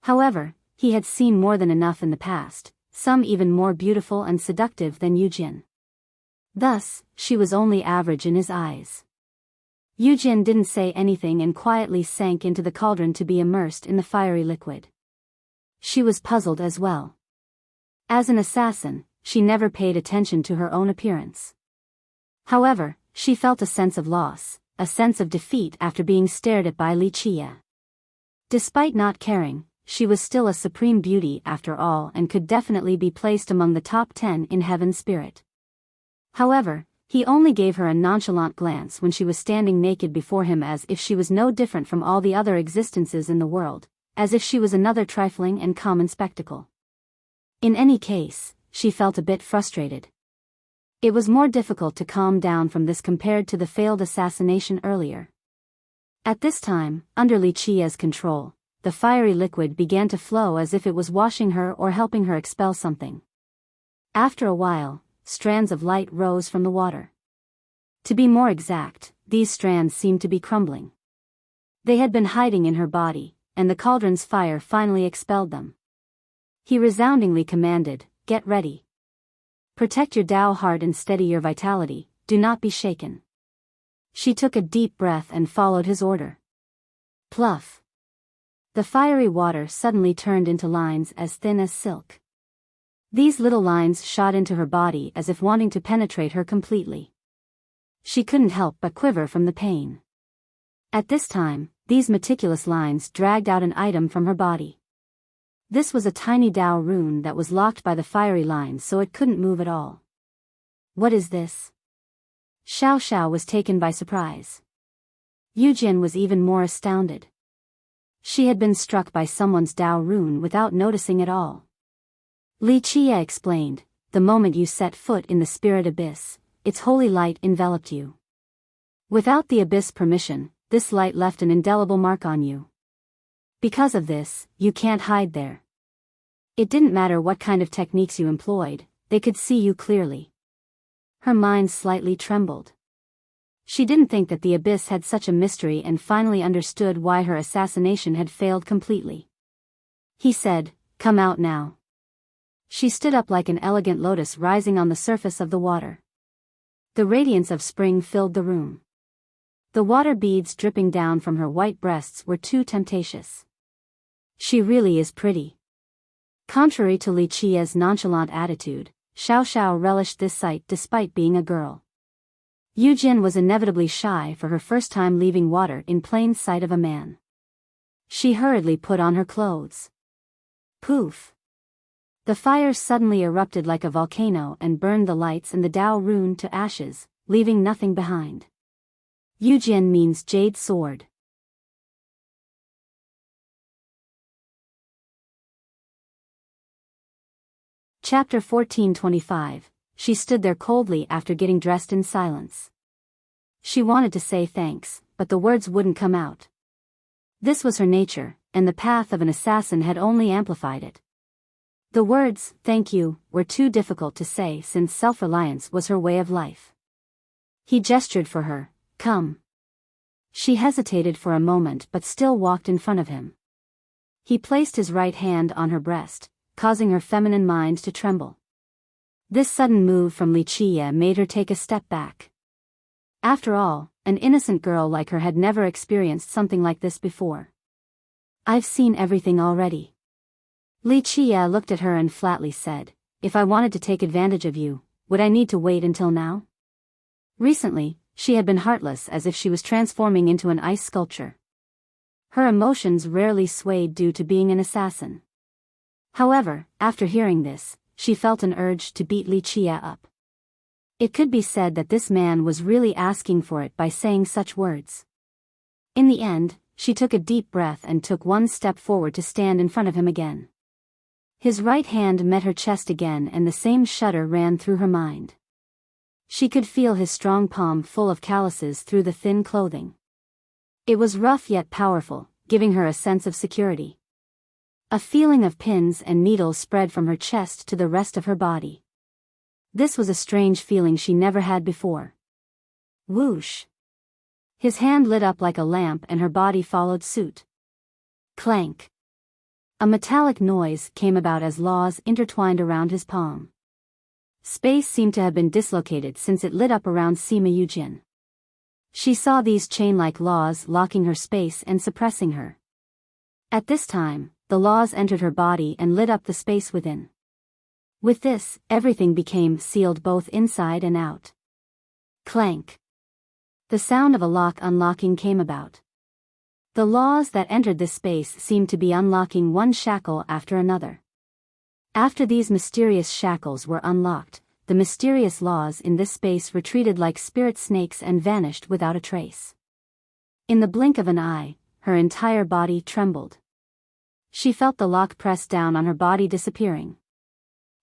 However, he had seen more than enough in the past, some even more beautiful and seductive than Yujin. Thus, she was only average in his eyes. Yujin didn't say anything and quietly sank into the cauldron to be immersed in the fiery liquid. She was puzzled as well. As an assassin, she never paid attention to her own appearance. However, she felt a sense of loss, a sense of defeat after being stared at by Li Qie. Despite not caring, she was still a supreme beauty after all and could definitely be placed among the top 10 in heaven's spirit. However, he only gave her a nonchalant glance when she was standing naked before him as if she was no different from all the other existences in the world, as if she was another trifling and common spectacle. In any case, she felt a bit frustrated. It was more difficult to calm down from this compared to the failed assassination earlier. At this time, under Li Qia's control, the fiery liquid began to flow as if it was washing her or helping her expel something. After a while, strands of light rose from the water. To be more exact, these strands seemed to be crumbling. They had been hiding in her body, and the cauldron's fire finally expelled them. He resoundingly commanded, "Get ready. Protect your Tao heart and steady your vitality, do not be shaken." She took a deep breath and followed his order. Pluff! The fiery water suddenly turned into lines as thin as silk. These little lines shot into her body as if wanting to penetrate her completely. She couldn't help but quiver from the pain. At this time, these meticulous lines dragged out an item from her body. This was a tiny Tao rune that was locked by the fiery lines so it couldn't move at all. What is this? Xiao Xiao was taken by surprise. Yujin was even more astounded. She had been struck by someone's Tao rune without noticing at all. Li Qia explained, "The moment you set foot in the spirit abyss, its holy light enveloped you. Without the abyss permission, this light left an indelible mark on you. Because of this, you can't hide there. It didn't matter what kind of techniques you employed, they could see you clearly." Her mind slightly trembled. She didn't think that the abyss had such a mystery and finally understood why her assassination had failed completely. He said, "Come out now." She stood up like an elegant lotus rising on the surface of the water. The radiance of spring filled the room. The water beads dripping down from her white breasts were too temptatious. She really is pretty. Contrary to Li Qia's nonchalant attitude, Xiao Xiao relished this sight despite being a girl. Yujin was inevitably shy for her first time leaving water in plain sight of a man. She hurriedly put on her clothes. Poof! The fire suddenly erupted like a volcano and burned the lights and the Tao rune to ashes, leaving nothing behind. Yujin means jade sword. Chapter 1425. She stood there coldly after getting dressed in silence. She wanted to say thanks, but the words wouldn't come out. This was her nature, and the path of an assassin had only amplified it. The words, "thank you," were too difficult to say since self-reliance was her way of life. He gestured for her, "Come." She hesitated for a moment but still walked in front of him. He placed his right hand on her breast, causing her feminine mind to tremble. This sudden move from Li Qia made her take a step back. After all, an innocent girl like her had never experienced something like this before. "I've seen everything already." Li Qia looked at her and flatly said, "If I wanted to take advantage of you, would I need to wait until now?" Recently, she had been heartless as if she was transforming into an ice sculpture. Her emotions rarely swayed due to being an assassin. However, after hearing this, she felt an urge to beat Li Qia up. It could be said that this man was really asking for it by saying such words. In the end, she took a deep breath and took one step forward to stand in front of him again. His right hand met her chest again and the same shudder ran through her mind. She could feel his strong palm full of calluses through the thin clothing. It was rough yet powerful, giving her a sense of security. A feeling of pins and needles spread from her chest to the rest of her body. This was a strange feeling she never had before. Whoosh! His hand lit up like a lamp and her body followed suit. Clank! A metallic noise came about as laws intertwined around his palm. Space seemed to have been dislocated since it lit up around Sima Yujin. She saw these chain-like laws locking her space and suppressing her. At this time, the laws entered her body and lit up the space within. With this, everything became sealed both inside and out. Clank! The sound of a lock unlocking came about. The laws that entered this space seemed to be unlocking one shackle after another. After these mysterious shackles were unlocked, the mysterious laws in this space retreated like spirit snakes and vanished without a trace. In the blink of an eye, her entire body trembled. She felt the lock press down on her body, disappearing.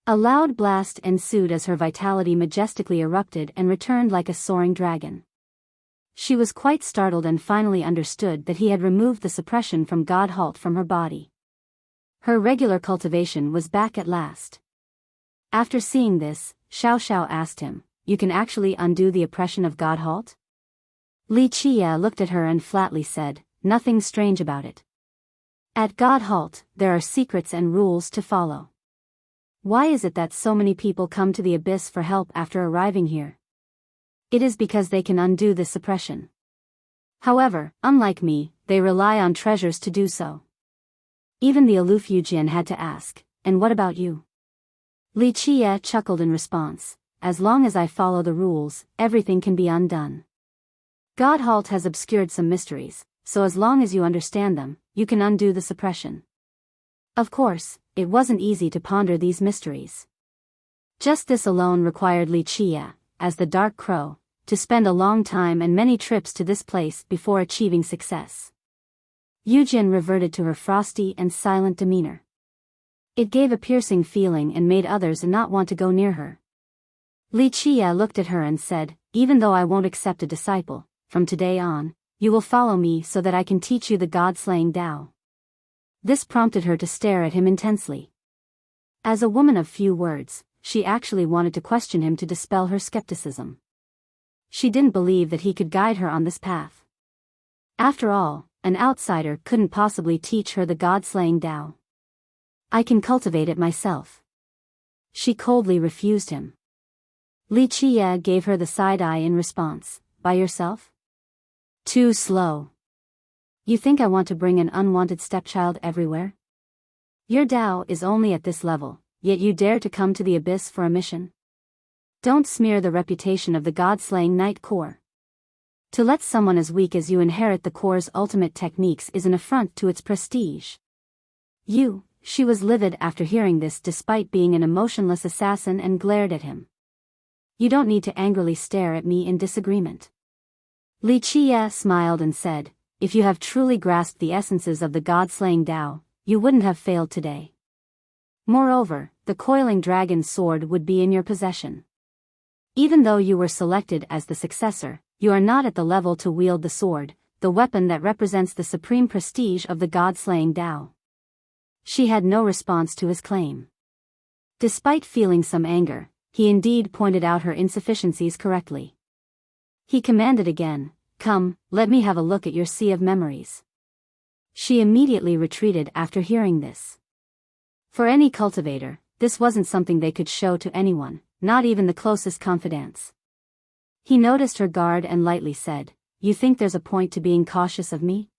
A loud blast ensued as her vitality majestically erupted and returned like a soaring dragon. She was quite startled and finally understood that he had removed the suppression from God Halt from her body. Her regular cultivation was back at last. After seeing this, Xiao Xiao asked him, "You can actually undo the oppression of God Halt?" Li Qia looked at her and flatly said, "Nothing strange about it. At God Halt, there are secrets and rules to follow. Why is it that so many people come to the abyss for help after arriving here? It is because they can undo this suppression. However, unlike me, they rely on treasures to do so." Even the aloof Yujin had to ask, "And what about you?" Li Qia chuckled in response, "As long as I follow the rules, everything can be undone. God Halt has obscured some mysteries, so as long as you understand them, you can undo the suppression." Of course, it wasn't easy to ponder these mysteries. Just this alone required Li Qia, as the Dark Crow, to spend a long time and many trips to this place before achieving success. Yujin reverted to her frosty and silent demeanor. It gave a piercing feeling and made others not want to go near her. Li Qia looked at her and said, "Even though I won't accept a disciple, from today on, you will follow me so that I can teach you the God-slaying Tao." This prompted her to stare at him intensely. As a woman of few words, she actually wanted to question him to dispel her skepticism. She didn't believe that he could guide her on this path. After all, an outsider couldn't possibly teach her the God-slaying Tao. "I can cultivate it myself." She coldly refused him. Li Qia gave her the side eye in response, "By yourself? Too slow. You think I want to bring an unwanted stepchild everywhere? Your Tao is only at this level, yet you dare to come to the abyss for a mission? Don't smear the reputation of the God-slaying Night Corps. To let someone as weak as you inherit the Corps' ultimate techniques is an affront to its prestige." She was livid after hearing this despite being an emotionless assassin and glared at him. "You don't need to angrily stare at me in disagreement." Li Qia smiled and said, "If you have truly grasped the essences of the God-slaying Tao, you wouldn't have failed today. Moreover, the coiling dragon's sword would be in your possession. Even though you were selected as the successor, you are not at the level to wield the sword, the weapon that represents the supreme prestige of the God-slaying Tao." She had no response to his claim. Despite feeling some anger, he indeed pointed out her insufficiencies correctly. He commanded again, "Come, let me have a look at your sea of memories." She immediately retreated after hearing this. For any cultivator, this wasn't something they could show to anyone, not even the closest confidants. He noticed her guard and lightly said, "You think there's a point to being cautious of me?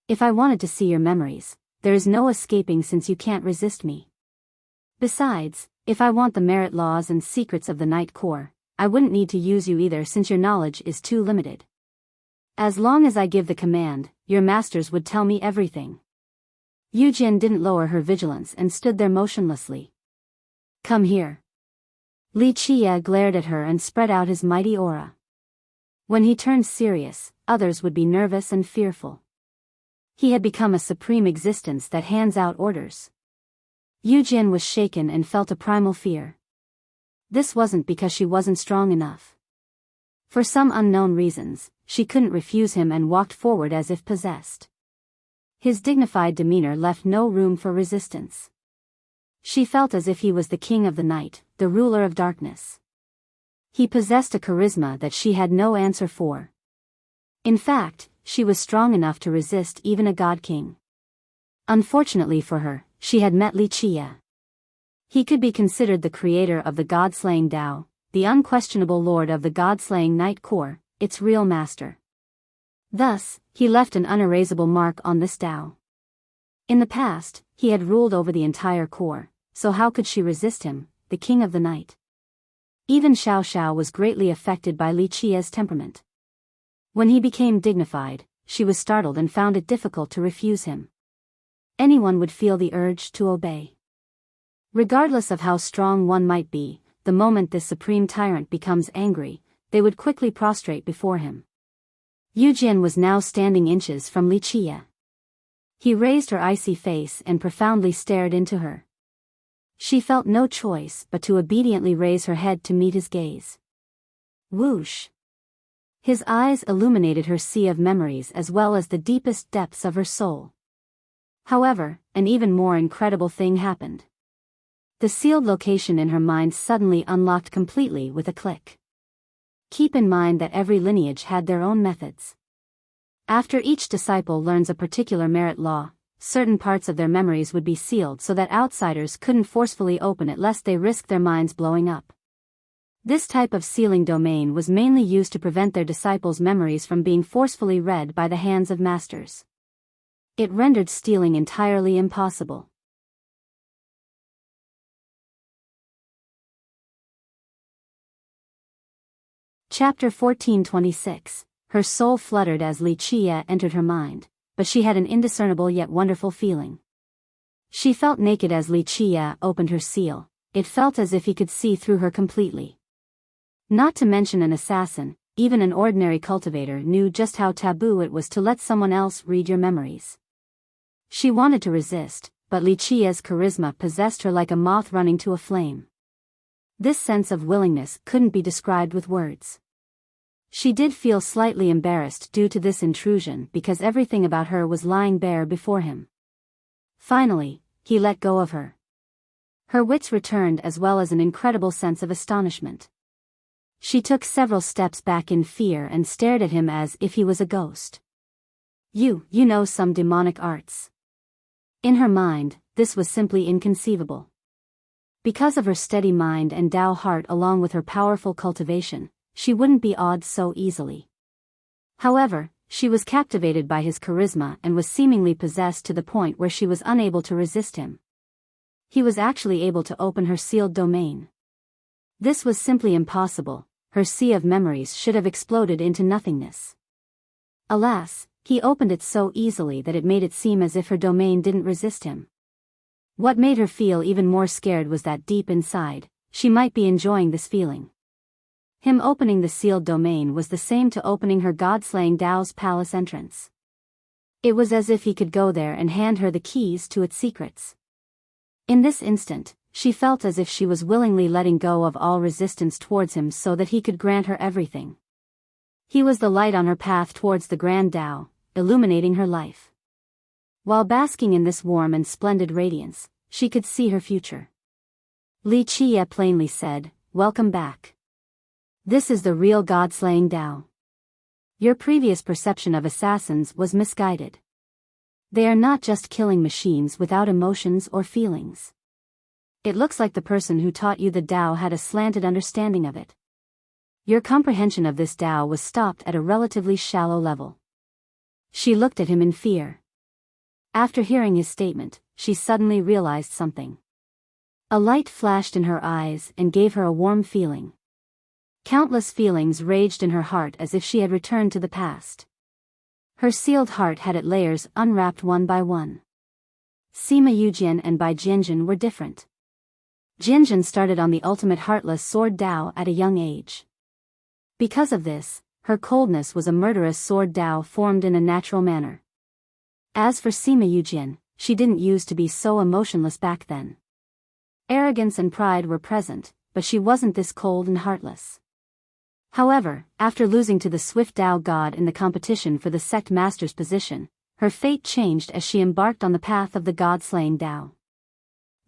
If I wanted to see your memories, there is no escaping since you can't resist me. Besides, if I want the merit laws and secrets of the Night Corps, I wouldn't need to use you either since your knowledge is too limited. As long as I give the command, your masters would tell me everything." Yujin didn't lower her vigilance and stood there motionlessly. "Come here." Li Qia glared at her and spread out his mighty aura. When he turned serious, others would be nervous and fearful. He had become a supreme existence that hands out orders. Yujin was shaken and felt a primal fear. This wasn't because she wasn't strong enough. For some unknown reasons, she couldn't refuse him and walked forward as if possessed. His dignified demeanor left no room for resistance. She felt as if he was the king of the night, the ruler of darkness. He possessed a charisma that she had no answer for. In fact, she was strong enough to resist even a god king. Unfortunately for her, she had met Li Qia. He could be considered the creator of the God-slaying Tao, the unquestionable lord of the God-slaying Night Corps, its real master. Thus, he left an unerasable mark on this Tao. In the past, he had ruled over the entire Corps, so how could she resist him, the king of the night? Even Xiao Xiao was greatly affected by Li Qia's temperament. When he became dignified, she was startled and found it difficult to refuse him. Anyone would feel the urge to obey. Regardless of how strong one might be, the moment this supreme tyrant becomes angry, they would quickly prostrate before him. Yujin was now standing inches from Li Qia. He raised her icy face and profoundly stared into her. She felt no choice but to obediently raise her head to meet his gaze. Whoosh! His eyes illuminated her sea of memories as well as the deepest depths of her soul. However, an even more incredible thing happened. The sealed location in her mind suddenly unlocked completely with a click. Keep in mind that every lineage had their own methods. After each disciple learns a particular merit law, certain parts of their memories would be sealed so that outsiders couldn't forcefully open it lest they risk their minds blowing up. This type of sealing domain was mainly used to prevent their disciples' memories from being forcefully read by the hands of masters. It rendered stealing entirely impossible. Chapter 1426. Her soul fluttered as Li Qie entered her mind, but she had an indiscernible yet wonderful feeling. She felt naked as Li Qie opened her seal. It felt as if he could see through her completely. Not to mention an assassin, even an ordinary cultivator knew just how taboo it was to let someone else read your memories. She wanted to resist, but Li Qie's charisma possessed her like a moth running to a flame. This sense of willingness couldn't be described with words. She did feel slightly embarrassed due to this intrusion because everything about her was lying bare before him. Finally, he let go of her. Her wits returned as well as an incredible sense of astonishment. She took several steps back in fear and stared at him as if he was a ghost. You know some demonic arts. In her mind, this was simply inconceivable. Because of her steady mind and Tao heart along with her powerful cultivation, she wouldn't be awed so easily. However, she was captivated by his charisma and was seemingly possessed to the point where she was unable to resist him. He was actually able to open her sealed domain. This was simply impossible. Her sea of memories should have exploded into nothingness. Alas, he opened it so easily that it made it seem as if her domain didn't resist him. What made her feel even more scared was that deep inside, she might be enjoying this feeling. Him opening the sealed domain was the same to opening her god-slaying Tao's palace entrance. It was as if he could go there and hand her the keys to its secrets. In this instant, she felt as if she was willingly letting go of all resistance towards him so that he could grant her everything. He was the light on her path towards the grand Tao, illuminating her life. While basking in this warm and splendid radiance, she could see her future. Li Qie plainly said, "Welcome back. This is the real god-slaying Tao. Your previous perception of assassins was misguided. They are not just killing machines without emotions or feelings. It looks like the person who taught you the Tao had a slanted understanding of it. Your comprehension of this Tao was stopped at a relatively shallow level." She looked at him in fear. After hearing his statement, she suddenly realized something. A light flashed in her eyes and gave her a warm feeling. Countless feelings raged in her heart as if she had returned to the past. Her sealed heart had its layers unwrapped one by one. Sima Yujian and Bai Jianjun were different. Jianjun started on the ultimate heartless sword Tao at a young age. Because of this, her coldness was a murderous sword Tao formed in a natural manner. As for Sima Yujian, she didn't used to be so emotionless back then. Arrogance and pride were present, but she wasn't this cold and heartless. However, after losing to the swift Tao god in the competition for the sect master's position, her fate changed as she embarked on the path of the god-slaying Tao.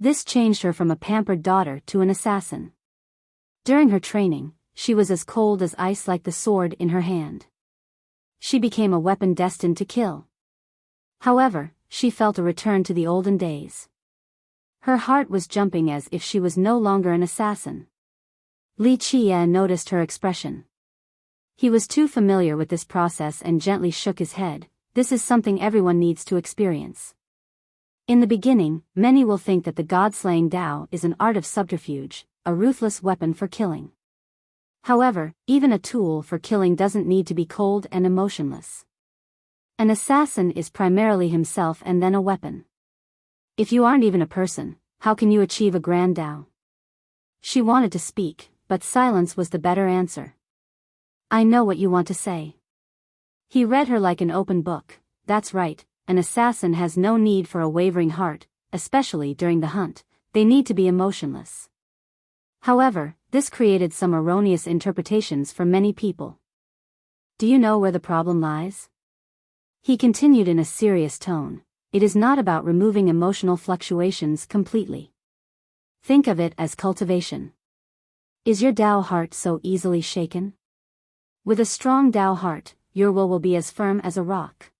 This changed her from a pampered daughter to an assassin. During her training, she was as cold as ice like the sword in her hand. She became a weapon destined to kill. However, she felt a return to the olden days. Her heart was jumping as if she was no longer an assassin. Li Qie noticed her expression. He was too familiar with this process and gently shook his head. This is something everyone needs to experience. In the beginning, many will think that the god-slaying Tao is an art of subterfuge, a ruthless weapon for killing. However, even a tool for killing doesn't need to be cold and emotionless. An assassin is primarily himself and then a weapon. If you aren't even a person, how can you achieve a grand Tao? She wanted to speak, but silence was the better answer. "I know what you want to say." He read her like an open book. "That's right, an assassin has no need for a wavering heart, especially during the hunt. They need to be emotionless. However, this created some erroneous interpretations for many people. Do you know where the problem lies? He continued in a serious tone. It is not about removing emotional fluctuations completely. Think of it as cultivation. Is your Tao heart so easily shaken? With a strong Tao heart, your will be as firm as a rock.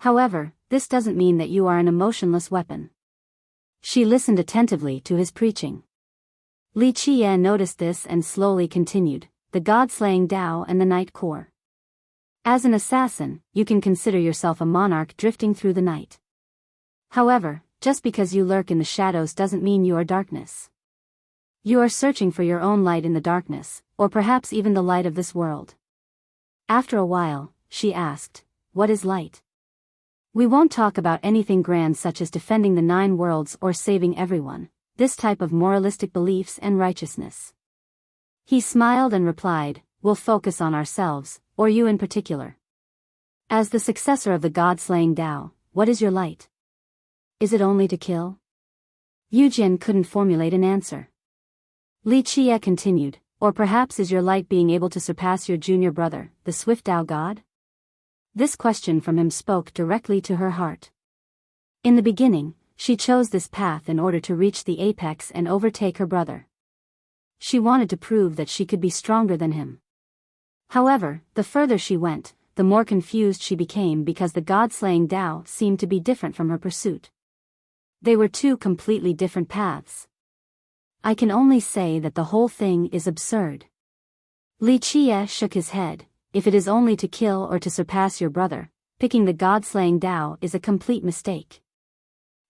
However, this doesn't mean that you are an emotionless weapon. She listened attentively to his preaching. Li Qiye noticed this and slowly continued, the god-slaying Tao and the night core. As an assassin, you can consider yourself a monarch drifting through the night. However, just because you lurk in the shadows doesn't mean you are darkness. You are searching for your own light in the darkness, or perhaps even the light of this world. After a while, she asked, what is light? We won't talk about anything grand such as defending the 9 worlds or saving everyone, this type of moralistic beliefs and righteousness. He smiled and replied, we'll focus on ourselves, or you in particular. As the successor of the god-slaying Tao, what is your light? Is it only to kill? Yu Jin couldn't formulate an answer. Li Qiye continued, or perhaps is your light being able to surpass your junior brother, the swift Tao god? This question from him spoke directly to her heart. In the beginning, she chose this path in order to reach the apex and overtake her brother. She wanted to prove that she could be stronger than him. However, the further she went, the more confused she became because the god-slaying Tao seemed to be different from her pursuit. They were 2 completely different paths. I can only say that the whole thing is absurd. Li Qiye shook his head. If it is only to kill or to surpass your brother, picking the god-slaying Tao is a complete mistake.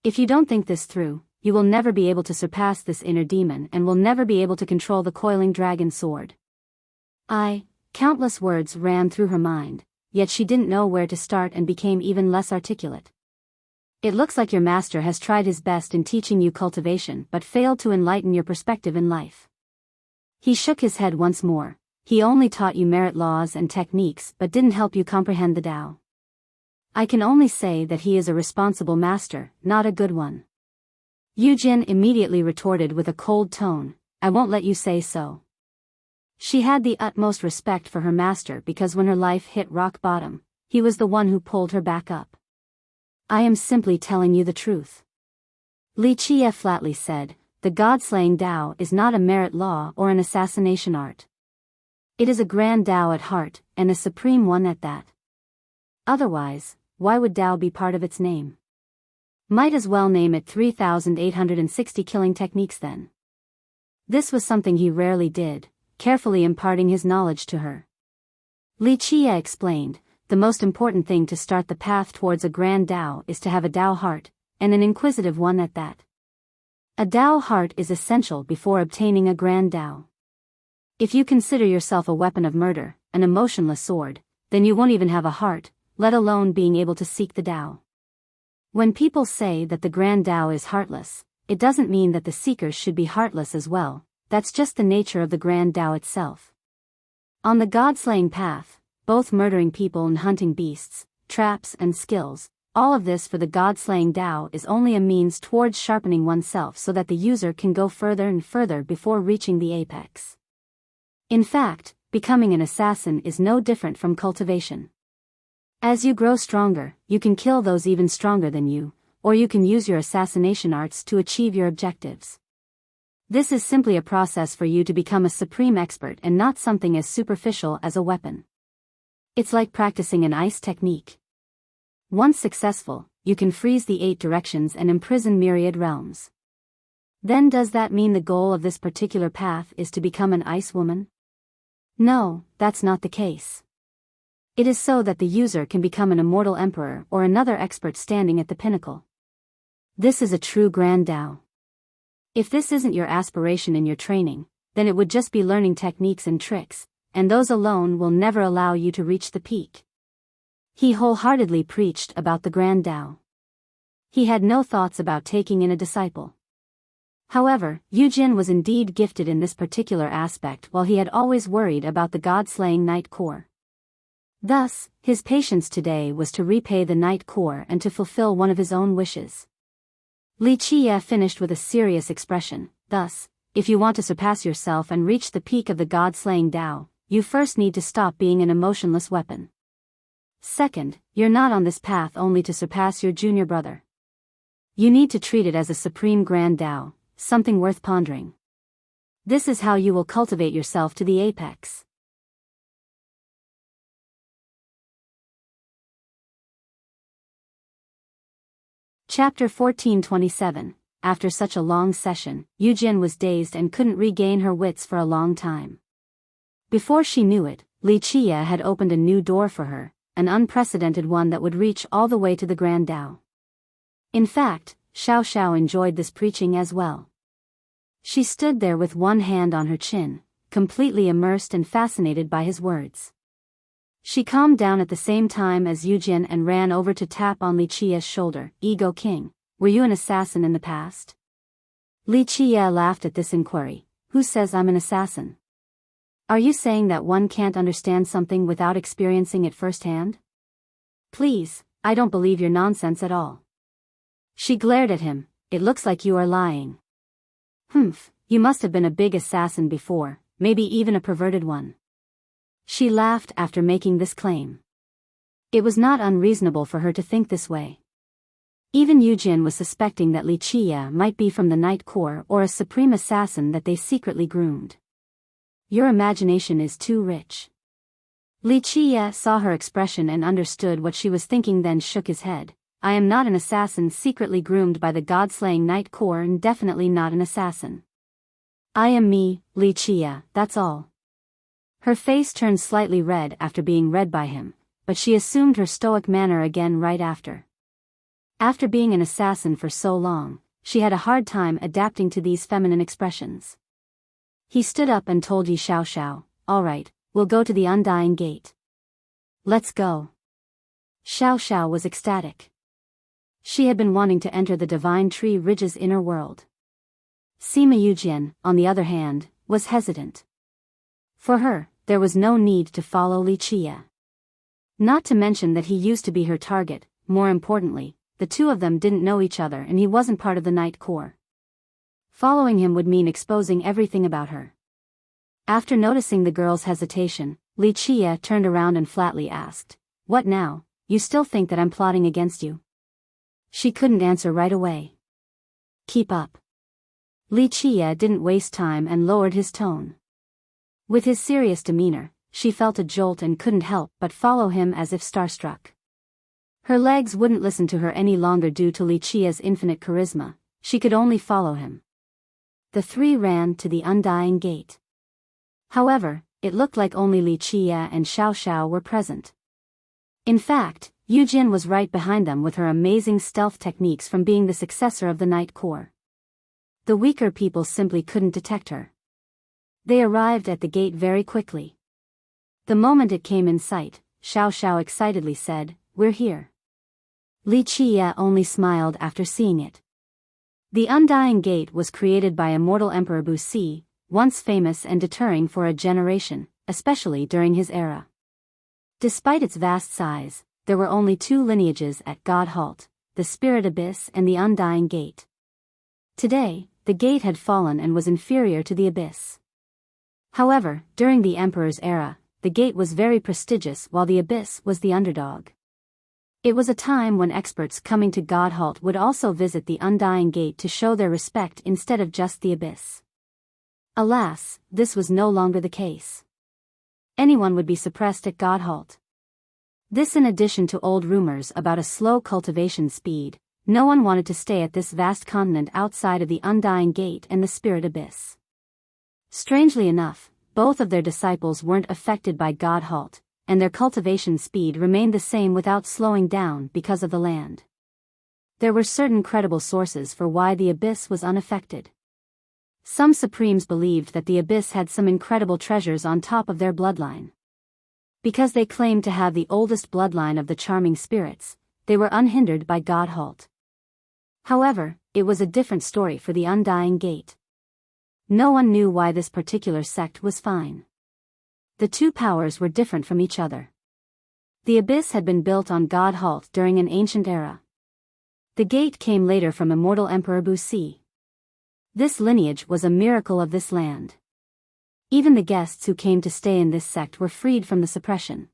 If you don't think this through, you will never be able to surpass this inner demon and will never be able to control the coiling dragon sword. Countless words ran through her mind, yet she didn't know where to start and became even less articulate. It looks like your master has tried his best in teaching you cultivation but failed to enlighten your perspective in life. He shook his head once more. He only taught you merit laws and techniques but didn't help you comprehend the Tao. I can only say that he is a responsible master, not a good one. Yu Jin immediately retorted with a cold tone, I won't let you say so. She had the utmost respect for her master because when her life hit rock bottom, he was the one who pulled her back up. I am simply telling you the truth. Li Qiye flatly said, the god-slaying Tao is not a merit law or an assassination art. It is a grand Tao at heart, and a supreme one at that. Otherwise, why would Tao be part of its name? Might as well name it 3,860 killing techniques then. This was something he rarely did, carefully imparting his knowledge to her. Li Qiye explained, the most important thing to start the path towards a grand Tao is to have a Tao heart, and an inquisitive one at that. A Tao heart is essential before obtaining a grand Tao. If you consider yourself a weapon of murder, an emotionless sword, then you won't even have a heart, let alone being able to seek the Tao. When people say that the grand Tao is heartless, it doesn't mean that the seekers should be heartless as well, that's just the nature of the grand Tao itself. On the god-slaying path, both murdering people and hunting beasts, traps and skills, all of this for the god-slaying Tao is only a means towards sharpening oneself so that the user can go further and further before reaching the apex. In fact, becoming an assassin is no different from cultivation. As you grow stronger, you can kill those even stronger than you, or you can use your assassination arts to achieve your objectives. This is simply a process for you to become a supreme expert and not something as superficial as a weapon. It's like practicing an ice technique. Once successful, you can freeze the 8 directions and imprison myriad realms. Then does that mean the goal of this particular path is to become an ice woman? No, that's not the case. It is so that the user can become an immortal emperor or another expert standing at the pinnacle. This is a true grand Tao. If this isn't your aspiration in your training, then it would just be learning techniques and tricks, and those alone will never allow you to reach the peak. He wholeheartedly preached about the grand Tao. He had no thoughts about taking in a disciple. However, Yu Jin was indeed gifted in this particular aspect while he had always worried about the god-slaying night core. Thus, his patience today was to repay the Night Core and to fulfill one of his own wishes. Li Qie finished with a serious expression. Thus, if you want to surpass yourself and reach the peak of the god-slaying Tao, you first need to stop being an emotionless weapon. Second, you're not on this path only to surpass your junior brother. You need to treat it as a supreme grand Tao, something worth pondering. This is how you will cultivate yourself to the apex. Chapter 1427. After such a long session, Yujin was dazed and couldn't regain her wits for a long time. Before she knew it, Li Qie had opened a new door for her, an unprecedented one that would reach all the way to the Grand Tao. In fact, Xiao Xiao enjoyed this preaching as well. She stood there with one hand on her chin, completely immersed and fascinated by his words. She calmed down at the same time as Yujin and ran over to tap on Li Qie's shoulder. Ego King, were you an assassin in the past? Li Qie laughed at this inquiry. Who says I'm an assassin? Are you saying that one can't understand something without experiencing it firsthand? Please, I don't believe your nonsense at all. She glared at him. It looks like you are lying. Humph, you must have been a big assassin before, maybe even a perverted one. She laughed after making this claim. It was not unreasonable for her to think this way. Even Yujin was suspecting that Li Qie might be from the Night Corps or a supreme assassin that they secretly groomed. Your imagination is too rich. Li Qie saw her expression and understood what she was thinking, then shook his head. I am not an assassin secretly groomed by the god-slaying Night Corps, and definitely not an assassin. I am me, Li Qie, that's all. Her face turned slightly red after being read by him, but she assumed her stoic manner again right after. After being an assassin for so long, she had a hard time adapting to these feminine expressions. He stood up and told Yi Xiao Xiao, all right, we'll go to the Undying Gate. Let's go. Xiao Xiao was ecstatic. She had been wanting to enter the Divine Tree Ridge's inner world. Sima Yujin, on the other hand, was hesitant. For her, there was no need to follow Li Qie. Not to mention that he used to be her target. More importantly, the two of them didn't know each other and he wasn't part of the Night Corps. Following him would mean exposing everything about her. After noticing the girl's hesitation, Li Qie turned around and flatly asked, what now, you still think that I'm plotting against you? She couldn't answer right away. Keep up. Li Qie didn't waste time and lowered his tone. With his serious demeanor, she felt a jolt and couldn't help but follow him as if starstruck. Her legs wouldn't listen to her any longer due to Li Qie's infinite charisma. She could only follow him. The three ran to the Undying Gate. However, it looked like only Li Qie and Xiao Xiao were present. In fact, Yujin was right behind them with her amazing stealth techniques from being the successor of the Night Corps. The weaker people simply couldn't detect her. They arrived at the gate very quickly. The moment it came in sight, Xiao Xiao excitedly said, we're here. Li Qie only smiled after seeing it. The Undying Gate was created by immortal Emperor Wuxia, once famous and deterring for a generation, especially during his era. Despite its vast size, there were only two lineages at God Halt, the Spirit Abyss and the Undying Gate. Today, the gate had fallen and was inferior to the Abyss. However, during the Emperor's era, the gate was very prestigious while the Abyss was the underdog. It was a time when experts coming to God Halt would also visit the Undying Gate to show their respect instead of just the Abyss. Alas, this was no longer the case. Anyone would be suppressed at God Halt. This in addition to old rumors about a slow cultivation speed, no one wanted to stay at this vast continent outside of the Undying Gate and the Spirit Abyss. Strangely enough, both of their disciples weren't affected by God Halt, and their cultivation speed remained the same without slowing down because of the land. There were certain credible sources for why the Abyss was unaffected. Some Supremes believed that the Abyss had some incredible treasures on top of their bloodline. Because they claimed to have the oldest bloodline of the charming spirits, they were unhindered by God Halt. However, it was a different story for the Undying Gate. No one knew why this particular sect was fine. The two powers were different from each other. The abyss had been built on God Halt during an ancient era. The gate came later from immortal Emperor Wuxia. This lineage was a miracle of this land. Even the guests who came to stay in this sect were freed from the suppression.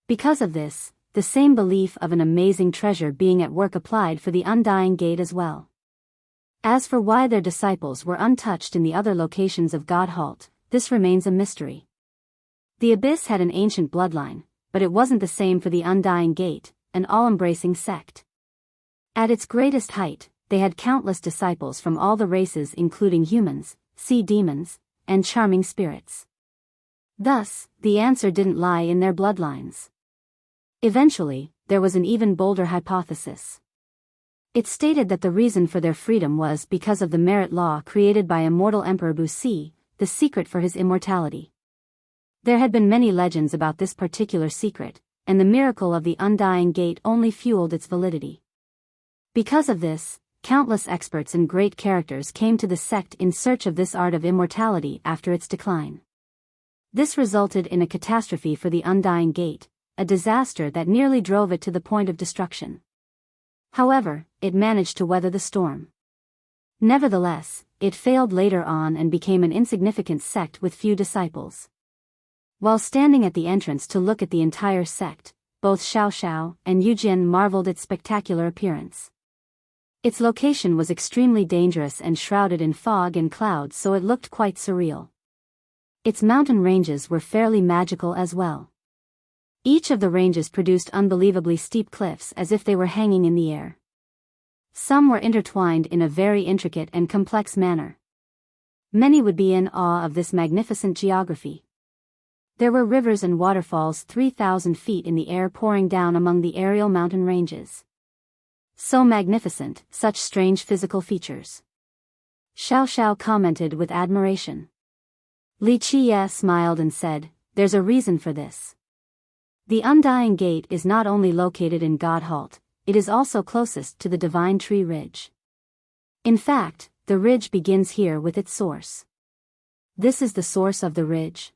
Because of this, the same belief of an amazing treasure being at work applied for the Undying Gate as well. As for why their disciples were untouched in the other locations of God Halt, this remains a mystery. The abyss had an ancient bloodline, but it wasn't the same for the Undying Gate, an all-embracing sect. At its greatest height, they had countless disciples from all the races including humans, sea demons, and charming spirits. Thus, the answer didn't lie in their bloodlines. Eventually, there was an even bolder hypothesis. It stated that the reason for their freedom was because of the merit law created by immortal Emperor Wuxia, the secret for his immortality. There had been many legends about this particular secret, and the miracle of the Undying Gate only fueled its validity. Because of this, countless experts and great characters came to the sect in search of this art of immortality after its decline. This resulted in a catastrophe for the Undying Gate, a disaster that nearly drove it to the point of destruction. However, it managed to weather the storm. Nevertheless, it failed later on and became an insignificant sect with few disciples. While standing at the entrance to look at the entire sect, both Xiao Xiao and Yujian marveled at its spectacular appearance. Its location was extremely dangerous and shrouded in fog and clouds, so it looked quite surreal. Its mountain ranges were fairly magical as well. Each of the ranges produced unbelievably steep cliffs as if they were hanging in the air. Some were intertwined in a very intricate and complex manner. Many would be in awe of this magnificent geography. There were rivers and waterfalls 3,000 feet in the air pouring down among the aerial mountain ranges. So magnificent, such strange physical features. Xiao Xiao commented with admiration. Li Qie smiled and said, "There's a reason for this. The Undying Gate is not only located in God Halt, it is also closest to the Divine Tree Ridge. In fact, the ridge begins here with its source." "This is the source of the ridge?"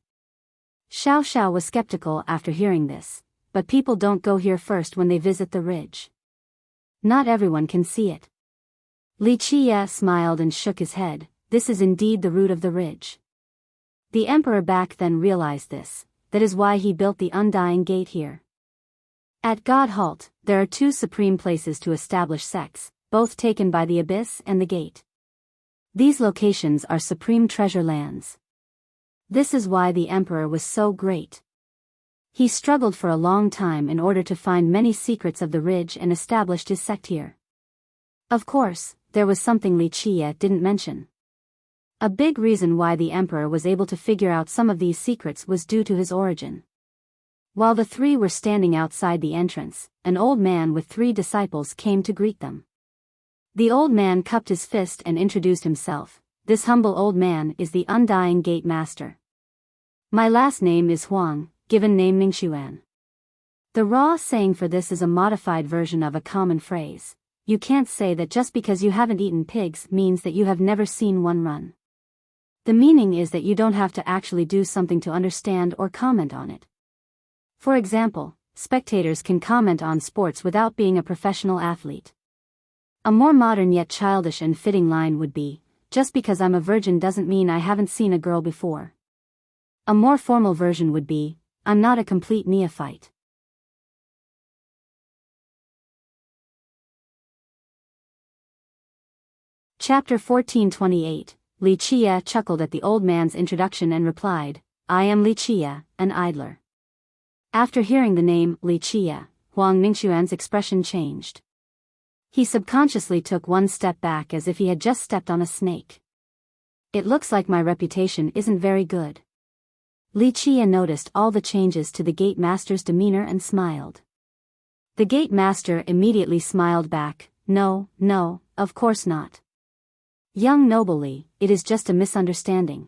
Xiao Xiao was skeptical after hearing this, but people don't go here first when they visit the ridge. Not everyone can see it. Li Qie smiled and shook his head. "This is indeed the root of the ridge." The emperor back then realized this, that is why he built the Undying Gate here. At God Halt, there are two supreme places to establish sects, both taken by the abyss and the gate. These locations are supreme treasure lands. This is why the emperor was so great. He struggled for a long time in order to find many secrets of the ridge and established his sect here. Of course, there was something Li Qie didn't mention. A big reason why the emperor was able to figure out some of these secrets was due to his origin. While the three were standing outside the entrance, an old man with 3 disciples came to greet them. The old man cupped his fist and introduced himself. "This humble old man is the Undying Gate Master. My last name is Huang, given name Ningxuan." The raw saying for this is a modified version of a common phrase. You can't say that just because you haven't eaten pigs means that you have never seen one run. The meaning is that you don't have to actually do something to understand or comment on it. For example, spectators can comment on sports without being a professional athlete. A more modern yet childish and fitting line would be, "Just because I'm a virgin doesn't mean I haven't seen a girl before." A more formal version would be, "I'm not a complete neophyte." Chapter 1428. Li Qie chuckled at the old man's introduction and replied, "I am Li Qie, an idler." After hearing the name Li Qie, Huang Ningxuan's expression changed. He subconsciously took one step back as if he had just stepped on a snake. "It looks like my reputation isn't very good." Li Qie noticed all the changes to the gate master's demeanor and smiled. The gate master immediately smiled back, "No, no, of course not. Young noble Li, it is just a misunderstanding.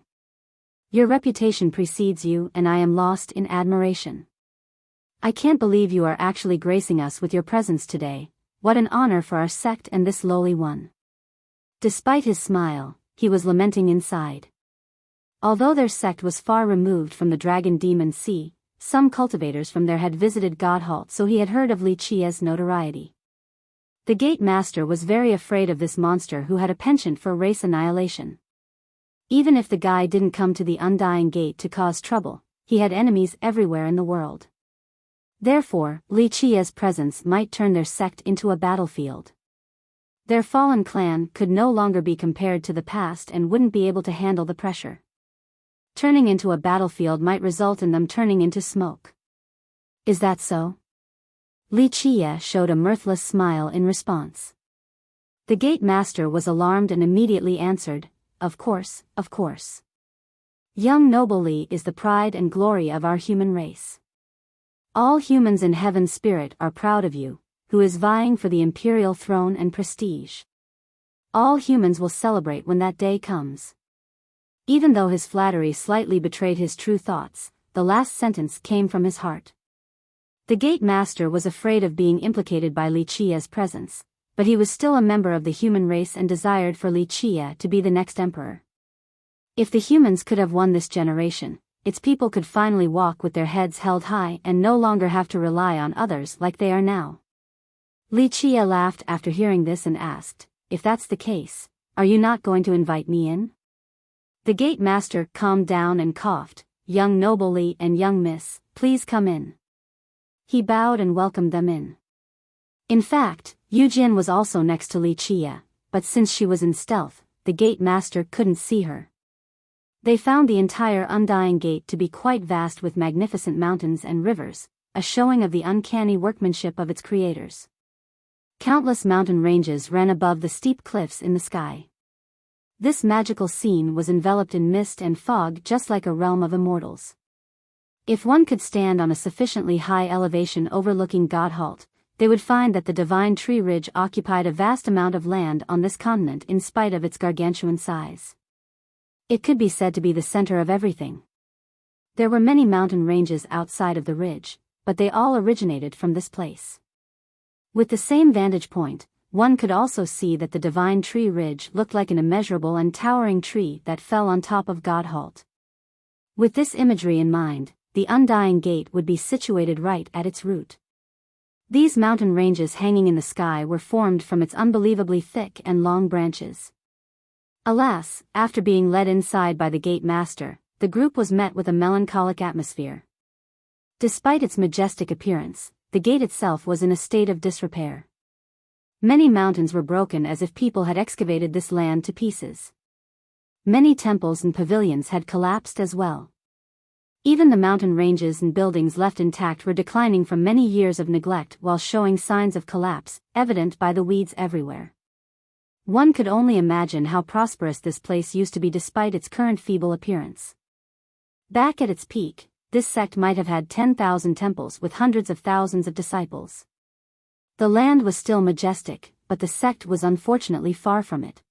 Your reputation precedes you and I am lost in admiration. I can't believe you are actually gracing us with your presence today. What an honor for our sect and this lowly one." Despite his smile, he was lamenting inside. Although their sect was far removed from the dragon demon sea, some cultivators from there had visited Godhalt, so he had heard of Li Qia's notoriety. The Gate Master was very afraid of this monster who had a penchant for race annihilation. Even if the guy didn't come to the Undying Gate to cause trouble, he had enemies everywhere in the world. Therefore, Li Qia's presence might turn their sect into a battlefield. Their fallen clan could no longer be compared to the past and wouldn't be able to handle the pressure. Turning into a battlefield might result in them turning into smoke. Is that so? Li Qia showed a mirthless smile in response. The Gate Master was alarmed and immediately answered, "Of course, of course. Young noble Li is the pride and glory of our human race. All humans in heaven's spirit are proud of you, who is vying for the imperial throne and prestige. All humans will celebrate when that day comes." Even though his flattery slightly betrayed his true thoughts, the last sentence came from his heart. The Gate Master was afraid of being implicated by Li Qia's presence, but he was still a member of the human race and desired for Li Qia to be the next emperor. If the humans could have won this generation, its people could finally walk with their heads held high and no longer have to rely on others like they are now. Li Qia laughed after hearing this and asked, "If that's the case, are you not going to invite me in?" The Gate Master calmed down and coughed, "Young noble Li and young miss, please come in." He bowed and welcomed them in. In fact, Yujin was also next to Li Qia, but since she was in stealth, the Gate Master couldn't see her. They found the entire Undying Gate to be quite vast with magnificent mountains and rivers, a showing of the uncanny workmanship of its creators. Countless mountain ranges ran above the steep cliffs in the sky. This magical scene was enveloped in mist and fog just like a realm of immortals. If one could stand on a sufficiently high elevation overlooking Godhalt, they would find that the divine tree ridge occupied a vast amount of land on this continent in spite of its gargantuan size. It could be said to be the center of everything. There were many mountain ranges outside of the ridge, but they all originated from this place. With the same vantage point, one could also see that the divine tree ridge looked like an immeasurable and towering tree that fell on top of Godhalt. With this imagery in mind, the Undying Gate would be situated right at its root. These mountain ranges hanging in the sky were formed from its unbelievably thick and long branches. Alas, after being led inside by the Gate Master, the group was met with a melancholic atmosphere. Despite its majestic appearance, the gate itself was in a state of disrepair. Many mountains were broken as if people had excavated this land to pieces. Many temples and pavilions had collapsed as well. Even the mountain ranges and buildings left intact were declining from many years of neglect while showing signs of collapse, evident by the weeds everywhere. One could only imagine how prosperous this place used to be despite its current feeble appearance. Back at its peak, this sect might have had 10,000 temples with hundreds of thousands of disciples. The land was still majestic, but the sect was unfortunately far from it.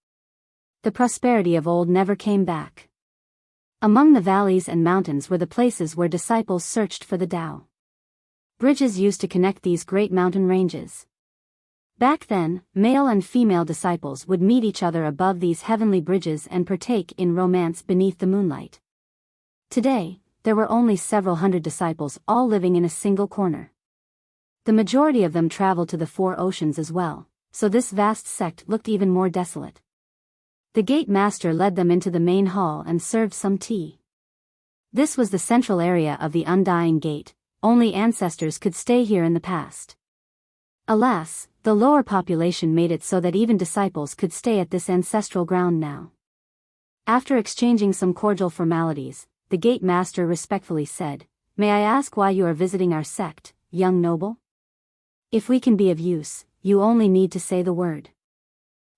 The prosperity of old never came back. Among the valleys and mountains were the places where disciples searched for the Tao. Bridges used to connect these great mountain ranges. Back then, male and female disciples would meet each other above these heavenly bridges and partake in romance beneath the moonlight. Today, there were only several hundred disciples all living in a single corner. The majority of them traveled to the four oceans as well, so this vast sect looked even more desolate. The Gate Master led them into the main hall and served some tea. This was the central area of the Undying Gate, only ancestors could stay here in the past. Alas, the lower population made it so that even disciples could stay at this ancestral ground now. After exchanging some cordial formalities, the Gate Master respectfully said, "May I ask why you are visiting our sect, young noble? If we can be of use, you only need to say the word."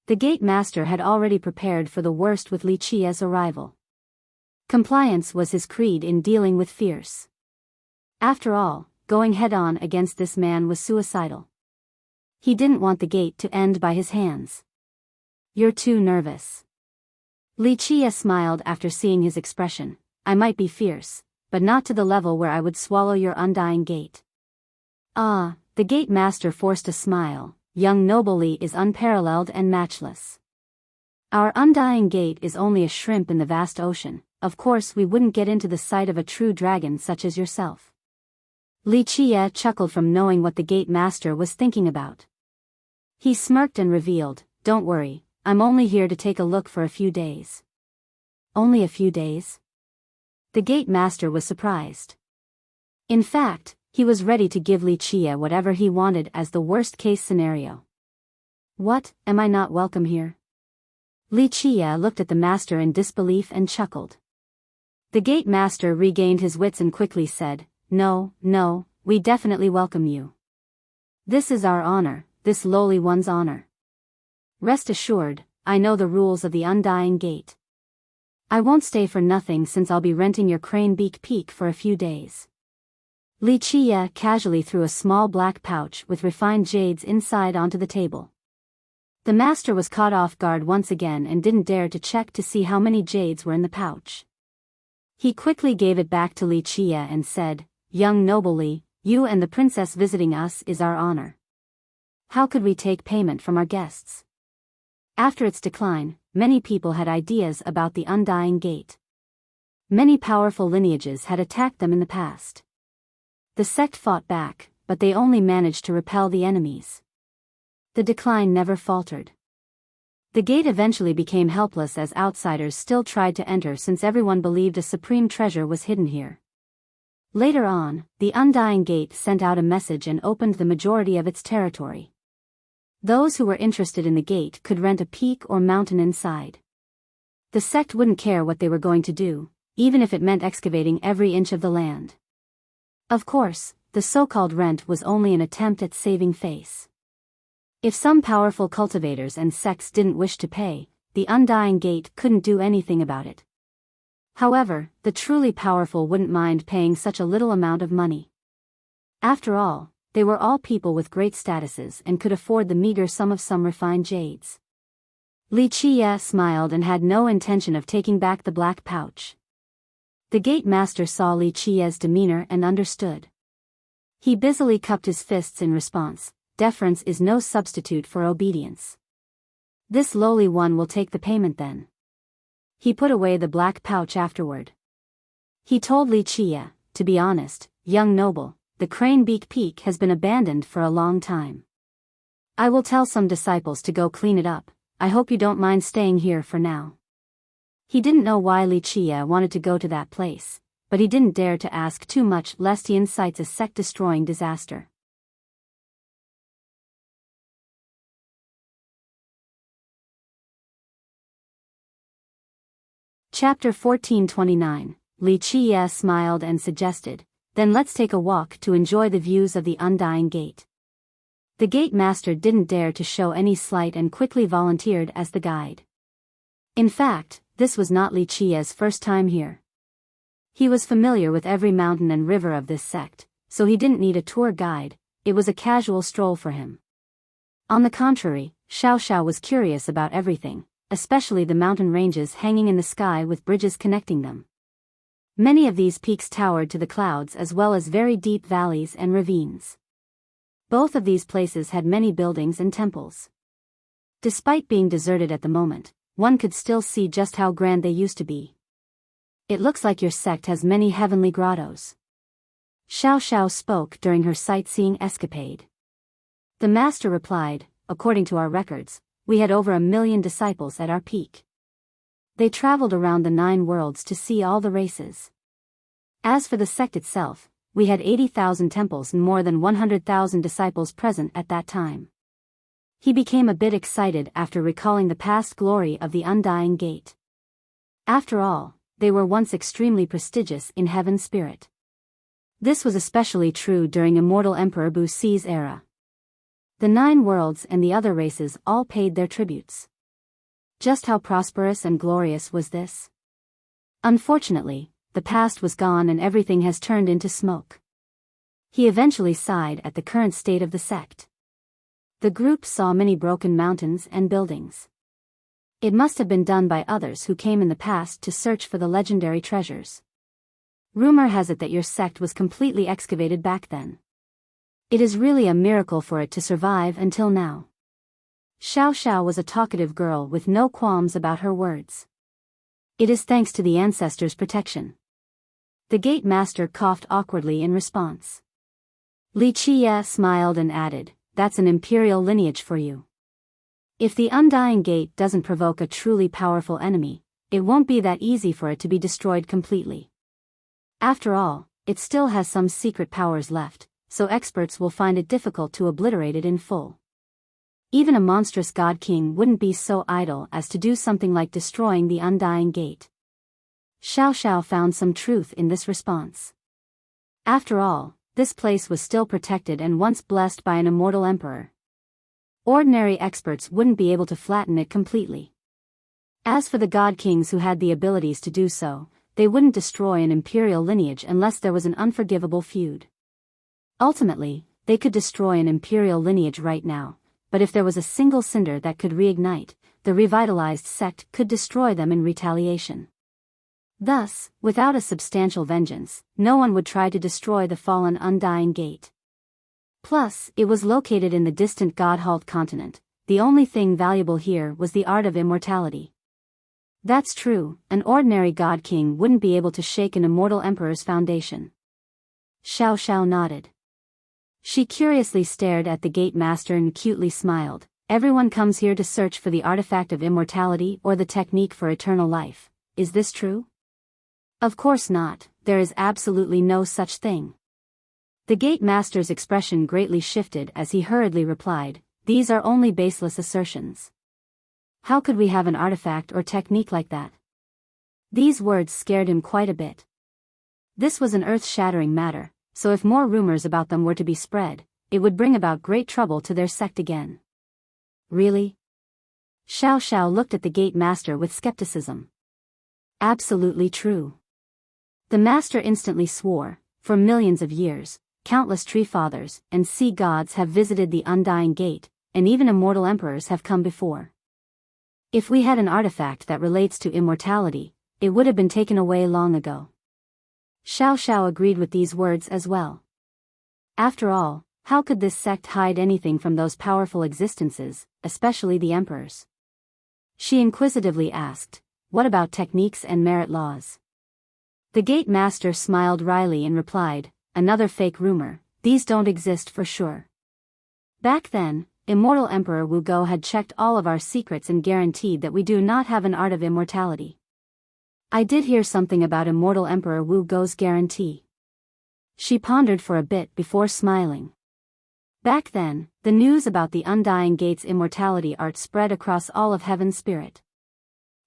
The Gate Master had already prepared for the worst with Li Qia's arrival. Compliance was his creed in dealing with fierce. After all, going head-on against this man was suicidal. He didn't want the gate to end by his hands. "You're too nervous." Li Qia smiled after seeing his expression. "I might be fierce, but not to the level where I would swallow your Undying Gate." "Ah," the Gate Master forced a smile. "Young noble Li is unparalleled and matchless. Our Undying Gate is only a shrimp in the vast ocean. Of course we wouldn't get into the sight of a true dragon such as yourself." Li Qie chuckled from knowing what the gate master was thinking about. He smirked and revealed, "Don't worry, I'm only here to take a look for a few days." Only a few days? The gate master was surprised. In fact, he was ready to give Li Qie whatever he wanted as the worst-case scenario. "What, am I not welcome here?" Li Qie looked at the master in disbelief and chuckled. The gate master regained his wits and quickly said, No, we definitely welcome you. This is our honor, this lowly one's honor. Rest assured, I know the rules of the Undying Gate. I won't stay for nothing since I'll be renting your crane beak peak for a few days." Li Qie casually threw a small black pouch with refined jades inside onto the table. The master was caught off guard once again and didn't dare to check to see how many jades were in the pouch. He quickly gave it back to Li Qie and said, "Young noble Li, you and the princess visiting us is our honor. How could we take payment from our guests?" After its decline, many people had ideas about the Undying Gate. Many powerful lineages had attacked them in the past. The sect fought back, but they only managed to repel the enemies. The decline never faltered. The gate eventually became helpless as outsiders still tried to enter since everyone believed a supreme treasure was hidden here. Later on, the Undying Gate sent out a message and opened the majority of its territory. Those who were interested in the gate could rent a peak or mountain inside. The sect wouldn't care what they were going to do, even if it meant excavating every inch of the land. Of course, the so-called rent was only an attempt at saving face. If some powerful cultivators and sects didn't wish to pay, the Undying Gate couldn't do anything about it. However, the truly powerful wouldn't mind paying such a little amount of money. After all, they were all people with great statuses and could afford the meager sum of some refined jades. Li Qie smiled and had no intention of taking back the black pouch. The gate master saw Li Qie's demeanor and understood. He busily cupped his fists in response. Deference is no substitute for obedience. This lowly one will take the payment then. He put away the black pouch afterward. He told Li Qie, "To be honest, young noble, the crane beak peak has been abandoned for a long time. I will tell some disciples to go clean it up. I hope you don't mind staying here for now." He didn't know why Li Qie wanted to go to that place, but he didn't dare to ask too much lest he incites a sect-destroying disaster. Chapter 1429, Li Qie smiled and suggested, "Then let's take a walk to enjoy the views of the Undying Gate." The gate master didn't dare to show any slight and quickly volunteered as the guide. In fact, this was not Li Qie's first time here. He was familiar with every mountain and river of this sect, so he didn't need a tour guide. It was a casual stroll for him. On the contrary, Xiao was curious about everything, especially the mountain ranges hanging in the sky with bridges connecting them. Many of these peaks towered to the clouds as well as very deep valleys and ravines. Both of these places had many buildings and temples. Despite being deserted at the moment, one could still see just how grand they used to be. "It looks like your sect has many heavenly grottos." Xiao spoke during her sightseeing escapade. The master replied, "According to our records, we had over 1 million disciples at our peak. They traveled around the 9 worlds to see all the races. As for the sect itself, we had 80,000 temples and more than 100,000 disciples present at that time." He became a bit excited after recalling the past glory of the Undying Gate. After all, they were once extremely prestigious in heaven's spirit. This was especially true during immortal Emperor Bu Si's era. The 9 worlds and the other races all paid their tributes. Just how prosperous and glorious was this? Unfortunately, the past was gone and everything has turned into smoke. He eventually sighed at the current state of the sect. The group saw many broken mountains and buildings. It must have been done by others who came in the past to search for the legendary treasures. Rumor has it that your sect was completely excavated back then. It is really a miracle for it to survive until now. Xiao was a talkative girl with no qualms about her words. It is thanks to the ancestors' protection. The gate master coughed awkwardly in response. Li Qie smiled and added, "That's an imperial lineage for you. If the Undying Gate doesn't provoke a truly powerful enemy, it won't be that easy for it to be destroyed completely. After all, it still has some secret powers left, so experts will find it difficult to obliterate it in full. Even a monstrous god king wouldn't be so idle as to do something like destroying the Undying Gate." Xiao Xiao found some truth in this response. After all, this place was still protected and once blessed by an immortal emperor. Ordinary experts wouldn't be able to flatten it completely. As for the god kings who had the abilities to do so, they wouldn't destroy an imperial lineage unless there was an unforgivable feud. Ultimately, they could destroy an imperial lineage right now, but if there was a single cinder that could reignite, the revitalized sect could destroy them in retaliation. Thus, without a substantial vengeance, no one would try to destroy the fallen Undying Gate. Plus, it was located in the distant God-Halt continent. The only thing valuable here was the art of immortality. That's true, an ordinary god king wouldn't be able to shake an immortal emperor's foundation. Xiao Xiao nodded. She curiously stared at the gate master and cutely smiled. "Everyone comes here to search for the artifact of immortality or the technique for eternal life. Is this true?" "Of course not, there is absolutely no such thing." The gate master's expression greatly shifted as he hurriedly replied, "These are only baseless assertions. How could we have an artifact or technique like that?" These words scared him quite a bit. This was an earth-shattering matter, so if more rumors about them were to be spread, it would bring about great trouble to their sect again. "Really?" Xiao Xiao looked at the gate master with skepticism. "Absolutely true." The master instantly swore, "For millions of years, countless tree fathers and sea gods have visited the Undying Gate, and even immortal emperors have come before. If we had an artifact that relates to immortality, it would have been taken away long ago." Xiao Xiao agreed with these words as well. After all, how could this sect hide anything from those powerful existences, especially the emperors? She inquisitively asked, "What about techniques and merit laws?" The gate master smiled wryly and replied, "Another fake rumor, these don't exist for sure. Back then, Immortal Emperor Wu Go had checked all of our secrets and guaranteed that we do not have an art of immortality. I did hear something about Immortal Emperor Wu Go's guarantee." She pondered for a bit before smiling. Back then, the news about the Undying Gate's immortality art spread across all of Heaven's spirit.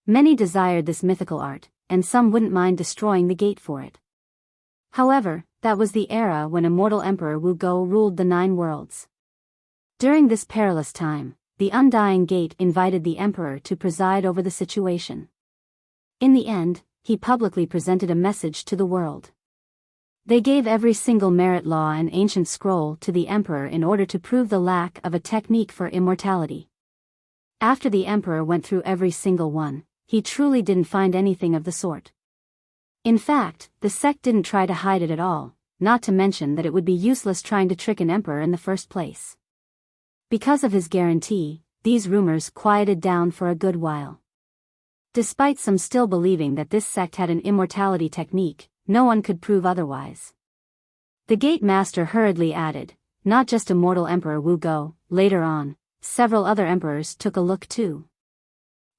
Many desired this mythical art, and some wouldn't mind destroying the gate for it. However, that was the era when Immortal Emperor Wu Go ruled the 9 worlds. During this perilous time, the Undying Gate invited the Emperor to preside over the situation. In the end, he publicly presented a message to the world. They gave every single merit law and ancient scroll to the Emperor in order to prove the lack of a technique for immortality. After the Emperor went through every single one, he truly didn't find anything of the sort. In fact, the sect didn't try to hide it at all, not to mention that it would be useless trying to trick an emperor in the first place. Because of his guarantee, these rumors quieted down for a good while. Despite some still believing that this sect had an immortality technique, no one could prove otherwise. The gate master hurriedly added, "Not just Immortal Emperor Wu Go, later on, several other emperors took a look too.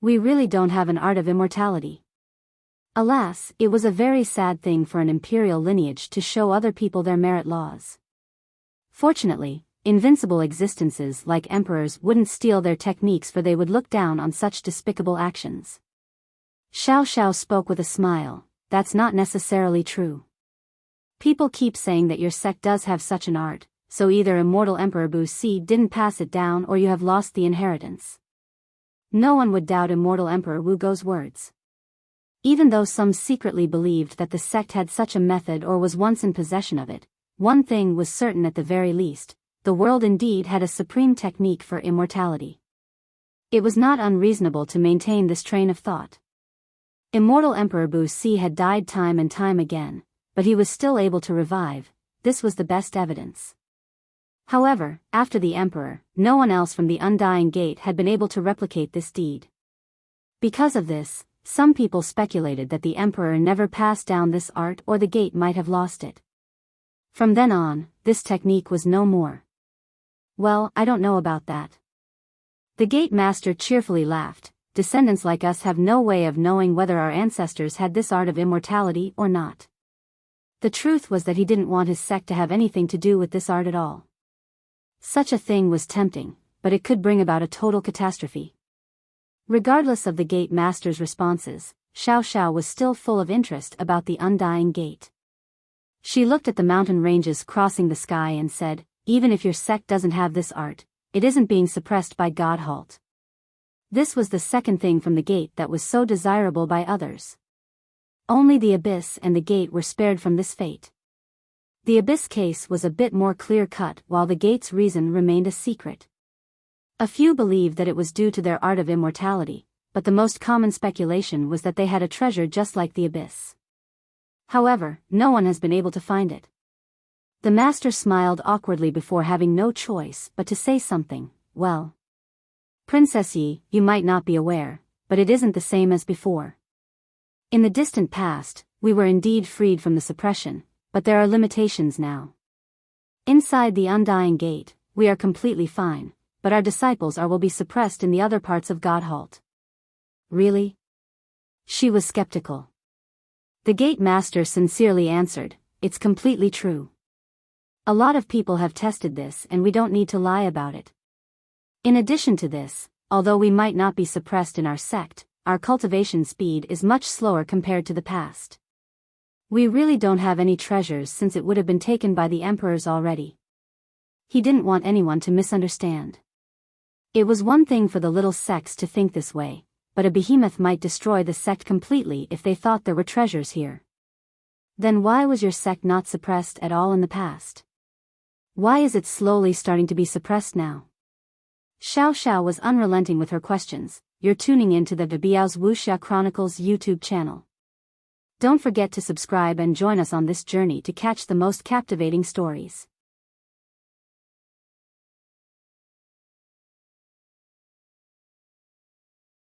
We really don't have an art of immortality." Alas, it was a very sad thing for an imperial lineage to show other people their merit laws. Fortunately, invincible existences like emperors wouldn't steal their techniques, for they would look down on such despicable actions. Xiao Xiao spoke with a smile, "That's not necessarily true. People keep saying that your sect does have such an art, so either Immortal Emperor Bu Si didn't pass it down or you have lost the inheritance." No one would doubt Immortal Emperor Wu Go's words. Even though some secretly believed that the sect had such a method or was once in possession of it, one thing was certain at the very least: the world indeed had a supreme technique for immortality. It was not unreasonable to maintain this train of thought. Immortal Emperor Bu Si had died time and time again, but he was still able to revive. This was the best evidence. However, after the emperor, no one else from the Undying Gate had been able to replicate this deed. Because of this, some people speculated that the emperor never passed down this art or the gate might have lost it. From then on, this technique was no more. Well, I don't know about that. The gate master cheerfully laughed. Descendants like us have no way of knowing whether our ancestors had this art of immortality or not. The truth was that he didn't want his sect to have anything to do with this art at all. Such a thing was tempting, but it could bring about a total catastrophe. Regardless of the gate master's responses, Xiao Xiao was still full of interest about the undying gate. She looked at the mountain ranges crossing the sky and said, even if your sect doesn't have this art, it isn't being suppressed by God Halt. This was the second thing from the gate that was so desirable by others. Only the abyss and the gate were spared from this fate. The abyss case was a bit more clear-cut while the gate's reason remained a secret. A few believed that it was due to their art of immortality, but the most common speculation was that they had a treasure just like the abyss. However, no one has been able to find it. The master smiled awkwardly before having no choice but to say something. Well, Princess Yi, you might not be aware, but it isn't the same as before. In the distant past, we were indeed freed from the suppression, but there are limitations now. Inside the undying gate, we are completely fine, but our disciples will be suppressed in the other parts of God Halt. Really? She was skeptical. The gate master sincerely answered, it's completely true. A lot of people have tested this and we don't need to lie about it. In addition to this, although we might not be suppressed in our sect, our cultivation speed is much slower compared to the past. We really don't have any treasures since it would have been taken by the emperors already. He didn't want anyone to misunderstand. It was one thing for the little sects to think this way, but a behemoth might destroy the sect completely if they thought there were treasures here. Then why was your sect not suppressed at all in the past? Why is it slowly starting to be suppressed now? Xiao Xiao was unrelenting with her questions. You're tuning into the Biyao's Wuxia Chronicles YouTube channel. Don't forget to subscribe and join us on this journey to catch the most captivating stories.